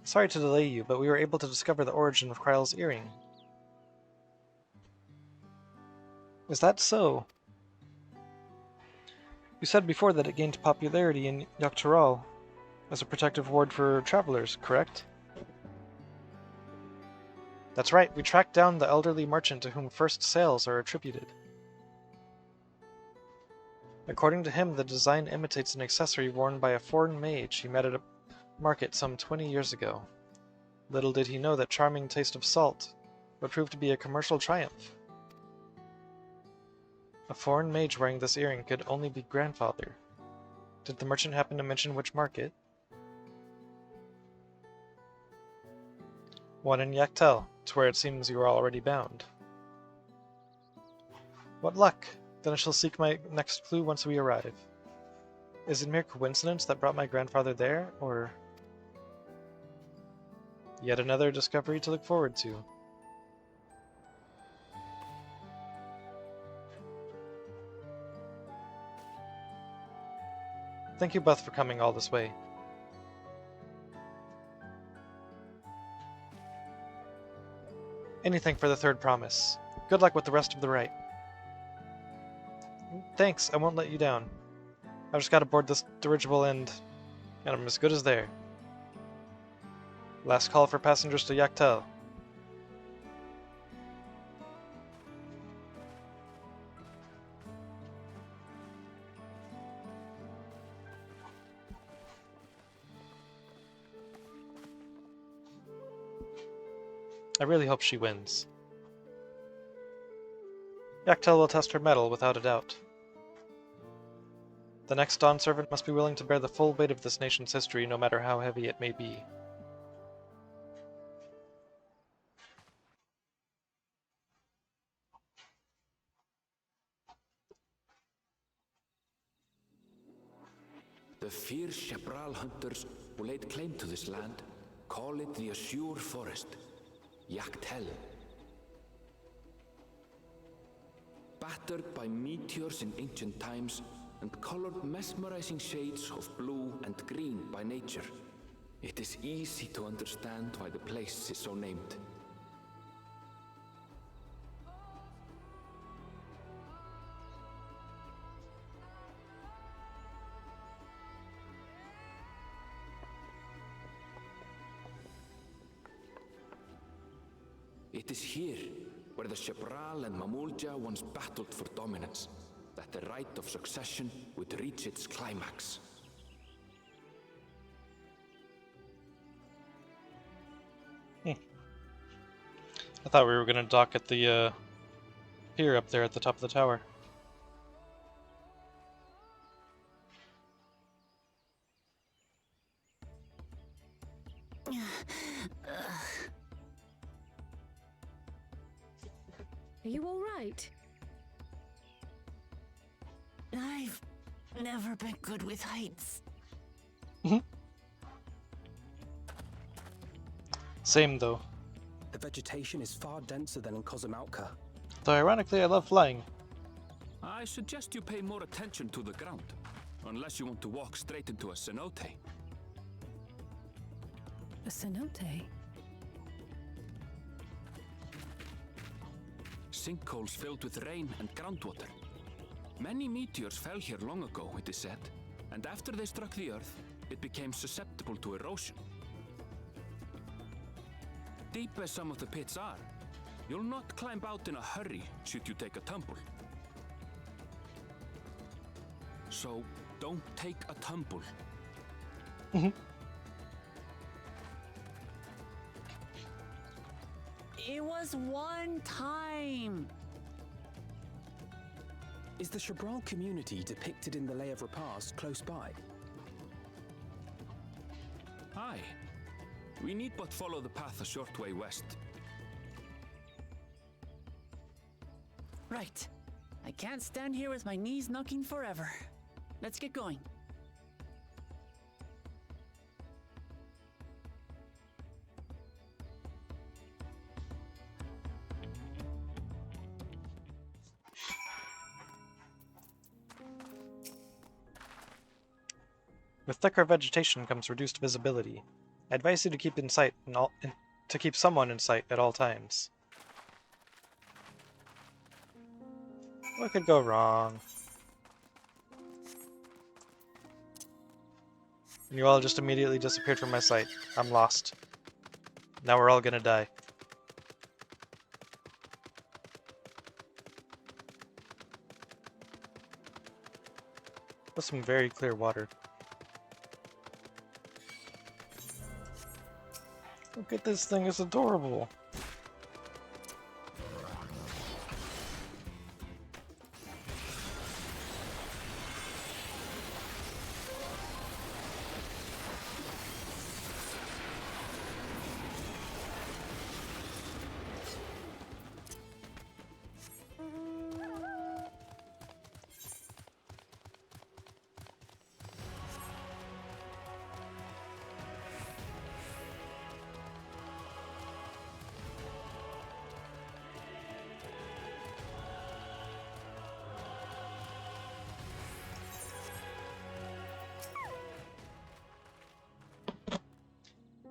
Sorry to delay you, but we were able to discover the origin of Kryle's earring. Is that so? You said before that it gained popularity in Yaktaral as a protective ward for travelers, correct? That's right, we tracked down the elderly merchant to whom first sales are attributed. According to him, the design imitates an accessory worn by a foreign mage he met at a market some 20 years ago. Little did he know that charming taste of salt would prove to be a commercial triumph. A foreign mage wearing this earring could only be grandfather. Did the merchant happen to mention which market? One in Yaktel, to where it seems you are already bound. What luck! Then I shall seek my next clue once we arrive. Is it mere coincidence that brought my grandfather there, or yet another discovery to look forward to? Thank you both for coming all this way. Anything for the third promise. Good luck with the rest of the rite. Thanks, I won't let you down. I just gotta board this dirigible and I'm as good as there. Last call for passengers to Yaktel. I really hope she wins. Yaktel will test her mettle without a doubt. The next Dawn Servant must be willing to bear the full weight of this nation's history, no matter how heavy it may be. The fierce Chapral hunters who laid claim to this land call it the Azure Forest, Yaktel. Battered by meteors in ancient times and colored mesmerizing shades of blue and green by nature, it is easy to understand why the place is so named. It is here, where the Chapral and Mamulja once battled for dominance, that the rite of succession would reach its climax. I thought we were going to dock at the pier up there at the top of the tower. Are you all right? I've never been good with heights. Same though. The vegetation is far denser than in Kozumautka. Though ironically, I love flying. I suggest you pay more attention to the ground, unless you want to walk straight into a cenote. A cenote? Sinkholes filled with rain and groundwater. Many meteors fell here long ago, it is said, and after they struck the earth, it became susceptible to erosion. Deep as some of the pits are, you'll not climb out in a hurry should you take a tumble. So, don't take a tumble. It was one time. Is the Chapral community depicted in the Lay of Repast close by? Aye. We need but follow the path a short way west. Right. I can't stand here with my knees knocking forever. Let's get going. With thicker vegetation comes reduced visibility. I advise you to keep to keep someone in sight at all times. What could go wrong? And you all just immediately disappeared from my sight. I'm lost. Now we're all gonna die. With some very clear water. Look at this thing, it's adorable.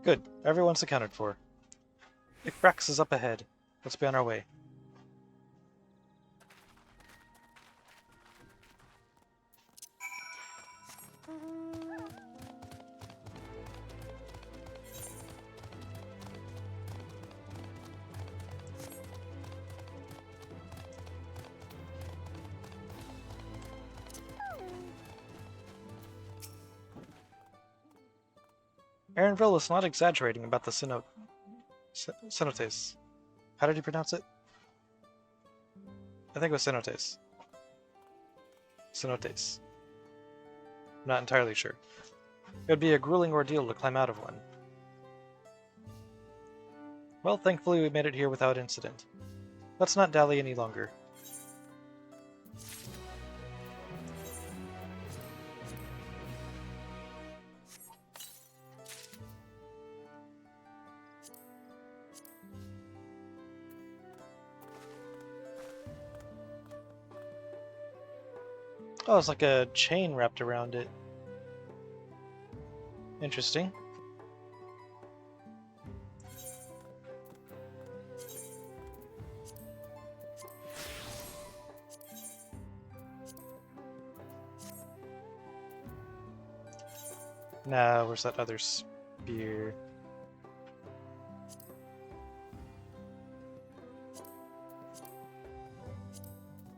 Good. Everyone's accounted for. Icbrax is up ahead. Let's be on our way. Aaronville was not exaggerating about the cenotes. How did he pronounce it? I think it was cenotes. Cenotes. I'm not entirely sure. It would be a grueling ordeal to climb out of one. Well, thankfully we made it here without incident. Let's not dally any longer. Oh, it's like a chain wrapped around it. Interesting. Nah, where's that other spear?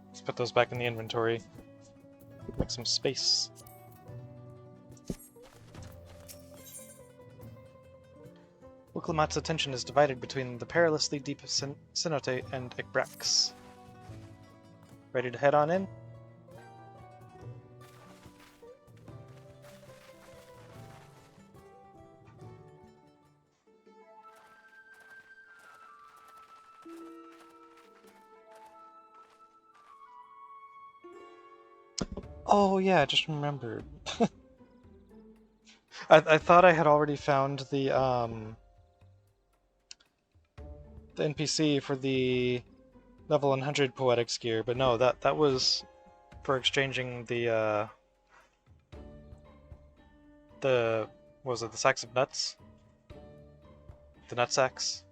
Let's put those back in the inventory. Make some space. Wiklamat's attention is divided between the perilously deep cenote and Icbrax. Ready to head on in? Oh yeah, I just remembered. I thought I had already found the NPC for the level 100 poetics gear, but no, that was for exchanging the what was it, the sacks of nuts? The nut sacks?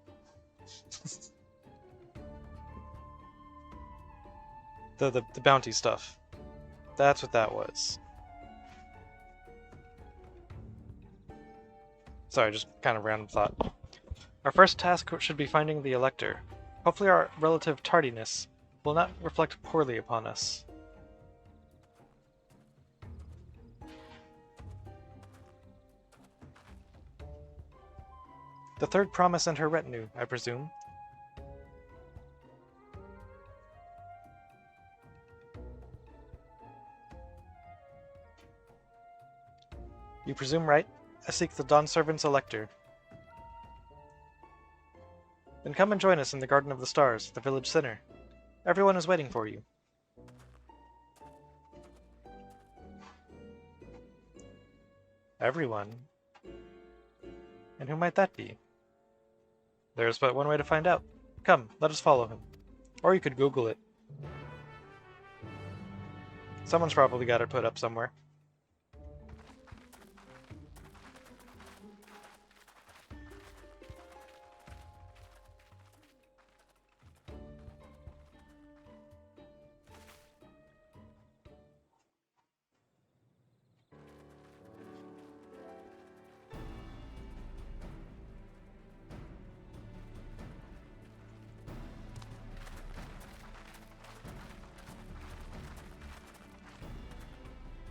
the bounty stuff. That's what that was. Sorry, just kind of random thought. Our first task should be finding the Elector. Hopefully our relative tardiness will not reflect poorly upon us. The third promise and her retinue, I presume. You presume right? I seek the Dawn Servant's Elector. Then come and join us in the Garden of the Stars, the village center. Everyone is waiting for you. Everyone? And who might that be? There's but one way to find out. Come, let us follow him. Or you could Google it. Someone's probably got it put up somewhere.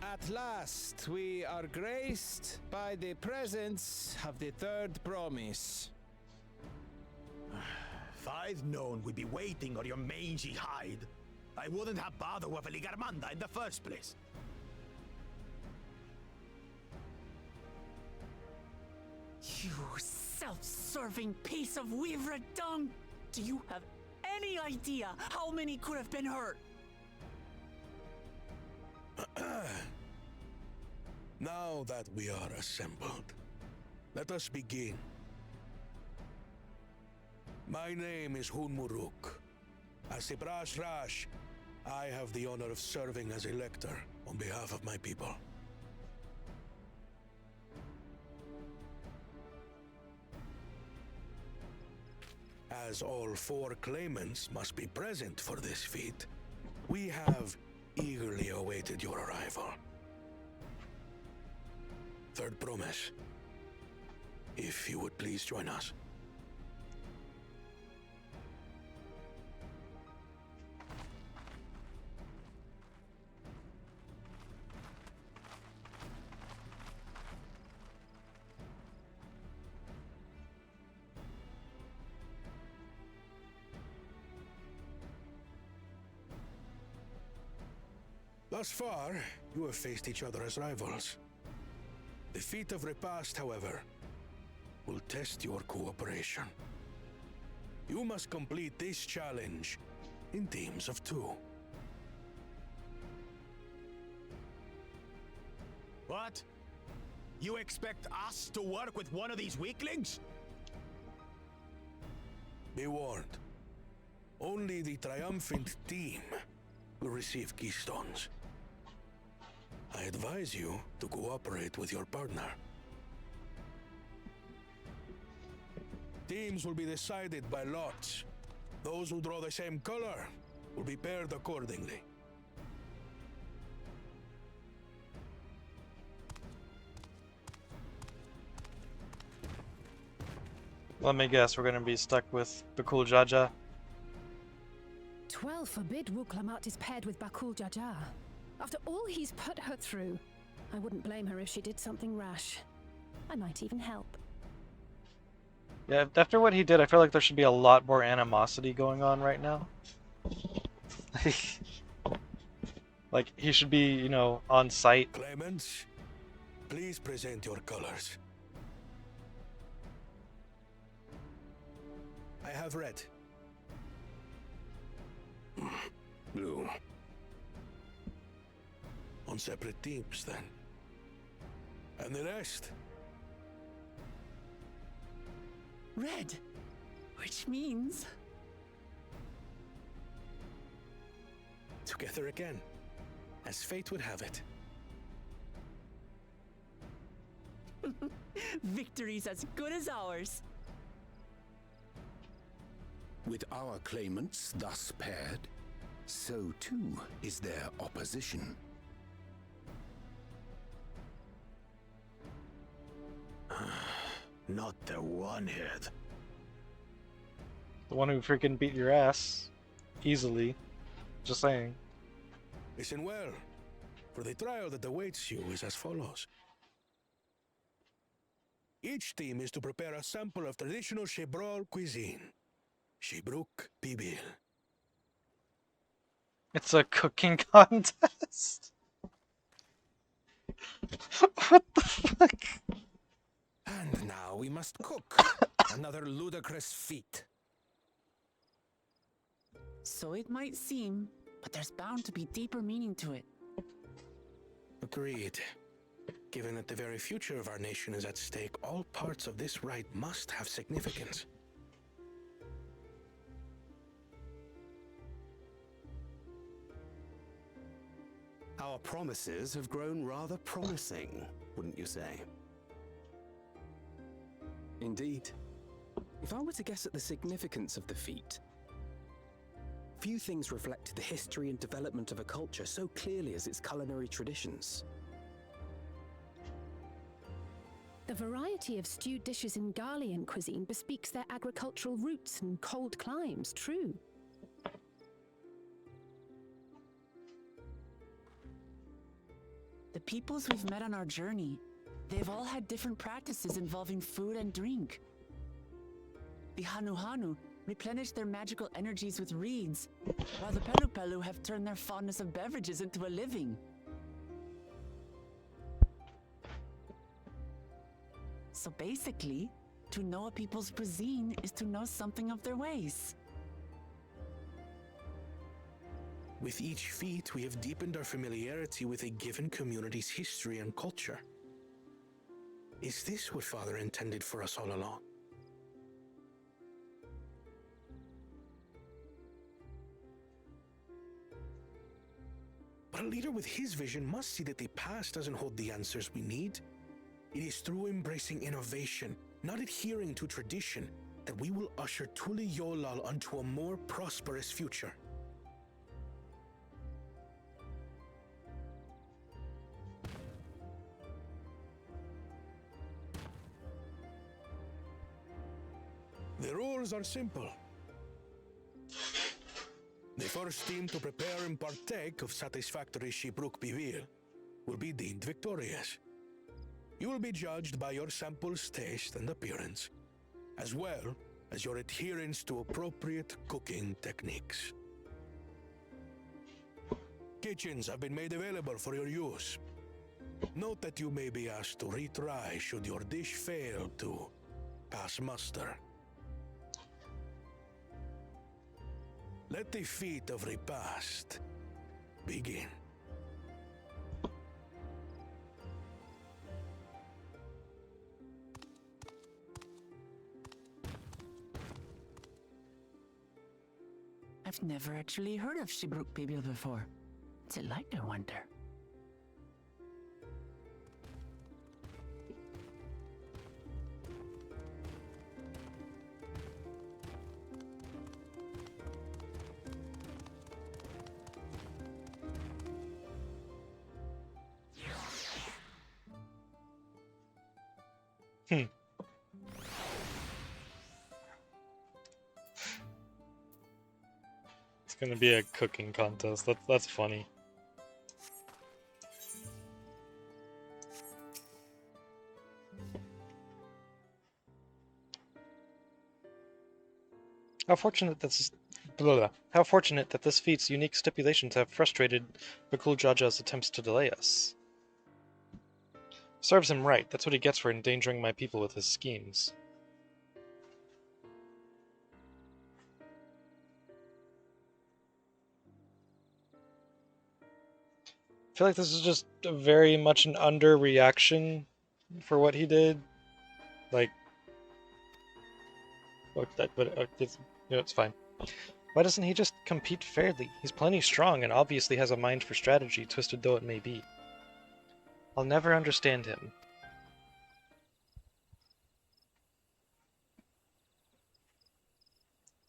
At last, we are graced by the presence of the third promise. If I'd known we'd be waiting on your mangy hide, I wouldn't have bothered with a Ligarmanda in the first place. You self-serving piece of weaver dung! Do you have any idea how many could have been hurt? Now that we are assembled, let us begin. My name is Hunmuruk. As the Brash Rash, I have the honor of serving as Elector on behalf of my people. As all 4 claimants must be present for this feat, we have eagerly awaited your arrival. Third promise. If you would please join us. Thus far, you have faced each other as rivals. The feat of repast, however, will test your cooperation. You must complete this challenge in teams of 2. What? You expect us to work with one of these weaklings? Be warned. Only the triumphant team will receive keystones. I advise you to cooperate with your partner. Teams will be decided by lots. Those who draw the same color will be paired accordingly. Let me guess, we're gonna be stuck with Bakul Jaja. 12 forbid Wuklamat is paired with Bakul Jaja. After all he's put her through, I wouldn't blame her if she did something rash. I might even help. Yeah, after what he did, I feel like there should be a lot more animosity going on right now. Like, he should be, you know, on site. Claimants, please present your colors. I have red. Blue. On separate teams, then. And the rest? Red. Which means... Together again, as fate would have it. Victory's as good as ours. With our claimants thus paired, so too is their opposition. Not the one-head. The one who freaking beat your ass. Easily. Just saying. Listen well, for the trial that awaits you is as follows. Each team is to prepare a sample of traditional Shebrol cuisine. Shibruk Pibil. It's a cooking contest? What the fuck? And now we must cook. Another ludicrous feat. So it might seem, but there's bound to be deeper meaning to it. Agreed. Given that the very future of our nation is at stake, all parts of this rite must have significance. Our promises have grown rather promising, wouldn't you say? Indeed. If I were to guess at the significance of the feat, few things reflect the history and development of a culture so clearly as its culinary traditions. The variety of stewed dishes in Garlean cuisine bespeaks their agricultural roots and cold climes, true. The peoples we've met on our journey, they've all had different practices involving food and drink. The Hanu replenished their magical energies with reeds, while the Pelu have turned their fondness of beverages into a living. So basically, to know a people's cuisine is to know something of their ways. With each feat, we have deepened our familiarity with a given community's history and culture. Is this what Father intended for us all along? But a leader with his vision must see that the past doesn't hold the answers we need. It is through embracing innovation, not adhering to tradition, that we will usher Tuli Yolal onto a more prosperous future. The rules are simple. The first team to prepare and partake of satisfactory Shibruk Bivir will be deemed victorious. You will be judged by your sample's taste and appearance, as well as your adherence to appropriate cooking techniques. Kitchens have been made available for your use. Note that you may be asked to retry should your dish fail to pass muster. Let the feat of repast begin. I've never actually heard of Shibruk Bibil before. What's it like, I wonder? It's gonna be a cooking contest. That's funny. How fortunate that this feat's unique stipulations have frustrated Bakul Jaja's attempts to delay us. Serves him right. That's what he gets for endangering my people with his schemes. I feel like this is just very much an underreaction for what he did. Like, it's fine. Why doesn't he just compete fairly? He's plenty strong and obviously has a mind for strategy, twisted though it may be. I'll never understand him.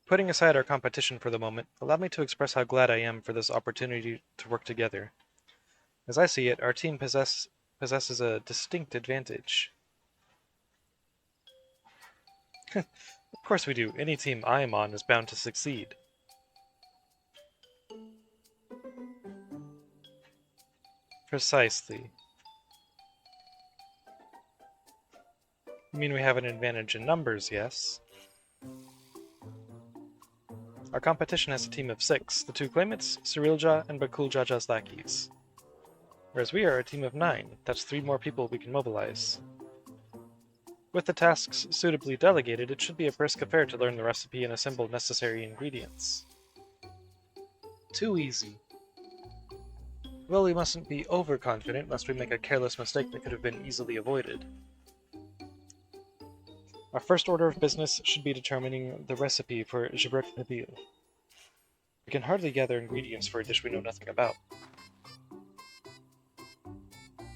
Putting aside our competition for the moment, allow me to express how glad I am for this opportunity to work together. As I see it, our team possesses a distinct advantage. Of course we do. Any team I am on is bound to succeed. Precisely. You mean we have an advantage in numbers, yes? Our competition has a team of 6, the 2 claimants, Cyrilja, and Bakul Jaja's lackeys. Whereas we are a team of 9, that's 3 more people we can mobilize. With the tasks suitably delegated, it should be a brisk affair to learn the recipe and assemble necessary ingredients. Too easy. Well, we mustn't be overconfident lest we make a careless mistake that could have been easily avoided. Our first order of business should be determining the recipe for Shibruk Bibil. We can hardly gather ingredients for a dish we know nothing about.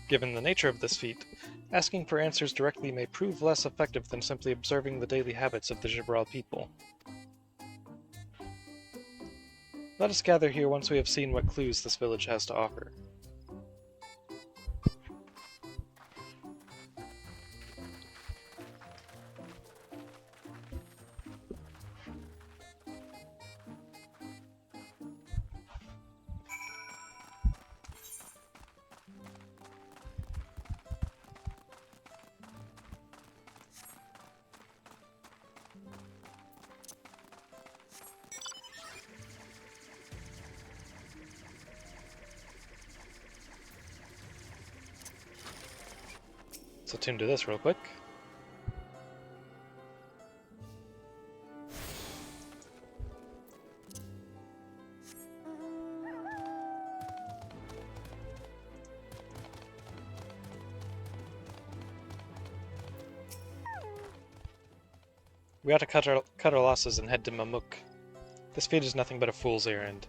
Given the nature of this feat, asking for answers directly may prove less effective than simply observing the daily habits of the Gibral people. Let us gather here once we have seen what clues this village has to offer. Let's attune to this real quick. We ought to cut our losses and head to Mamuk. This feat is nothing but a fool's errand.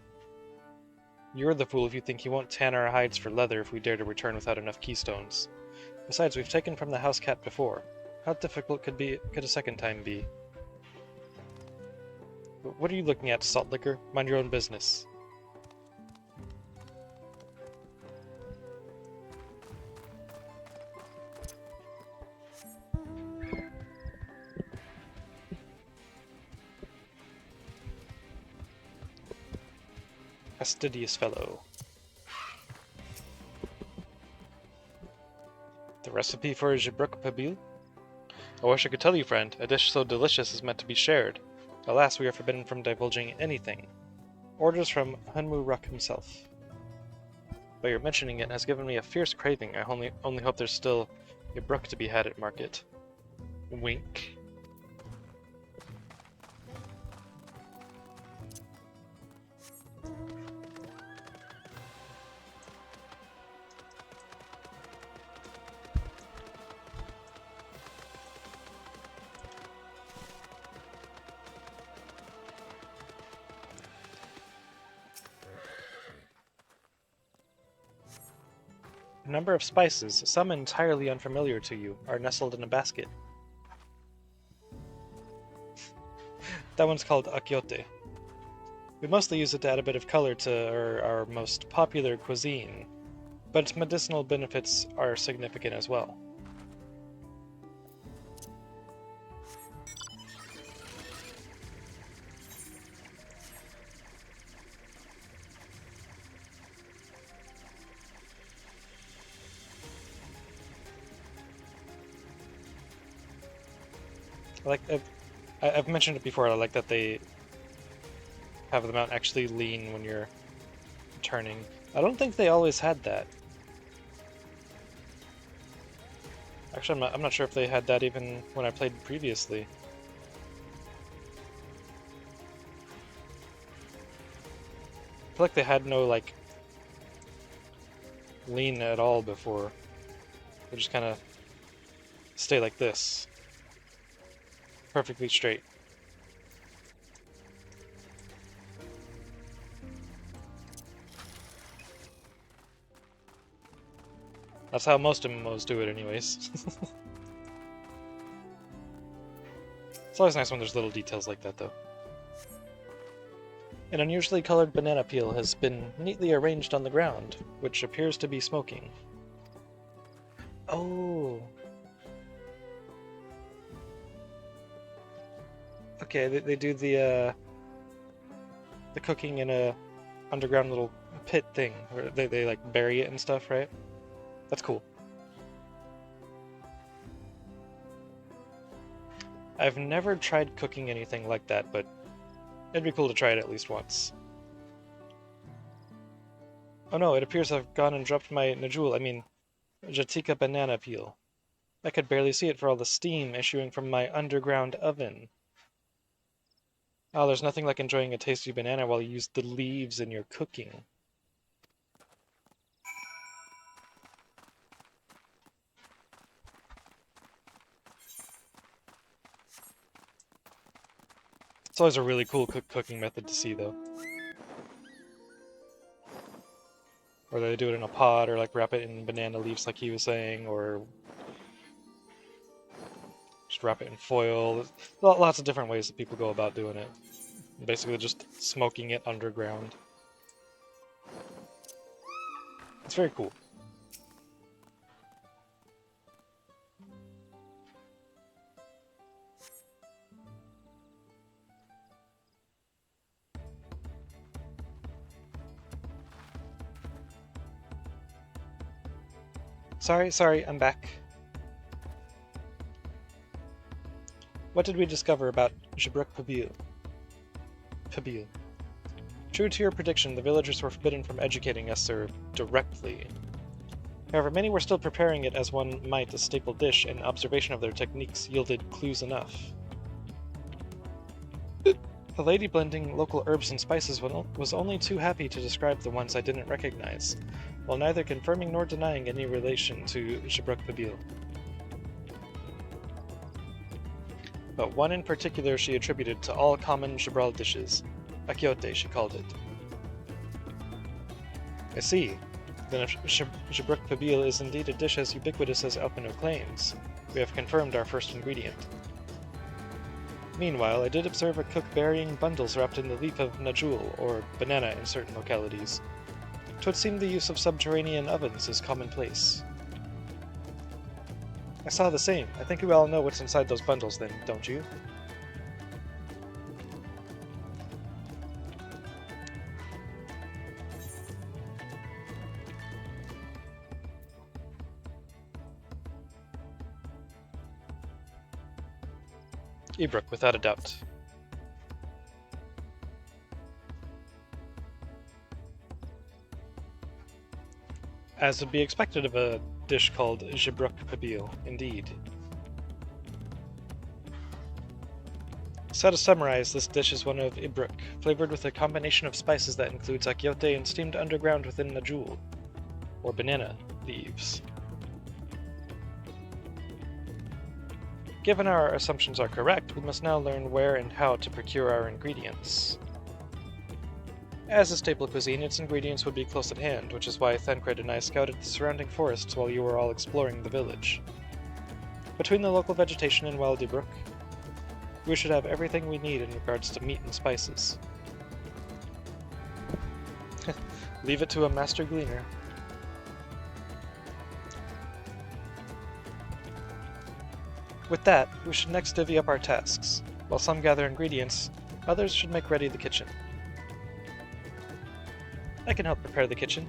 You're the fool if you think he won't tan our hides for leather if we dare to return without enough keystones. Besides, we've taken from the house cat before. How difficult could a second time be? What are you looking at, salt liquor? Mind your own business. Fastidious fellow. The recipe for Gibruk Pabil? I wish I could tell you, friend. A dish so delicious is meant to be shared. Alas, we are forbidden from divulging anything. Orders from Hunmu Ruk himself. But your mentioning it has given me a fierce craving. I only hope there's still a brook to be had at market. Wink. A number of spices, some entirely unfamiliar to you, are nestled in a basket. That one's called akyote. We mostly use it to add a bit of color to our most popular cuisine, but its medicinal benefits are significant as well. I've mentioned it before, I like that they have the mount actually lean when you're turning. I don't think they always had that. Actually, I'm not sure if they had that even when I played previously. I feel like they had no, like, lean at all before. They just kind of stay like this. Perfectly straight. That's how most MMOs do it anyways. It's always nice when there's little details like that, though. An unusually colored banana peel has been neatly arranged on the ground, which appears to be smoking. Oh. Okay, they do the cooking in a underground little pit thing, where they like bury it and stuff, right? That's cool. I've never tried cooking anything like that, but it'd be cool to try it at least once. Oh no, it appears I've gone and dropped my Jatika banana peel. I could barely see it for all the steam issuing from my underground oven. Oh, there's nothing like enjoying a tasty banana while you use the leaves in your cooking. It's always a really cool cooking method to see, though. Or they do it in a pot, or like wrap it in banana leaves like he was saying, or just wrap it in foil. There's lots of different ways that people go about doing it. Basically just smoking it underground. It's very cool. Sorry, I'm back. What did we discover about Gibruk Pabil? True to your prediction, the villagers were forbidden from educating us, sir, directly. However, many were still preparing it as one might a staple dish, and observation of their techniques yielded clues enough. The lady blending local herbs and spices was only too happy to describe the ones I didn't recognize, while neither confirming nor denying any relation to Gibruk Pabil. But one in particular she attributed to all common Gibral dishes. Akyote, she called it. I see. Then if Gibruk Pabil is indeed a dish as ubiquitous as Alpino claims, we have confirmed our first ingredient. Meanwhile, I did observe a cook burying bundles wrapped in the leaf of najul, or banana in certain localities. 'Twould seem the use of subterranean ovens is commonplace. I saw the same. I think we all know what's inside those bundles then, don't you? Ebrook, without a doubt. As would be expected of a dish called Jibruk Pabil, indeed. So to summarize, this dish is one of Ibruk, flavored with a combination of spices that includes akyote and steamed underground within najul, or banana, leaves. Given our assumptions are correct, we must now learn where and how to procure our ingredients. As a staple cuisine, its ingredients would be close at hand, which is why Thancred and I scouted the surrounding forests while you were all exploring the village. Between the local vegetation and Wild Ibruk, we should have everything we need in regards to meat and spices. Leave it to a master gleaner. With that, we should next divvy up our tasks. While some gather ingredients, others should make ready the kitchen. I can help prepare the kitchen.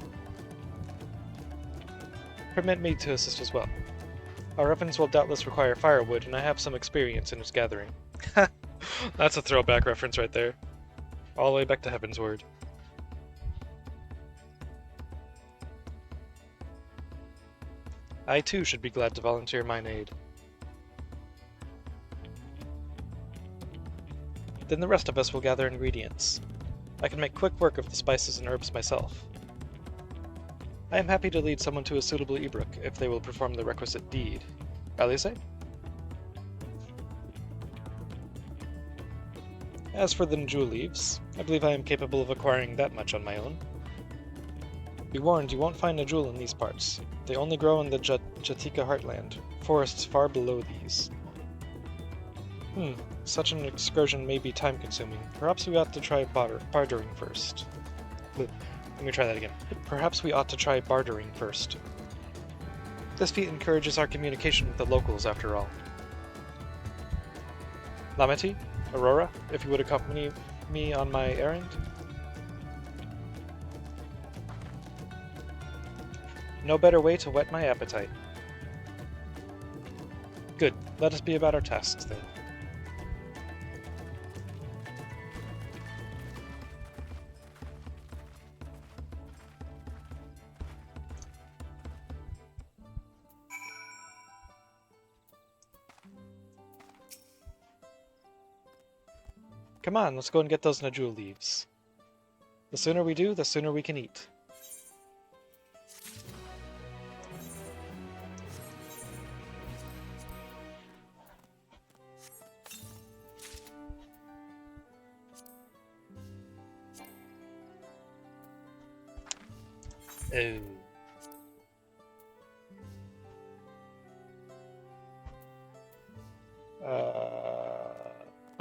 Permit me to assist as well. Our ovens will doubtless require firewood, and I have some experience in its gathering. That's a throwback reference right there. All the way back to Heaven's Word. I too should be glad to volunteer mine aid. Then the rest of us will gather ingredients. I can make quick work of the spices and herbs myself. I am happy to lead someone to a suitable Ibruk if they will perform the requisite deed. Alice? As for the Najul leaves, I believe I am capable of acquiring that much on my own. Be warned, you won't find Najul in these parts. They only grow in the Jatika heartland, forests far below these. Such an excursion may be time-consuming. Perhaps we ought to try bartering first. Let me try that again. Perhaps we ought to try bartering first. This feat encourages our communication with the locals, after all. Lameti? Aurora, if you would accompany me on my errand? No better way to whet my appetite. Good. Let us be about our tasks, then. Come on, let's go and get those Najul leaves. The sooner we do, the sooner we can eat.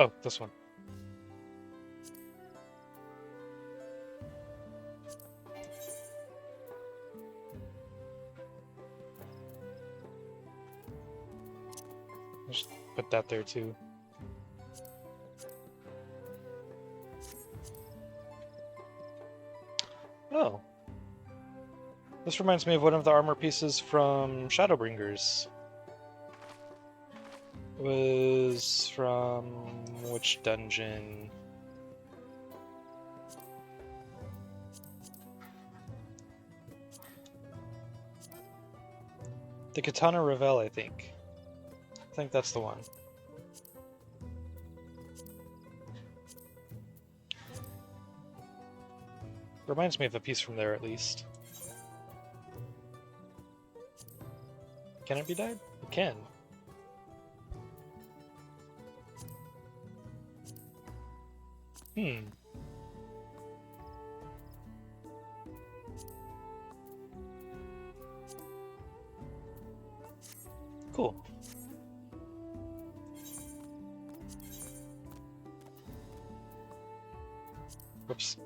Oh, this one. Just put that there too. Oh. This reminds me of one of the armor pieces from Shadowbringers. It was from which dungeon? The Katana Revel, I think. I think that's the one. Reminds me of a piece from there, at least. Can it be dyed? It can. Cool. Whoops.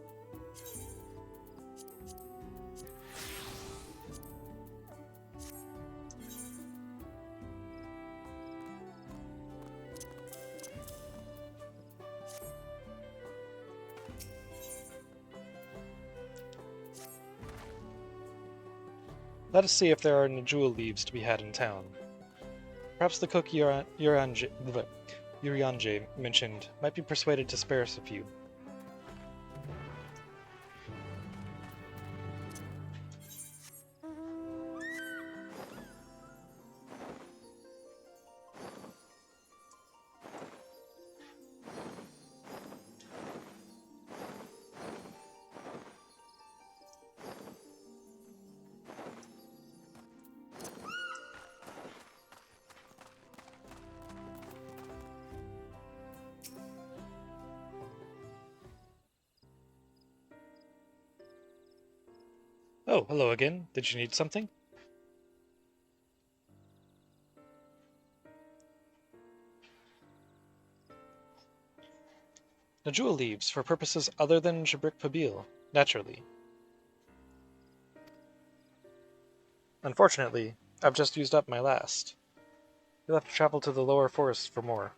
Let us see if there are Najul leaves to be had in town. Perhaps the cook Urianje mentioned might be persuaded to spare us a few. Oh, hello again. Did you need something? Najul leaves for purposes other than Jabrik Pabil, naturally. Unfortunately, I've just used up my last. You'll have to travel to the lower forest for more.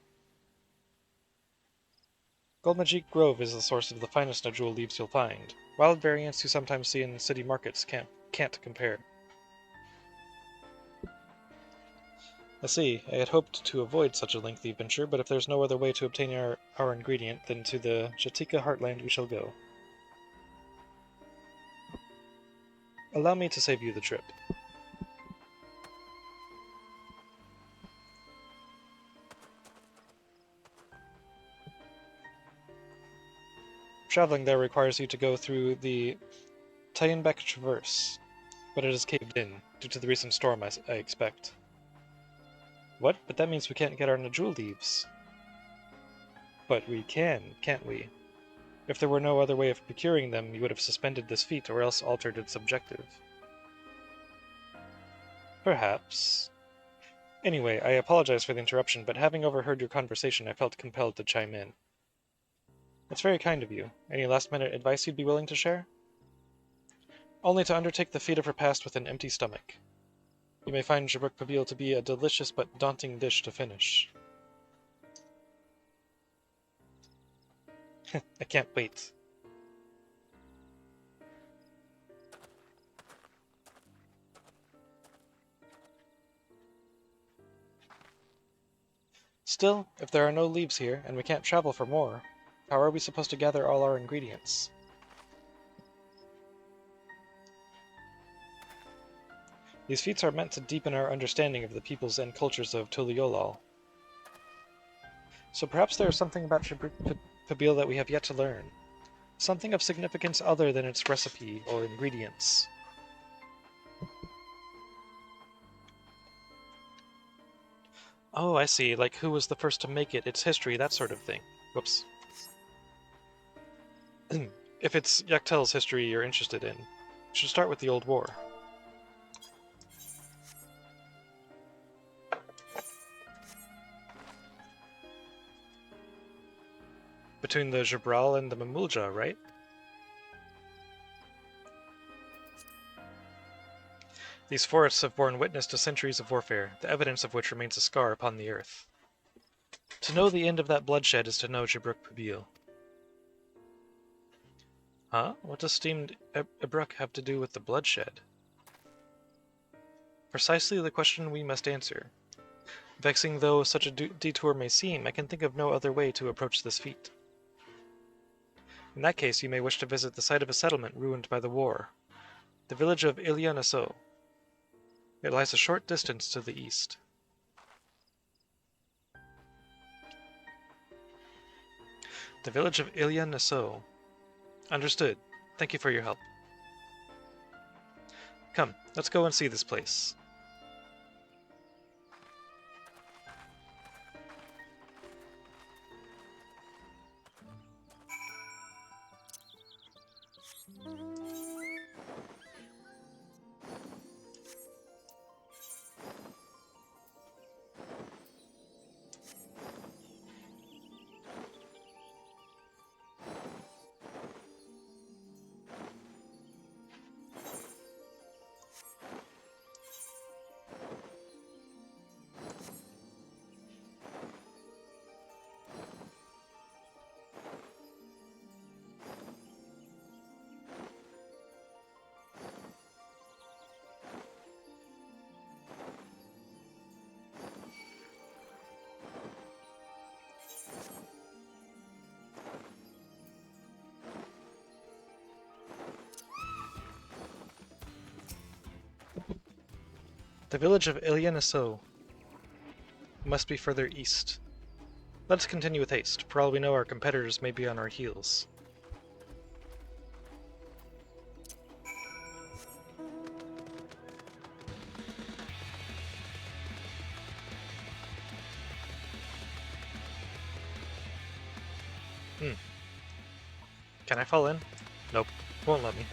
Goldmajik Grove is the source of the finest Najul leaves you'll find. Wild variants you sometimes see in city markets can't compare. I see. I had hoped to avoid such a lengthy venture, but if there's no other way to obtain our ingredient, then to the Jatika heartland we shall go. Allow me to save you the trip. Traveling there requires you to go through the Tayenbek Traverse, but it is caved in, due to the recent storm, I expect. What? But that means we can't get our Najul leaves. But we can, can't we? If there were no other way of procuring them, you would have suspended this feat or else altered its objective. Perhaps. Anyway, I apologize for the interruption, but having overheard your conversation, I felt compelled to chime in. That's very kind of you. Any last-minute advice you'd be willing to share? Only to undertake the feat of repast with an empty stomach. You may find Jabrik Pabil to be a delicious but daunting dish to finish. I can't wait. Still, if there are no leaves here, and we can't travel for more, how are we supposed to gather all our ingredients? These feats are meant to deepen our understanding of the peoples and cultures of Tuliolal. So perhaps there is something about Jabrik Pabil that we have yet to learn. Something of significance other than its recipe or ingredients. Oh, I see, like who was the first to make it, its history, that sort of thing. Whoops. If it's Yaktel's history you're interested in, you should start with the Old War. Between the Jabral and the Mamulja, right? These forests have borne witness to centuries of warfare, the evidence of which remains a scar upon the earth. To know the end of that bloodshed is to know Jabrik Pabil. Huh? What does steamed Ibruk have to do with the bloodshed? Precisely the question we must answer. Vexing though such a detour may seem, I can think of no other way to approach this feat. In that case, you may wish to visit the site of a settlement ruined by the war, the village of Ilianaso. It lies a short distance to the east. The village of Ilianaso. Understood. Thank you for your help. Come, let's go and see this place. The village of Ilyanaso must be further east. Let us continue with haste. For all we know, our competitors may be on our heels. Can I fall in? Nope. Won't let me.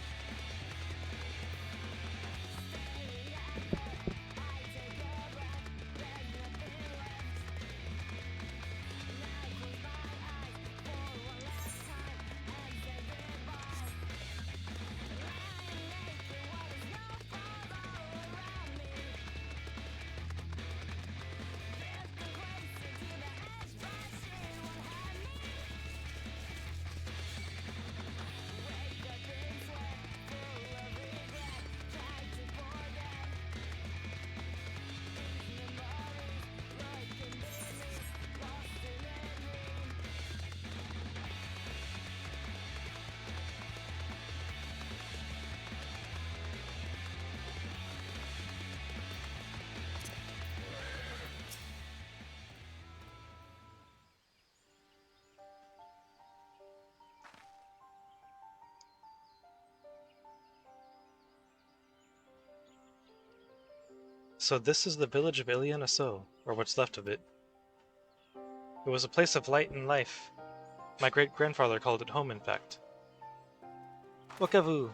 So this is the village of Ilyanaso, or what's left of it. It was a place of light and life. My great-grandfather called it home, in fact. Wakavu!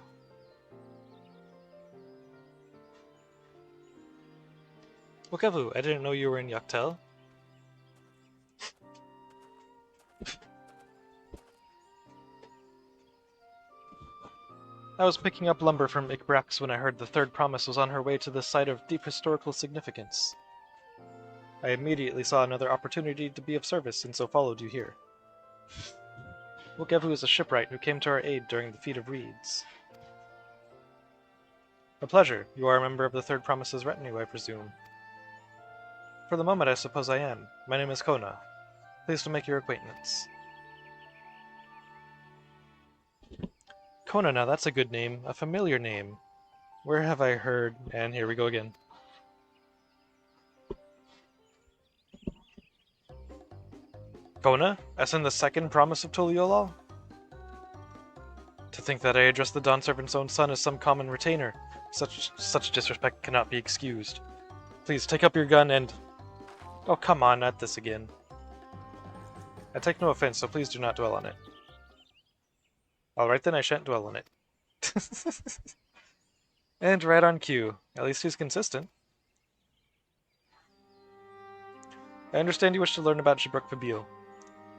Wakavu, I didn't know you were in Yaktel. I was picking up lumber from Ikbrax when I heard the third promise was on her way to this site of deep historical significance. I immediately saw another opportunity to be of service, and so followed you here. Wakavu is a shipwright who came to our aid during the Feat of Reeds. A pleasure. You are a member of the Third Promise's retinue, I presume. For the moment, I suppose I am. My name is Kona. Pleased to make your acquaintance. Kona, now that's a good name. A familiar name. Where have I heard... And here we go again. Kona? As in the second promise of Tuliolal? To think that I address the Dawn Servant's own son as some common retainer. Such disrespect cannot be excused. Please, take up your gun and... Oh, come on, not this again. I take no offense, so please do not dwell on it. Alright then, I shan't dwell on it. And right on cue. At least he's consistent. I understand you wish to learn about Jibruk Fabil.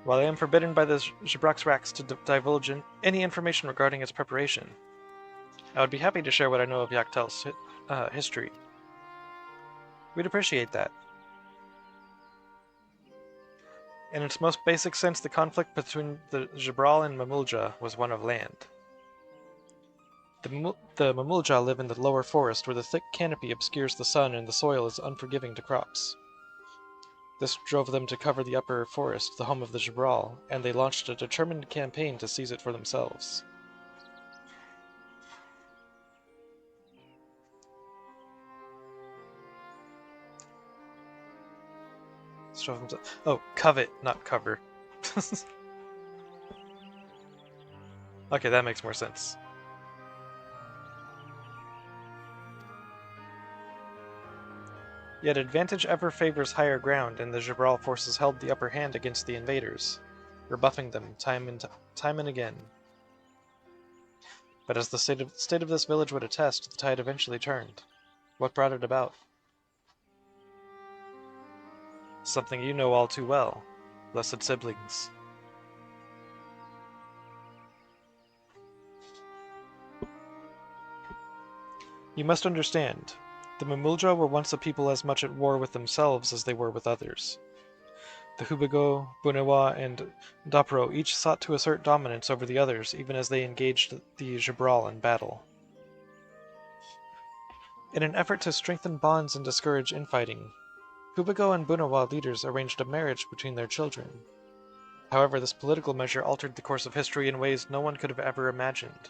While I am forbidden by the Jibruk's Rax to divulge any information regarding its preparation, I would be happy to share what I know of Yaktel's history. We'd appreciate that. In its most basic sense, the conflict between the Jibral and Mamulja was one of land. The Mamulja live in the lower forest where the thick canopy obscures the sun and the soil is unforgiving to crops. This drove them to cover the upper forest, the home of the Jibral, and they launched a determined campaign to seize it for themselves. Oh, covet, not cover. Okay, that makes more sense. Yet advantage ever favors higher ground, and the Jibral forces held the upper hand against the invaders, rebuffing them time and again. But as the state of this village would attest, the tide eventually turned. What brought it about? Something you know all too well, blessed siblings. You must understand, the Mamulja were once a people as much at war with themselves as they were with others. The Hubigo, Bunewa, and Dapro each sought to assert dominance over the others, even as they engaged the Jibral in battle. In an effort to strengthen bonds and discourage infighting, Hubigo and Bunewa leaders arranged a marriage between their children. However, this political measure altered the course of history in ways no one could have ever imagined.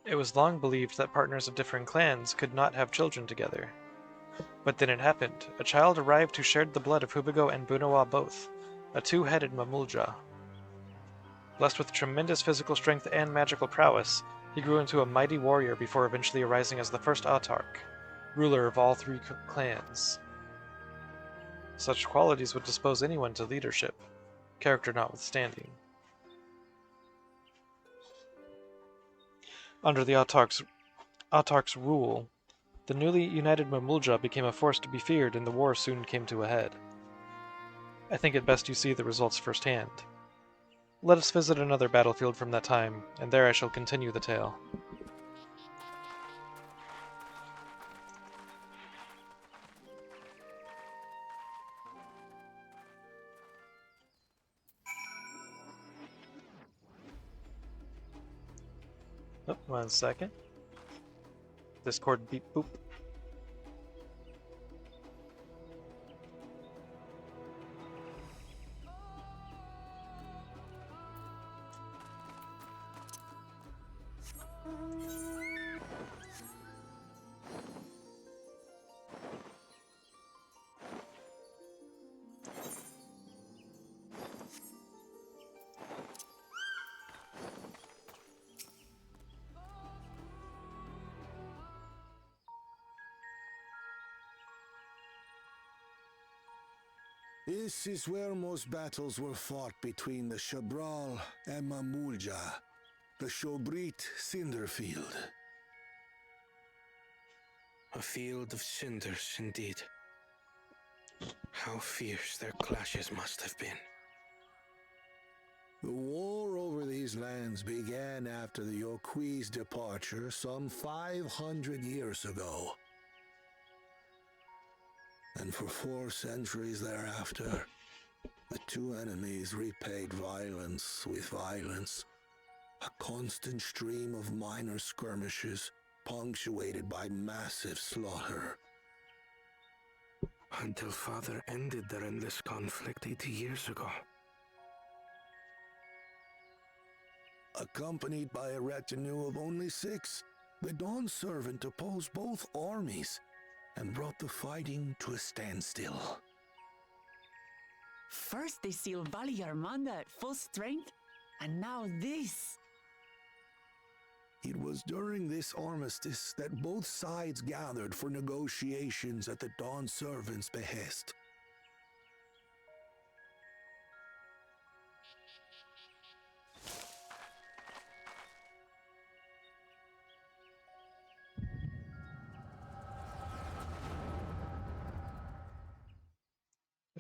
It was long believed that partners of different clans could not have children together. But then it happened. A child arrived who shared the blood of Hubigo and Bunawa both, a two-headed Mamulja. Blessed with tremendous physical strength and magical prowess, he grew into a mighty warrior before eventually arising as the first Autarch, ruler of all three clans. Such qualities would dispose anyone to leadership, character notwithstanding. Under the Autarch's rule, the newly united Mamulja became a force to be feared, and the war soon came to a head. I think it best you see the results firsthand. Let us visit another battlefield from that time, and there I shall continue the tale. Oh, 1 second. Discord beep boop. This is where most battles were fought between the Shabral and Mamulja, the Shobrit Cinderfield. A field of cinders, indeed. How fierce their clashes must have been. The war over these lands began after the Yoqui's departure some 500 years ago. And for 4 centuries thereafter, the two enemies repaid violence with violence. A constant stream of minor skirmishes, punctuated by massive slaughter. Until Father ended their endless conflict 80 years ago. Accompanied by a retinue of only 6, the Dawn Servant opposed both armies and brought the fighting to a standstill. First they sealed Valley Armanda at full strength, and now this. It was during this armistice that both sides gathered for negotiations at the Dawn Servant's behest.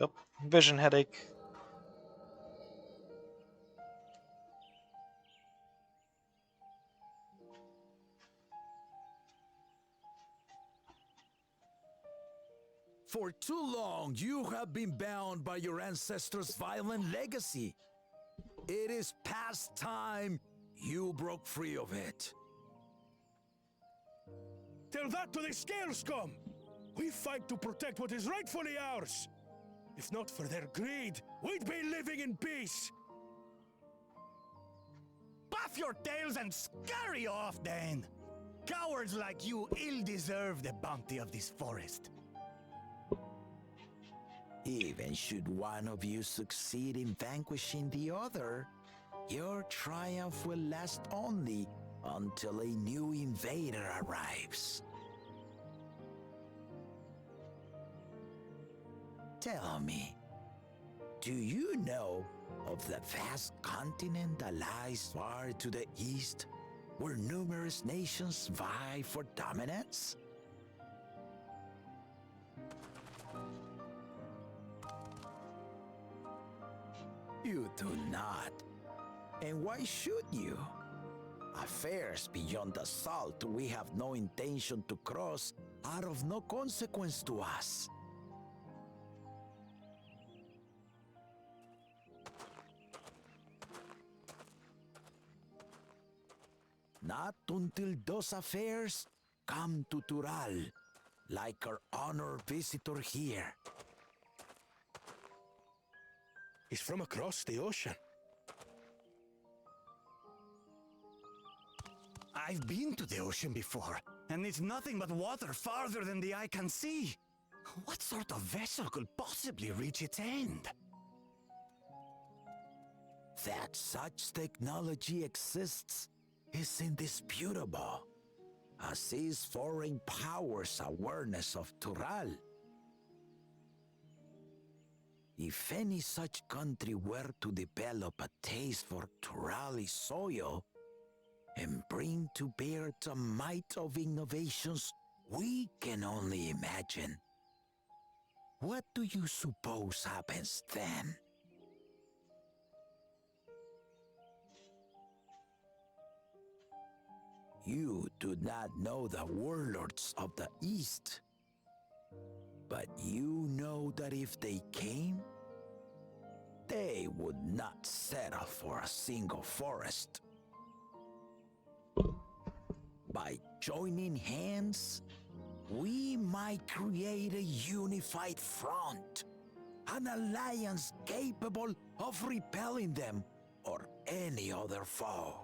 Yep, vision headache. For too long, you have been bound by your ancestors' violent legacy. It is past time you broke free of it. Tell that to the Scale Scum! We fight to protect what is rightfully ours! If not for their greed, we'd be living in peace! Puff your tails and scurry off, then! Cowards like you ill deserve the bounty of this forest. Even should one of you succeed in vanquishing the other, your triumph will last only until a new invader arrives. Tell me, do you know of the vast continent that lies far to the east, where numerous nations vie for dominance? You do not. And why should you? Affairs beyond the salt we have no intention to cross are of no consequence to us. Not until those affairs come to Tural, like our honored visitor here. He's from across the ocean. I've been to the ocean before, and it's nothing but water farther than the eye can see. What sort of vessel could possibly reach its end? That such technology exists is indisputable, as is foreign powers' awareness of Tural. If any such country were to develop a taste for Turali soil and bring to bear the might of innovations we can only imagine, what do you suppose happens then? You do not know the warlords of the East, but you know that if they came, they would not settle for a single forest. By joining hands, we might create a unified front, an alliance capable of repelling them or any other foe.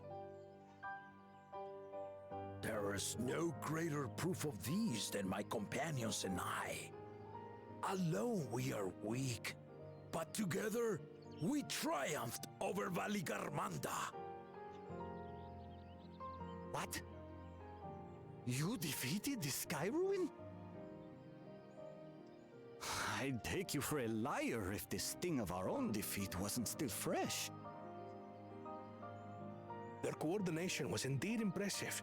There is no greater proof of these than my companions and I. Alone we are weak, but together we triumphed over Valigarmanda. What? You defeated the Sky Ruin? I'd take you for a liar if the sting of our own defeat wasn't still fresh. Their coordination was indeed impressive.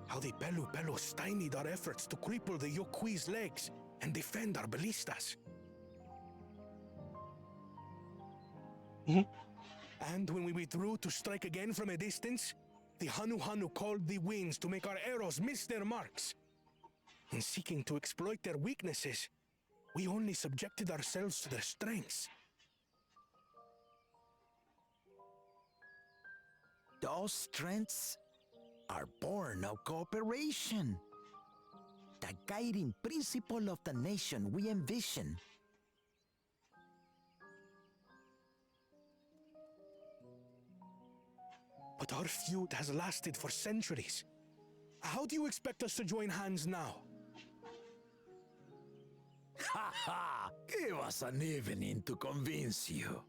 How the Pelu stymied our efforts to cripple the Yokui's legs and defend our ballistas. And when we withdrew to strike again from a distance, the Hanu called the winds to make our arrows miss their marks. In seeking to exploit their weaknesses, we only subjected ourselves to their strengths. Those strengths are born of cooperation. The guiding principle of the nation we envision. But our feud has lasted for centuries. How do you expect us to join hands now? Ha ha! Give us an evening to convince you.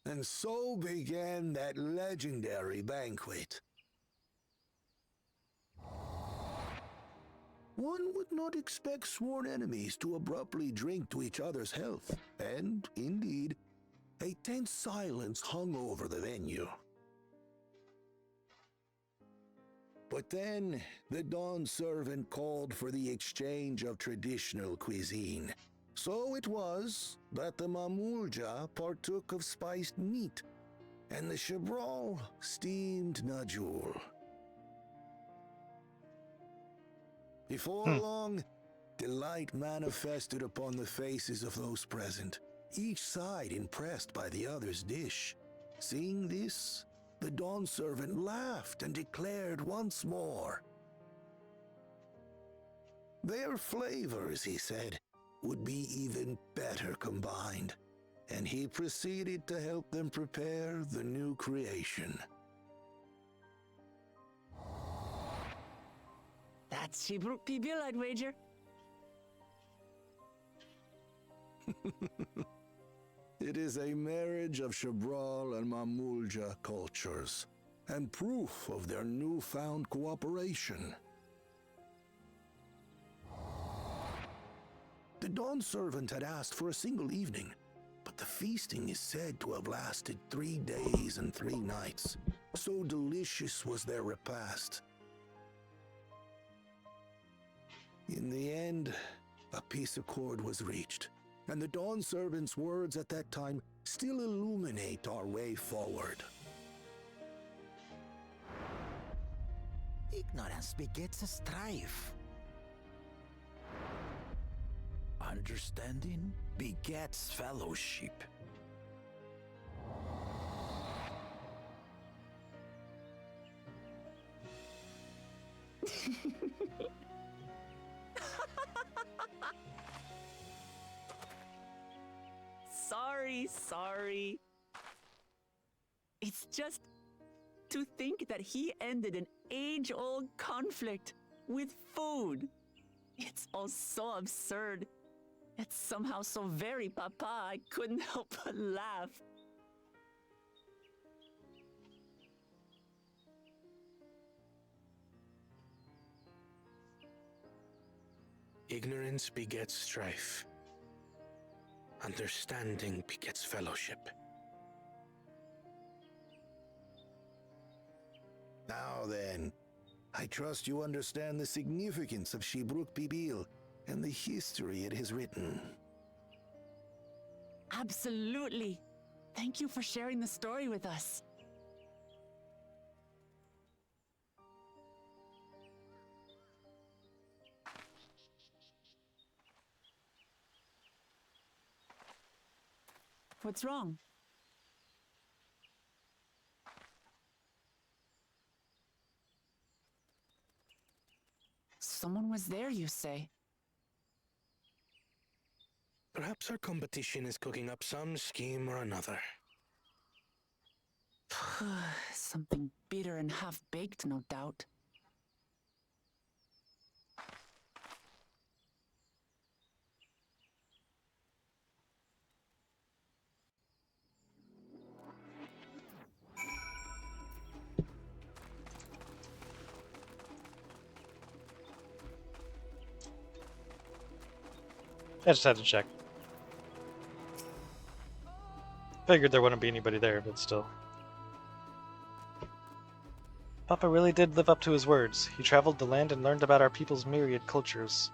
And so began that legendary banquet. One would not expect sworn enemies to abruptly drink to each other's health, and, indeed, a tense silence hung over the venue. But then, the dawn servant called for the exchange of traditional cuisine. So it was that the Mamulja partook of spiced meat, and the Chebral steamed najul. Before long, delight manifested upon the faces of those present, each side impressed by the other's dish. Seeing this, the dawn servant laughed and declared once more. Their flavors, he said, would be even better combined, and he proceeded to help them prepare the new creation. That's Shibruk Pibil, I'd wager. It is a marriage of Chebral and Mamulja cultures, and proof of their newfound cooperation. The dawn servant had asked for a single evening, but the feasting is said to have lasted 3 days and 3 nights. So delicious was their repast. In the end, a peace accord was reached, and the dawn servant's words at that time still illuminate our way forward. Ignorance begets strife. Understanding begets fellowship. Sorry. It's just to think that he ended an age-old conflict with food. It's all so absurd. It's somehow so very papa, I couldn't help but laugh. Ignorance begets strife. Understanding begets fellowship. Now then, I trust you understand the significance of Shibruk Pibil and the history it has written. Absolutely. Thank you for sharing the story with us. What's wrong? Someone was there, you say? Perhaps our competition is cooking up some scheme or another. Something bitter and half-baked, no doubt. I just had to check. Figured there wouldn't be anybody there, but still. Papa really did live up to his words. He traveled the land and learned about our people's myriad cultures.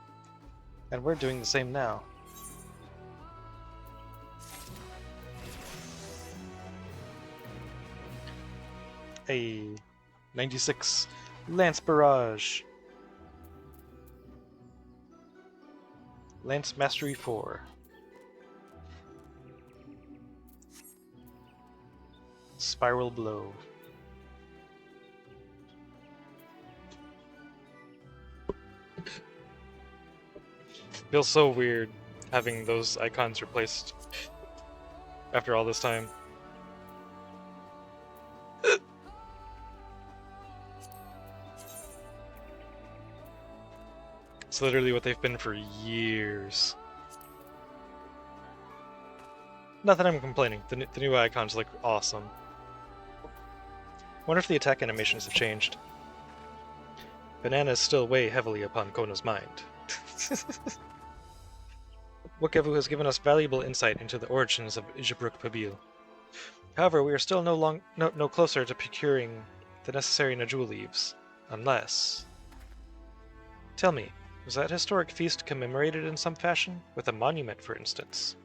And we're doing the same now. A 96 Lance Barrage. Lance Mastery 4. Spiral Blow. Feels so weird having those icons replaced after all this time. It's literally what they've been for years. Not that I'm complaining. The new icons look awesome. Wonder if the attack animations have changed. Banana is still weigh heavily upon Kona's mind. Wokevu has given us valuable insight into the origins of Ijibruk Pabil. However, we are still no closer to procuring the necessary Najul leaves. Unless... Tell me, was that historic feast commemorated in some fashion? With a monument, for instance?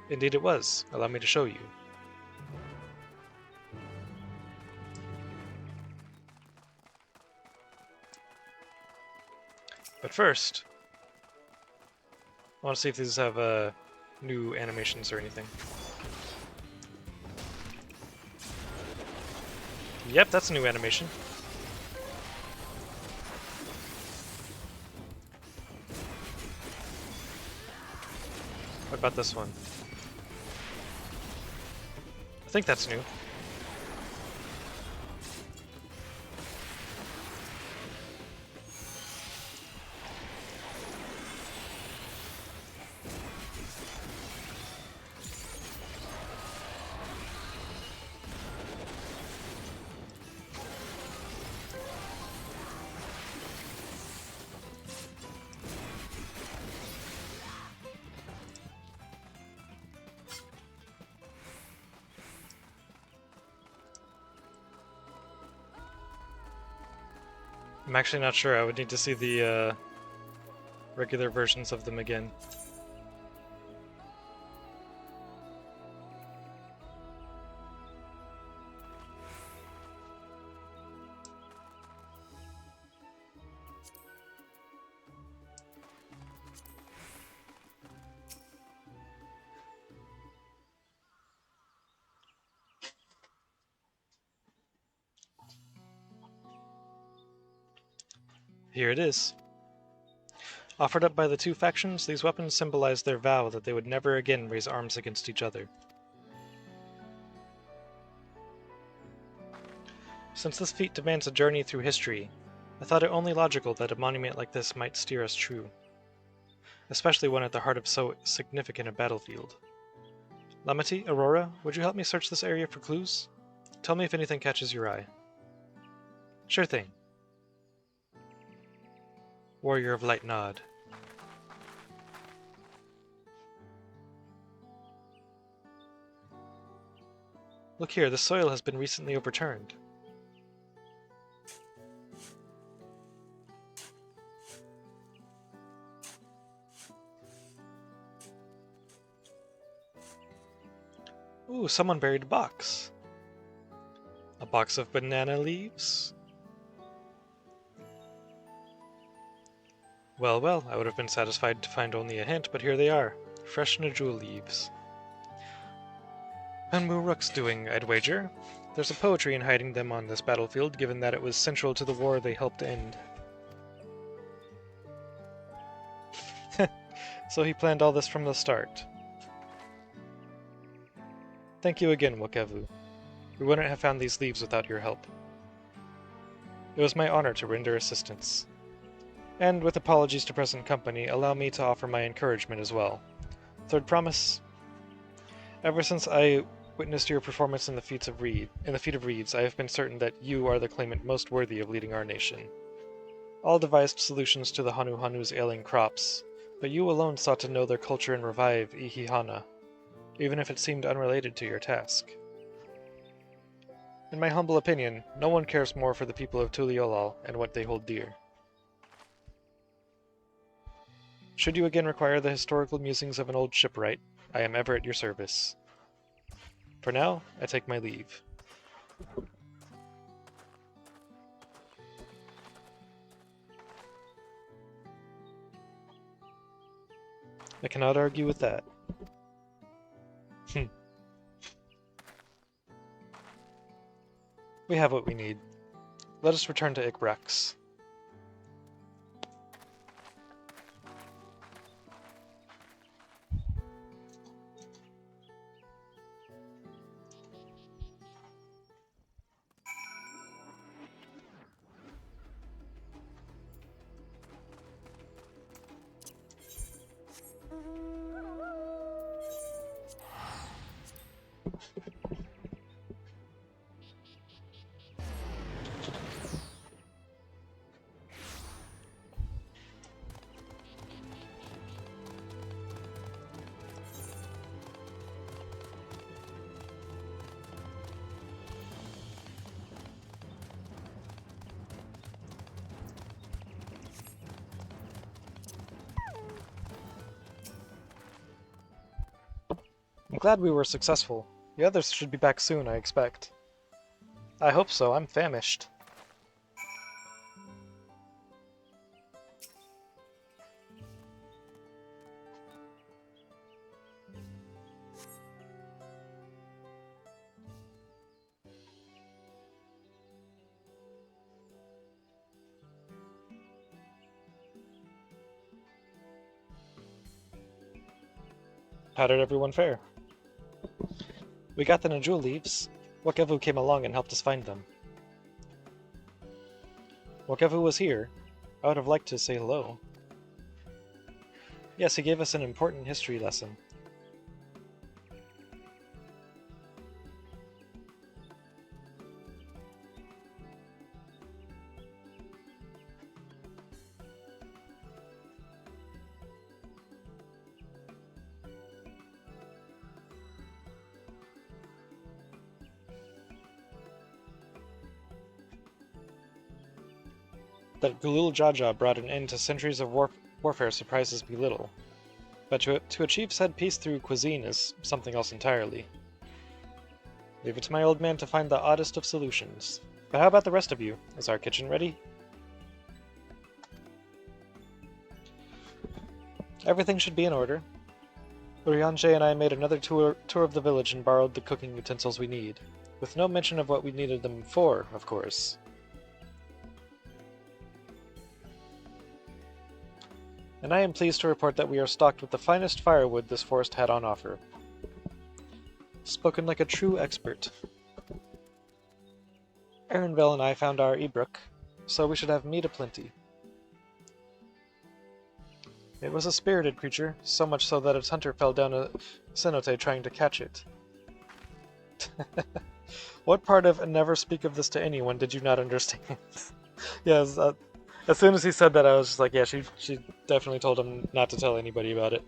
Indeed it was. Allow me to show you. But first, I want to see if these have new animations or anything. Yep, that's a new animation. What about this one? I think that's new. I'm actually not sure. I would need to see the regular versions of them again. Here it is. Offered up by the two factions, these weapons symbolize their vow that they would never again raise arms against each other. Since this feat demands a journey through history, I thought it only logical that a monument like this might steer us true, especially one at the heart of so significant a battlefield. Lamity, Aurora, would you help me search this area for clues? Tell me if anything catches your eye. Sure thing. Warrior of Light nod. Look here, the soil has been recently overturned. Ooh, someone buried a box. A box of banana leaves? Well, well, I would have been satisfied to find only a hint, but here they are. Fresh Najul leaves. And Muruk's doing, I'd wager. There's a poetry in hiding them on this battlefield, given that it was central to the war they helped end. So he planned all this from the start. Thank you again, Wakevu. We wouldn't have found these leaves without your help. It was my honor to render assistance. And with apologies to present company, allow me to offer my encouragement as well. Third promise. Ever since I witnessed your performance in the feat of reeds, I have been certain that you are the claimant most worthy of leading our nation. All devised solutions to the Hanu Hanu's ailing crops, but you alone sought to know their culture and revive Ihihana, even if it seemed unrelated to your task. In my humble opinion, no one cares more for the people of Tuliolal and what they hold dear. Should you again require the historical musings of an old shipwright, I am ever at your service. For now, I take my leave. I cannot argue with that. We have what we need. Let us return to Ikrax. I'm glad we were successful. The others should be back soon, I expect. I hope so, I'm famished. How did everyone fare? We got the Najul leaves. Wakevu came along and helped us find them. Wakevu was here. I would have liked to say hello. Yes, he gave us an important history lesson. That Gulul Jaja brought an end to centuries of warfare surprises me little. But to achieve said peace through cuisine is something else entirely. Leave it to my old man to find the oddest of solutions. But how about the rest of you? Is our kitchen ready? Everything should be in order. Urianger and I made another tour of the village and borrowed the cooking utensils we need, with no mention of what we needed them for, of course. And I am pleased to report that we are stocked with the finest firewood this forest had on offer. Spoken like a true expert. Aaronville and I found our Ebrook, so we should have meat aplenty. It was a spirited creature, so much so that its hunter fell down a cenote trying to catch it. What part of never speak of this to anyone did you not understand? Yes, as soon as he said that, I was just like, yeah, she definitely told him not to tell anybody about it.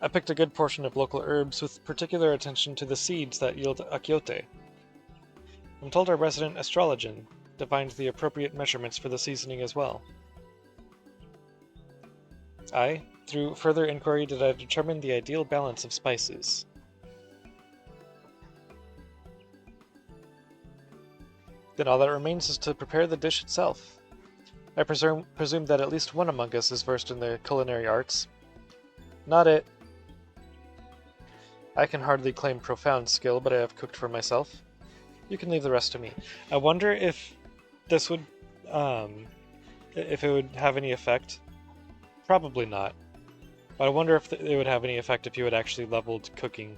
I picked a good portion of local herbs with particular attention to the seeds that yield achiote. I'm told our resident astrologian divined the appropriate measurements for the seasoning as well. Through further inquiry, did I determine the ideal balance of spices. Then all that remains is to prepare the dish itself. I presume that at least one among us is versed in the culinary arts. Not it. I can hardly claim profound skill, but I have cooked for myself. You can leave the rest to me. I wonder if this would, if it would have any effect. Probably not. But I wonder if it would have any effect if you had actually leveled cooking.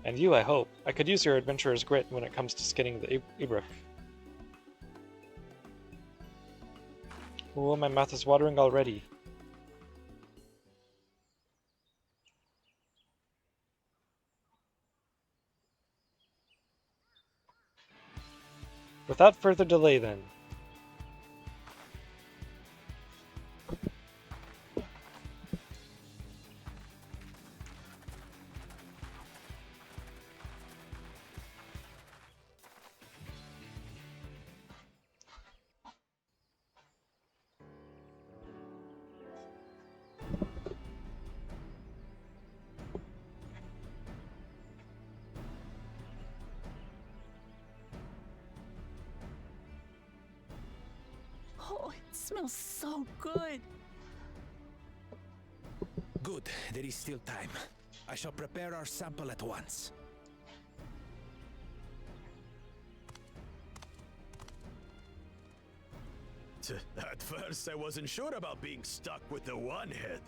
And you, I hope. I could use your adventurer's grit when it comes to skinning the Ebrook. Oh, my mouth is watering already. Without further delay, then. Oh, it smells so good. Good, there is still time. I shall prepare our sample at once. At first, I wasn't sure about being stuck with the one head.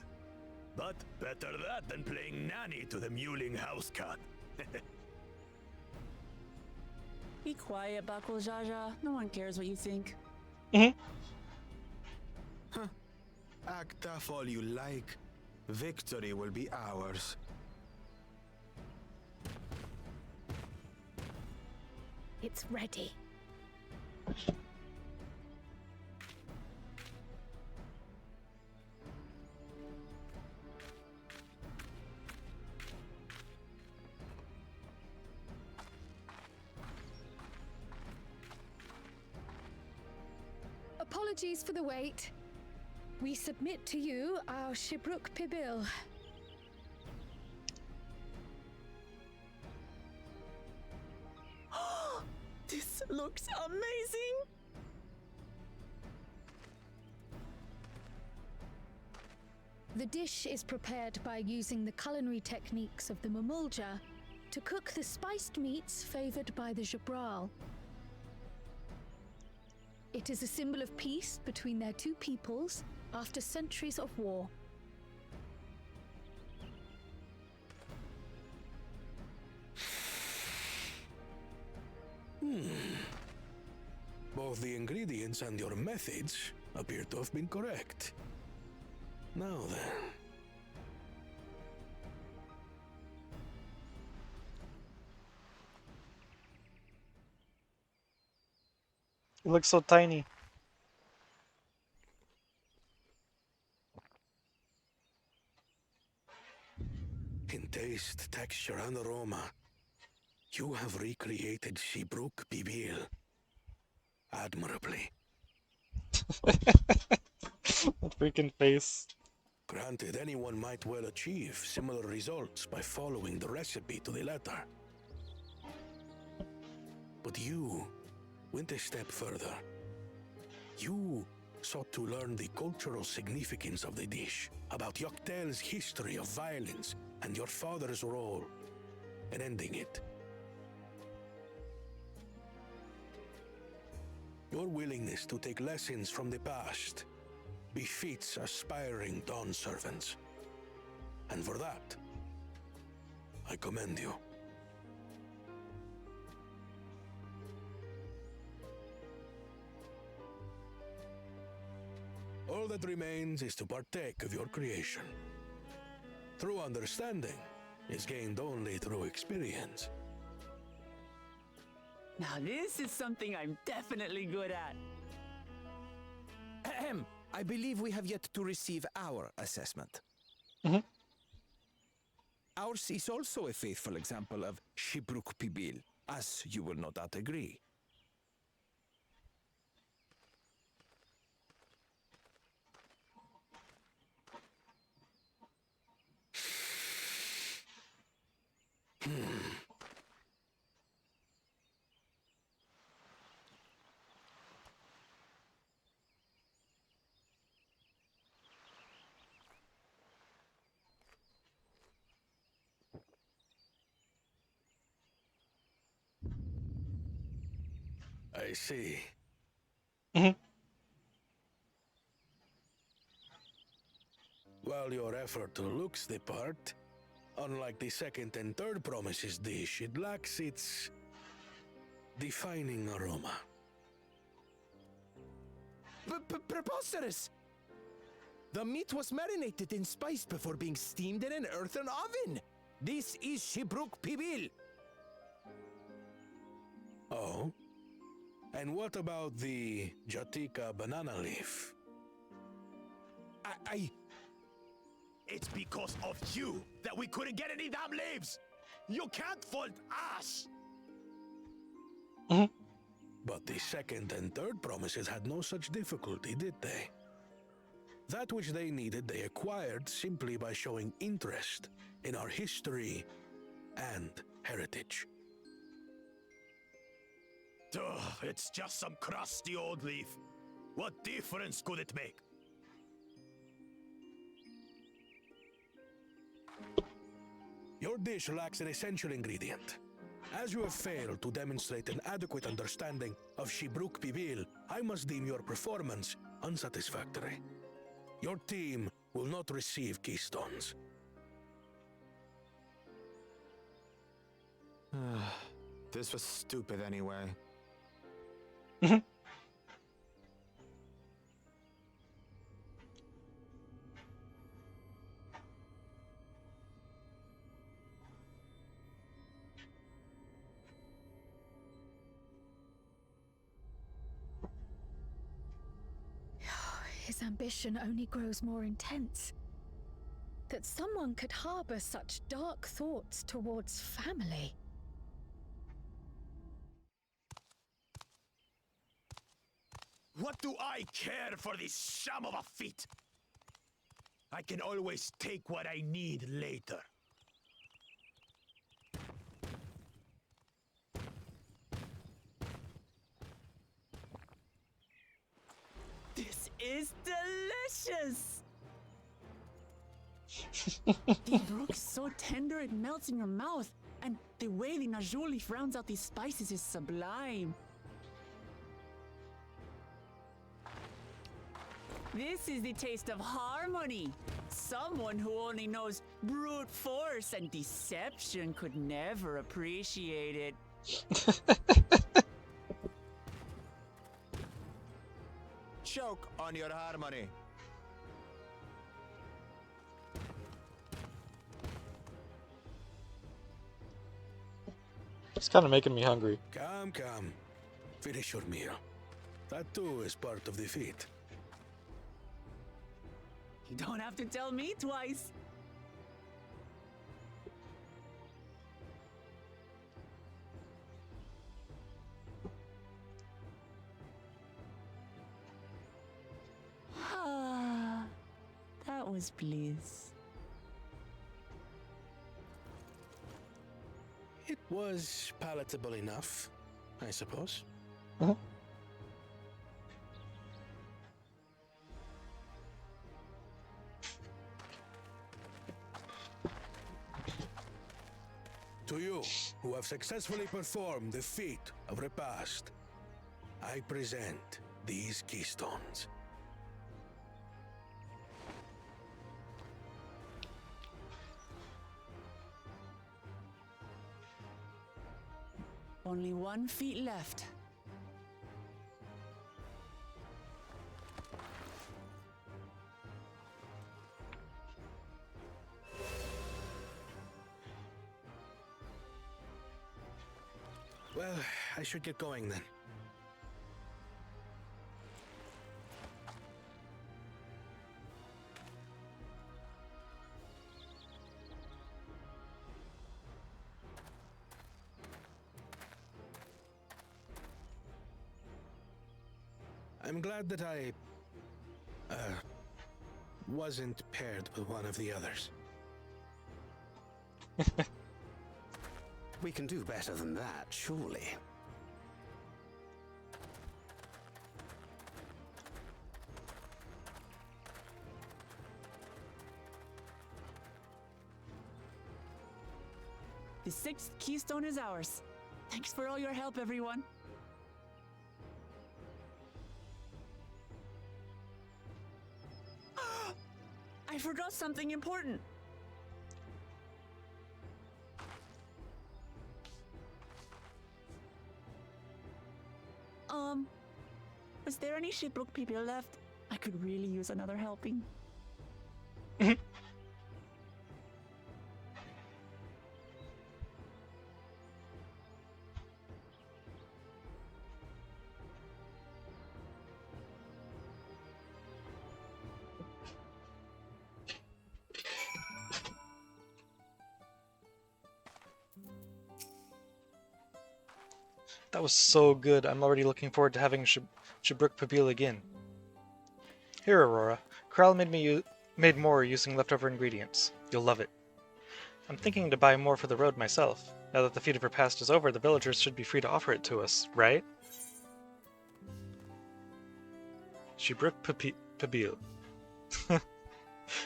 But better that than playing nanny to the mewling house cat. Be quiet, Bakul Jaja. No one cares what you think. Act tough all you like. Victory will be ours. It's ready. Apologies for the wait. We submit to you our Shibruk Pibil. This looks amazing! The dish is prepared by using the culinary techniques of the Mamulja to cook the spiced meats favored by the Jabral. It is a symbol of peace between their two peoples after centuries of war. Both the ingredients and your methods appear to have been correct. Now then. It looks so tiny. In taste, texture, and aroma, you have recreated Shibruk Pibil admirably. That freaking face. Granted, anyone might well achieve similar results by following the recipe to the letter. But you went a step further. You sought to learn the cultural significance of the dish, about Yoktel's history of violence and your father's role in ending it. Your willingness to take lessons from the past befits aspiring Dawn servants. And for that, I commend you. All that remains is to partake of your creation. True understanding is gained only through experience. Now this is something I'm definitely good at. Ahem. I believe we have yet to receive our assessment. Ours is also a faithful example of Shibruk Pibil, as you will no doubt agree. I see. While your effort looks the part, unlike the second and third promises dish, it lacks its defining aroma. Preposterous! The meat was marinated and spiced before being steamed in an earthen oven. This is Shibruk Pibil. Oh? And what about the Jatika banana leaf? It's because of you that we couldn't get any damn leaves! You can't fault us! But the second and third promises had no such difficulty, did they? That which they needed, they acquired simply by showing interest in our history and heritage. Ugh, it's just some crusty old leaf. What difference could it make? Your dish lacks an essential ingredient. As you have failed to demonstrate an adequate understanding of Shibruk Pibil, I must deem your performance unsatisfactory. Your team will not receive keystones. This was stupid anyway. His ambition only grows more intense. That someone could harbor such dark thoughts towards family. What do I care for this sham of a feat? I can always take what I need later. This is delicious! The brook's so tender it melts in your mouth, and the way the najou leaf rounds out these spices is sublime. This is the taste of harmony. Someone who only knows brute force and deception could never appreciate it. Choke on your harmony. It's kind of making me hungry. Come. Finish your meal. That too is part of the feat. You don't have to tell me twice. Ah, that was bliss. It was palatable enough, I suppose. To you, who have successfully performed the feat of repast, I present these keystones. Only 1 feet left. Well, I should get going then. I'm glad that I wasn't paired with one of the others. We can do better than that, surely. The 6th keystone is ours. Thanks for all your help, everyone. I forgot something important. Was there any Shipbrook people left? I could really use another helping. That was so good. I'm already looking forward to having Shibrook Pabil again. Here, Aurora. Kral made more using leftover ingredients. You'll love it. I'm thinking to buy more for the road myself. Now that the Feat of Repast is over, the villagers should be free to offer it to us, right? Shibrook Pabil.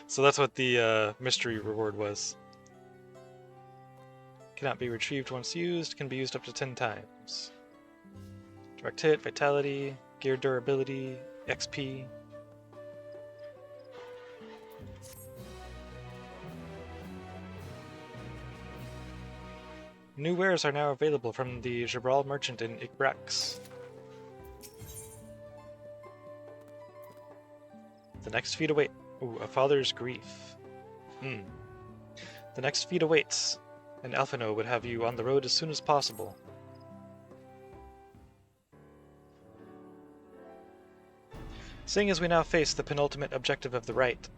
So that's what the mystery reward was. Cannot be retrieved once used, can be used up to 10 times. Direct hit, vitality, gear durability, XP. New wares are now available from the Jabral merchant in Ibrax. The next feat awaits. Ooh, a father's grief. The next feat awaits, and Alphino would have you on the road as soon as possible. Seeing as we now face the penultimate objective of the rite,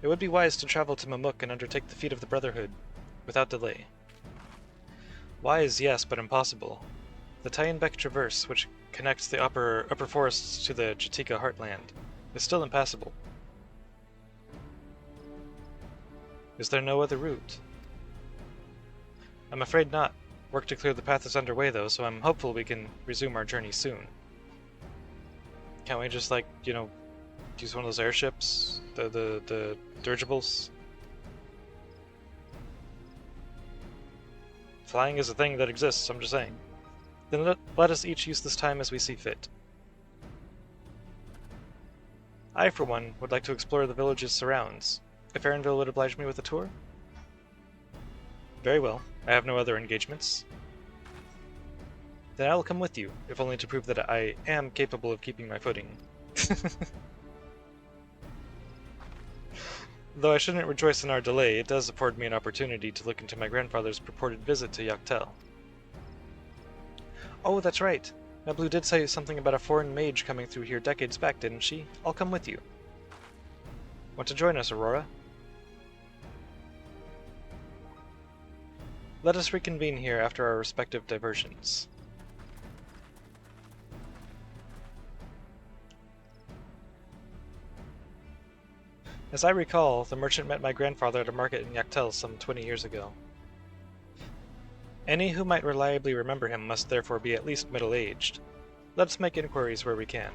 it would be wise to travel to Mamuk and undertake the feat of the Brotherhood, without delay. Wise, yes, but impossible. The Tayenbek Traverse, which connects the upper forests to the Jatika heartland, is still impassable. Is there no other route? I'm afraid not. Work to clear the path is underway though, so I'm hopeful we can resume our journey soon. Can't we just, like, you know, use one of those airships? The dirigibles? Flying is a thing that exists, I'm just saying. Then let us each use this time as we see fit. I, for one, would like to explore the village's surrounds. If Erenville would oblige me with a tour? Very well. I have no other engagements. Then I will come with you, if only to prove that I am capable of keeping my footing. Though I shouldn't rejoice in our delay, it does afford me an opportunity to look into my grandfather's purported visit to Yaktel. Oh, that's right. Nablu did say something about a foreign mage coming through here decades back, didn't she? I'll come with you. Want to join us, Aurora? Let us reconvene here after our respective diversions. As I recall, the merchant met my grandfather at a market in Yaktel some 20 years ago. Any who might reliably remember him must therefore be at least middle-aged. Let us make inquiries where we can.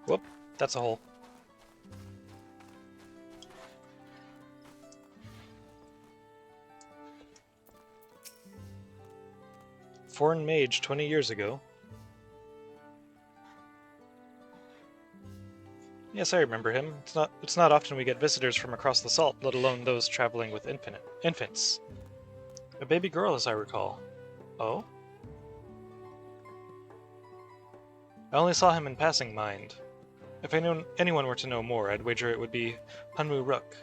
Whoop, that's a hole. Foreign mage 20 years ago. Yes, I remember him. It's not often we get visitors from across the salt, let alone those traveling with infants. A baby girl, as I recall. Oh? I only saw him in passing, mind. If anyone were to know more, I'd wager it would be Hunmu Rook.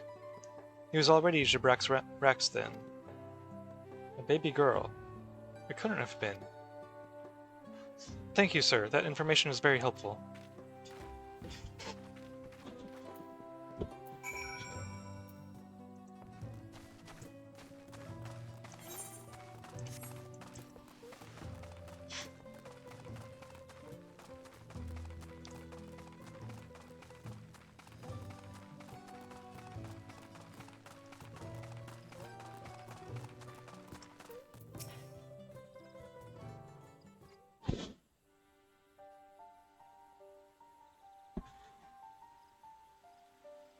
He was already Jabrak's Rax then. A baby girl. It couldn't have been. Thank you, sir. That information is very helpful.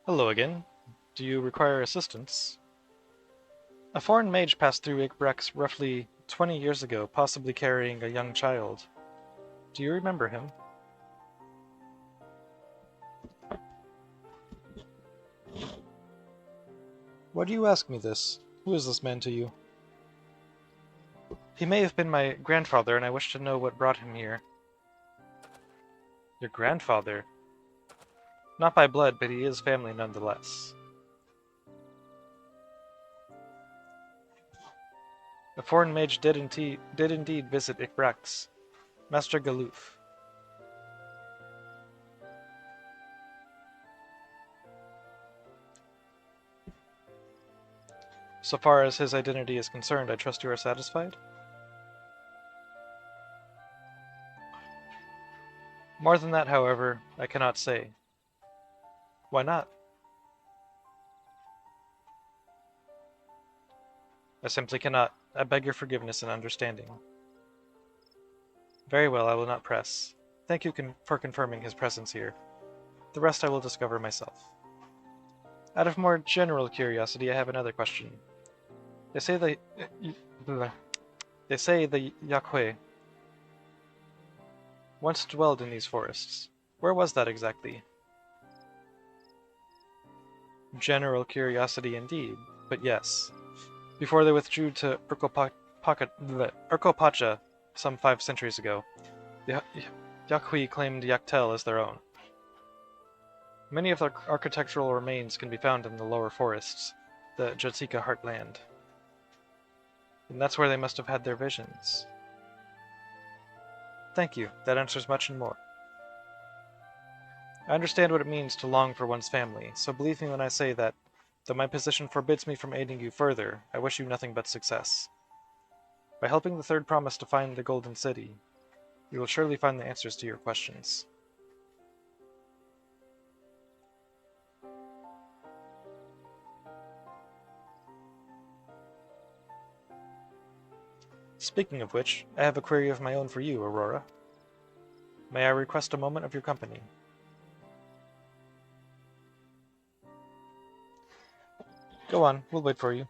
Hello again. Do you require assistance? A foreign mage passed through Ikbrax roughly 20 years ago, possibly carrying a young child. Do you remember him? Why do you ask me this? Who is this man to you? He may have been my grandfather, and I wish to know what brought him here. Your grandfather? Not by blood, but he is family nonetheless. A foreign mage did indeed visit Ikbrax. Master Galuf. So far as his identity is concerned, I trust you are satisfied? More than that, however, I cannot say. Why not? I simply cannot. I beg your forgiveness and understanding. Very well, I will not press. Thank you for confirming his presence here. The rest I will discover myself. Out of more general curiosity, I have another question. They say the Yakwe once dwelled in these forests. Where was that exactly? General curiosity indeed, but yes. Before they withdrew to Urkopacha some 5 centuries ago, the Yakwe claimed Yaktel as their own. Many of their architectural remains can be found in the lower forests, the Jotsika heartland. And that's where they must have had their visions. Thank you, that answers much and more. I understand what it means to long for one's family, so believe me when I say that, though my position forbids me from aiding you further, I wish you nothing but success. By helping the third promise to find the Golden City, you will surely find the answers to your questions. Speaking of which, I have a query of my own for you, Aurora. May I request a moment of your company? Go on, we'll wait for you.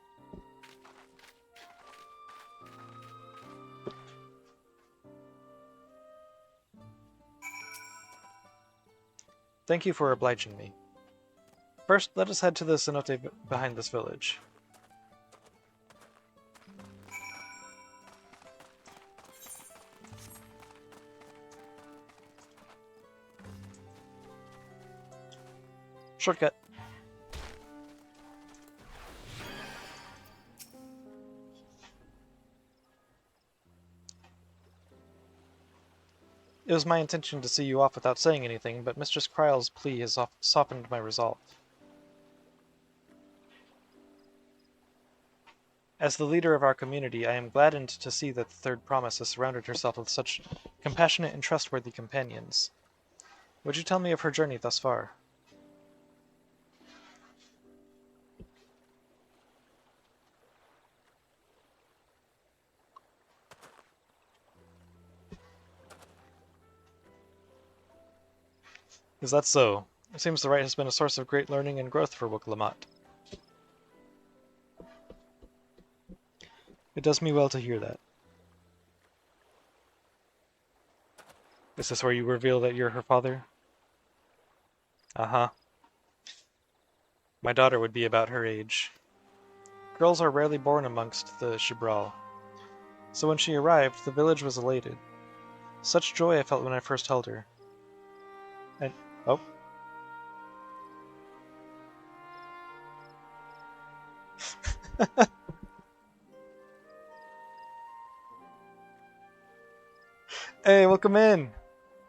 Thank you for obliging me. First, let us head to the cenote behind this village. Shortcut. It was my intention to see you off without saying anything, but Mistress Kryle's plea has softened my resolve. As the leader of our community, I am gladdened to see that the Third Promise has surrounded herself with such compassionate and trustworthy companions. Would you tell me of her journey thus far? Is that so? It seems the rite has been a source of great learning and growth for Wuk-Lamat. It does me well to hear that. Is this where you reveal that you're her father? Uh-huh. My daughter would be about her age. Girls are rarely born amongst the Shibral. So when she arrived, the village was elated. Such joy I felt when I first held her. And... oh. Hey, welcome in!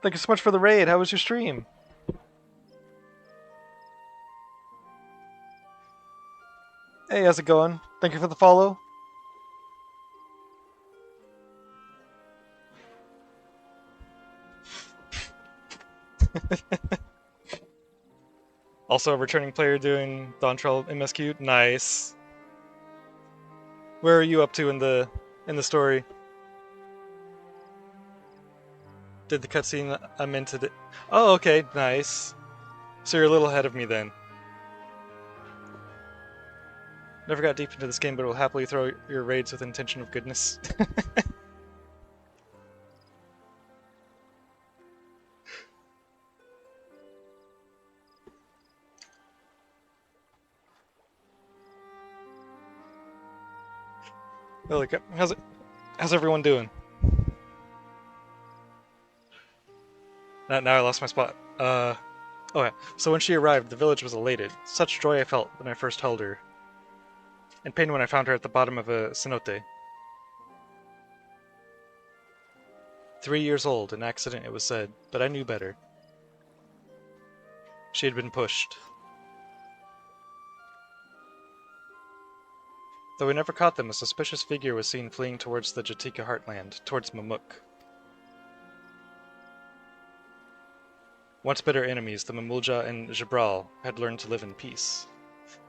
Thank you so much for the raid. How was your stream? Hey, how's it going? Thank you for the follow. Also a returning player doing Dawntrail MSQ. Nice. Where are you up to in the story? Did the cutscene I'm in today? Oh, okay, nice. So you're a little ahead of me then. Never got deep into this game, but will happily throw your raids with intention of goodness. Well, how's everyone doing? Now I lost my spot. Oh yeah. So when she arrived, the village was elated. Such joy I felt when I first held her. And pain when I found her at the bottom of a cenote. 3 years old, an accident it was said, but I knew better. She had been pushed. Though we never caught them, a suspicious figure was seen fleeing towards the Jatika heartland, towards Mamuk. Once bitter enemies, the Mamulja and Jabral had learned to live in peace.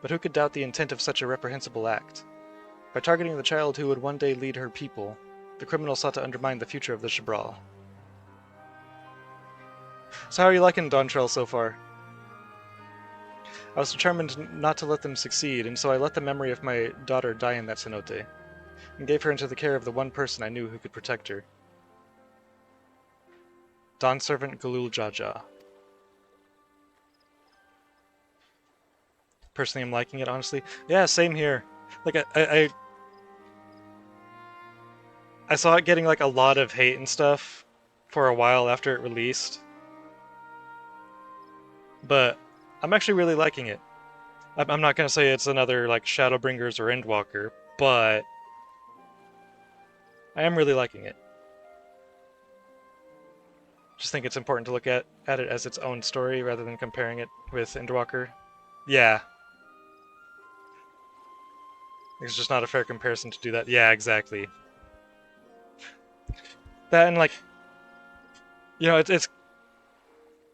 But who could doubt the intent of such a reprehensible act? By targeting the child who would one day lead her people, the criminal sought to undermine the future of the Jabral. So how are you liking Dawntrail so far? I was determined not to let them succeed, and so I let the memory of my daughter die in that cenote, and gave her into the care of the one person I knew who could protect her. Dawn Servant Galul Jaja. Personally, I'm liking it, honestly. Yeah, same here. Like, I saw it getting, like, a lot of hate and stuff for a while after it released. But I'm actually really liking it. I'm not gonna say it's another, like, Shadowbringers or Endwalker, but I am really liking it. Just think it's important to look at it as its own story rather than comparing it with Endwalker. Yeah. It's just not a fair comparison to do that. Yeah, exactly. That and, like, you know,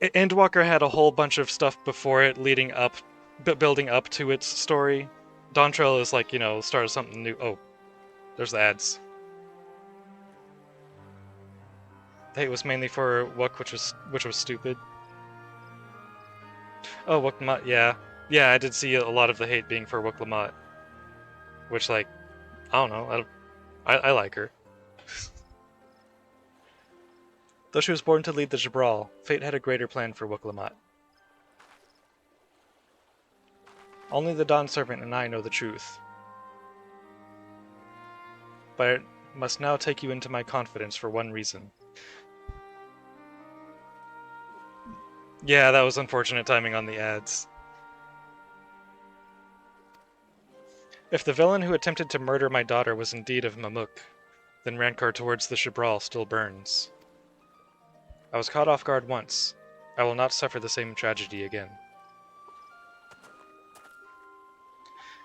Endwalker had a whole bunch of stuff before it leading up, building up to its story. Dawntrail is like, you know, start of something new. Oh, there's the ads. The hate was mainly for Wuk, which was stupid. Oh, Wuk-Lamat, yeah. Yeah, I did see a lot of the hate being for Wuk-Lamat. Which, like, I don't know, I like her. Though she was born to lead the Jabral, fate had a greater plan for Wuk-Lamat. Only the Dawn Servant and I know the truth. But I must now take you into my confidence for one reason. Yeah, that was unfortunate timing on the ads. If the villain who attempted to murder my daughter was indeed of Mamuk, then rancor towards the Jabral still burns. I was caught off guard once. I will not suffer the same tragedy again.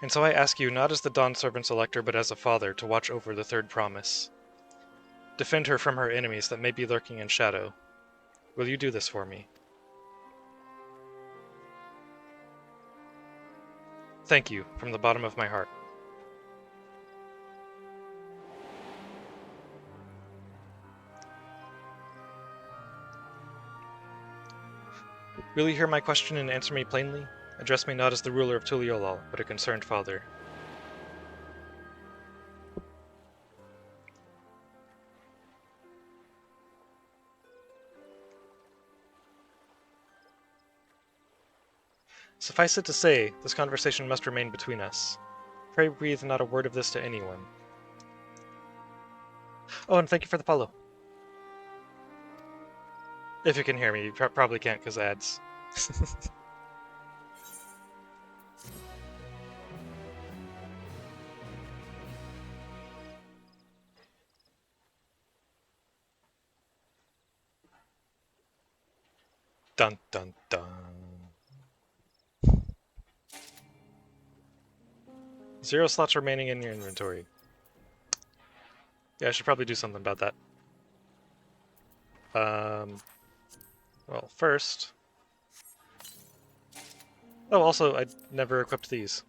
And so I ask you not as the Dawn Servant's elector, but as a father, to watch over the third promise. Defend her from her enemies that may be lurking in shadow. Will you do this for me? Thank you, from the bottom of my heart. Will you hear my question and answer me plainly? Address me not as the ruler of Tuliolal, but a concerned father. Suffice it to say, this conversation must remain between us. Pray breathe not a word of this to anyone. Oh, and thank you for the follow. If you can hear me, you probably can't because ads. Dun dun dun. 0 slots remaining in your inventory. Yeah, I should probably do something about that. Well, first... Oh, also, I never equipped these.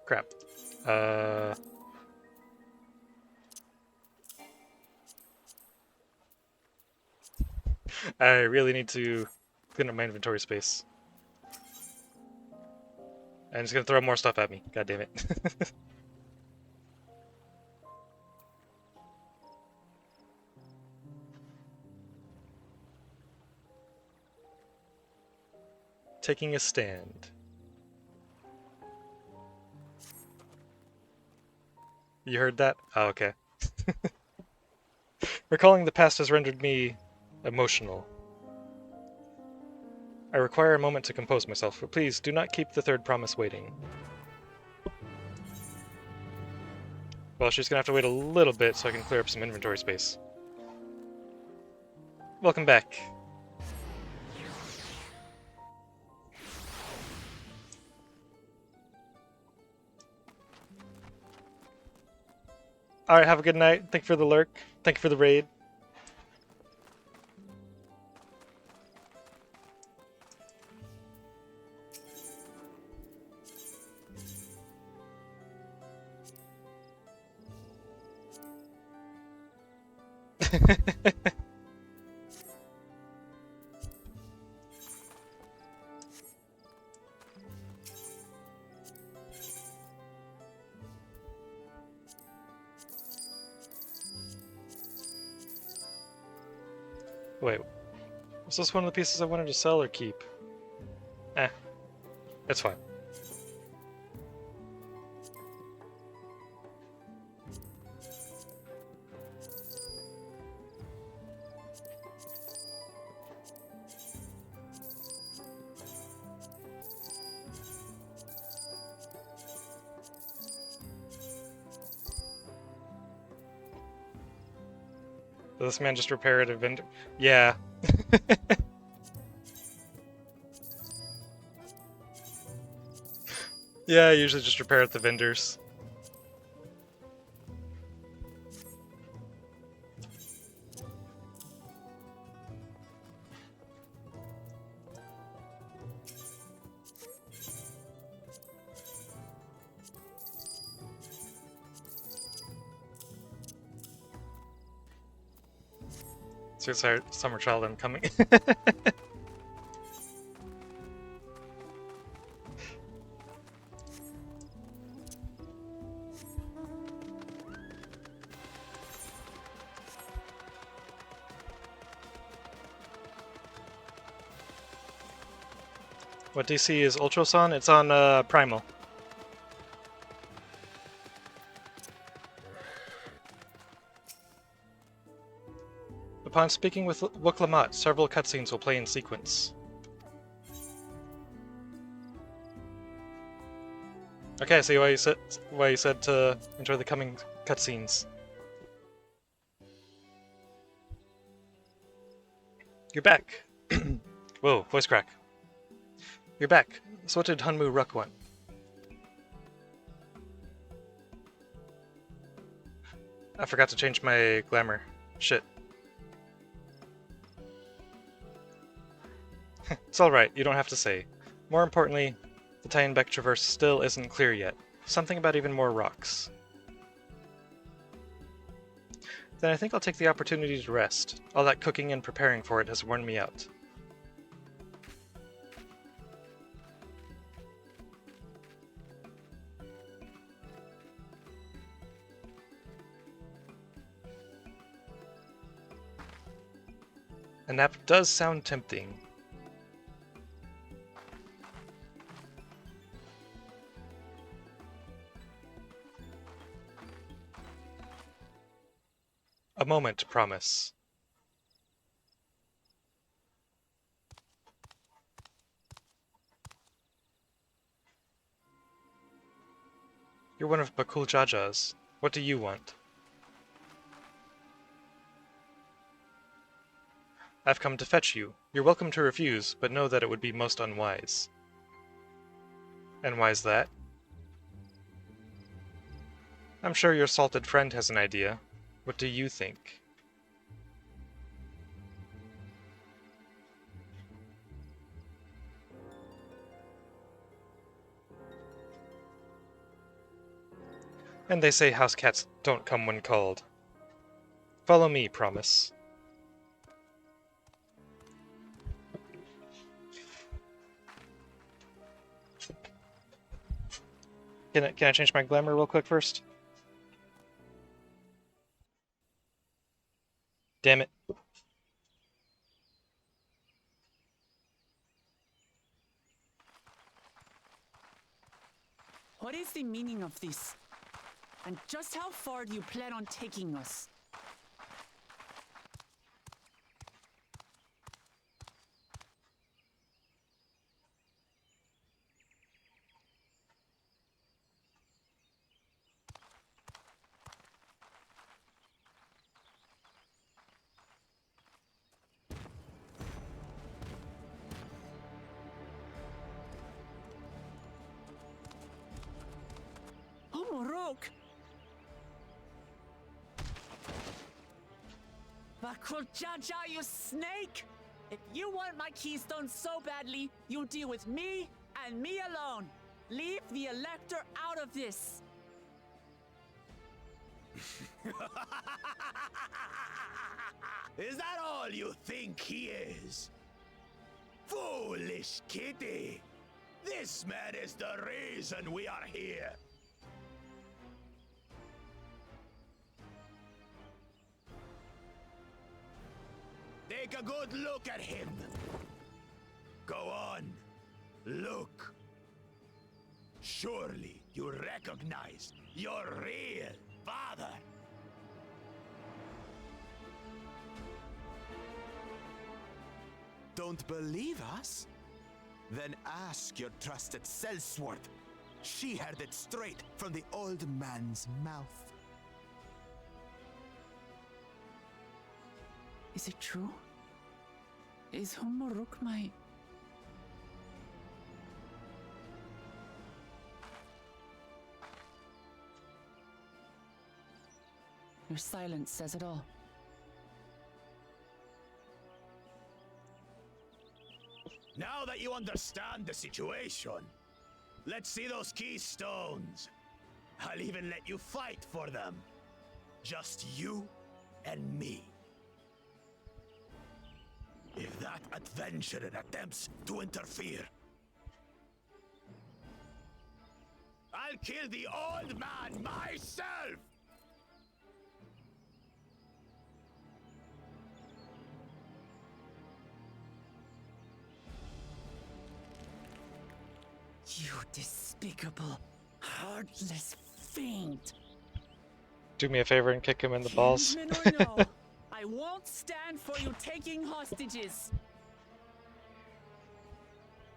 Crap. I really need to clean up my inventory space. And it's gonna throw more stuff at me. God damn it. Taking a stand. You heard that? Oh, okay. Recalling the past has rendered me emotional. I require a moment to compose myself, but please do not keep the third promise waiting. Well, she's gonna have to wait a little bit so I can clear up some inventory space. Welcome back. Alright, have a good night. Thank you for the lurk. Thank you for the raid. Wait, was this one of the pieces I wanted to sell or keep? Eh, it's fine. Did this man just repair at a vendor? Yeah. Yeah, I usually just repair at the vendors. Suicide Summer Child, I'm coming. What DC is Ultrason? It's on Primal. Upon speaking with Wuklamot, several cutscenes will play in sequence. Okay, I see why you said to enjoy the coming cutscenes. You're back. Whoa, voice crack. You're back. So what did Hunmu Ruk want? I forgot to change my glamour. Shit. It's alright, you don't have to say. More importantly, the Tianbeck Traverse still isn't clear yet. Something about even more rocks. Then I think I'll take the opportunity to rest. All that cooking and preparing for it has worn me out. A nap does sound tempting. A moment, promise. You're one of Bakul Jaja's. What do you want? I've come to fetch you. You're welcome to refuse, but know that it would be most unwise. And why's that? I'm sure your salted friend has an idea. What do you think? And they say house cats don't come when called. Follow me, promise. Can I change my glamour real quick first? Damn it. What is the meaning of this? And just how far do you plan on taking us? Oh, Morok! Bakul Jaja, you snake! If you want my keystone so badly, you deal with me and me alone. Leave the Elector out of this. Is that all you think he is? Foolish kitty! This man is the reason we are here. Take a good look at him. Go on, look. Surely you recognize your real father. Don't believe us? Then ask your trusted Sellsworth. She heard it straight from the old man's mouth. Is it true? Is Humoruk my... Your silence says it all. Now that you understand the situation, let's see those keystones. I'll even let you fight for them. Just you and me. If that adventurer attempts to interfere, I'll kill the old man myself! You despicable, heartless fiend! Do me a favor and kick him in the balls. Kinsman or no, I won't stand for you taking hostages.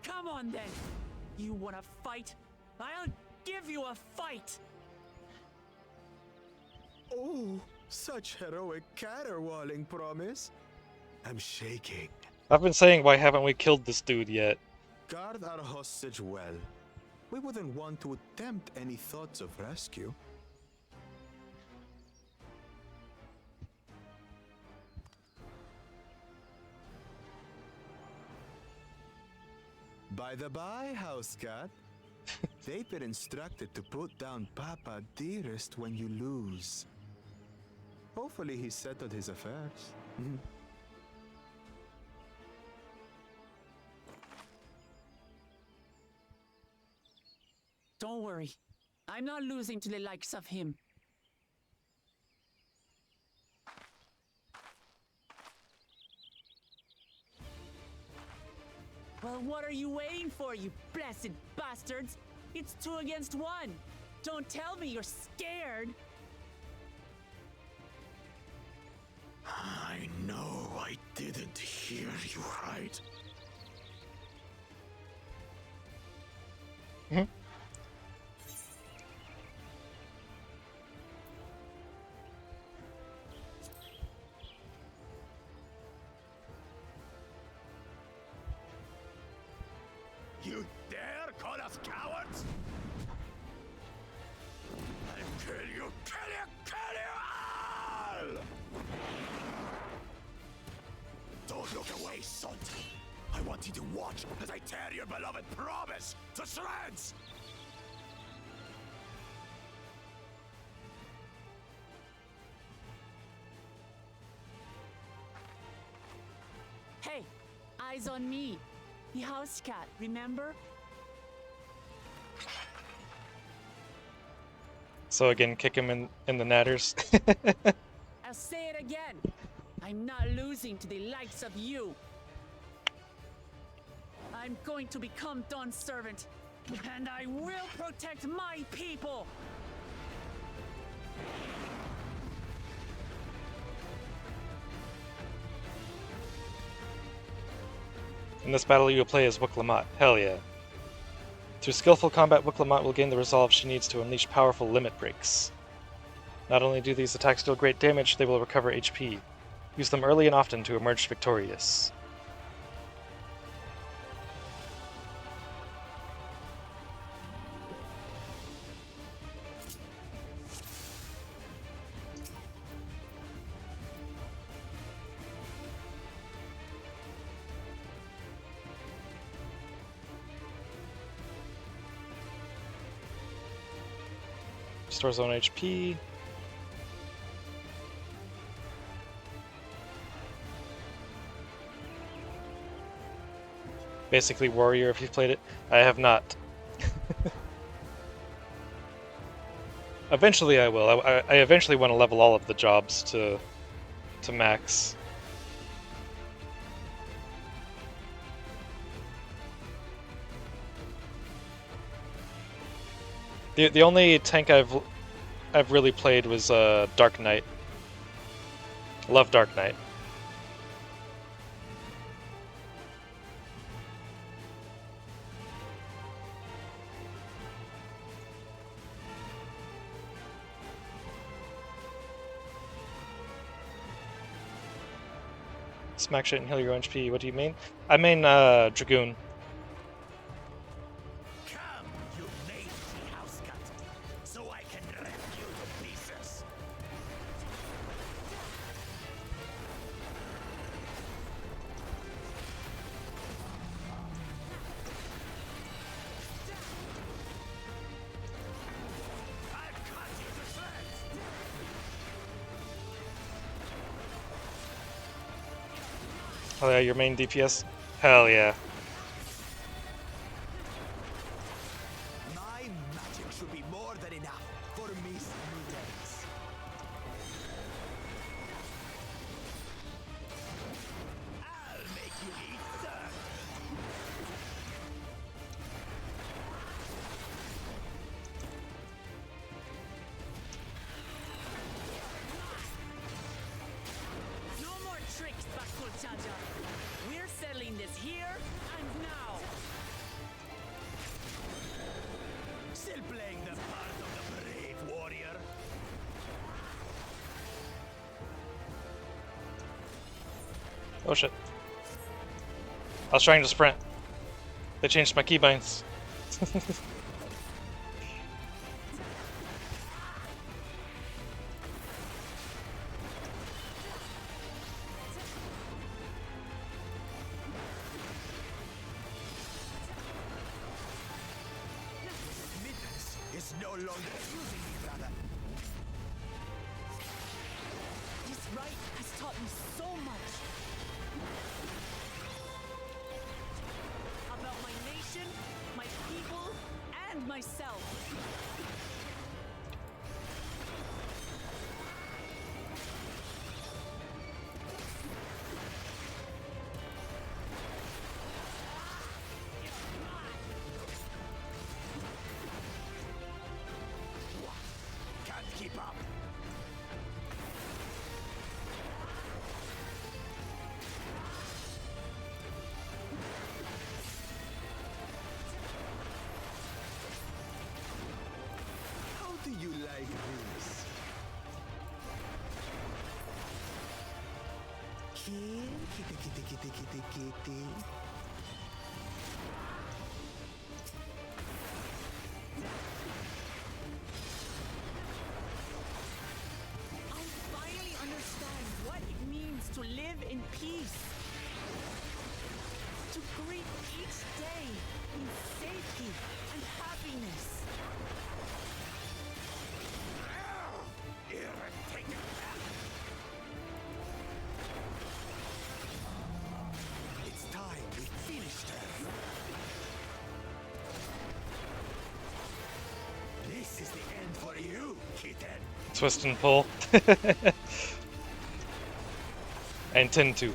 Come on then. You wanna fight? I'll give you a fight. Oh, such heroic caterwauling promise. I'm shaking. I've been saying, why haven't we killed this dude yet? Guard our hostage well. We wouldn't want to attempt any thoughts of rescue. By the by, house cat, They've been instructed to put down Papa Dearest when you lose. Hopefully he settled his affairs. Don't worry. I'm not losing to the likes of him. Well, what are you waiting for, you blessed bastards? It's 2 against 1. Don't tell me you're scared. I know I didn't hear you right. You dare call us cowards? I'll kill you, kill you, kill you all! Don't look away, son. I want you to watch as I tear your beloved promise to shreds! Hey, eyes on me. The house cat, remember? So again, kick him in the natters. I'll say it again. I'm not losing to the likes of you. I'm going to become Dawn's servant, and I will protect my people. In this battle, you will play as Wuk-Lamat. Hell yeah. Through skillful combat, Wuk-Lamat will gain the resolve she needs to unleash powerful limit breaks. Not only do these attacks deal great damage, they will recover HP. Use them early and often to emerge victorious. Restores own HP. Basically warrior if you've played it. I have not. Eventually I will. I eventually want to level all of the jobs to max. The only tank I've really played was Dark Knight. Love Dark Knight. Smack shit and heal your own HP. What do you mean? I mean Dragoon. Oh yeah, your main DPS? Hell yeah. My magic should be more than enough for me days. I'll make you eat dirt. No more tricks, Bakul Chaja. We're settling this here and now. Still playing the part of the brave warrior. Oh shit. I was trying to sprint. They changed my keybinds. longer using me, brother. This rite has taught me so much. About my nation, my people, and myself. Can't keep up. How do you like this? Kitty. I finally understand what it means to live in peace. To greet each day in safety and happiness. It's time we finished her. This is the end for you, kitten. Twist and pull. I intend to.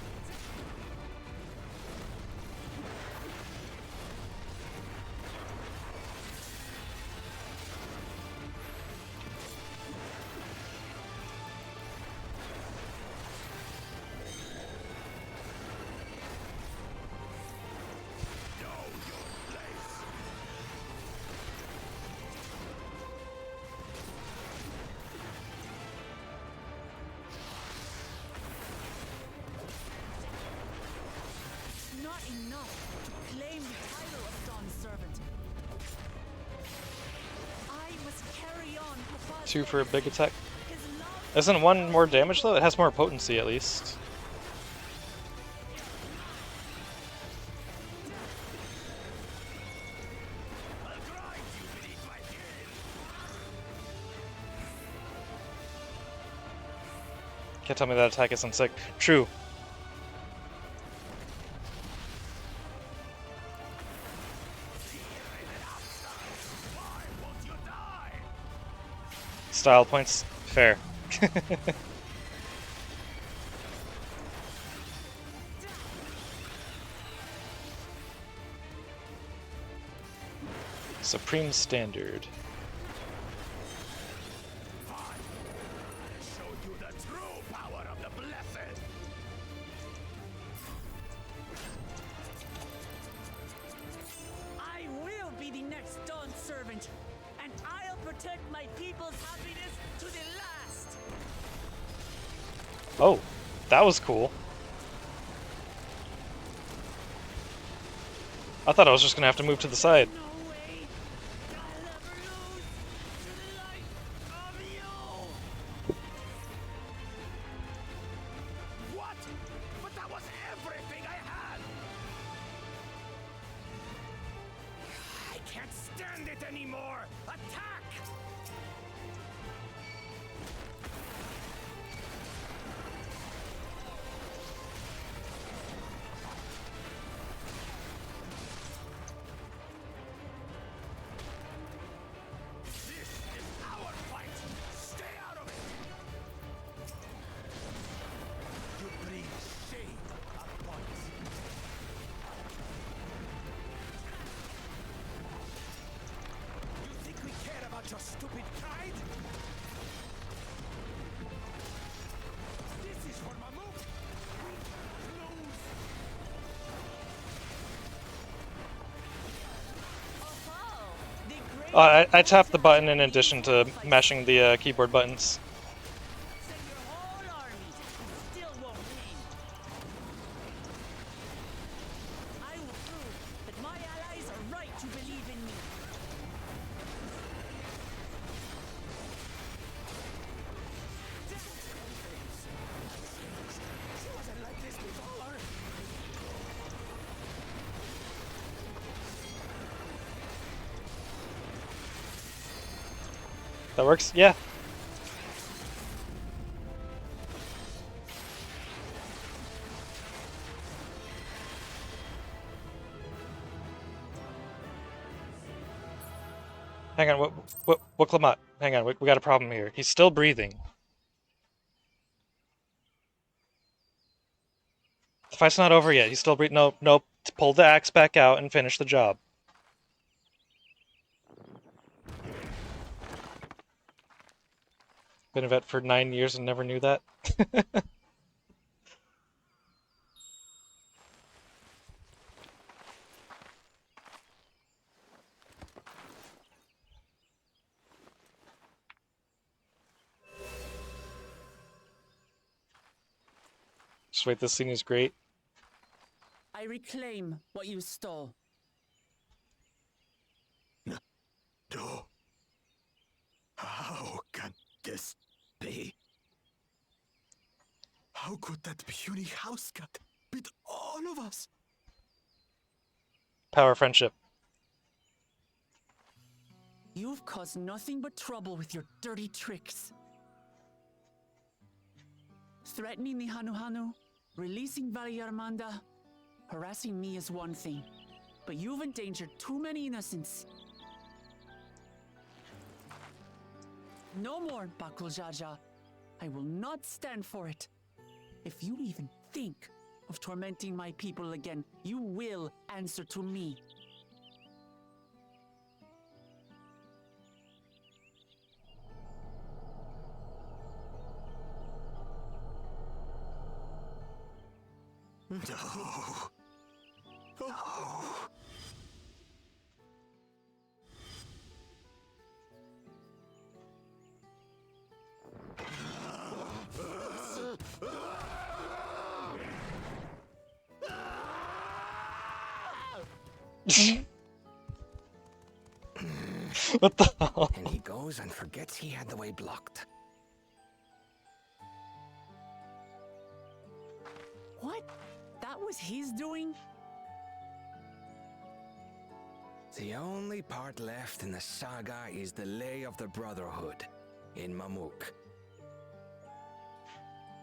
Not enough to claim the title of Dawn's servant. I must carry on Papa's 2 for a big attack. his love. Isn't 1 more damage though? It has more potency at least. Can't tell me that attack isn't sick. True. Style points. Fair. Supreme Standard. Show you the true power of the blessed. I will be the next Dawn servant, and I'll protect my people's happiness to the last. Oh, that was cool. I thought I was just gonna have to move to the side. What? But that was everything I had. I can't stand it anymore. Attack! This is our fight. Stay out of it. You bring shame upon us. You think we care about your stupid pride? This is for my move. I tapped the button in addition to mashing the keyboard buttons. I will prove that my allies are right to believe in me. She wasn't like this before. That works? Yeah. Hang on, what Clement? Hang on, we got a problem here. He's still breathing. The fight's not over yet. He's still breathing. Nope, nope. Pull the axe back out and finish the job. Been a vet for 9 years and never knew that. Just wait, this scene is great. I reclaim what you stole. No. How can this be? How could that puny house cat beat all of us? Power friendship. You've caused nothing but trouble with your dirty tricks. Threatening the Hanu, releasing Valley Armanda, harassing me is one thing, but you've endangered too many innocents. No more, Bakul Jaja. I will not stand for it. If you even think of tormenting my people again, you will answer to me. No. No. What the hell? And he goes and forgets he had the way blocked. What? That was his doing? The only part left in the saga is the Lay of the Brotherhood in Mamuk.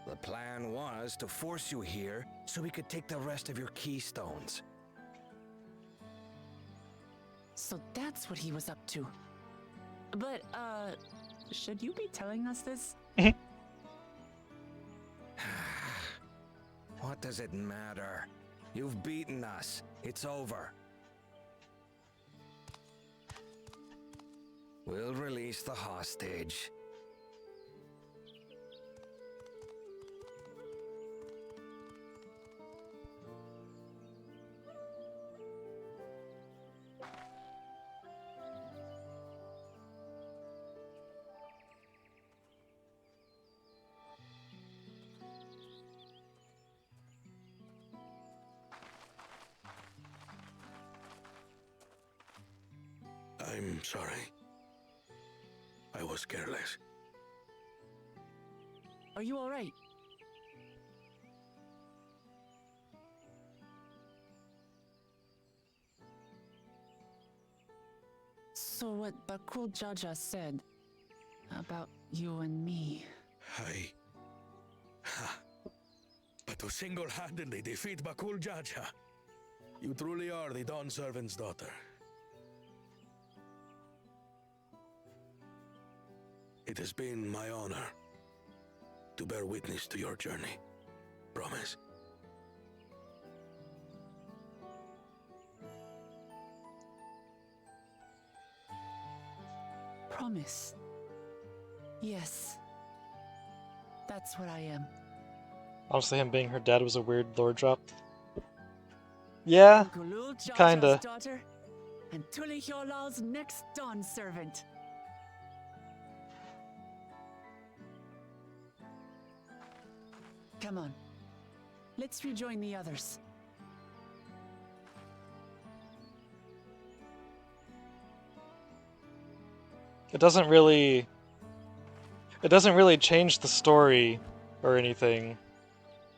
The plan was to force you here so we could take the rest of your keystones. So that's what he was up to. But, should you be telling us this? What does it matter? You've beaten us. It's over. We'll release the hostage. I'm sorry. I was careless. Are you alright? So what Bakul Jaja said about you and me... But to single-handedly defeat Bakul Jaja, you truly are the Dawn Servant's daughter. It has been my honor to bear witness to your journey. Promise? Promise. Yes. That's what I am. Honestly, him being her dad was a weird lore drop. Yeah, Gulul Jaja's kinda. daughter and Tuli Hyolal's next Dawn servant. Come on. Let's rejoin the others. It doesn't really change the story or anything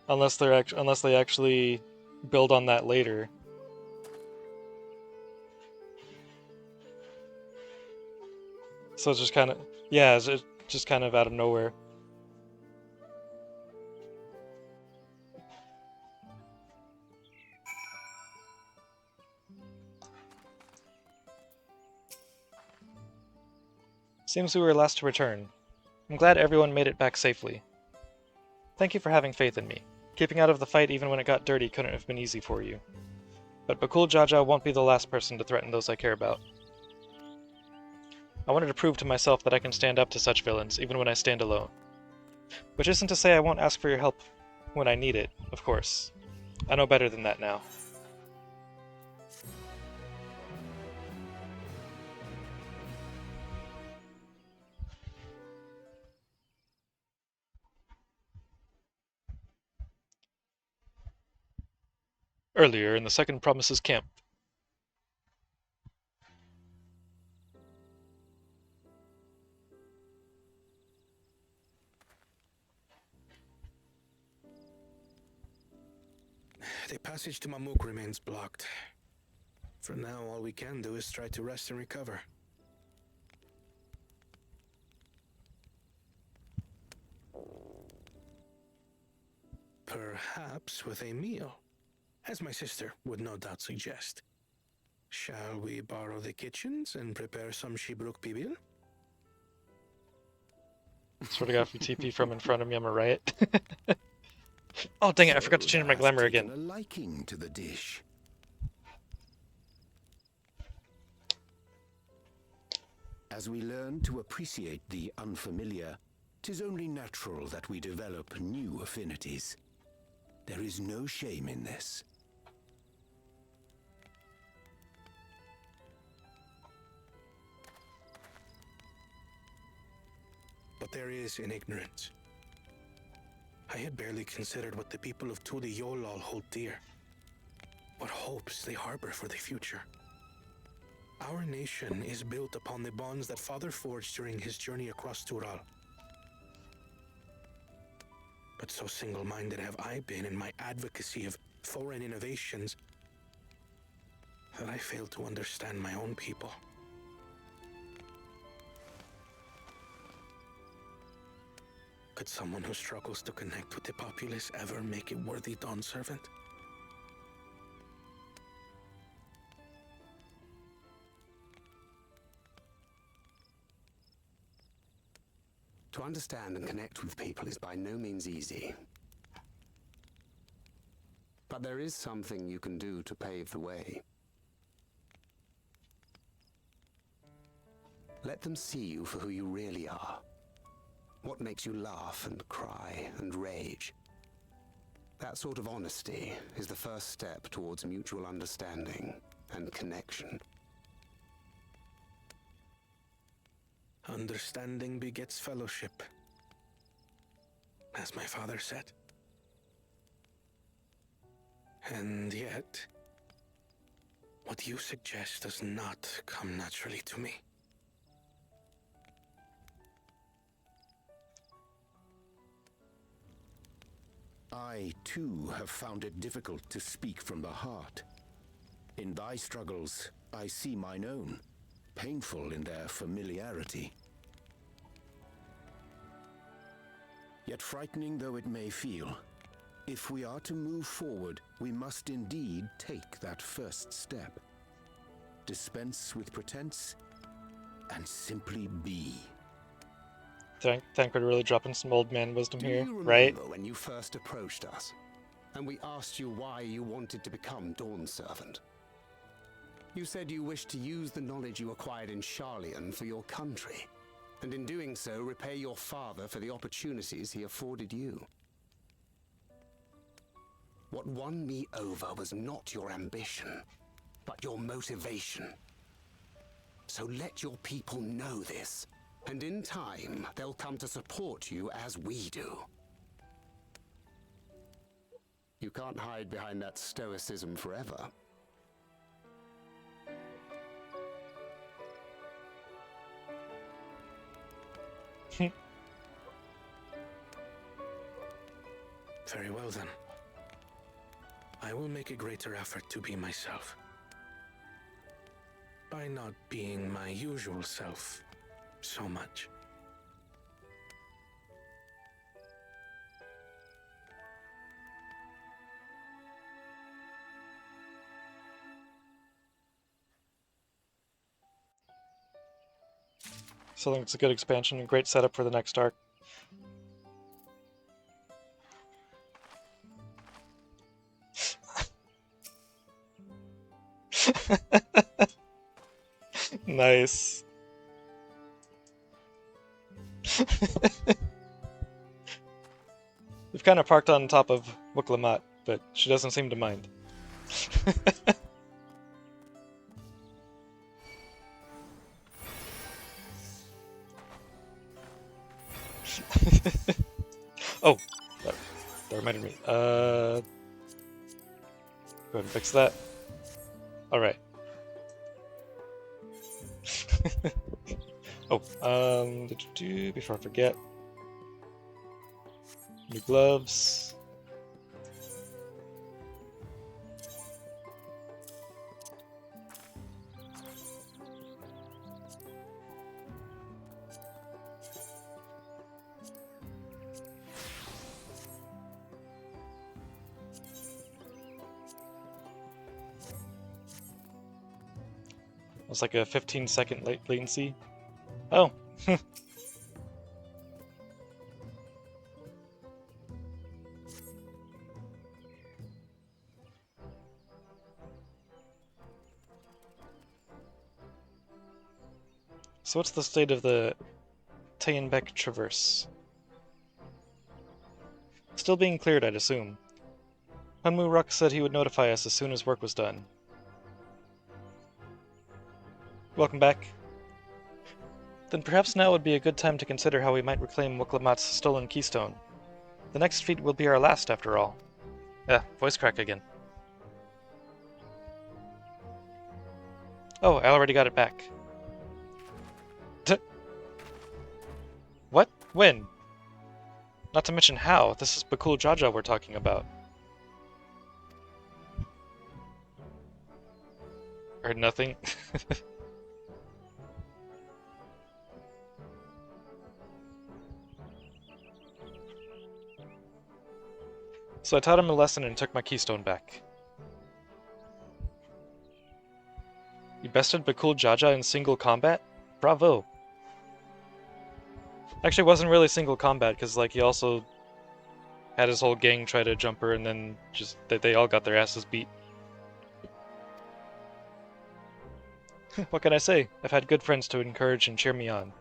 unless they actually build on that later. So it's just kind of, yeah, it's just kind of out of nowhere. Seems we were last to return. I'm glad everyone made it back safely. Thank you for having faith in me. Keeping out of the fight even when it got dirty couldn't have been easy for you. But Bakul Jaja won't be the last person to threaten those I care about. I wanted to prove to myself that I can stand up to such villains, even when I stand alone. Which isn't to say I won't ask for your help when I need it, of course. I know better than that now. Earlier in the Second Promises camp. The passage to Mamuk remains blocked. For now, all we can do is try to rest and recover. Perhaps with a meal, as my sister would no doubt suggest. Shall we borrow the kitchens and prepare some Shibruk pibil? Swear to God, if you TP from in front of me, I'm a riot. Oh dang it, I forgot to change my glamour again. A liking to the dish. As we learn to appreciate the unfamiliar, 'tis only natural that we develop new affinities. There is no shame in this. But there is in ignorance. I had barely considered what the people of Tuli Yolal hold dear. What hopes they harbor for the future. Our nation is built upon the bonds that Father forged during his journey across Tural. But so single-minded have I been in my advocacy of foreign innovations that I fail to understand my own people. Could someone who struggles to connect with the populace ever make a worthy Dawn servant? To understand and connect with people is by no means easy. But there is something you can do to pave the way. Let them see you for who you really are. What makes you laugh and cry and rage? That sort of honesty is the first step towards mutual understanding and connection. Understanding begets fellowship, as my father said. And yet, what you suggest does not come naturally to me. I, too, have found it difficult to speak from the heart. In thy struggles, I see mine own, painful in their familiarity. Yet frightening though it may feel, if we are to move forward, we must indeed take that first step. Dispense with pretense, and simply be. Thank we're really dropping some old man wisdom here, Do you right? remember when you first approached us, and we asked you why you wanted to become Dawn Servant? You said you wished to use the knowledge you acquired in Sharlayan for your country, and in doing so repay your father for the opportunities he afforded you. What won me over was not your ambition, but your motivation. So let your people know this, and in time they'll come to support you as we do. You can't hide behind that stoicism forever. Very well then. I will make a greater effort to be myself. By not being my usual self, so much. So I think it's a good expansion and great setup for the next arc. Nice. We've kind of parked on top of Wuklamot, but she doesn't seem to mind. Oh, that reminded me. Go ahead and fix that. Alright. Oh, before I forget. New gloves. It's like a 15-second latency. Oh. So what's the state of the Tayenbeck Traverse? Still being cleared, I'd assume. Hunmu Ruck said he would notify us as soon as work was done. Welcome back. Then perhaps now would be a good time to consider how we might reclaim Wuklamot's stolen keystone. The next feat will be our last, after all. Voice crack again. Oh, I already got it back. What? When? Not to mention how. This is Bakul Jaja we're talking about. Heard nothing. So I taught him a lesson and took my keystone back. You bested Bakul Jaja in single combat? Bravo! Actually, it wasn't really single combat, because like he also had his whole gang try to jump her, and then just they all got their asses beat. What can I say? I've had good friends to encourage and cheer me on.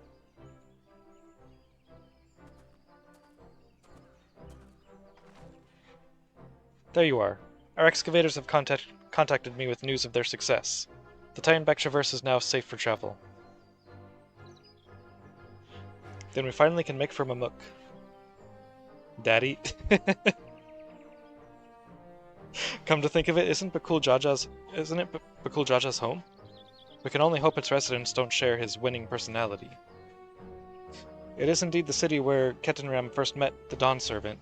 There you are. Our excavators have contacted me with news of their success. The Tayenbeck Traverse is now safe for travel. Then we finally can make for Mamuk. Daddy? Come to think of it, isn't it Bakul Jaja's home? We can only hope its residents don't share his winning personality. It is indeed the city where Ketenram first met the Dawn Servant.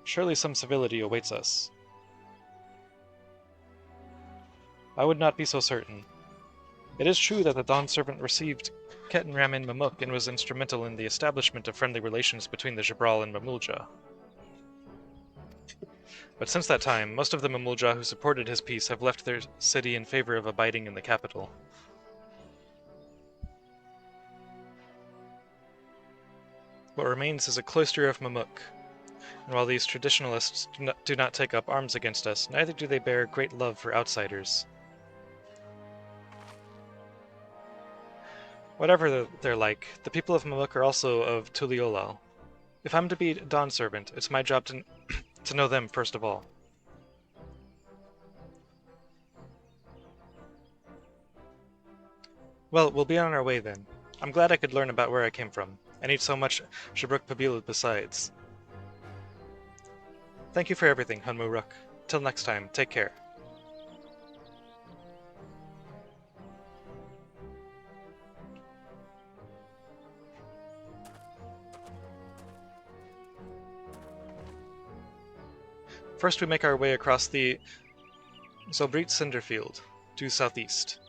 Surely some civility awaits us. I would not be so certain. It is true that the Dawn Servant received Ketenram in Mamuk and was instrumental in the establishment of friendly relations between the Jabral and Mamulja. But since that time, most of the Mamulja who supported his peace have left their city in favor of abiding in the capital. What remains is a cloister of Mamuk, and while these traditionalists do not take up arms against us, neither do they bear great love for outsiders. Whatever they're like, the people of Mamuk are also of Tuliolal. If I'm to be a Dawn Servant, it's my job to know them first of all. Well, we'll be on our way then. I'm glad I could learn about where I came from. I need so much Shabruk Pabil besides. Thank you for everything, Hunmu Ruck. Till next time, take care. First we make our way across the Zobrit Cinderfield, due southeast.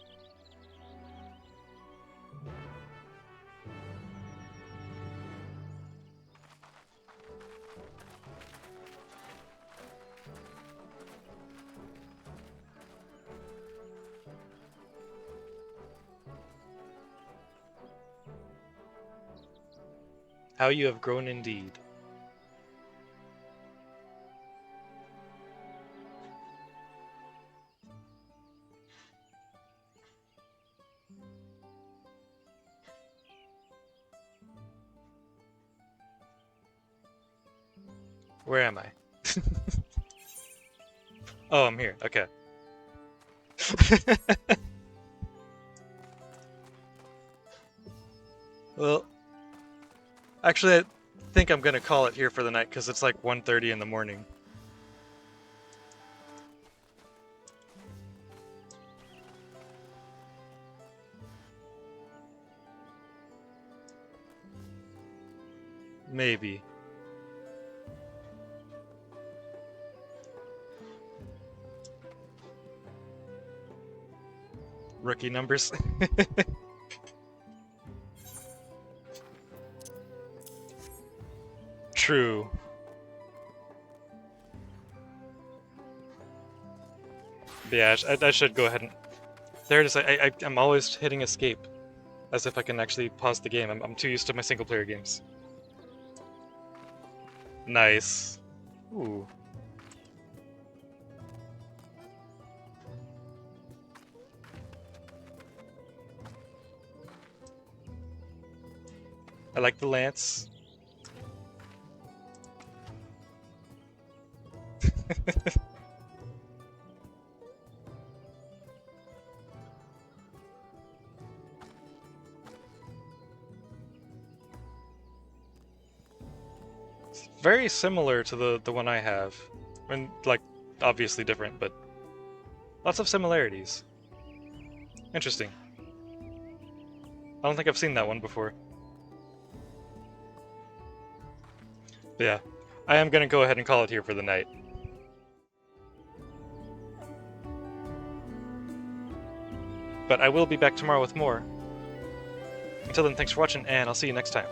How you have grown indeed. Where am I? Oh, I'm here. Okay. Well, actually, I think I'm gonna call it here for the night because it's like 1:30 in the morning. Maybe. Rookie numbers. True. But yeah, I should go ahead and... There it is. I'm always hitting escape. As if I can actually pause the game. I'm too used to my single player games. Nice. Ooh. I like the lance. It's very similar to the one I have. I mean, like, obviously different, but lots of similarities. Interesting. I don't think I've seen that one before. But yeah, I am gonna go ahead and call it here for the night. But I will be back tomorrow with more. Until then, thanks for watching, and I'll see you next time.